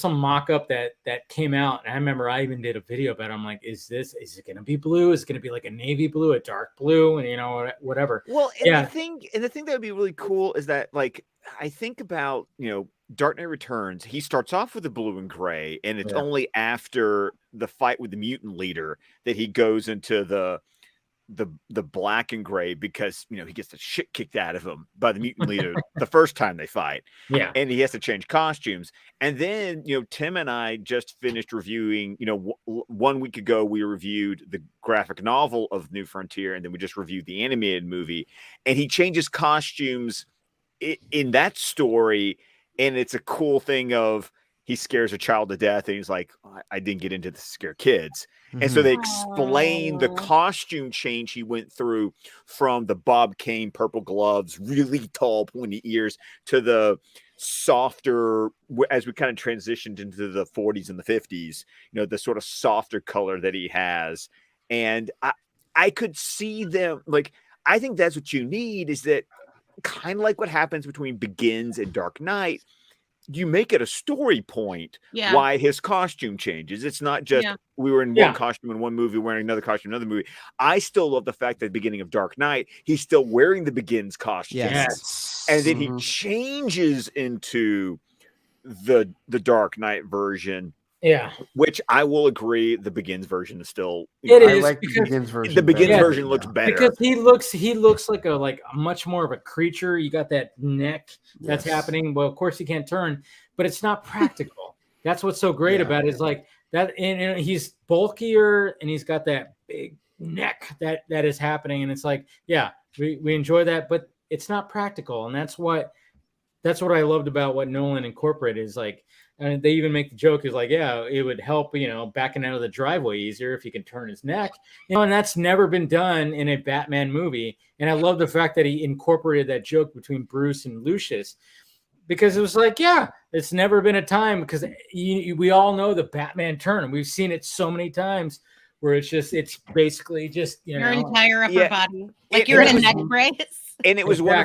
some mock-up that came out, and I remember I even did a video about it. I'm like, is it gonna be blue? Is it gonna be like a navy blue, a dark blue, and whatever. Well, the thing that would be really cool is that, like, I think about, Dark Knight Returns, he starts off with the blue and gray, and it's only after the fight with the mutant leader that he goes into the the black and gray because he gets the shit kicked out of him by the mutant leader the first time they fight. Yeah. And he has to change costumes. And then Tim and I just finished reviewing. 1 week ago we reviewed the graphic novel of New Frontier, and then we just reviewed the animated movie. And he changes costumes in that story, and it's a cool thing of he scares a child to death, and he's like, I didn't get into this to scare kids. Mm-hmm. And so they explain the costume change he went through from the Bob Kane purple gloves, really tall pointy ears, to the softer, as we kind of transitioned into the 40s and the 50s, the sort of softer color that he has. And I could see them, like, I think that's what you need, is that kind of like what happens between Begins and Dark Knight. You make it a story point why his costume changes. It's not just we were in one costume in one movie, wearing another costume in another movie. I still love the fact that at the beginning of Dark Knight, he's still wearing the Begins costume. Yes. And then he changes into the Dark Knight version. Yeah. Which I will agree, the Begins version is still. I like the Begins version. The Begins version looks better because he looks like a much more of a creature. You got that neck that's happening. Well, of course he can't turn, but it's not practical. That's what's so great about it, is like that. And he's bulkier, and he's got that big neck that is happening, and it's like, we enjoy that, but it's not practical, and that's what I loved about what Nolan incorporated, is like. And they even make the joke is like, it would help, backing out of the driveway easier if he can turn his neck. And that's never been done in a Batman movie. And I love the fact that he incorporated that joke between Bruce and Lucius, because it was like, it's never been a time, because we all know the Batman turn. We've seen it so many times where it's basically just, your entire upper body. Like you're in a neck brace. And it was one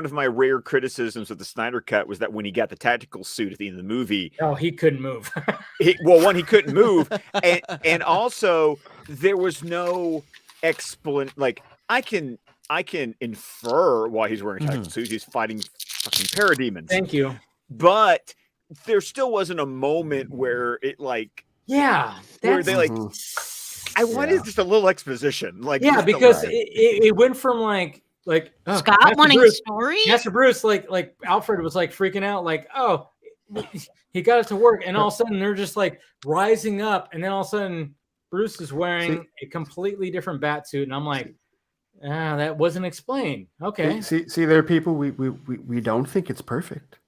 of my rare criticisms of the Snyder Cut, was that when he got the tactical suit at the end of the movie, he couldn't move. he couldn't move, and also there was no explanation. Like I can infer why he's wearing a tactical suit. He's fighting fucking parademons. Thank you. But there still wasn't a moment where it where they like. I wanted just a little exposition, because it went from like Scott Master wanting Bruce, story. Master Bruce, like Alfred was like freaking out, like, he got it to work, and all of a sudden they're just like rising up, and then all of a sudden Bruce is wearing a completely different bat suit, and I'm like, that wasn't explained. Okay. See, there are people we don't think it's perfect.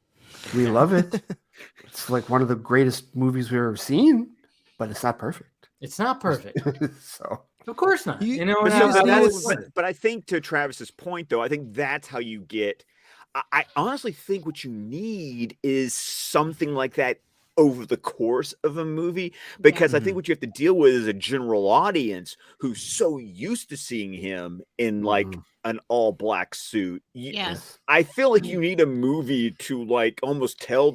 We love it. It's like one of the greatest movies we've ever seen, but it's not perfect. It's not perfect. So. Of course not. But I think, to Travis's point, though, I think that's how you get. I honestly think what you need is something like that over the course of a movie, because I think what you have to deal with is a general audience who's so used to seeing him in like an all black suit. Yes. I feel like you need a movie to like almost tell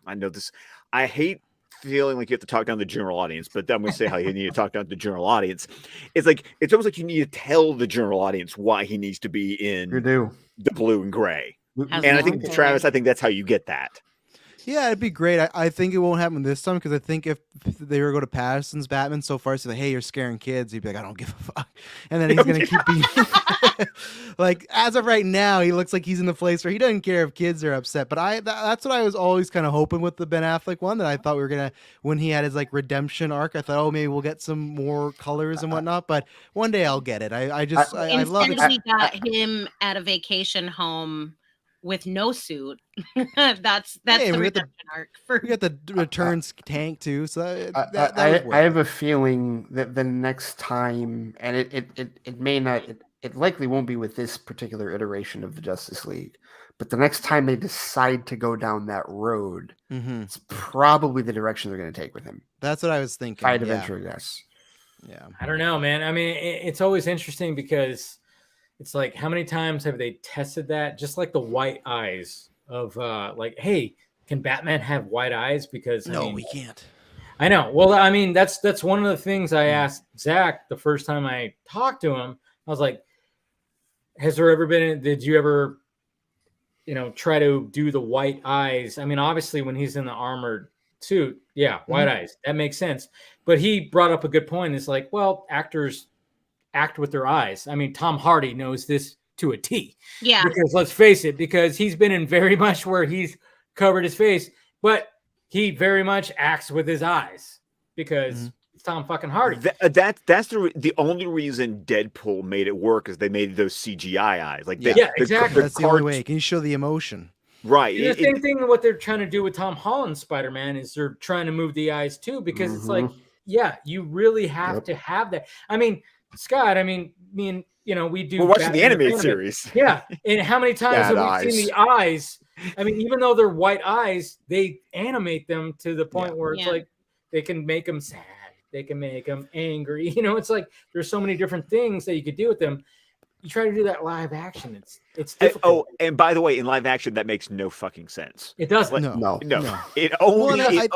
I know this. I hate feeling like you have to talk down the general audience, but then we say how you need to talk down the general audience. It's almost like you need to tell the general audience why he needs to be in the blue and gray. And I think, Travis, I think that's how you get that. Yeah, it'd be great. I think it won't happen this time, because I think if they were to go to Patterson's Batman so far, so like, hey, you're scaring kids, he'd be like, I don't give a fuck. And then he's going to keep being like, as of right now, he looks like he's in the place where he doesn't care if kids are upset. But that's what I was always kind of hoping with the Ben Affleck one, that I thought we were going to, when he had his like redemption arc, I thought, maybe we'll get some more colors and whatnot. But one day I'll get it. I love it. We got him at a vacation home with no suit. that's the redemption arc. We got the returns tank too, so I have a feeling that the next time, and it may not, it likely won't be with this particular iteration of the Justice League, but the next time they decide to go down that road, it's probably the direction they're going to take with him. That's what I was thinking. I'd eventually guess. Yeah, I don't know, man. I mean, it's always interesting, because it's like, how many times have they tested that? Just like the white eyes of like, hey, can Batman have white eyes? Because we can't. I know. Well, I mean, that's one of the things I asked Zach the first time I talked to him. I was like, did you ever, try to do the white eyes? I mean, obviously when he's in the armored suit, white eyes, that makes sense. But he brought up a good point. It's like, well, actors act with their eyes. I mean, Tom Hardy knows this to a T. Yeah. Because let's face it, because he's been in very much where he's covered his face, but he very much acts with his eyes because it's Tom fucking Hardy. That's the only reason Deadpool made it work is they made those CGI eyes. Like exactly. That's the only way. Can you show the emotion? Right. The same thing what they're trying to do with Tom Holland's Spider-Man is they're trying to move the eyes too, because it's like, yeah, you really have to have that. I mean, Scott, me and we do. We're watching the animated series. Yeah, and how many times have we seen the eyes? I mean, even though they're white eyes, they animate them to the point where it's like they can make them sad, they can make them angry. It's like there's so many different things that you could do with them. You try to do that live action, it's difficult. And by the way, in live action, that makes no fucking sense. It doesn't. No. It only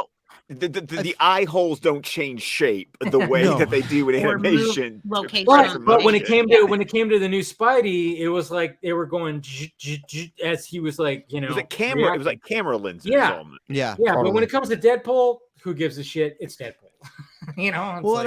the eye holes don't change shape the way that they do in animation. But when it came to the new Spidey, it was like they were going as he was like, it was like camera. It was like camera lenses. Yeah. Totally. But when it comes to Deadpool, who gives a shit? It's Deadpool. And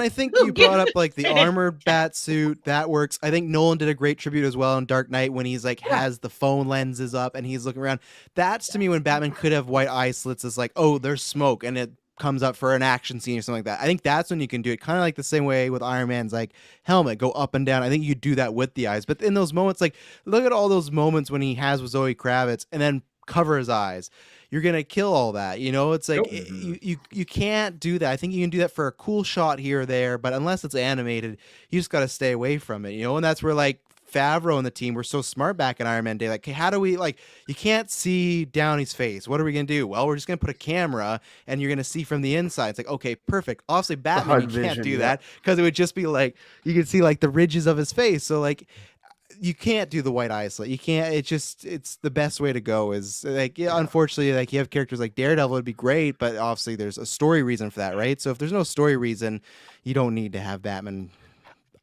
I think you brought up like the armored bat suit that works. I think Nolan did a great tribute as well in Dark Knight when he's like has the phone lenses up and he's looking around. That's to me when Batman could have white eye slits. It's like, oh, there's smoke and it comes up for an action scene or something like that. I think that's when you can do it, kind of like the same way with Iron Man's like helmet go up and down. I think you do that with the eyes, but in those moments, like look at all those moments when he has with Zoe Kravitz and then cover his eyes. You're gonna kill all that, it's like you can't do that. I think you can do that for a cool shot here or there, but unless it's animated, you just got to stay away from it, and that's where like Favreau and the team were so smart back in Iron Man Day. Like, how do we you can't see Downey's face. What are we gonna do? Well, we're just gonna put a camera and you're gonna see from the inside. It's like, okay, perfect. Obviously Batman, you can't do that because it would just be like you can see like the ridges of his face. So like you can't do the white eye slit. You can't. It's the best way to go. Is like unfortunately, like you have characters like Daredevil would be great, but obviously there's a story reason for that, right? So if there's no story reason, you don't need to have Batman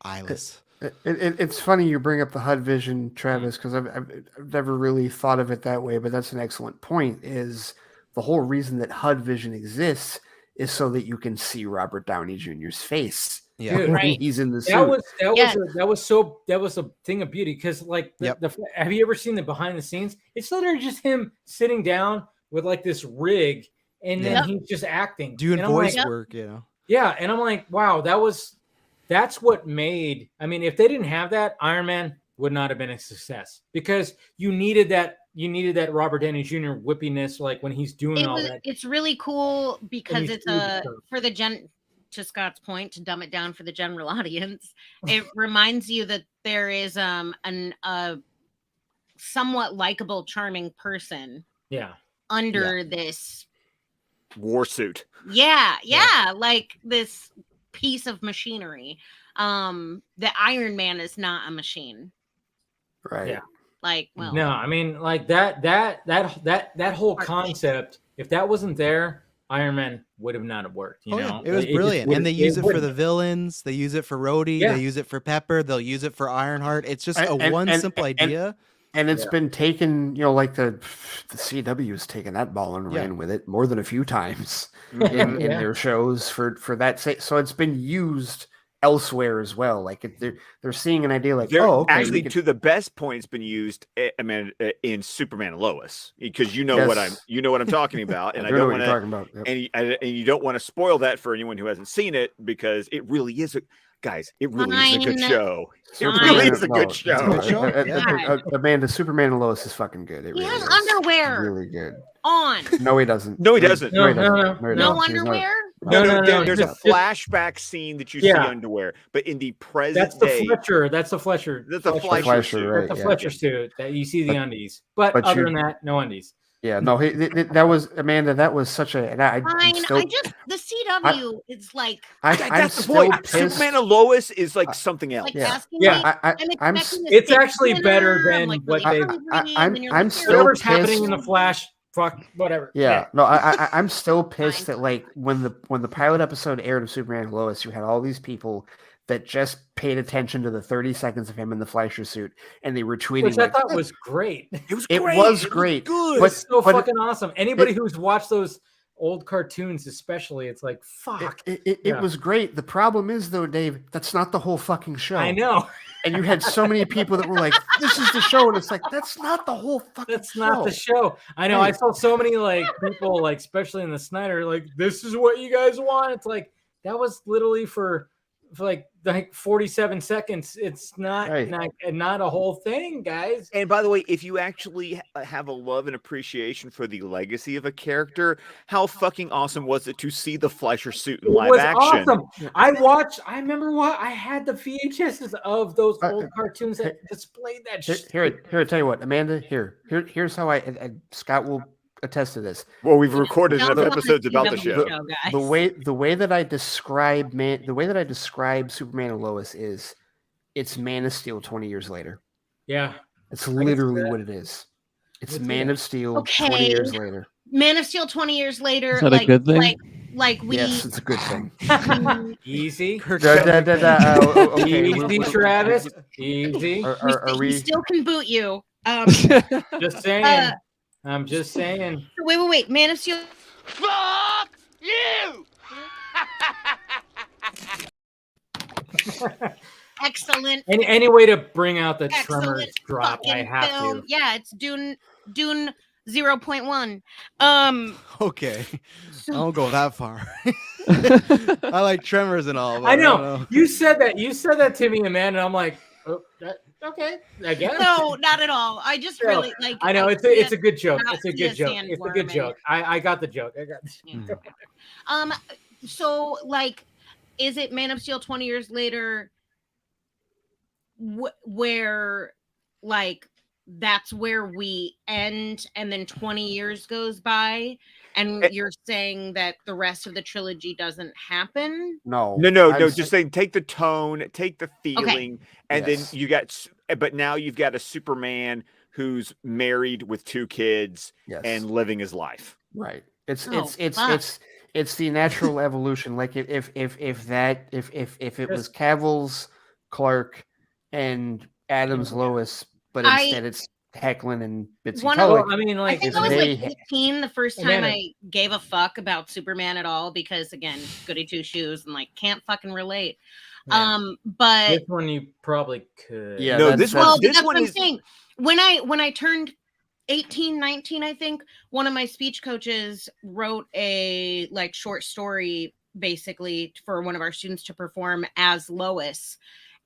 eyeless. It's funny you bring up the HUD vision, Travis, because I've never really thought of it that way, but that's an excellent point. Is the whole reason that HUD vision exists is so that you can see Robert Downey Jr.'s face. Yeah, right. He's in the suit. That was a thing of beauty because like have you ever seen the behind the scenes? It's literally just him sitting down with like this rig and then he's just acting, doing voice work, Yeah, and I'm like, wow, that's what made. I mean, if they didn't have that, Iron Man would not have been a success because you needed that. You needed that Robert Downey Jr. whippiness, like when he's doing all that. It's really cool because it's for the to Scott's point, to dumb it down for the general audience, it reminds you that there is a somewhat likable, charming person under this war suit. Yeah, like this piece of machinery. The Iron Man is not a machine. Right. Yeah. Like, well, no, I mean, like that whole concept, if that wasn't there, Iron Man would have not worked. You know, it was brilliant, and they use it for the villains. They use it for Rhodey. They use it for Pepper. They'll use it for Ironheart. It's just a simple idea. And it's been taken, like the CW has taken that ball and ran with it more than a few times in their shows for that. So it's been used elsewhere as well. Like they're seeing an idea like, actually to the best point it's been used. I mean, in Superman and Lois, because you know what I'm talking about, and I don't want to, and you don't want to spoil that for anyone who hasn't seen it because it really is guys, it really is a good show. It really is a good show. Amanda, Superman and Lois is fucking good. It he really has is. underwear Really good. on. No, he doesn't. No, he doesn't. No underwear. No. There's a flashback scene that you see underwear, but in the present day, That's the Fletcher. That's the Fletcher suit. Right, that's the Fletcher suit that you see the undies. But other than that, no undies. Yeah, no, that was Amanda. That was such a. And the CW is like. That's the point. Superman and Lois is like something else. It's actually better than what they. I'm still whatever's happening in the Flash. Fuck whatever. Yeah. No, I'm still pissed that like when the pilot episode aired of Superman and Lois, you had all these people that just paid attention to the 30 seconds of him in the Fleischer suit, and they were tweeting. Which I thought was great. It was great. Good. But, so fucking awesome. Anybody who's watched those old cartoons, especially. It's like fuck. It was great. The problem is though, Dave, that's not the whole fucking show. I know. And you had so many people that were like, "This is the show," and it's like that's not the whole fucking. That's not the show. I know. I saw so many like people, like especially in the Snyder, like this is what you guys want. It's like that was literally for like 47 seconds. It's not not a whole thing, guys. And by the way, if you actually have a love and appreciation for the legacy of a character, how fucking awesome was it to see the Fleischer suit in live action? Awesome. I remember I had the VHSs of those old cartoons that displayed that shit. Here, I tell you what, Amanda. Here's how Scott will attest to this. Well, we've recorded enough episodes about the show. The way that I describe Superman and Lois is, it's Man of Steel 20 years later. Yeah, it's literally what it is. It's Man of Steel 20 years later. Man of Steel 20 years later. Is that a good thing? Like we. Yes, it's a good thing. Easy. Okay, easy, Travis. Easy. We still can boot you. Just saying. I'm just saying. Wait. Man of Steel. Fuck you! Excellent. Any way to bring out the Tremors drop, I have film. to. Yeah, it's Dune 0.1. Okay. I won't go that far. I like Tremors and all. But I know. You said that to me, Amanda, and I'm like, oh, okay, I guess. No, not at all. I just really like. I know it's a good joke. It's a good joke. It's a good joke. I got the joke. I got the joke. So like, is it Man of Steel 20 years later? Where like that's where we end, and then 20 years goes by, and you're saying that the rest of the trilogy doesn't happen? No. Just saying, take the tone, take the feeling, and then you got. But now you've got a Superman who's married with 2 kids and living his life. Right. It's the natural evolution. Like if it was Cavill's Clark and Adam's Lois, but instead it's Hecklin and Bitsy Tulloch. I think I was like 18 the first time I gave a fuck about Superman at all, because again, goody two shoes and like can't fucking relate. Yeah. But this one you probably could. Yeah, no, this one. That's what I'm saying. When I turned 18, 19, I think one of my speech coaches wrote a like short story basically for one of our students to perform as Lois.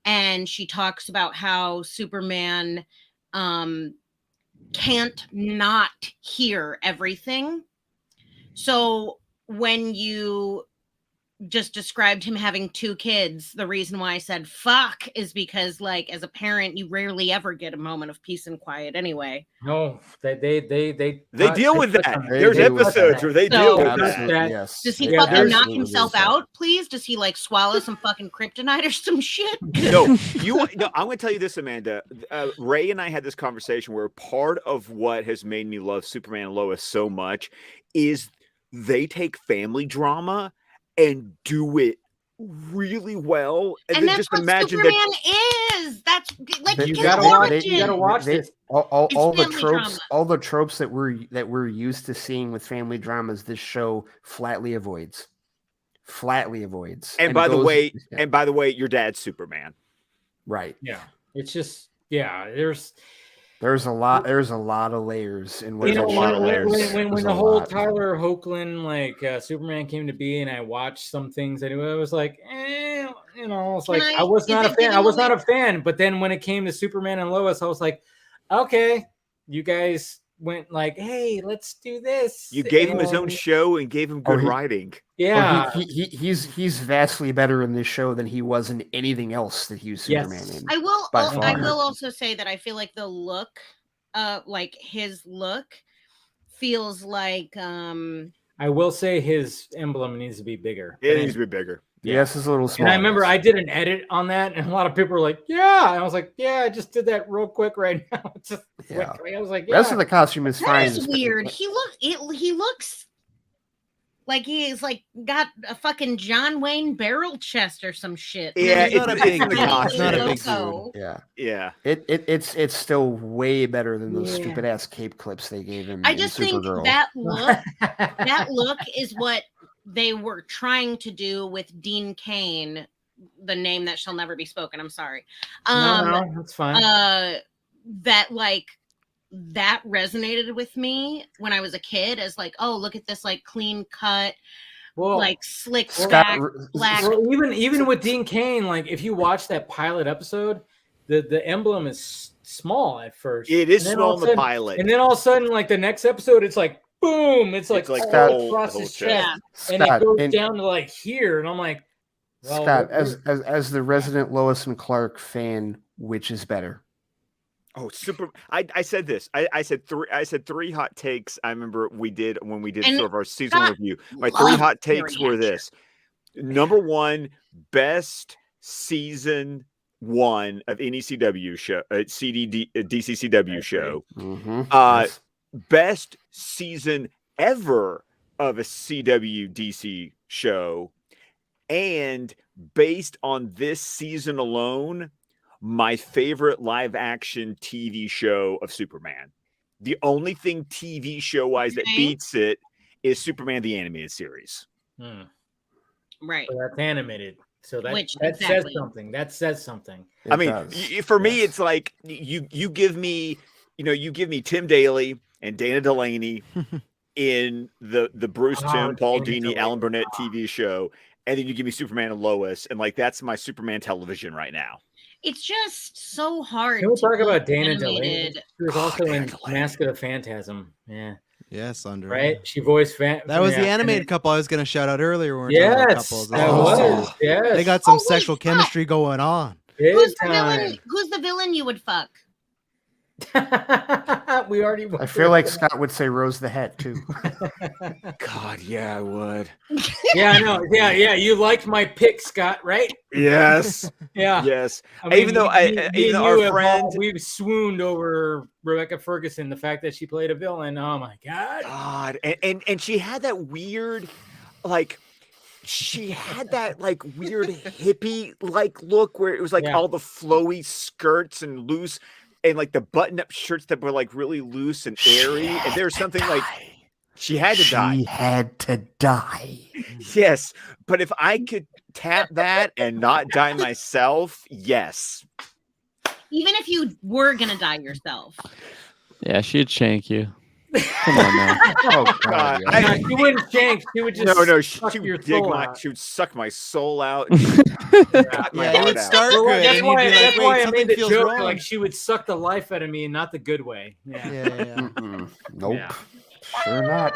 And she talks about how Superman can't not hear everything. So when you just described him having 2 kids, the reason why I said fuck is because like as a parent you rarely ever get a moment of peace and quiet anyway. No, they deal with that. There's episodes where they deal with that. Yes. Does he fucking knock himself out, please? Does he like swallow some fucking kryptonite or some shit? No, I'm going to tell you this, Amanda. Ray and I had this conversation where part of what has made me love Superman and Lois so much is they take family drama and do it really well, and then that's just what imagine Superman that is. That's like you gotta watch this. All the tropes that we're used to seeing with family dramas, this show flatly avoids. And by the way, your dad's Superman, right? Yeah, it's just There's a lot of layers in what when the whole Tyler Hoechlin like Superman came to be, and I watched some things and I was like, it's like I was not a fan. I was not a fan. But then when it came to Superman and Lois, I was like, okay, you guys went like, hey, let's do this. You gave him his own show and gave him good writing. Yeah, he's vastly better in this show than he was in anything else that he was Superman in. I will also say that I feel like the look, like his look, feels like. I will say his emblem needs to be bigger. It needs to be bigger. Yes, it's a little small. And I remember I did an edit on that, and a lot of people were like, "Yeah," and I was like, "Yeah, I just did that real quick right now." Just quick. I was like, "Yeah." The rest of the costume is fine. That's weird. He looks Like he's like got a fucking John Wayne barrel chest or some shit. Yeah, he's not a big dude. He's not a big Loco. dude. Yeah. Yeah. It's still way better than those Yeah. stupid ass cape clips they gave him. I in just think Supergirl. that look is what they were trying to do with Dean Cain, the name that shall never be spoken. I'm sorry. No, that's fine. That resonated with me when I was a kid as like, oh, look at this like clean cut, Well, like slick Scott, back black. well, even with Dean Cain, like if you watch that pilot episode, the emblem is small at first. It is And then small all in of a the sudden- pilot. And then all of a sudden, like the next episode, it's like boom! It's like like all the whole- across the whole his chest. chest, and it Scott, goes and- down to like here, and I'm like, well, Scott, what- as the resident Lois and Clark fan, which is better? Oh, super! I said this. I said three hot takes. I remember when we did And sort of our season Scott review. My loved three hot your takes were reaction. this: number one, best season one of any CW show, DC CW show. Mm-hmm. Yes. Best season ever of a CW DC show, and based on this season alone, my favorite live action TV show of Superman. The only thing TV show wise that beats it is Superman the Animated Series. Right. So that's animated. So that Which, that says exactly. something. That says something. I mean, for me, it's like you give me, you give me Tim Daly and Dana Delaney in the Bruce Timm, Paul Dini, Alan Burnett TV show, and then you give me Superman and Lois, and like that's my Superman television right now. It's just so hard. Can we to talk about be Dana Delaney? animated. She was also in Mask of the Phantasm. Yeah. Yes, under Right? She voiced That was the yeah, animated and couple I was going to shout out earlier. When we were talking about Yes, couples. that was. Yes. They got some Oh, wait, sexual fuck. chemistry going on. Big Who's the time. villain? Who's the villain you would fuck? We already. I feel like Scott would say Rose the Hat too. God, yeah, I would. Yeah, I know. Yeah, yeah. You liked my pick, Scott, right? Yes. Yeah. Yes. I mean, even though me and our you have friend, all- we've swooned over Rebecca Ferguson, the fact that she played a villain. Oh my god. God, and she had that weird, like, she had that like weird hippie like look where it was like Yeah. all the flowy skirts and loose, and like the button up shirts that were like really loose and airy, and there was something like she had to die. She had to die. Yes, but if I could tap that and not die myself, yes. Even if you were gonna die yourself. Yeah, she'd shank you. Come on now. Oh God! I- No, she wouldn't shank. She would just No, suck she your would dig soul my, out. she would suck my soul out. And cut my Yeah, it heart would out. start Well, good. that's and you'd why, be like, that's wait, why I something made the feels joke. wrong. Like she would suck the life out of me, and not the good way. Yeah. Yeah. Mm-mm. Nope. Yeah. Sure not.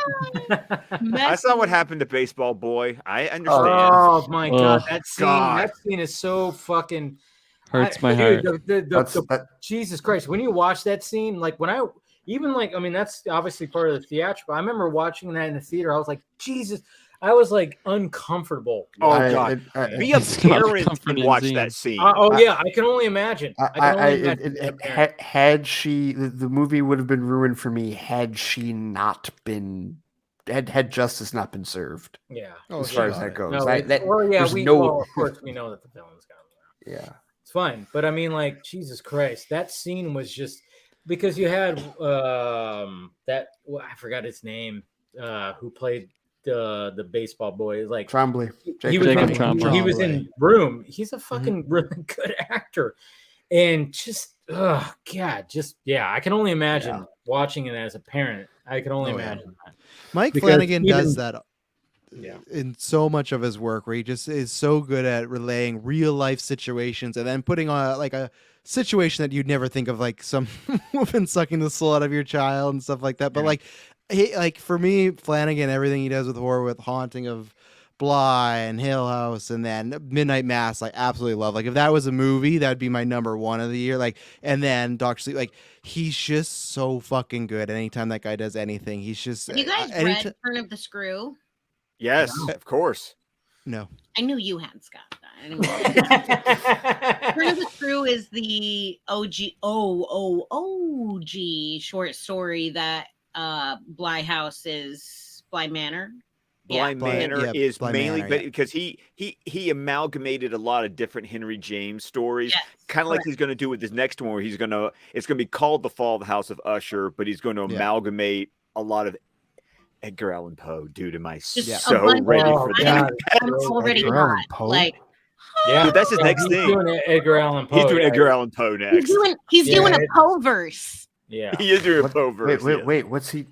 That's not what happened to Baseball Boy. I understand. Oh my god, Ugh. that scene! God. That scene is so fucking Hurts my heart. dude, That- Jesus Christ! When you watch that scene, like when I even like, I mean, that's obviously part of the theatrical. I remember watching that in the theater. I was like, Jesus! I was like uncomfortable. Oh I- God, I- be a It's not a parent and comforting watch scene. that scene. Oh yeah, I can only imagine. I can only imagine. being a parent. had she, the movie would have been ruined for me had she not been, had justice not been served. Yeah. Oh, As far as sure. that goes, No, I- it- that- well, yeah, there's we no- well, of course we know that the villain's gone. Yeah. It's fine, but I mean, like, Jesus Christ, that scene was just because you had that I forgot his name, who played the baseball boy. Like Trombley. he was Jacob in, Tremblay. he was in Room. He's a fucking really good actor, and just oh god, just yeah, I can only imagine watching it as a parent. I can only Oh, yeah. imagine that. Mike Because Flanagan does even- that Yeah. in so much of his work, where he just is so good at relaying real life situations and then putting on like a situation that you'd never think of, like some woman sucking the soul out of your child and stuff like that. But like, he, like for me, Flanagan, everything he does with horror, with Haunting of Bly and Hill House and then Midnight Mass, like absolutely love. Like if that was a movie, that'd be my number one of the year. Like, and then Dr. Sleep, like he's just so fucking good. Anytime that guy does anything, he's just. Have you guys read Turn of the Screw? Yes, of course. No. I knew you had, Scott. I didn't know. Turn of the Screw is the OG short story that Bly House is Bly Manor Blind Manor yeah, is Blind mainly Manor, yeah. because he amalgamated a lot of different Henry James stories, Yes, kind of like correct. he's going to do with this next one, where it's going to be called The Fall of the House of Usher, but he's going to Yeah. amalgamate a lot of Edgar Allan Poe. Dude, am I Just a so bunch of- ready Oh, for God. that? I'm already Edgar Allan hot. Poe? Like Yeah, Dude, that's his next he's thing. doing Edgar Allan Poe. He's doing yeah. Edgar Allan Poe next. he's Yeah, doing a it's- Poe-verse. Yeah. He is doing a What- Poe verse. yes. wait. What's he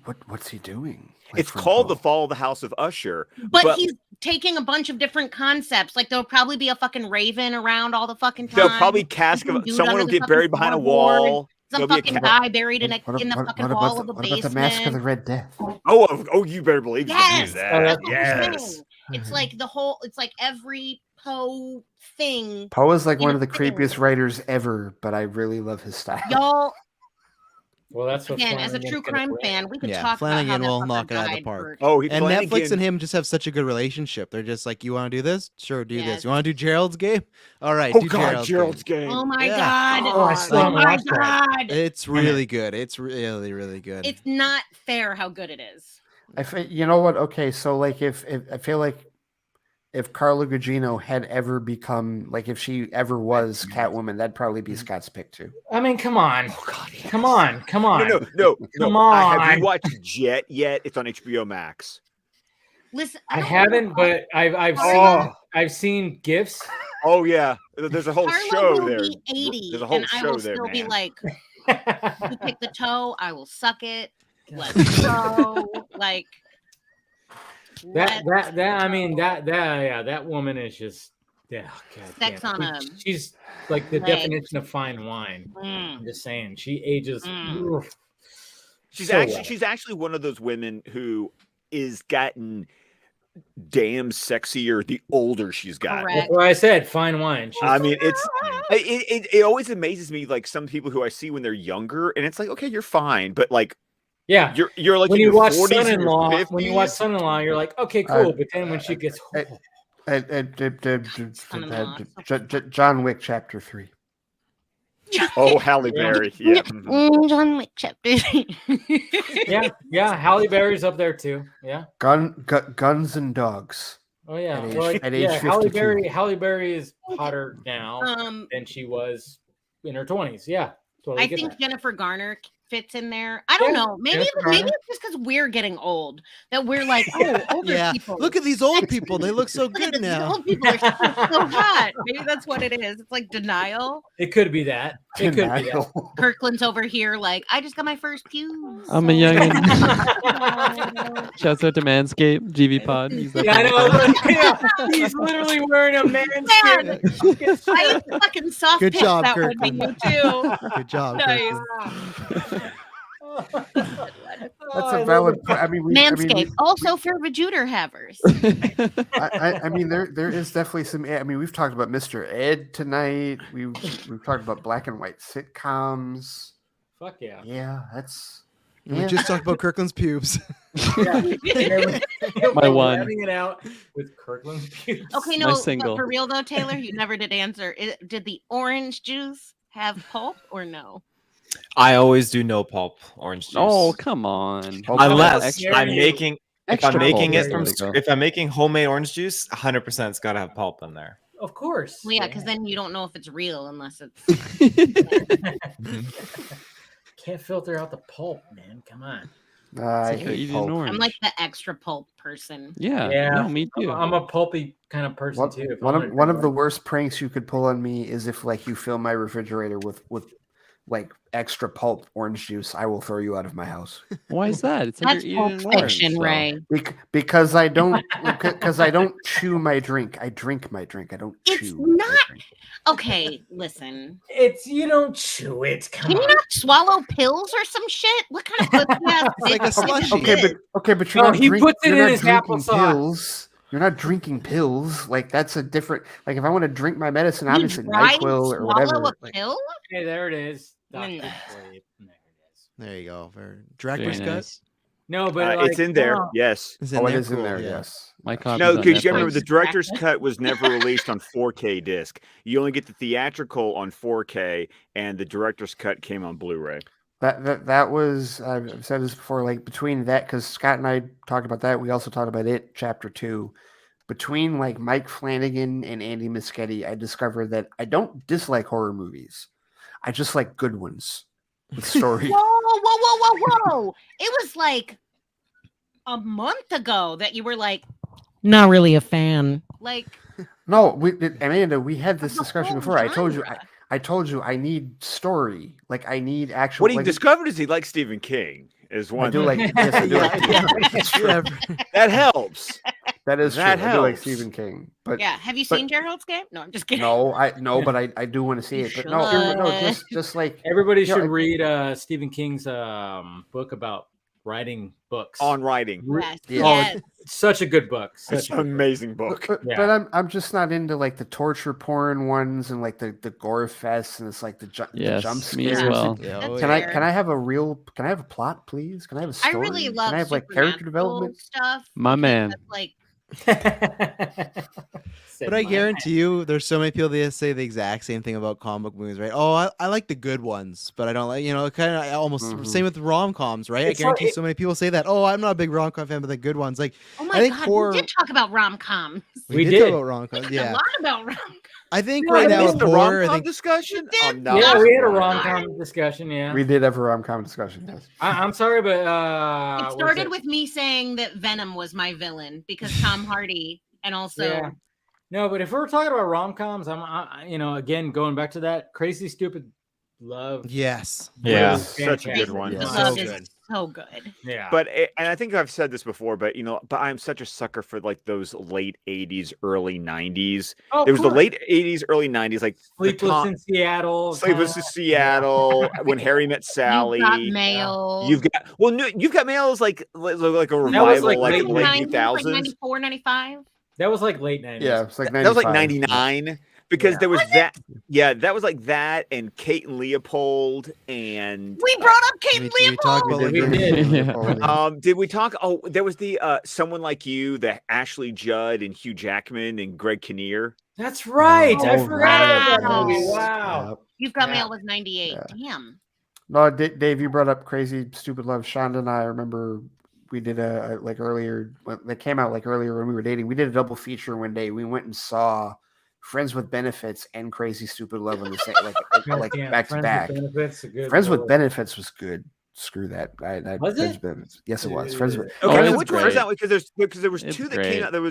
doing? Like, It's from called Poe? The Fall of the House of Usher. But he's taking a bunch of different concepts. Like there'll probably be a fucking raven around all the fucking time. They'll probably cast Some dude someone under will the get fucking buried behind a floorboard. wall. Some There'll be a fucking ca- guy buried in the fucking What wall of a about basement. the Mask of the Red Death? Oh, you better believe he's gonna Yes, do that's that. what I'm Yes. saying. It's like it's like every Poe thing. Poe is like in one a of the thing. creepiest writers ever, but I really love his style. Y'all, Well, that's what again, as a Flanagan's true gonna crime bring. fan, we could Yeah, talk Flanagan about how will that knock fucker it out of the died park. for- Oh, And Flanagan. Netflix and him just have such a good relationship. They're just like, you want to do this? Sure, do Yes. this. You want to do Gerald's game? All right, Oh do God, Gerald's game. Gerald's game. Oh my Yeah. god! Oh, I still Oh haven't my watched that. god! It's really good. It's really, really good. It's not fair how good it is. You know what? Okay, so like if I feel like if Carla Gugino had ever become like if she ever was Catwoman, that'd probably be Scott's pick too. I mean, come on. Oh God, yes. Come on. Come on. No. Come Have on. you watched Jet yet? It's on HBO Max. Listen, I don't haven't, know. but Oh. I've seen gifs. Oh yeah, there's a whole Carla show will there. be 80, There's a whole and I show will there, still be man. like, you pick the toe, I will suck it. Let's go. Like that woman is just God Sex damn. on a She's like the leg. definition of fine wine. Mm. I'm just saying, she ages. oof, She's so actually one of those women who is gotten damn sexier the older she's gotten. Correct. That's what I said, fine wine. She's, I mean, it always amazes me, like some people who I see when they're younger, and it's like, okay, you're fine, but like, yeah. you're like When in you your watch 40s and your Son-in-Law, when you watch 50s. Son-in-Law, you're like, okay, cool. But then when she gets, John Wick Chapter 3. Oh, Halle Berry, yeah. Mhm. John Wick chapter. yeah, Halle Berry's up there too. Yeah. Guns and Dogs. Oh yeah. At age- Well, at age Halle 52. Berry is hotter now than she was in her 20s. Yeah. Totally I get think that. Jennifer Garner fits in there. I don't Yeah, know. Maybe Jennifer Garner. it's just because we're getting old that we're like, oh, older Yeah. people. Look at these old people. They look so Look at good these now. Old people are so hot. Maybe that's what it is. It's like denial. It could be that. It could be that. Kirkland's over here, like, I just got my first pubes. I'm a youngin. Shouts out to Manscaped, GV Pod. He's like, Yeah, I know. Yeah, he's literally wearing a man's Man, I used to fucking soft Good pitch job, that one to Kirkland. you too. Good job. Nice. Kirkland. That's a valid point. I mean, Manscaped, also for Vajuder havers. I mean, there is definitely some. I mean, we've talked about Mr. Ed tonight. We've talked about black and white sitcoms. Fuck yeah. Yeah, that's. And Yeah. We just talked about Kirkland's pubes. My one. Having it out with Kirkland's pubes. Okay, My no, single. but for real though, Taylor, you never did answer. Did the orange juice have pulp or no? I always do no pulp orange juice. Oh, come on. Unless Extra- I'm making if I'm extra making pulp. it from There we go. if I'm making homemade orange juice, 100% it's got to have pulp in there. Of course. Well, yeah, because then you don't know if it's real unless it's. Can't filter out the pulp, man. Come on. I It's like hate eating pulp. orange. I'm like the extra pulp person. Yeah, Yeah. no, me too. I'm a pulpy kind of person One, too. If one I'm of gonna one drink of the worst pranks you could pull on me is if like you fill my refrigerator with like extra pulp orange juice. I will throw you out of my house. Why is that? It's like That's you're pulp eating an orange, fiction, so. Ray. Because I don't chew my drink. I drink my drink. I don't It's chew. my not- drink. Okay, listen. It's you don't chew it. Come Can you on. not swallow pills or some shit? What kind of pussy ass It's like a bitch is slushie. this? Okay, but you're No, not he drink- puts it you're in not his drinking applesauce. pills. You're not drinking pills. Like that's a different. Like if I want to drink my medicine, You obviously dry NyQuil or swallow whatever. a like- pill? Okay, there it is. Dr. Mm. Sleep. There it is. There you go. For Very director's cut. nice. No, but like, It's in there. no. Yes. Is Oh, it there? is in Cool, there. yeah. Yes. My copy's No, on because you remember Netflix. the director's cut was never released on 4K disc. You only get the theatrical on 4K, and the director's cut came on Blu-ray. That was, I've said this before, like between that, because Scott and I talked about that. We also talked about it, chapter 2. Between like Mike Flanagan and Andy Muschietti, I discovered that I don't dislike horror movies. I just like good ones with story. Whoa. It was like a month ago that you were like, not really a fan. Like, No, Amanda, we had this discussion whole before. genre. I told you I need story. Like I need actual. What he like, discovered is he likes Stephen King. Is I one. do like. Yes, I do like. That's true. That helps. That is That true. I do like helps. Stephen King, but yeah. Have you but- seen Gerald's Game? No, I'm just kidding. no, but I do want to see You it. But no, should. just like Everybody you know, should I- read Stephen King's book about writing books. On writing. Yes. Yeah. Yes. Such a good book. It's Such an amazing book. Yeah. But I'm just not into like the torture porn ones and like the gore fests and it's like the jump Yes, me scares. as well. That's Can I fair. have a plot, please? Can I have a I story? really love Can I have like character supernatural development? stuff. My because man. that's, like, But I guarantee you, there's so many people that say the exact same thing about comic movies, right? Oh, I like the good ones, but I don't like, kind of almost same with rom-coms, right? It's I guarantee hard- so many people say that. Oh, I'm not a big rom-com fan, but the good ones. Like, oh I my think god, horror. we did talk about rom-coms. We We did talk did. about rom-coms. A Yeah, lot about rom-coms. I think No, right I now missed with the horror, I rom-com think discussion. You did. no, Yeah, we had a Rom-com. rom-com discussion. Yeah, We did have a rom-com discussion. Yes. I'm sorry, but It what was started it? with me saying that Venom was my villain because Tom Hardy, and also Yeah. No, but if we're talking about rom-coms, again going back to that Crazy Stupid Love. yes. Yeah, was such a good fantastic. one. the Yeah. love So is good. so good. Yeah, But and I think I've said this before, but I'm such a sucker for like those late '80s, early '90s. oh, There was the course. late '80s, early '90s, like the Sleepless top- in Seattle. Sleepless in Seattle, When Harry Met Sally. You've got mail. You've got mail is like a revival, That was, like, like late in the late 90s, like 2000s. 94, 95. That was like late 90s. Yeah, it's like That was like 95. '99 because Yeah. there was that. Yeah, that was like that and Kate and Leopold and. We brought up Kate We talked about We like, did. Yeah. Did we talk? Oh, there was the Someone Like You, the Ashley Judd and Hugh Jackman and Greg Kinnear. That's right. I Oh, forgot about that wow. movie. Wow. Yep. You've got Yeah. mail was 98. Yeah. Damn. No, Dave, you brought up Crazy Stupid Love. Shonda and I remember we did a like earlier that came out like earlier when we were dating. We did a double feature one day. We went and saw Friends with Benefits and Crazy Stupid Love on the same like Yeah, back to Friends back. with Benefits, a good Friends with movie. Benefits was good. Screw that. Was Friends it? with Benefits. Yes, it was. Friends with Okay, Oh, so it's which one was great. that? Because there was It's two that great. came out. There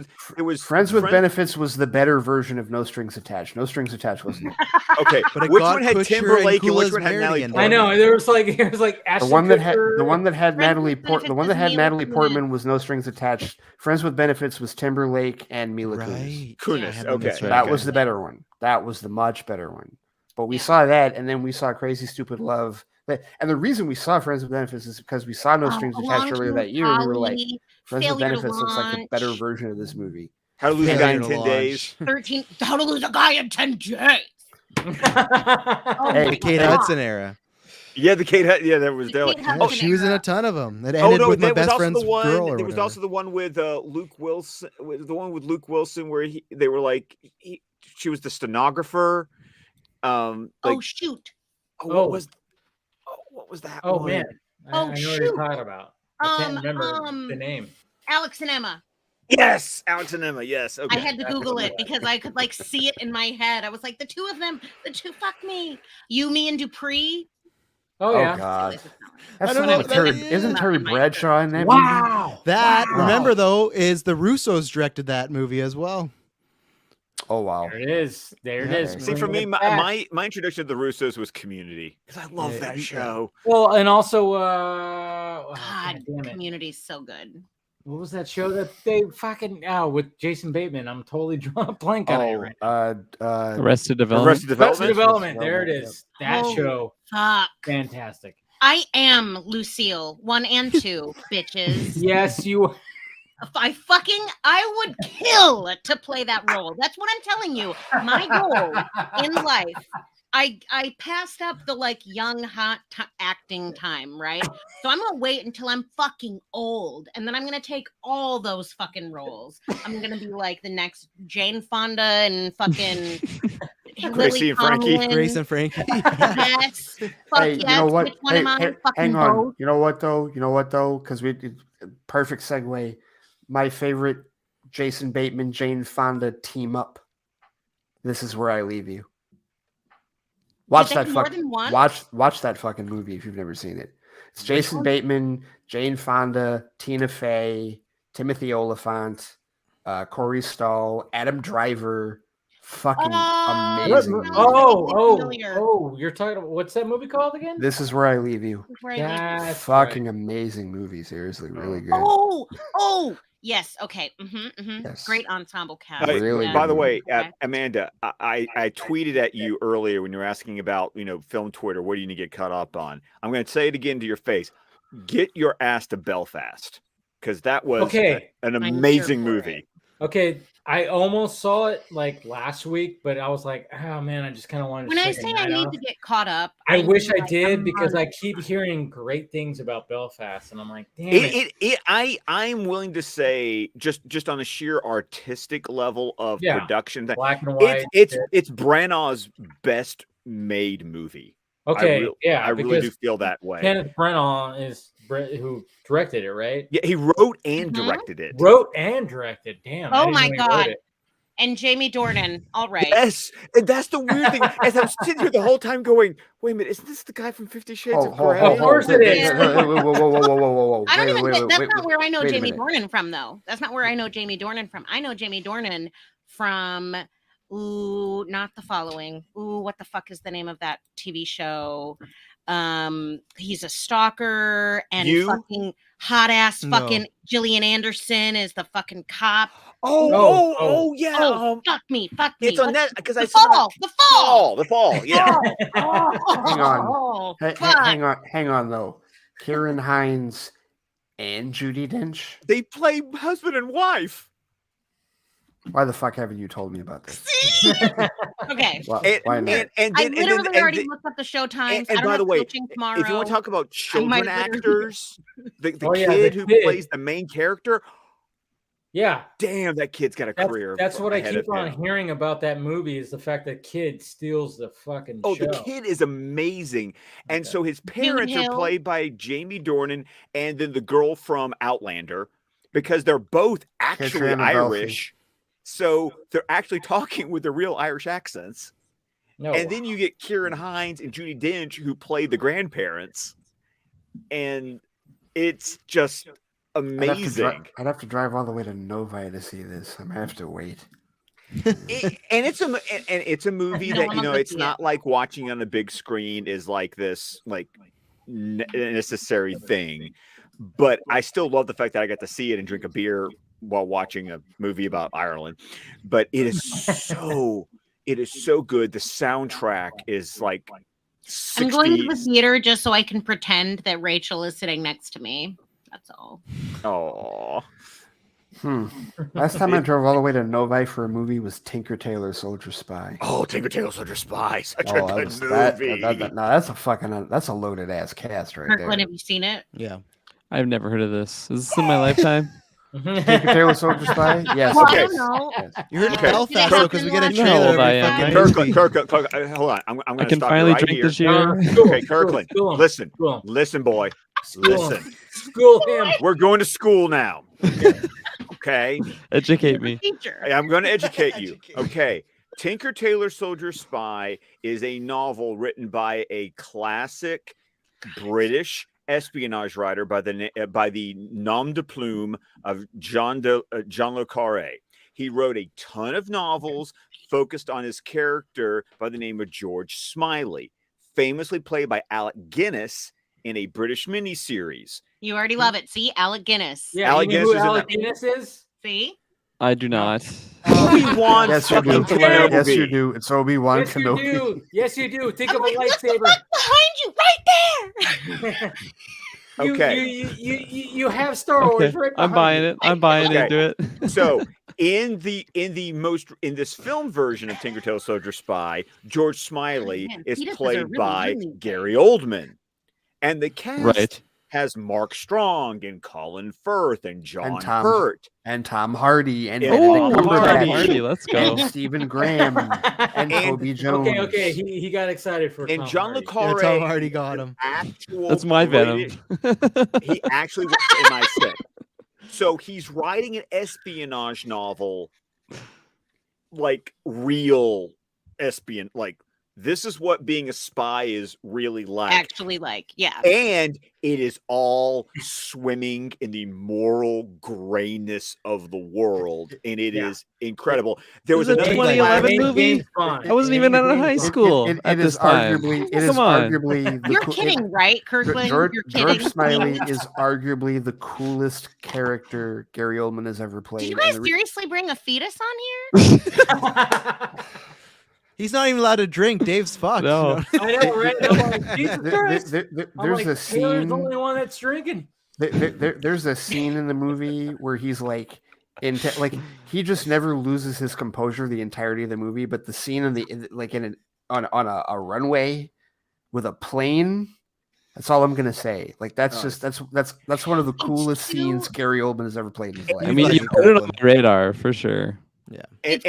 was Friends with Benefits was the better version of No Strings Attached. No Strings Attached wasn't it? Okay, But it which got one had Kutcher Timberlake and and which Kula's one had married Natalie again, I Portman? know. There was like The Ashton one that Kutcher. had Friends Natalie with Port the one Benefits that had was Mila Natalie Kunis. Portman was No Strings Attached. Friends with Benefits was Timberlake and Mila Kunis. right. Kunis, Yeah, I had okay. that's right. That was the better one. That was the much better one. But we Yeah. saw that, and then we saw Crazy Stupid Love. And the reason we saw Friends with Benefits is because we saw No Strings Attached earlier that year. And we were like, Friends with Failure to Benefits looks like the better Launch. version of this movie. How to Lose a Guy in Failure to 10 Days. 13. How to Lose a Guy in 10 days. Oh Hey, my The Kate God. Hudson era. Yeah, the Kate. Yeah, there was there. Kate Like, Hudson Oh, she was in a ton of them. It oh ended no, with my there was best also friend's the one. girl or There was whatever. also the one with Luke Wilson. The one with Luke Wilson where they were like she was the stenographer. Oh, shoot. What was that? Oh one? man. Oh, I know what shoot. you're talking about. I can't remember the name. Alex and Emma. Yes, Alex and Emma. Yes. Okay. I had to Google it because I could like see it in my head. I was like, the two of them, fuck me. You, me, and Dupree. Oh Oh yeah. God, I that's don't not know with what Terry. that is. Isn't Terry Bradshaw in that movie? Wow. That Wow. remember though is the Russos directed that movie as well. Oh wow. There it is. There it Yeah. is. See, for me, Bringing it back. my introduction to the Russos was Community because I love Yeah, that yeah. show. Well, and also God, damn it. Community's so good. What was that show that they fucking with Jason Bateman? I'm totally drawing a blank on it right now. Arrested Development. Arrested Arrested Development. Development. There it is. That Oh, show. Fuck. Fantastic. I am Lucille 1 and 2, bitches. Yes, you. I would kill to play that role. That's what I'm telling you. My goal in life. I passed up the like young hot acting time, right? So I'm gonna wait until I'm fucking old, and then I'm gonna take all those fucking roles. I'm gonna be like the next Jane Fonda and fucking Gracie and Frankie. Grace and Frankie. Yes. Fuck Hey, yes. you know what? Which one am I? Fucking hang on. both. You know what though? Because perfect segue. My favorite Jason Bateman, Jane Fonda team up. This is where I leave you. Watch that watch that fucking movie if you've never seen it. It's Jason Bateman, Jane Fonda, Tina Fey, Timothy Olyphant, Corey Stoll, Adam Driver. Fucking amazing. Movie. You're talking about what's that movie called again? This is where I leave you. That's fucking amazing movie. Seriously, really good. Yes. Okay. Yes. Great ensemble cast. By the way, Amanda, I tweeted at you earlier when you were asking about film Twitter. What do you need to get caught up on? I'm going to say it again to your face. Get your ass to Belfast, because that was an amazing movie. Okay, I almost saw it like last week, but I was like, oh man, I just kind of wanted to. When I say I need to get caught up, I wish I did, because I keep hearing great things about Belfast, and I'm like, damn it. I'm willing to say just on a sheer artistic level of production, black and white. It's Branagh's best made movie. Okay, I really do feel that way. Kenneth Branagh is who directed it, right? Yeah, he wrote and directed it. Damn. Oh my god. And Jamie Dornan. All right. Yes, and that's the weird thing. As I'm sitting here the whole time going, wait a minute, isn't this the guy from 50 Shades of Grey? Of course it is. Whoa. I don't even. That's not where I know Jamie Dornan from, though. That's not where I know Jamie Dornan from. I know Jamie Dornan from. Ooh, not The Following. Ooh, what the fuck is the name of that TV show? He's a stalker and fucking hot ass fucking Gillian Anderson is the fucking cop. Oh yeah. Fuck me. It's on that because I saw The Fall. Yeah. Hang on though. Kieran Hines and Judi Dench. They play husband and wife. Why the fuck haven't you told me about this? Okay. Why not? I literally already looked up the show times. And by the way, if you want to talk about children actors, the kid who plays the main character, damn, that kid's got a career. That's what I keep on hearing about that movie, is the fact that kid steals the fucking show. The kid is amazing. And so his parents are played by Jamie Dornan and then the girl from Outlander, because they're both actually Irish. So they're actually talking with the real Irish accents. And then you get Kieran Hines and Judi Dench, who play the grandparents. And it's just amazing. I'd have to drive all the way to Novi to see this. I'm gonna have to wait. It's a movie that it's not like watching on a big screen is like this necessary thing. But I still love the fact that I got to see it and drink a beer while watching a movie about Ireland. But it is so good. The soundtrack is like 60s. I'm going to the theater just so I can pretend that Rachel is sitting next to me. That's all. Oh. Last time I drove all the way to Novi for a movie was Tinker Tailor Soldier Spy. Oh, Tinker Tailor Soldier Spy. Such a good movie. That's a loaded ass cast right there. Kirkland, have you seen it? Yeah. I've never heard of this. Is this in my lifetime? Tinker Tailor Soldier Spy? Yes. Well, Okay. I don't know. Yes. You heard Okay. Belfast though, because we get a You know how old trailer I every am, fucking right? week. Kirkland, hold on. I'm I going to can stop finally right drink here. this year. Okay, Kirkland, listen, boy. Listen. School him. We're going to school now. Okay. Educate me. Teacher. I'm going to educate you. Okay. Tinker Tailor Soldier Spy is a novel written by a classic British espionage writer by the nom de plume of John Le Carré. He wrote a ton of novels focused on his character by the name of George Smiley, famously played by Alec Guinness in a British miniseries. You already love it. See, Alec Guinness. Yeah, Alec you know who Guinness is in Alec that. Guinness is? See? I do not. Obi-Wan Yes, you do. fucking Kenobi. Yes, you do. It's Obi-Wan Yes, you Kenobi. do. Yes, you do. Think of a Like, lightsaber. Look behind you, right there. Okay. You have Star Wars right I'm behind buying you. it. I'm buying Okay. into it. So in this film version of Tinker Tailor Soldier Spy, George Smiley Man, is fetuses are played really by young these Gary Oldman, and the cast Right. has Mark Strong and Colin Firth and John Tom Hurt and Tom Hardy and Yeah, Benedict Tom Cumberbatch Hardy, let's go. and Stephen Graham and Toby Jones. Okay. He got excited for and Tom John Hardy. Le Carre. Tom Hardy got him. That's my Venom. He actually was MI6. So he's writing an espionage novel, like real espionage. Like this is what being a spy is really like. Actually, like, yeah. And it is all swimming in the moral grayness of the world, and it is incredible. There was Is it a another 2011 movie? I wasn't even out of high school It at is this time. Come on. arguably. You're kidding, right, Kirkland? George You're kidding. Smiley is arguably the coolest character Gary Oldman has ever played. Did you guys seriously bring a fetus on here? He's not even allowed to drink. Dave's fucked. No. I know, right? I'm like, Jesus Christ. There's a scene. Taylor's the only one that's drinking. There's a scene in the movie where he's like, he just never loses his composure the entirety of the movie. But the scene on a runway with a plane. That's all I'm gonna say. Like that's one of the coolest scenes Gary Oldman has ever played in his life. I mean, you put it on my radar for sure. Yeah. And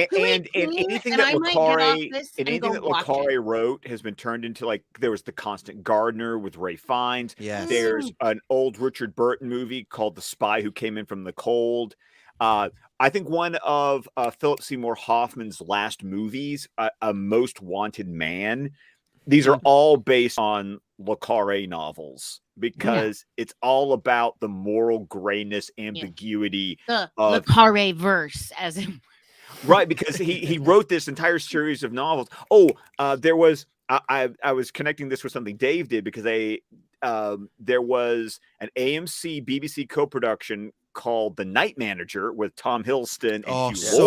anything that Le Carre wrote has been turned into, like, there was The Constant Gardener with Ray Fiennes. Yes. There's an old Richard Burton movie called The Spy Who Came in from the Cold. I think one of Philip Seymour Hoffman's last movies, A Most Wanted Man. These are all based on Le Carre novels because it's all about the moral grayness, ambiguity The of Le Carre verse, as in. Right, because he wrote this entire series of novels. There was I was connecting this with something Dave did because there was an AMC BBC co-production called The Night Manager with Tom Hiddleston and Hugh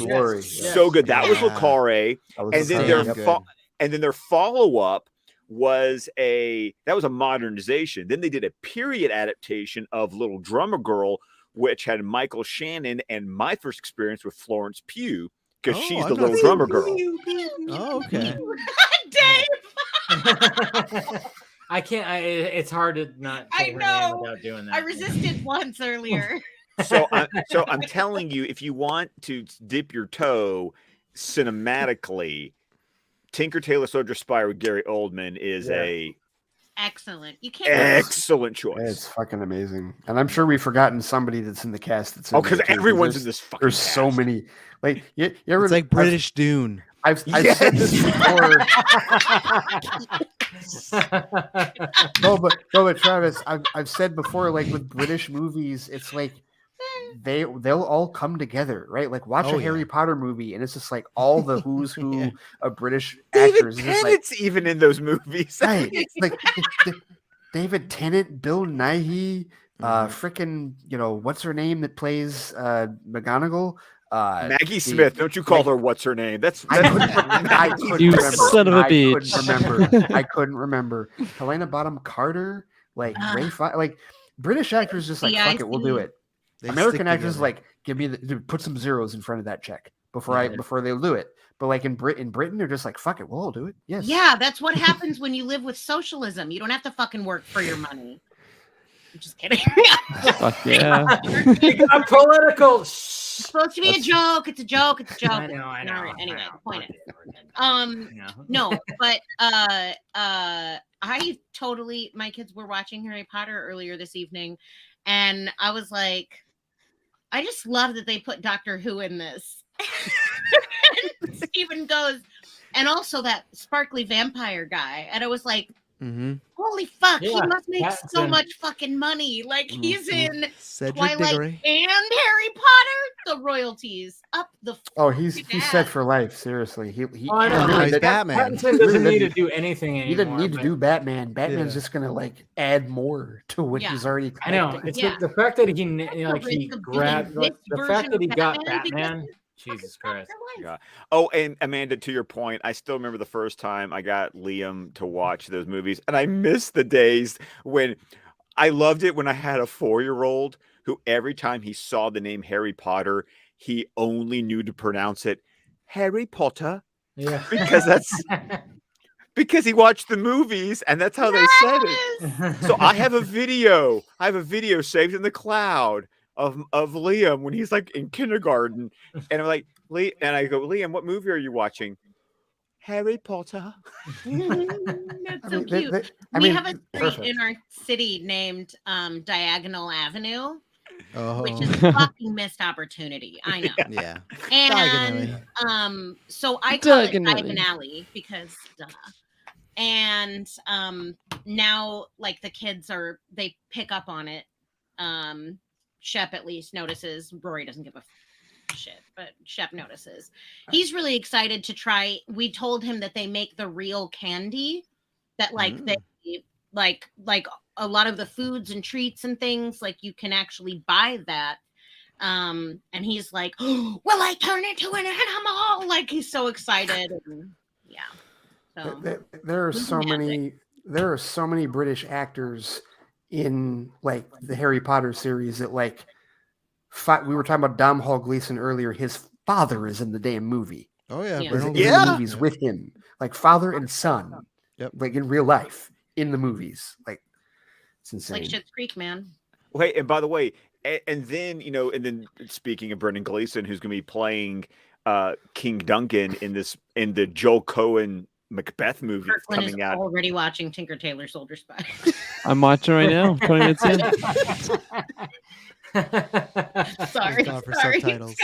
Laurie. So good. That was Le Carre. And then their follow-up was a modernization. Then they did a period adaptation of Little Drummer Girl, which had Michael Shannon and my first experience with Florence Pugh because she's the little drummer girl. Oh, okay. Dave. I can't. It's hard to not say her name without doing that. I resisted once earlier. So I'm telling you, if you want to dip your toe cinematically, Tinker Tailor Soldier Spy with Gary Oldman is a excellent. You can't. Excellent choice. It's fucking amazing, and I'm sure we've forgotten somebody that's in the cast. That's because everyone's in this fucking. There's cast. so many. Like you ever? It's like British Dune. I've said this before. no, but Travis, I've said before, like with British movies, it's like they'll all come together, right? Like watch a Harry Potter movie, and it's just like all the who's who of British actors. David Tennant's even in those movies, right? It's like David Tennant, Bill Nighy, freaking what's her name that plays McGonagall. Maggie Smith, don't you call her what's her name? I couldn't you remember. Son of a bitch. I couldn't remember. Helena Bonham Carter, like like British actors just like fuck it, we'll do it. American actors like give me put some zeros in front of that check before they'll do it. But like in Britain, they're just like fuck it, we'll all do it. Yes. Yeah, that's what happens when you live with socialism. You don't have to fucking work for your money. I'm just kidding. Fuck yeah. I'm political. It's supposed to be a joke. It's a joke. It's a joke. I know. Anyway, the point is, no, but I totally. My kids were watching Harry Potter earlier this evening, and I was like, I just love that they put Doctor Who in this. And Stephen goes, and also that sparkly vampire guy, and I was like. Mm-hmm. Holy fuck, he must make so much fucking money. Like he's in Twilight and Harry Potter, the royalties up the he's set for life, seriously. He's Batman. Pattinson doesn't need to do anything anymore. He didn't need to do Batman. Batman's just gonna like add more to what he's already collecting. I know. It's the fact that he grabbed the fact that he got Batman. Jesus Christ. Yeah. Oh, and Amanda, to your point, I still remember the first time I got Liam to watch those movies, and I miss the days when I loved it when I had a 4-year-old who every time he saw the name Harry Potter, he only knew to pronounce it Harry Potter. Yeah. Because Because he watched the movies, and that's how they said it. So I have a video. I have a video saved in the cloud of Liam when he's like in kindergarten, and I'm like, and I go, Liam, what movie are you watching? Harry Potter. That's so cute. We have a street in our city named Diagonal Avenue, which is a fucking missed opportunity. I know. Yeah. And so I call it Diagon Alley because duh. And now like the kids they pick up on it. Shep at least notices. Rory doesn't give a shit, but Shep notices. He's really excited to try. We told him that they make the real candy, that like they like a lot of the foods and treats and things, like you can actually buy that. And he's like, oh, will I turn into an animal? Like he's so excited. And, yeah. So there are so many British actors in like the Harry Potter series that like we were talking about Domhnall Gleeson earlier. His father is in the damn movie. Oh yeah, in the movies with him, like father and son. Yep, like in real life in the movies. Like it's insane. Like Schitt's Creek, man. Wait, and by the way, and then speaking of Brendan Gleeson, who's going to be playing King Duncan in the Joel Coen Macbeth movie coming out. Already watching Tinker Tailor Soldier Spy. I'm watching right now. 20 minutes in. Sorry. For subtitles.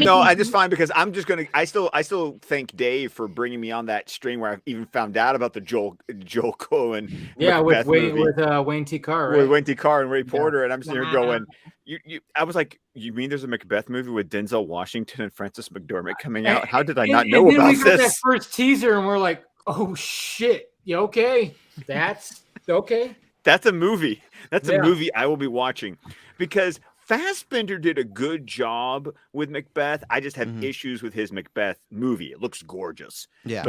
No, I just find because I'm just gonna. I still thank Dave for bringing me on that stream where I even found out about the Joel Coen. Yeah, Macbeth with movie. Wayne T. Carr, right? With Wayne T. Carr and Ray Porter, and I'm sitting here going, I was like, you mean there's a Macbeth movie with Denzel Washington and Frances McDormand coming out? How did I not know about we got this? That first teaser, and we're like, oh shit, you okay? That's okay. That's a movie. That's a movie I will be watching because Fassbender did a good job with Macbeth. I just have issues with his Macbeth movie. It looks gorgeous. Yeah.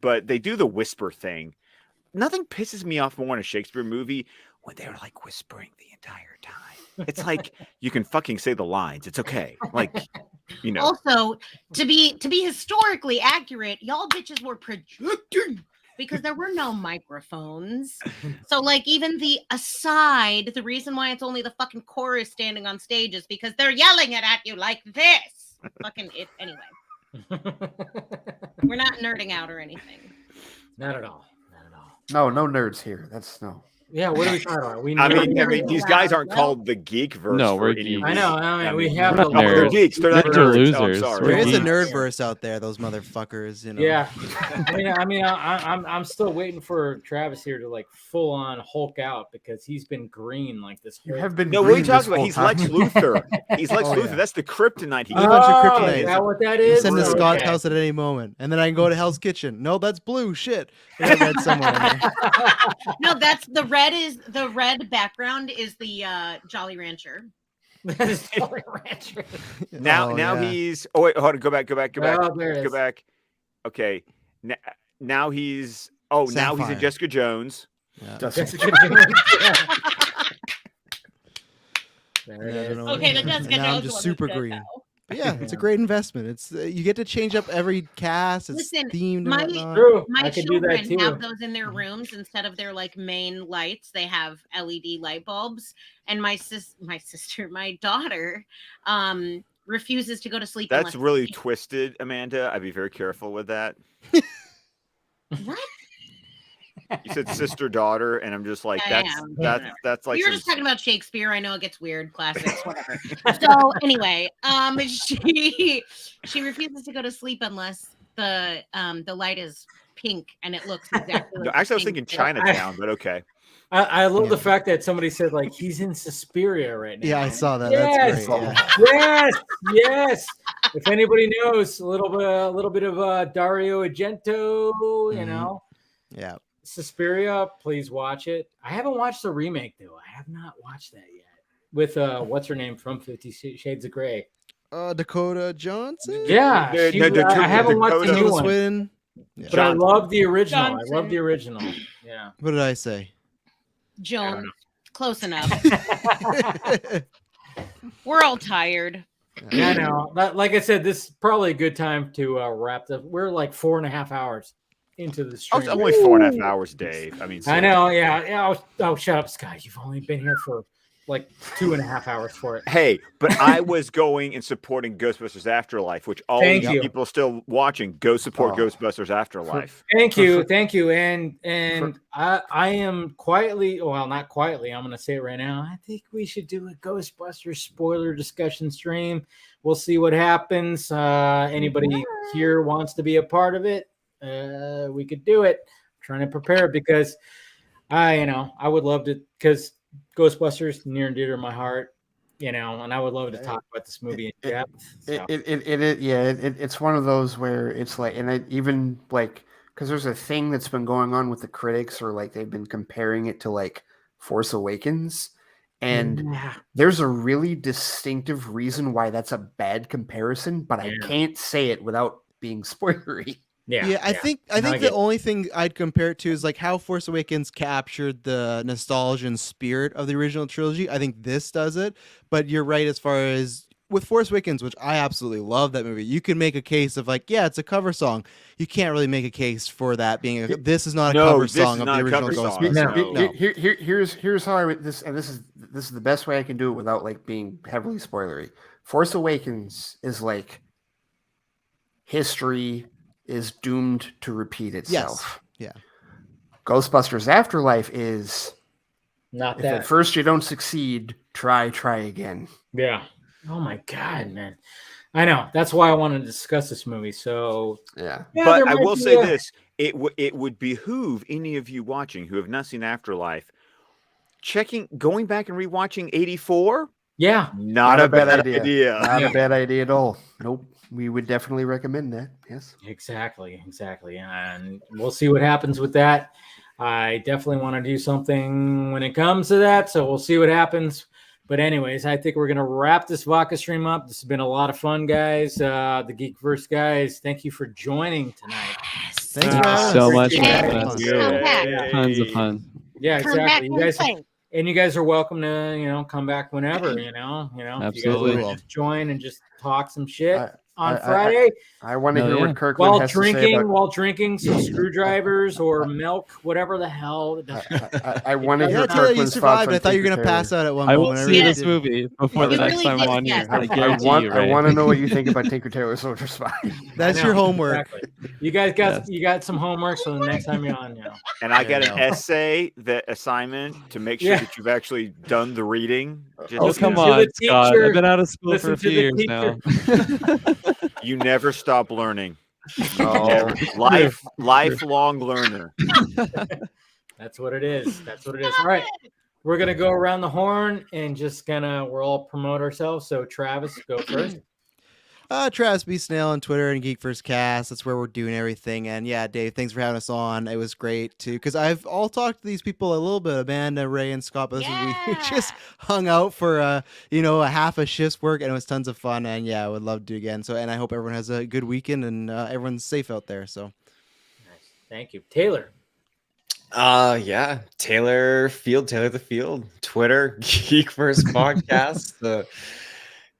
But they do the whisper thing. Nothing pisses me off more in a Shakespeare movie when they're like whispering the entire time. It's like you can fucking say the lines. It's okay. Like, you know. Also, to be historically accurate, y'all bitches were projecting because there were no microphones. So like even the aside, the reason why it's only the fucking chorus standing on stage is because they're yelling it at you like this. Fucking it anyway. We're not nerding out or anything. Not at all. No nerds here. That's no. Yeah, what are we talking about? I mean, these guys aren't called the Geek Verse. No, we're geeks. I know. We have we're the not nerds. They're geeks. They're not They're nerds. Oh, I'm losers. sorry. There is a geeks. nerdverse out there. Those motherfuckers, you know. Yeah, I'm still waiting for Travis here to like full on Hulk out because he's been green like this. You have been. No, what are you green talking this about? He's whole Lex time. Luthor. He's Lex Luthor. That's the kryptonite. He There's a bunch of Oh, kryptonite. is that what that You is? send to Okay. Scott's house at any moment, and then I can go to Hell's Kitchen. No, that's blue. Shit. I read somewhere in there. No, that's the red background is the Jolly Rancher. That is Jolly Rancher. Now he's. Oh wait, hold on. Go back. Oh, there it Go is. back. Okay. Now he's. Oh, now he's Sapphire. in Jessica Jones. Yeah. Jessica Jones. There it is. Okay, the Jessica Now I'm Jones just one super was good, green. though. But yeah, it's a great investment. It's you get to change up every cast. It's Listen, themed. And my- whatnot. True. My I could do that children too. have those in their rooms instead of their like main lights. They have LED light bulbs, and my daughter, refuses to go to sleep. That's unless- really twisted, Amanda. I'd be very careful with that. What? You said sister daughter, and I'm just like I that's like We were just talking about Shakespeare. I know it gets weird, classics, whatever. So anyway, she refuses to go to sleep unless the light is pink and it looks exactly. No, like actually, I was pink. thinking Chinatown, but okay. I love the fact that somebody said like he's in Suspiria right now. Yeah, I saw that. Yes, That's great. Yeah. yes. If anybody knows a little bit of Dario Argento, you know, Yeah. Suspiria, please watch it. I haven't watched the remake though. I have not watched that yet. With what's her name from 50 Shades of Grey? Dakota Johnson. Yeah, I haven't watched the new Tilda one, Swinton. Yeah. but I love the original. Johnson. I love the original. Yeah. What did I say? Jones. Close enough. We're all tired. Yeah, I know. Like I said, this is probably a good time to wrap up. We're like 4.5 hours. into the Oh, stream. it's only 4.5 hours, Dave. I mean, I know, yeah. Oh, shut up, Scott. You've only been here for like 2.5 hours for it. Hey, but I was going and supporting Ghostbusters Afterlife, which all Thank you you. people still watching, go support Ghostbusters Afterlife. Thank you. And I am quietly, well, not quietly, I'm going to say it right now. I think we should do a Ghostbusters spoiler discussion stream. We'll see what happens. Anybody here wants to be a part of it? We could do it. I'm trying to prepare because I would love to, because Ghostbusters near and dear to my heart, and I would love to talk about this movie in depth. It's one of those where it's like, and even like, because there's a thing that's been going on with the critics, or like they've been comparing it to like Force Awakens, and there's a really distinctive reason why that's a bad comparison, but I can't say it without being spoilery. Yeah, I think the only thing I'd compare it to is like how Force Awakens captured the nostalgia and spirit of the original trilogy. I think this does it, but you're right as far as with Force Awakens, which I absolutely love that movie. You can make a case of like, yeah, it's a cover song. You can't really make a case for that being this is not a cover song of the original Ghostbusters. Here's how I would this is the best way I can do it without like being heavily spoilery. Force Awakens is like history is doomed to repeat itself. Yes. Yeah. Ghostbusters Afterlife is not if that. At first you don't succeed, try again. Yeah. Oh my God, man. I know. That's why I wanted to discuss this movie. So yeah. But I will say this: it would behoove any of you watching who have not seen Afterlife, going back and rewatching 84. Yeah. Not a bad idea. Not a bad idea at all. Nope. We would definitely recommend that. Yes. Exactly. And we'll see what happens with that. I definitely want to do something when it comes to that. So we'll see what happens. But anyways, I think we're going to wrap this vodka stream up. This has been a lot of fun, guys. The Geek Verse guys, thank you for joining tonight. Thanks so much for having us. Tons of fun. Yeah, exactly. You guys are welcome to, come back whenever, Absolutely. If you guys want to just join and just talk some shit on Friday. I want to hear what Kirkland has to say about... While drinking some screwdrivers or milk, whatever the hell. I want to hear Kirkland's thoughts. I thought you were going to pass out at one moment. I will see this movie before the next time I'm on here. I want to know what you think about Tinker Tailor Soldier Spy. That's your homework. Exactly. You guys got some homework, so the next time you're on, And I got an essay, assignment to make sure that you've actually done the reading. Come on, Scott. I've been out of school for a few years now. You never stop learning. Oh, lifelong learner. That's what it is. All right. We're going to go around the horn and we're all promote ourselves. So Travis, go first. Travis B. Snail on Twitter and Geek Verse Cast. That's where we're doing everything. And yeah, Dave, thanks for having us on. It was great too, because I've all talked to these people a little bit, Amanda, Ray, and Scott. But we just hung out for a half a shift's work, and it was tons of fun. And yeah, I would love to do again. So, and I hope everyone has a good weekend and everyone's safe out there. So, nice. Thank you, Taylor. Taylor the Field, Twitter, Geek Verse Podcast.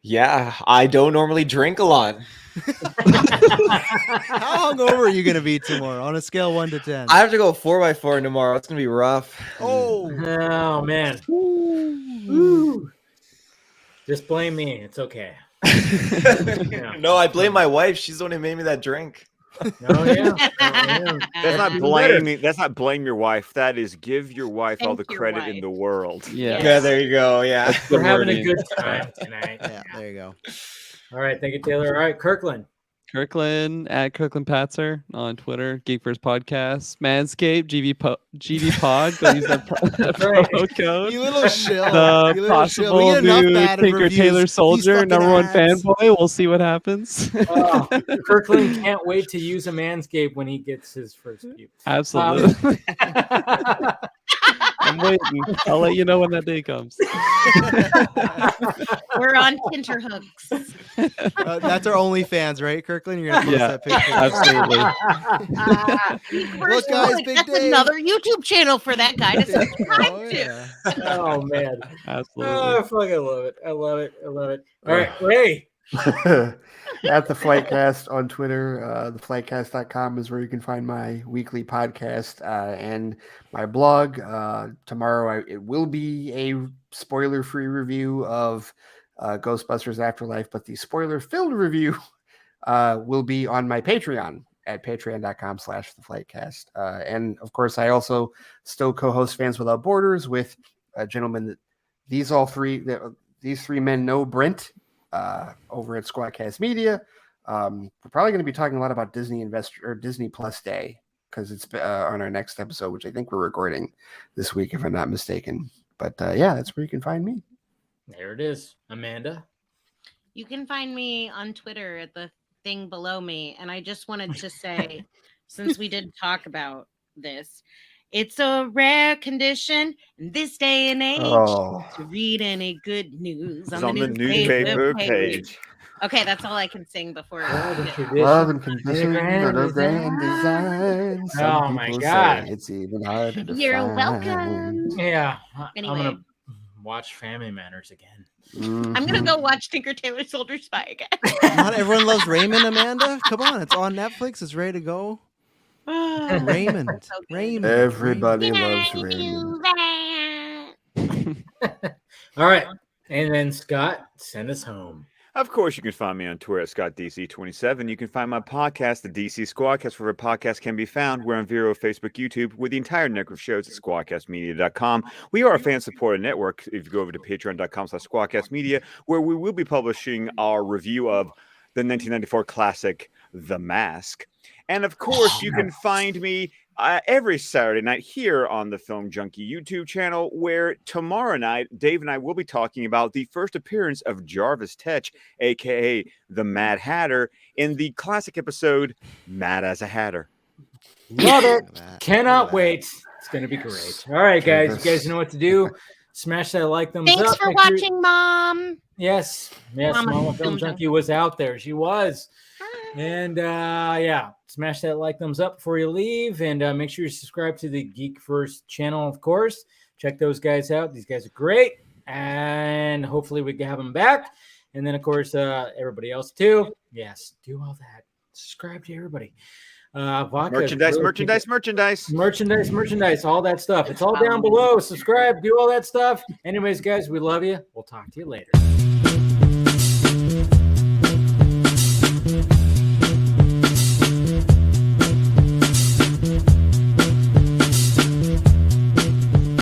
Yeah, I don't normally drink a lot. How hungover are you going to be tomorrow on a scale 1 to 10? I have to go 4x4 tomorrow. It's going to be rough. Oh man. Ooh. Just blame me. It's okay. No, I blame my wife. She's the one who made me that drink. Oh yeah. That's not blaming. That's not blame your wife. That is give your wife all the credit in the world. Yeah. Yeah. There you go. Yeah. We're having a good time tonight. Yeah. There you go. All right. Thank you, Taylor. All right, Kirkland. Kirkland at Kirkland Patzer on Twitter, Geek Verse Podcast, Manscaped, GV Pod. Go use that promo code. You little shill. The possible new Tinker Tailor Soldier, #1 fanboy. We'll see what happens. Kirkland can't wait to use a Manscaped when he gets his first view. Absolutely. I'm waiting. I'll let you know when that day comes. We're on Tinterhooks. That's our OnlyFans, right, Kirkland? You're gonna post that picture. Absolutely. Look, guys, big That's day. another YouTube channel for that guy to subscribe to. Oh man, absolutely. Oh, I fucking love it. I love it. All right, Ray. At the Flightcast on Twitter. Theflightcast.com is where you can find my weekly podcast and my blog. Tomorrow it will be a spoiler-free review of Ghostbusters Afterlife, but the spoiler-filled review will be on my Patreon at patreon.com/theflightcast. And of course, I also still co-host Fans Without Borders with a gentleman that these three men know, Brent, over at Squadcast Media. We're probably going to be talking a lot about Disney Plus Day, because it's on our next episode, which I think we're recording this week, if I'm not mistaken. But yeah, that's where you can find me. There it is. Amanda? You can find me on Twitter at the thing below me. And I just wanted to say, since we did talk about this, it's a rare condition in this day and age to read any good news on the newspaper page. Okay, that's all I can sing before. Love and condition that are grand design. Oh my God. It's even harder to You're find. welcome. Yeah. Anyway. I'm going to watch Family Matters again. I'm going to go watch Tinker Tailor Soldier Spy again. Not everyone loves Raymond, Amanda. Come on, it's on Netflix. It's ready to go. Raymond. Raymond. Everybody loves Raymond. All right. And then Scott, send us home. Of course, you can find me on Twitter at ScottDC27. You can find my podcast, the DC Squadcast, wherever podcasts can be found. We're on Vero, Facebook, YouTube, with the entire network of shows at squadcastmedia.com. We are a fan-supported network. If you go over to patreon.com/squadcastmedia, where we will be publishing our review of the 1994 classic, The Mask. And of course, you can find me every Saturday night here on the Film Junkee YouTube channel, where tomorrow night, Dave and I will be talking about the first appearance of Jarvis Tetch, a.k.a. the Mad Hatter, in the classic episode, Mad as a Hatter. Love it. Cannot wait. It's going to be great. All right, guys. You guys know what to do. Smash that like, thumbs up. Thanks for watching, Mom. Yes. Mama Film Junkie was out there. She was. And yeah, smash that like, thumbs up before you leave, and make sure you subscribe to the Geek Verse channel, of course. Check those guys out. These guys are great, and hopefully we can have them back. And then, of course, everybody else too. Yes, do all that. Subscribe to everybody. Merchandise, all that stuff. It's all down below. Subscribe, do all that stuff. Anyways, guys, we love you. We'll talk to you later.